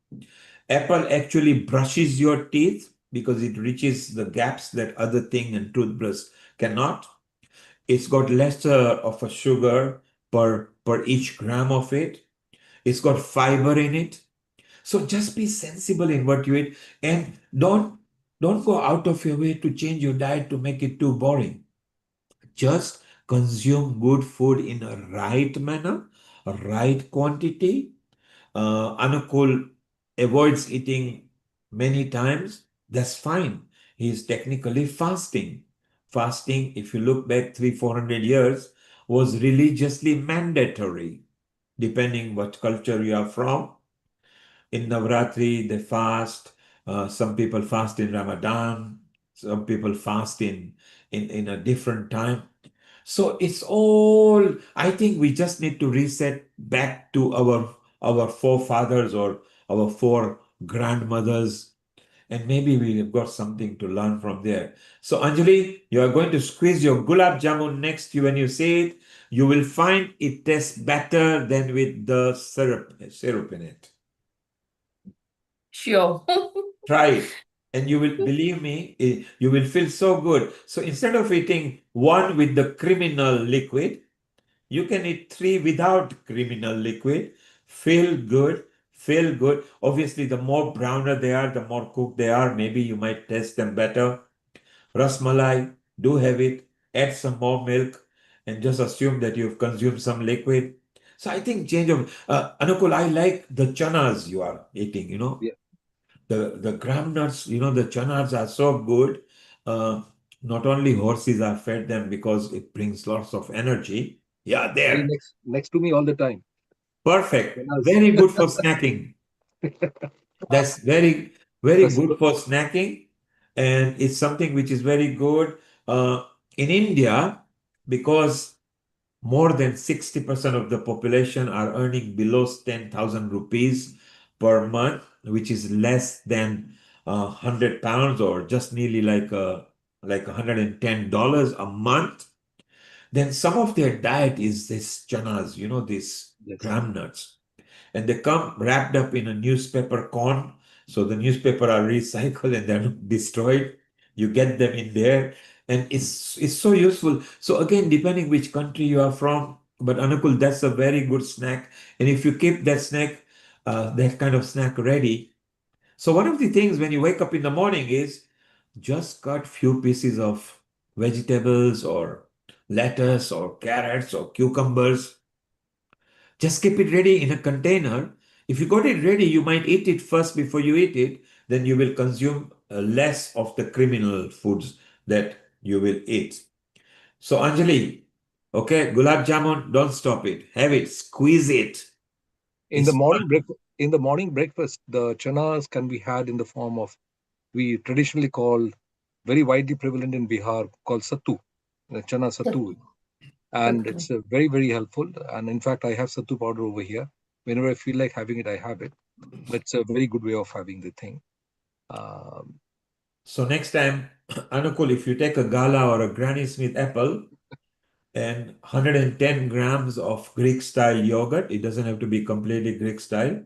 Apple actually brushes your teeth because it reaches the gaps that other thing and toothbrush cannot. It's got lesser of a sugar per each gram of it. It's got fiber in it. So just be sensible in what you eat and don't go out of your way to change your diet to make it too boring. Just consume good food in a right manner, a right quantity. Anukul avoids eating many times. That's fine. He is technically fasting. Fasting, if you look back 300-400 years, was religiously mandatory, depending what culture you are from. In Navratri, they fast. Some people fast in Ramadan. Some people fast in a different time. So it's all, I think we just need to reset back to our forefathers or our four grandmothers, and maybe we have got something to learn from there. So Anjali, you are going to squeeze your gulab jamun next when you see it. You will find it tastes better than with the syrup in it. Sure. Try it. And you will believe me, you will feel so good. So instead of eating one with the criminal liquid, you can eat 3 without criminal liquid. Feel good. Feel good. Obviously, the more browner they are, the more cooked they are. Maybe you might taste them better. Ras malai, do have it. Add some more milk and just assume that you've consumed some liquid. So I think change of Anukul, I like the chanas you are eating. Yeah. The groundnuts, the chanas are so good. not only horses are fed them because it brings lots of energy. Yeah, there. Next to me all the time. Perfect. Chenas. Very good for snacking. That's very, very That's good for snacking. And it's something which is very good. In India, because more than 60% of the population are earning below 10,000 rupees per month, which is less than 100 pounds or just nearly like $110 a month. Then some of their diet is this chanas, these gram nuts. And they come wrapped up in a newspaper corn. So the newspaper are recycled and they're not destroyed. You get them in there, and it's so useful. So again, depending which country you are from, but Anukul, that's a very good snack. And if you keep that kind of snack ready. So one of the things when you wake up in the morning is just cut few pieces of vegetables or lettuce or carrots or cucumbers. Just keep it ready in a container. If you got it ready, you might eat it first before you eat it. Then you will consume less of the criminal foods that you will eat. So Anjali, okay, gulab jamun, don't stop it. Have it, squeeze it. In the morning breakfast, the chanas can be had in the form of, we traditionally call, very widely prevalent in Bihar, called sattu, chana sattu. And Okay. it's very, very helpful. And in fact, I have sattu powder over here. Whenever I feel like having it, I have it. But it's a very good way of having the thing. So next time, Anukul, if you take a Gala or a Granny Smith apple and 110 grams of Greek style yogurt, it doesn't have to be completely Greek style.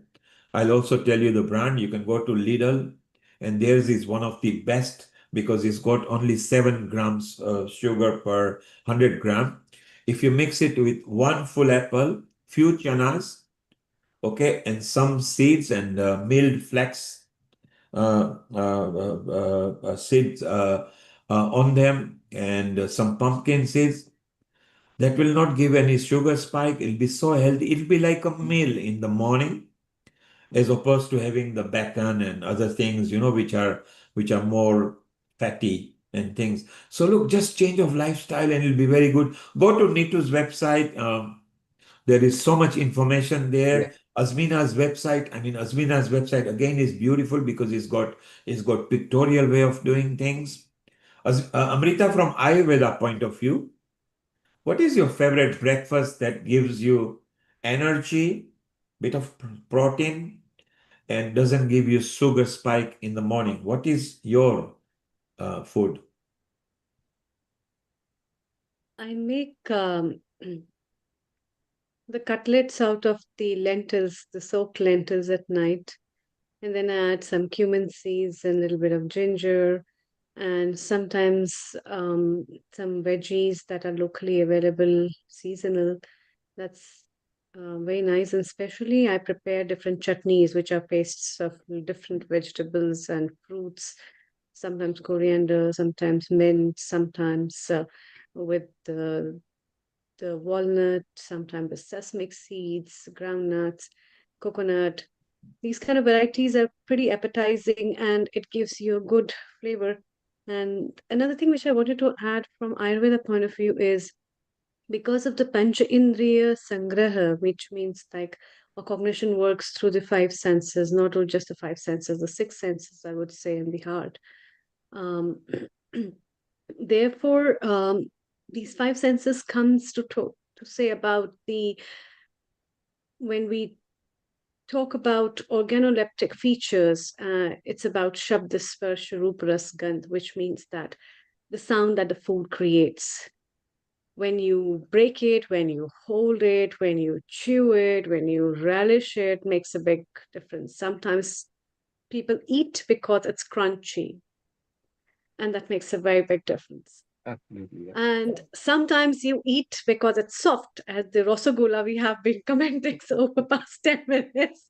I'll also tell you the brand. You can go to Lidl, and theirs is one of the best because it's got only 7 grams sugar per 100 gram. If you mix it with one full apple, few chanas, okay, and some seeds and milled flax seeds on them, and some pumpkin seeds, that will not give any sugar spike. It'll be so healthy. It'll be like a meal in the morning, as opposed to having the bacon and other things, which are more fatty and things. So look, just change of lifestyle and it'll be very good. Go to Nitu's website. There is so much information there. Yeah. Azmina's website again is beautiful because it's got pictorial way of doing things. Amrita, from Ayurveda point of view, what is your favorite breakfast that gives you energy, bit of protein, and doesn't give you sugar spike in the morning? What is your food? I make the cutlets out of the lentils, the soaked lentils at night. And then I add some cumin seeds and a little bit of ginger, and sometimes some veggies that are locally available, seasonal. That's very nice. And especially, I prepare different chutneys, which are pastes of different vegetables and fruits. Sometimes coriander, sometimes mint, sometimes with the walnut, sometimes with sesame seeds, groundnuts, coconut. These kind of varieties are pretty appetizing and it gives you a good flavor. And another thing which I wanted to add from Ayurveda point of view is because of the Pancha Indriya Sangraha, which means like our cognition works through the 5 senses, not just the 5 senses, the 6 senses, I would say, in the heart. Therefore, these 5 senses comes to say about when we talk about organoleptic features, it's about Shabda Sparsha Rupa Ras Gandh, which means that the sound that the food creates. When you break it, when you hold it, when you chew it, when you relish it, makes a big difference. Sometimes people eat because it's crunchy, and that makes a very big difference. Absolutely. Yeah. And sometimes you eat because it's soft, as the Rasagula we have been commenting over past 10 minutes,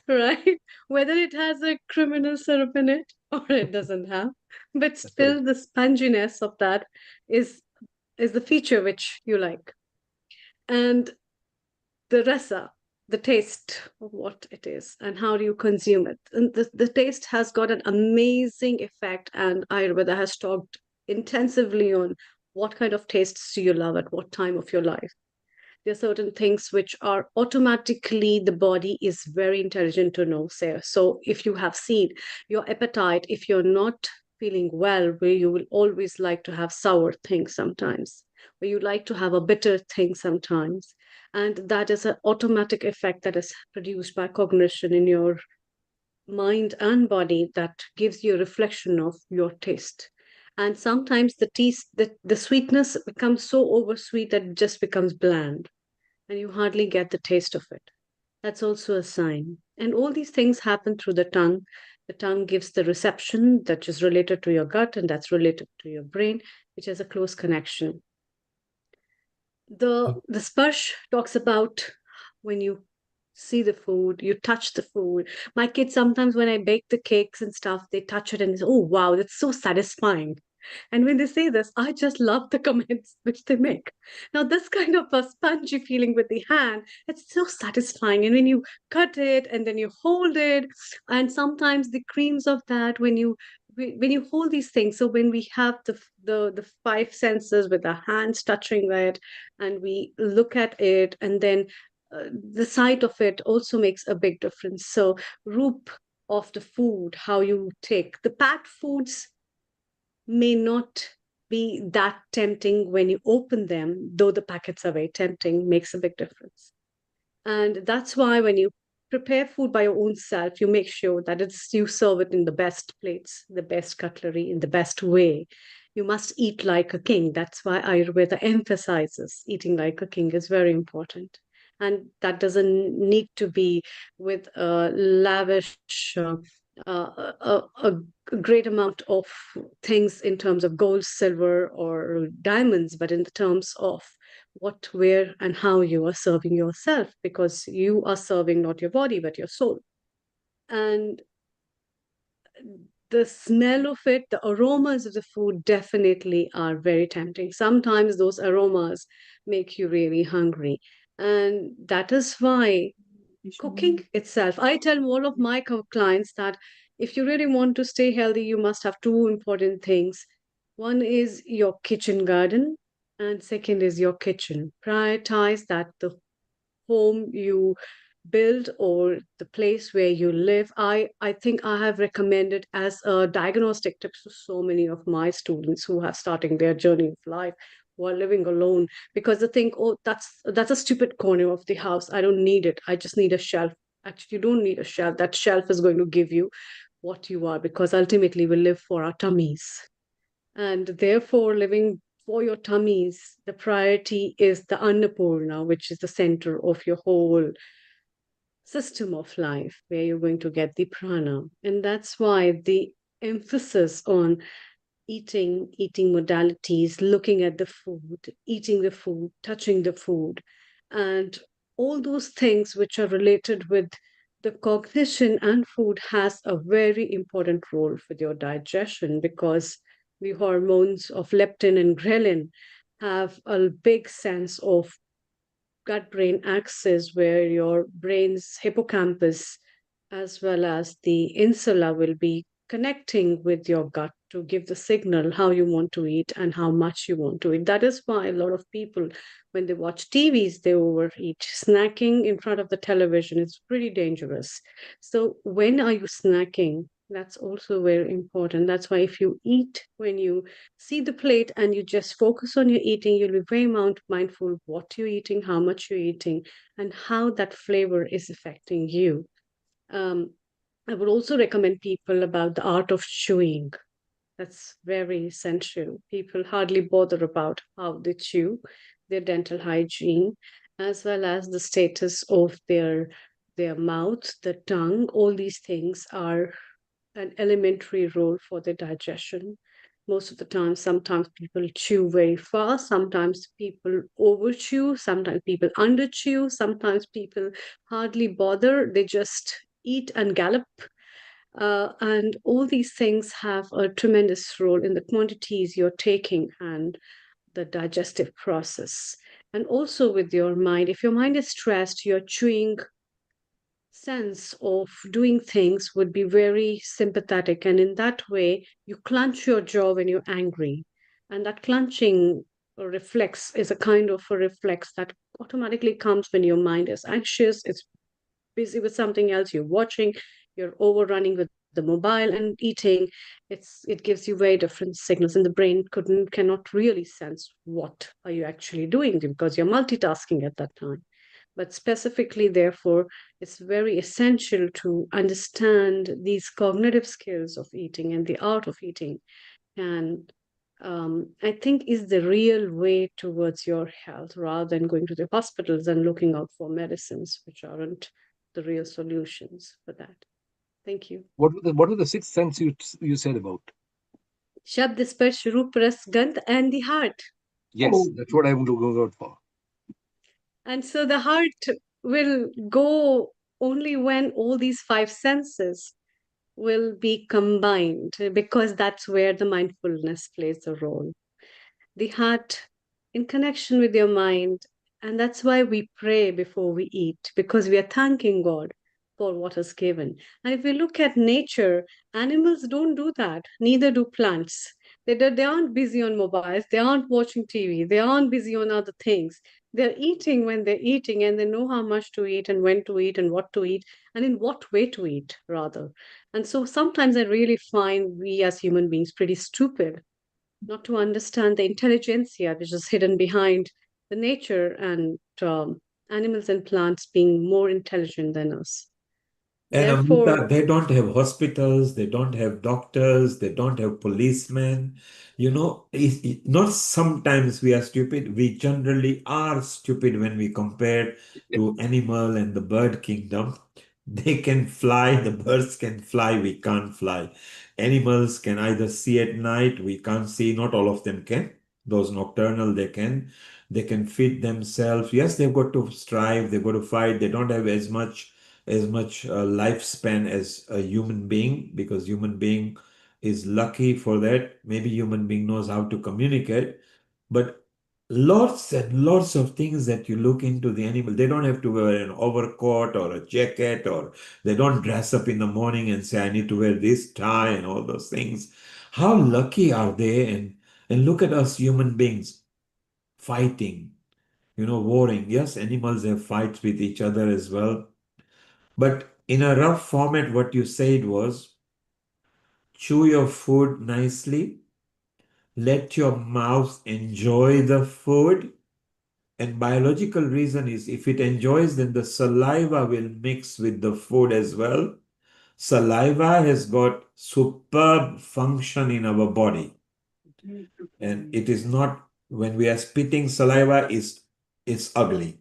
right? Whether it has a criminal syrup in it or it doesn't have, but still the sponginess of that is the feature which you like. And the rasa, the taste of what it is and how do you consume it. And the taste has got an amazing effect, and Ayurveda has talked intensively on what kind of tastes do you love at what time of your life. There are certain things which are automatically the body is very intelligent to know, say. So if you have seen your appetite, if you're not feeling well, where you will always like to have sour things sometimes, where you like to have a bitter thing sometimes, and that is an automatic effect that is produced by cognition in your mind and body that gives you a reflection of your taste. And sometimes the sweetness becomes so oversweet that it just becomes bland and you hardly get the taste of it. That's also a sign. And all these things happen through the tongue. The tongue gives the reception that is related to your gut and that's related to your brain, which has a close connection. The sparsh talks about when you see the food, you touch the food. My kids sometimes when I bake the cakes and stuff, they touch it and they say, "Oh wow, that's so satisfying." And when they say this, I just love the comments which they make. Now, this kind of a spongy feeling with the hand, it's so satisfying. And when you cut it and then you hold it, and sometimes the creams of that, when you hold these things, so when we have the five senses with our hands touching it, and we look at it, and then the sight of it also makes a big difference. So, roop of the food, how you take the packed foods may not be that tempting when you open them, though the packets are very tempting, makes a big difference. And that's why when you prepare food by your own self, you make sure that you serve it in the best plates, the best cutlery, in the best way. You must eat like a king. That's why Ayurveda emphasizes eating like a king is very important. And that doesn't need to be with a lavish, a great amount of things in terms of gold, silver, or diamonds, but in the terms of what, where, and how you are serving yourself, because you are serving not your body, but your soul. And the smell of it, the aromas of the food definitely are very tempting. Sometimes those aromas make you really hungry. And that is why cooking itself, I tell all of my clients that if you really want to stay healthy, you must have two important things. One is your kitchen garden, and second is your kitchen. Prioritize that the home you build or the place where you live. I think I have recommended as a diagnostic tips to so many of my students who are starting their journey of life, who are living alone, because they think, oh, that's a stupid corner of the house. I don't need it. I just need a shelf. Actually, you don't need a shelf. That shelf is going to give you what you are, because ultimately we live for our tummies. And therefore, living for your tummies, the priority is the Annapurna, which is the center of your whole system of life, where you're going to get the prana. And that's why the emphasis on eating modalities, looking at the food, eating the food, touching the food, and all those things which are related with the cognition and food has a very important role for your digestion, because the hormones of leptin and ghrelin have a big sense of gut brain axis, where your brain's hippocampus as well as the insula will be connecting with your gut to give the signal how you want to eat and how much you want to eat. That is why a lot of people, when they watch TVs, they overeat. Snacking in front of the television is pretty dangerous. So when are you snacking? That's also very important. That's why if you eat, when you see the plate and you just focus on your eating, you'll be very mindful what you're eating, how much you're eating, and how that flavor is affecting you. I would also recommend people about the art of chewing. That's very essential. People hardly bother about how they chew, their dental hygiene, as well as the status of their mouth, the tongue. All these things are an elementary role for the digestion. Most of the time, sometimes people chew very fast, sometimes people over chew, sometimes people under chew, sometimes people hardly bother, they just eat and gallop. And all these things have a tremendous role in the quantities you're taking and the digestive process. And also with your mind, if your mind is stressed, you're chewing sense of doing things would be very sympathetic, and in that way you clench your jaw when you're angry. And that clenching reflex is a kind of a reflex that automatically comes when your mind is anxious, it's busy with something else, you're watching, you're overrunning with the mobile and eating. It gives you very different signals, and the brain cannot really sense what are you actually doing because you're multitasking at that time. But specifically, therefore, it's very essential to understand these cognitive skills of eating and the art of eating. And I think is the real way towards your health rather than going to the hospitals and looking out for medicines, which aren't the real solutions for that. Thank you. What were the sixth sense you said about? Shabd, Sparsh, Roop, Ras, Gandh, and the heart. Yes, that's what I'm looking out for. And so the heart will go only when all these five senses will be combined, because that's where the mindfulness plays a role. The heart in connection with your mind. And that's why we pray before we eat, because we are thanking God for what is given. And if we look at nature, animals don't do that, neither do plants. They aren't busy on mobiles, they aren't watching TV, they aren't busy on other things. They're eating when they're eating, and they know how much to eat and when to eat and what to eat and in what way to eat, rather. And so sometimes I really find we as human beings pretty stupid not to understand the intelligentsia which is hidden behind the nature and animals and plants being more intelligent than us. And Therefore, Amrita, they don't have hospitals, they don't have doctors, they don't have policemen. Not sometimes we are stupid, we generally are stupid when we compare to animal and the bird kingdom. They can fly, the birds can fly, we can't fly. Animals can either see at night, we can't see, not all of them can. Those nocturnal, they can. They can feed themselves. Yes, they've got to strive, they've got to fight, they don't have as much lifespan as a human being, because human being is lucky for that. Maybe human being knows how to communicate, but lots and lots of things that you look into the animal, they don't have to wear an overcoat or a jacket, or they don't dress up in the morning and say, I need to wear this tie and all those things. How lucky are they? And look at us human beings fighting, warring. Yes, animals have fights with each other as well. But in a rough format, what you said was chew your food nicely, let your mouth enjoy the food. And biological reason is if it enjoys, then the saliva will mix with the food as well. Saliva has got superb function in our body. And it is not, when we are spitting saliva, it's ugly.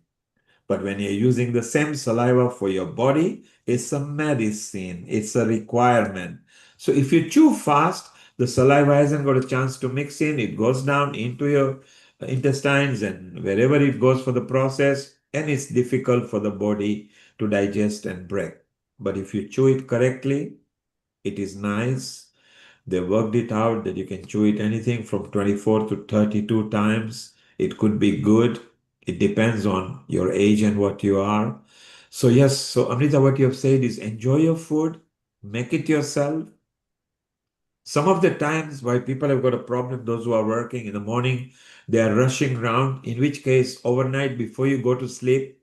But when you're using the same saliva for your body, it's a medicine, it's a requirement. So if you chew fast, the saliva hasn't got a chance to mix in, it goes down into your intestines and wherever it goes for the process, and it's difficult for the body to digest and break. But if you chew it correctly, it is nice. They worked it out that you can chew it anything from 24 to 32 times. It could be good. It depends on your age and what you are. So yes, so Amrita, what you have said is enjoy your food, make it yourself. Some of the times why people have got a problem, those who are working in the morning, they are rushing around, in which case overnight before you go to sleep,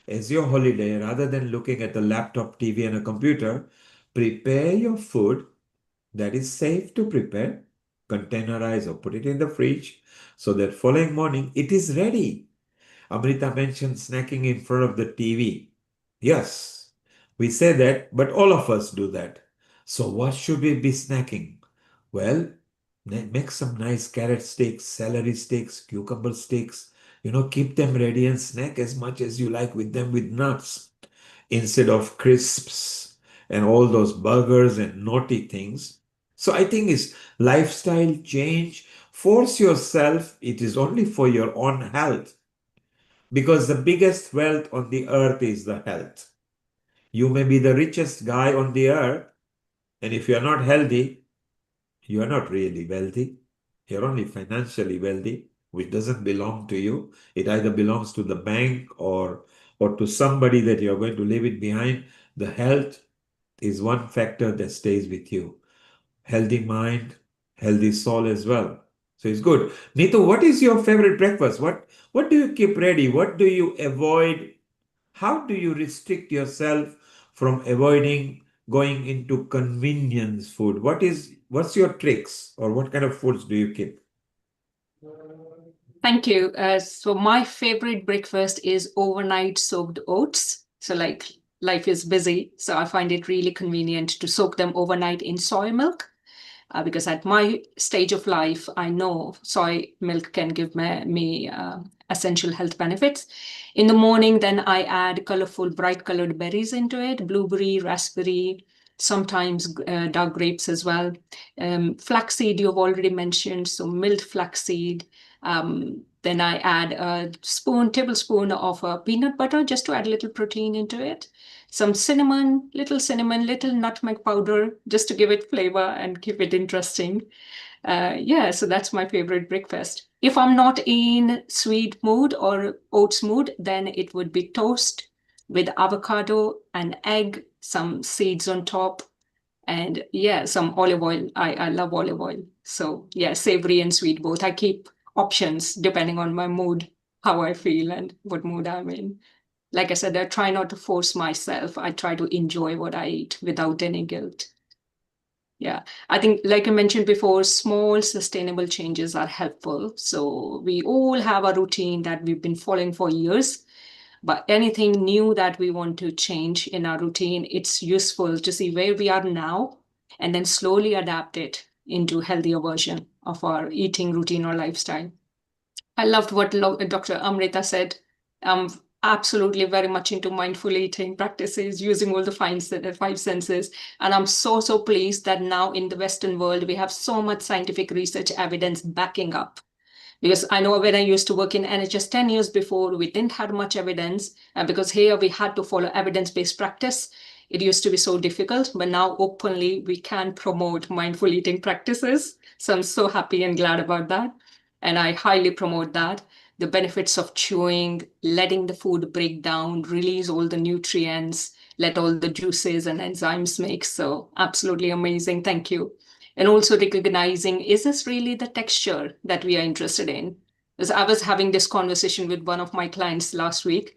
as your holiday, rather than looking at the laptop, TV and a computer, prepare your food that is safe to prepare, containerize or put it in the fridge so that following morning it is ready. Amrita mentioned snacking in front of the TV. Yes, we say that, but all of us do that. So what should we be snacking? Well, make some nice carrot sticks, celery sticks, cucumber sticks. Keep them ready and snack as much as you like with them with nuts instead of crisps and all those burgers and naughty things. So I think it's lifestyle change. Force yourself. It is only for your own health, because the biggest wealth on the earth is the health. You may be the richest guy on the earth, and if you're not healthy, you are not really wealthy. You're only financially wealthy, which doesn't belong to you. It either belongs to the bank or to somebody that you're going to leave it behind. The health is one factor that stays with you. Healthy mind, healthy soul as well. So it's good. Neetu, what is your favorite breakfast? What do you keep ready? What do you avoid? How do you restrict yourself from avoiding going into convenience food? What's your tricks, or what kind of foods do you keep? Thank you. So my favorite breakfast is overnight soaked oats. So like life is busy, so I find it really convenient to soak them overnight in soy milk. Because at my stage of life, I know soy milk can give me essential health benefits. In the morning, then I add colorful, bright colored berries into it, blueberry, raspberry, sometimes dark grapes as well. Flaxseed, you've already mentioned, so milled flaxseed. Then I add a tablespoon of peanut butter just to add a little protein into it. Some cinnamon, little nutmeg powder, just to give it flavor and keep it interesting. So that's my favorite breakfast. If I'm not in sweet mood or oats mood, then it would be toast with avocado and egg, some seeds on top, and some olive oil. I love olive oil. So savory and sweet both. I keep options depending on my mood, how I feel and what mood I'm in. Like I said, I try not to force myself. I try to enjoy what I eat without any guilt. Yeah, I think, like I mentioned before, small sustainable changes are helpful. So we all have a routine that we've been following for years, but anything new that we want to change in our routine, it's useful to see where we are now and then slowly adapt it into healthier version of our eating routine or lifestyle. I loved what Dr. Amrita said. I'm absolutely very much into mindful eating practices, using all the five senses. And I'm so pleased that now in the Western world, we have so much scientific research evidence backing up. Because I know when I used to work in NHS 10 years before, we didn't have much evidence. And because here we had to follow evidence-based practice, it used to be so difficult. But now openly, we can promote mindful eating practices. So I'm so happy and glad about that. And I highly promote that. The benefits of chewing, letting the food break down, release all the nutrients, let all the juices and enzymes make. So absolutely amazing. Thank you. And also recognizing, is this really the texture that we are interested in? Because I was having this conversation with one of my clients last week,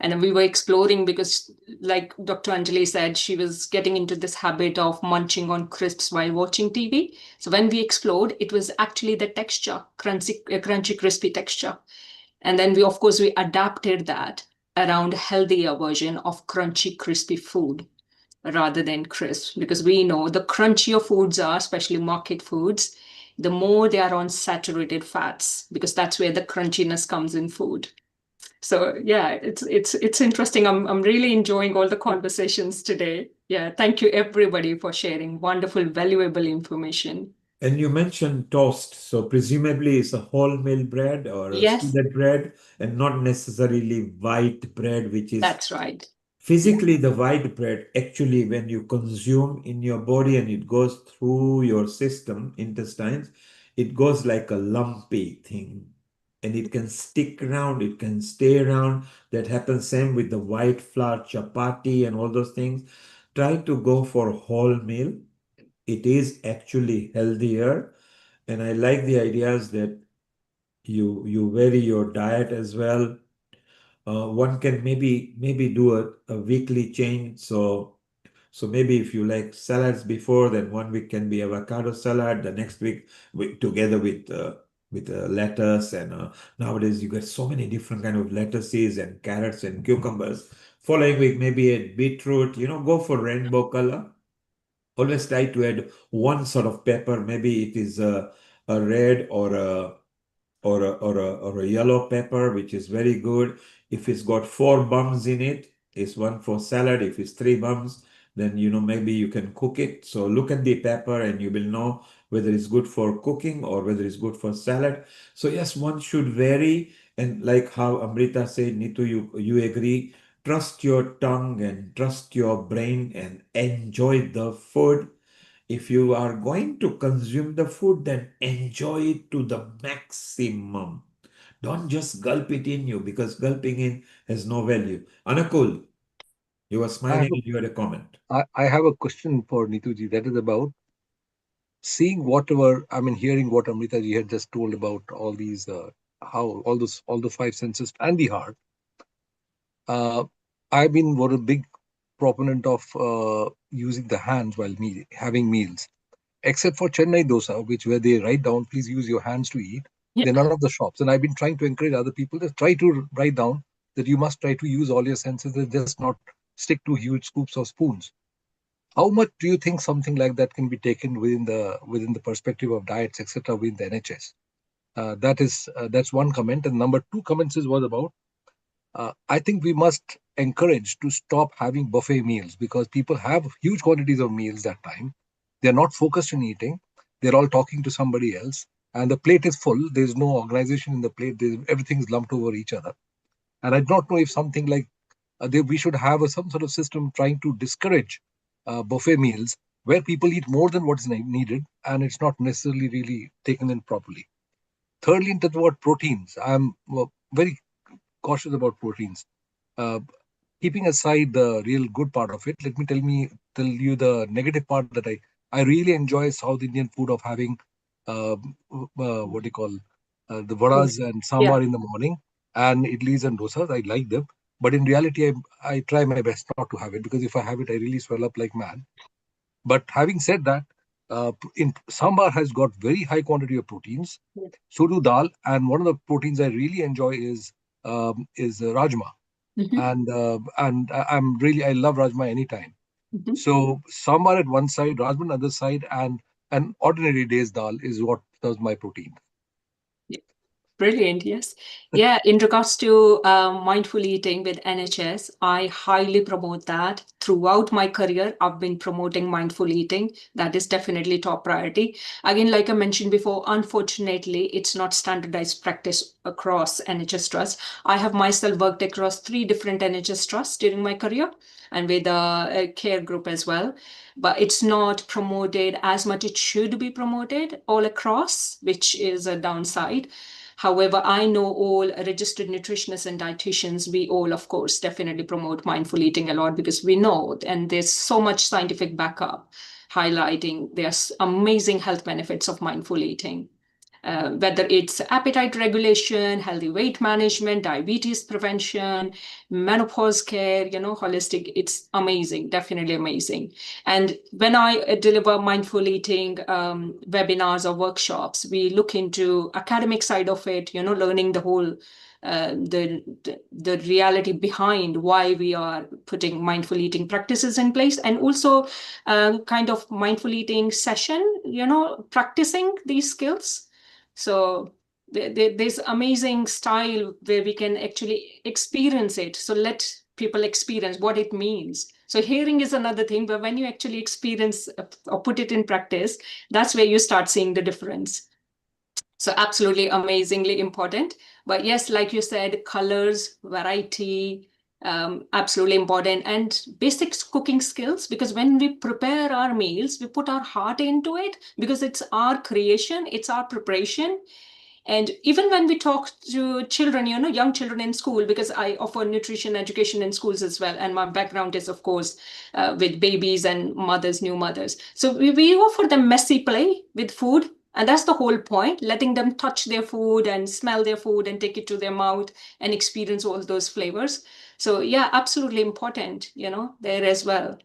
and we were exploring because, like Dr. Anjali said, she was getting into this habit of munching on crisps while watching TV. So when we explored, it was actually the texture, crunchy, crispy texture. And then we adapted that around healthier version of crunchy, crispy food rather than crisp, because we know the crunchier foods are, especially market foods, the more they are on saturated fats, because that's where the crunchiness comes in food. So it's interesting. I'm really enjoying all the conversations today. Yeah, thank you everybody for sharing wonderful, valuable information. And you mentioned toast, so presumably it's a wholemeal bread or a Yes, skillet bread, and not necessarily white bread, which is that's right. physically the white bread. Actually, when you consume in your body and it goes through your system, intestines, it goes like a lumpy thing, and it can stick around, it can stay around. That happens same with the white flour chapati and all those things. Try to go for wholemeal. It is actually healthier, and I like the ideas that you vary your diet as well. One can maybe do a weekly change. So maybe if you like salads before, then 1 week can be avocado salad. The next week together with lettuce, and nowadays you get so many different kind of lettuces and carrots and cucumbers. Following week maybe a beetroot. Go for rainbow color. Always try to add one sort of pepper. Maybe it is a red or a yellow pepper, which is very good. If it's got 4 bums in it, it's one for salad. If it's 3 bums, then maybe you can cook it. So look at the pepper and you will know whether it's good for cooking or whether it's good for salad. So yes, one should vary. And like how Amrita said, Nitu, you agree. Trust your tongue and trust your brain and enjoy the food. If you are going to consume the food, then enjoy it to the maximum. Don't just gulp it in you, because gulping in has no value. Anakul, you were I have smiling and you had a comment. I have a question for Neetuji that is about seeing whatever, I mean, hearing what Amrita ji had just told about all these, how all the five senses and the heart, I've been a big proponent of using the hands while having meals, except for Chennai dosa, where they write down, please use your hands to eat. Yeah. They're none of the shops. And I've been trying to encourage other people to try to write down that you must try to use all your senses and just not stick to huge scoops or spoons. How much do you think something like that can be taken within the perspective of diets, etc., within the NHS? That's one comment. And number two comments was about I think we must encourage to stop having buffet meals because people have huge quantities of meals that time. They're not focused on eating. They're all talking to somebody else, and the plate is full. There's no organization in the plate. Everything's lumped over each other. And I don't know if something like we should have some sort of system trying to discourage buffet meals where people eat more than what is needed, and it's not necessarily really taken in properly. Thirdly, into the word proteins, I'm very cautious about proteins. Uh, Keeping aside the real good part of it, let me tell you the negative part that I really enjoy South Indian food of having what do you call the vadas and sambar in the morning and idlis and dosas. I like them, but in reality, I try my best not to have it because if I have it, I really swell up like mad. But having said that, in sambar has got very high quantity of proteins. So do dal, and one of the proteins I really enjoy is rajma. And I love rajma anytime. So sambar at one side, rajma on the other side, and an ordinary day's dal is what does my protein. Brilliant, yes. Yeah, in regards to mindful eating with NHS, I highly promote that. Throughout my career, I've been promoting mindful eating. That is definitely top priority. Again, like I mentioned before, unfortunately, it's not standardized practice across NHS trusts. I have myself worked across 3 different NHS trusts during my career and with a care group as well. But it's not promoted as much it should be promoted all across, which is a downside. However, I know all registered nutritionists and dietitians, we all, of course, definitely promote mindful eating a lot because we know, and there's so much scientific backup highlighting there's amazing health benefits of mindful eating. Whether it's appetite regulation, healthy weight management, diabetes prevention, menopause care, holistic, it's amazing, definitely amazing. And when I deliver mindful eating webinars or workshops, we look into academic side of it, learning the whole the reality behind why we are putting mindful eating practices in place, and also kind of mindful eating session, practicing these skills. So there's amazing style where we can actually experience it. So let people experience what it means. So hearing is another thing, but when you actually experience or put it in practice, that's where you start seeing the difference. So absolutely amazingly important. But yes, like you said, colors, variety, absolutely important, and basic cooking skills, because when we prepare our meals, we put our heart into it because it's our creation, it's our preparation. And even when we talk to children, young children in school, because I offer nutrition education in schools as well. And my background is, of course, with babies and mothers, new mothers. So we offer them messy play with food. And that's the whole point, letting them touch their food and smell their food and take it to their mouth and experience all those flavors. So yeah, absolutely important, there as well.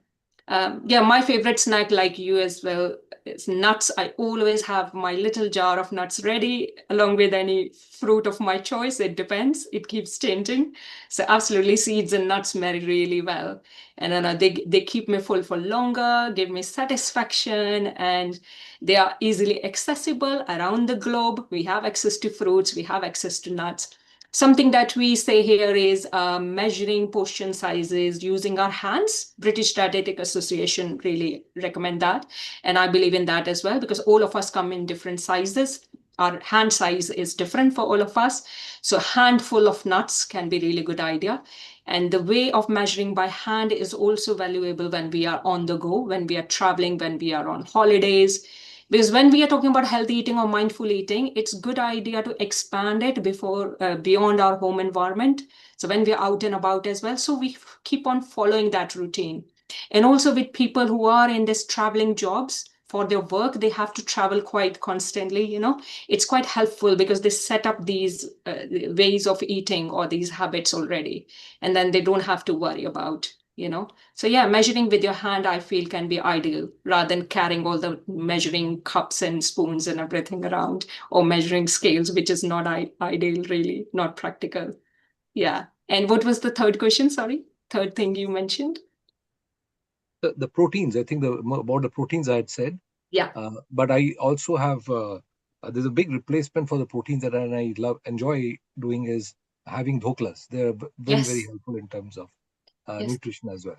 Yeah, my favorite snack, like you as well, is nuts. I always have my little jar of nuts ready, along with any fruit of my choice. It depends. It keeps changing. So absolutely, seeds and nuts marry really well. And then they keep me full for longer, give me satisfaction, and they are easily accessible around the globe. We have access to fruits. We have access to nuts. Something that we say here is measuring portion sizes using our hands. British Dietetic Association really recommend that. And I believe in that as well, because all of us come in different sizes. Our hand size is different for all of us. So a handful of nuts can be really good idea. And the way of measuring by hand is also valuable when we are on the go, when we are traveling, when we are on holidays. Because when we are talking about healthy eating or mindful eating, it's a good idea to expand it beyond our home environment. So when we're out and about as well, so we keep on following that routine. And also with people who are in this traveling jobs, for their work, they have to travel quite constantly, it's quite helpful because they set up these ways of eating or these habits already, and then they don't have to worry about, So yeah, measuring with your hand, I feel, can be ideal rather than carrying all the measuring cups and spoons and everything around, or measuring scales, which is not ideal, really, not practical. Yeah. And what was the third question? Sorry, third thing you mentioned? The proteins, I think about the proteins I had said. Yeah. But I also have, there's a big replacement for the proteins that I enjoy doing is having dhoklas. They're very, very Yes. helpful in terms of Yes. nutrition as well.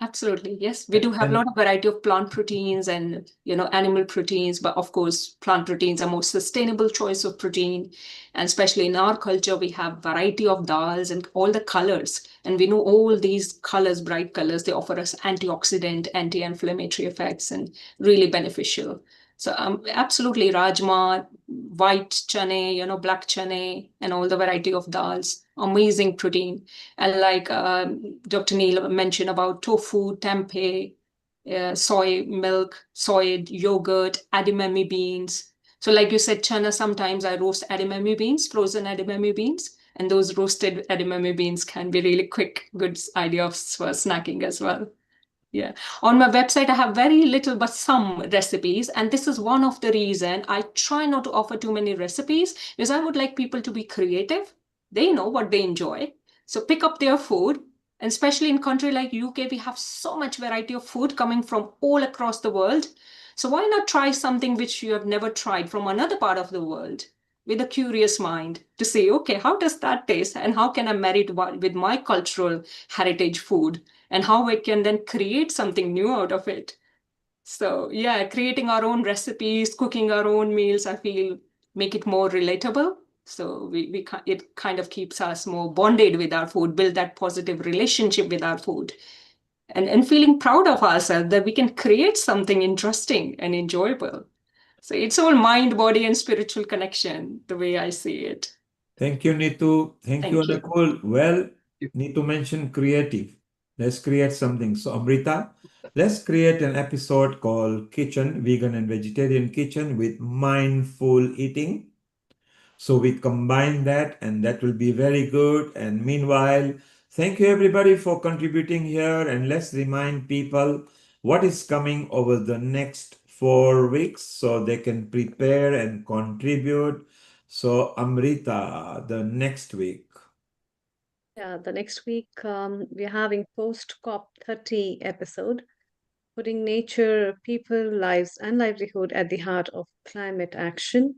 Absolutely. Yes. We do have a lot of variety of plant proteins and, animal proteins, but of course, plant proteins are more sustainable choice of protein. And especially in our culture, we have variety of dals and all the colors. And we know all these colors, bright colors, they offer us antioxidant, anti-inflammatory effects and really beneficial. So absolutely rajma, white chane, black chane, and all the variety of dals, amazing protein. And like Dr. Neil mentioned about tofu, tempeh, soy milk, soy yogurt, edamame beans. So like you said, chana, sometimes I roast edamame beans, frozen edamame beans. And those roasted edamame beans can be really quick, good idea for snacking as well. Yeah. On my website, I have very little, but some recipes. And this is one of the reason I try not to offer too many recipes, because I would like people to be creative. They know what they enjoy. So pick up their food. And especially in country like UK, we have so much variety of food coming from all across the world. So why not try something which you have never tried from another part of the world with a curious mind to say, okay, how does that taste? And how can I marry it with my cultural heritage food? And how we can then create something new out of it. So yeah, creating our own recipes, cooking our own meals, I feel make it more relatable. So it kind of keeps us more bonded with our food, build that positive relationship with our food, and feeling proud of ourselves that we can create something interesting and enjoyable. So it's all mind, body, and spiritual connection, the way I see it. Thank you, Neetu. Thank you, Anakul. Well, need to mention creative. Let's create something. So, Amrita, let's create an episode called Kitchen, Vegan and Vegetarian Kitchen with Mindful Eating. So we combine that, and that will be very good. And meanwhile, thank you everybody for contributing here. And let's remind people what is coming over the next 4 weeks so they can prepare and contribute. So, Amrita, the next week. Yeah, the next week we're having post COP30 episode, putting nature, people, lives, and livelihood at the heart of climate action,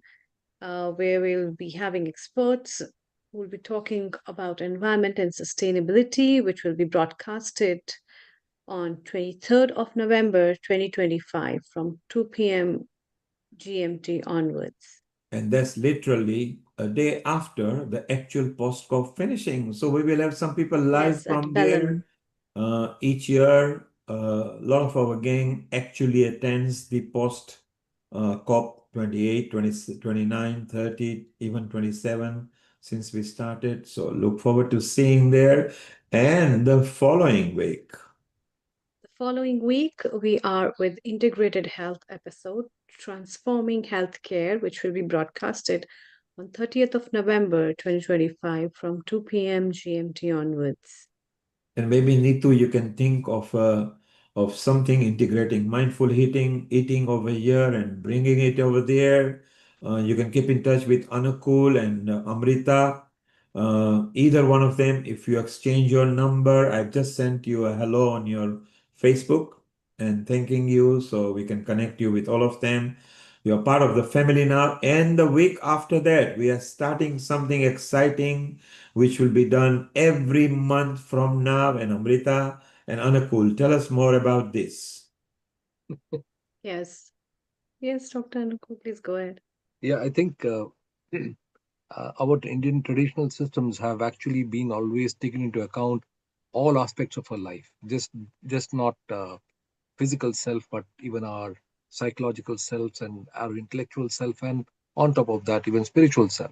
where we'll be having experts who will be talking about environment and sustainability, which will be broadcasted on 23rd of November 2025 from 2 p.m. GMT onwards. And that's literally a day after the actual post-COP finishing. So we will have some people live Yes, at from Bellum. there. Each year, a lot of our gang actually attends the post-COP 28, 20, 29, 30, even 27 since we started. So look forward to seeing there. And the following week. The following week, we are with Integrated Health episode, Transforming Healthcare, which will be broadcasted on 30th of November 2025 from 2 p.m. GMT onwards. And maybe Neetu, you can think of something integrating mindful eating over here and bringing it over there. You can keep in touch with Anukul and Amrita. Either one of them, if you exchange your number, I've just sent you a hello on your Facebook and thanking you so we can connect you with all of them. You are part of the family now. And the week after that, we are starting something exciting, which will be done every month from now. And Amrita and Anukul, tell us more about this. Yes. Yes, Dr. Anukul, please go ahead. Yeah, I think our Indian traditional systems have actually been always taken into account all aspects of our life, just not physical self, but even our psychological selves and our intellectual self, and on top of that, even spiritual self.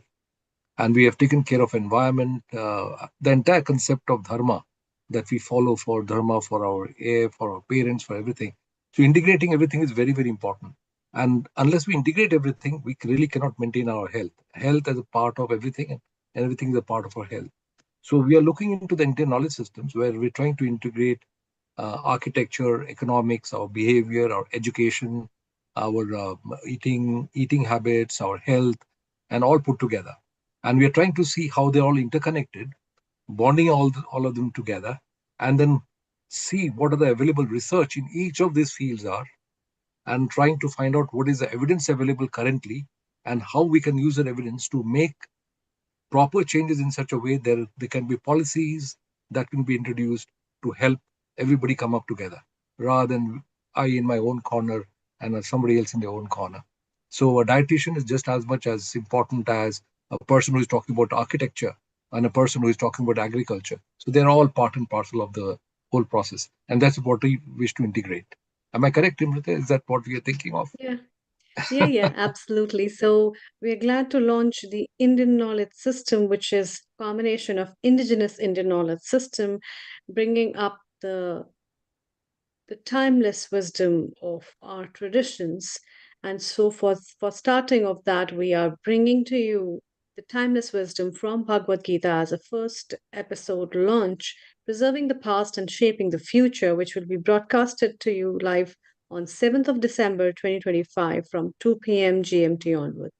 And we have taken care of environment, the entire concept of dharma that we follow for dharma, for our air, for our parents, for everything. So integrating everything is very, very important. And unless we integrate everything, we really cannot maintain our health. Health as a part of everything, and everything is a part of our health. So we are looking into the Indian knowledge systems where we're trying to integrate architecture, economics, our behavior, our education, our eating habits, our health, and all put together. And we are trying to see how they're all interconnected, bonding all of them together, and then see what are the available research in each of these fields are, and trying to find out what is the evidence available currently and how we can use that evidence to make proper changes in such a way that there can be policies that can be introduced to help everybody come up together rather than I in my own corner and somebody else in their own corner. So a dietitian is just as much as important as a person who is talking about architecture and a person who is talking about agriculture. So they're all part and parcel of the whole process. And that's what we wish to integrate. Am I correct, Imrita? Is that what we are thinking of? Yeah, absolutely. So we're glad to launch the Indian knowledge system, which is combination of indigenous Indian knowledge system, bringing up the timeless wisdom of our traditions. And so for starting of that, we are bringing to you the timeless wisdom from Bhagavad Gita as a first episode launch, preserving the past and shaping the future, which will be broadcasted to you live on 7th of December 2025 from 2 p.m. GMT onwards.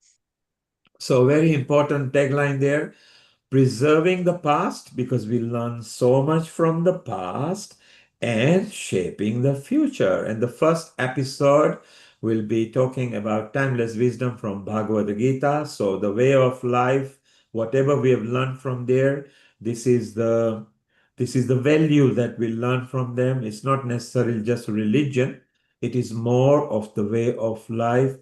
So very important tagline there, preserving the past because we learn so much from the past and shaping the future. And the first episode will be talking about timeless wisdom from Bhagavad Gita. So the way of life, whatever we have learned from there, this is the value that we learn from them. It's not necessarily just religion. It is more of the way of life.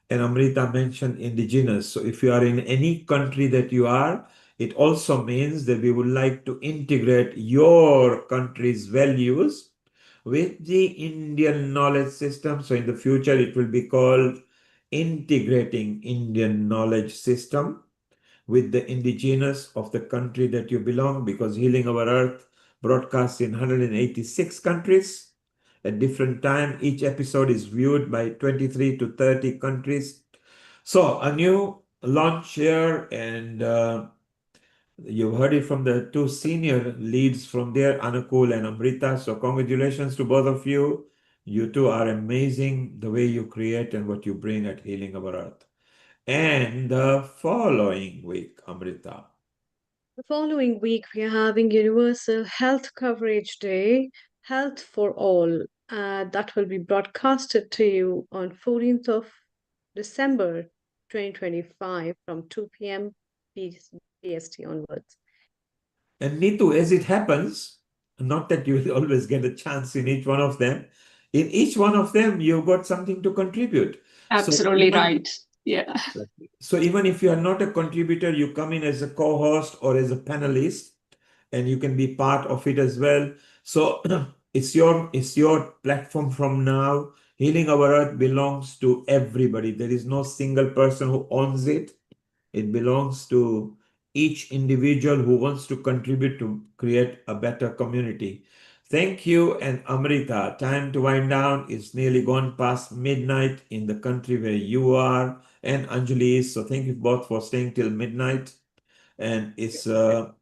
And Amrita mentioned indigenous. So if you are in any country that you are, it also means that we would like to integrate your country's values with the Indian knowledge system. So in the future, it will be called integrating Indian knowledge system with the indigenous of the country that you belong, because Healing Our Earth broadcasts in 186 countries at different time. Each episode is viewed by 23 to 30 countries. So a new launch here, and you've heard it from the two senior leads from there, Anukul and Amrita. So congratulations to both of you. You two are amazing, the way you create and what you bring at Healing Our Earth. And the following week, Amrita. The following week, we are having Universal Health Coverage Day, Health for All. That will be broadcasted to you on 14th of December 2025 from 2 p.m. PST onwards. And Neetu, as it happens, not that you will always get a chance in each one of them, in each one of them, you've got something to contribute. Absolutely right. Yeah. So even if you are not a contributor, you come in as a co-host or as a panelist, and you can be part of it as well. So it's your platform from now. Healing Our Earth belongs to everybody. There is no single person who owns it. It belongs to each individual who wants to contribute to create a better community. Thank you. And Amrita, time to wind down. It's nearly gone past midnight in the country where you are, and Anjali is. So thank you both for staying till midnight. And it's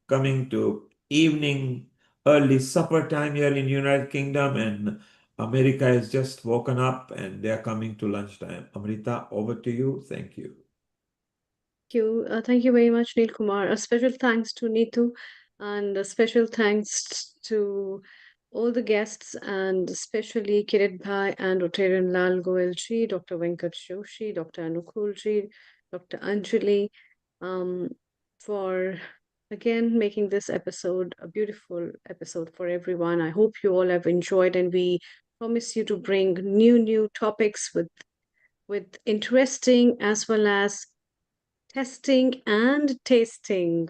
coming to evening, early supper time here in United Kingdom, and America has just woken up and they're coming to lunchtime. Amrita, over to you. Thank you. Thank you very much, Neil Kumar. A special thanks to Neetu, and a special thanks to all the guests, and especially Kirit Bhai and Rotarian Lal Goel ji, Dr. Venkat Joshi, Dr. Anukul ji, Dr. Anjali, for again making this episode a beautiful episode for everyone. I hope you all have enjoyed, and we promise you to bring new topics with interesting as well as testing and tasting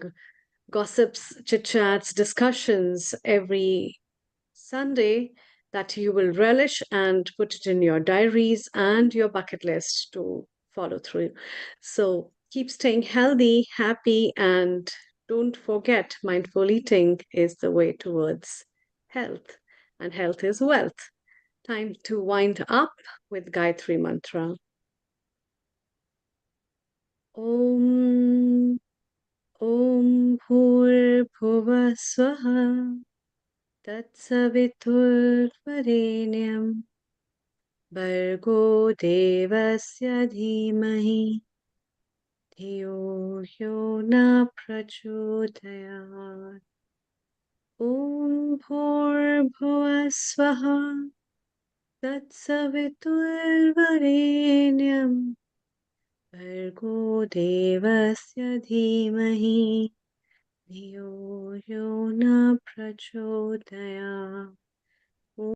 gossips, chit chats, discussions every Sunday that you will relish and put it in your diaries and your bucket list to follow through. So keep staying healthy, happy, and don't forget mindful eating is the way towards health, and health is wealth. Time to wind up with Gayatri Mantra. Om Om Bhur Swaha Tatsavitur Varenyam Bargo Devasya Dhimahi Dhiyo Yo Na Prachodayat. Om Bhur Swaha Tatsavitur Varenyam Bargo Devasya Dhimahi Dhiyo Yo Na Prachodayat.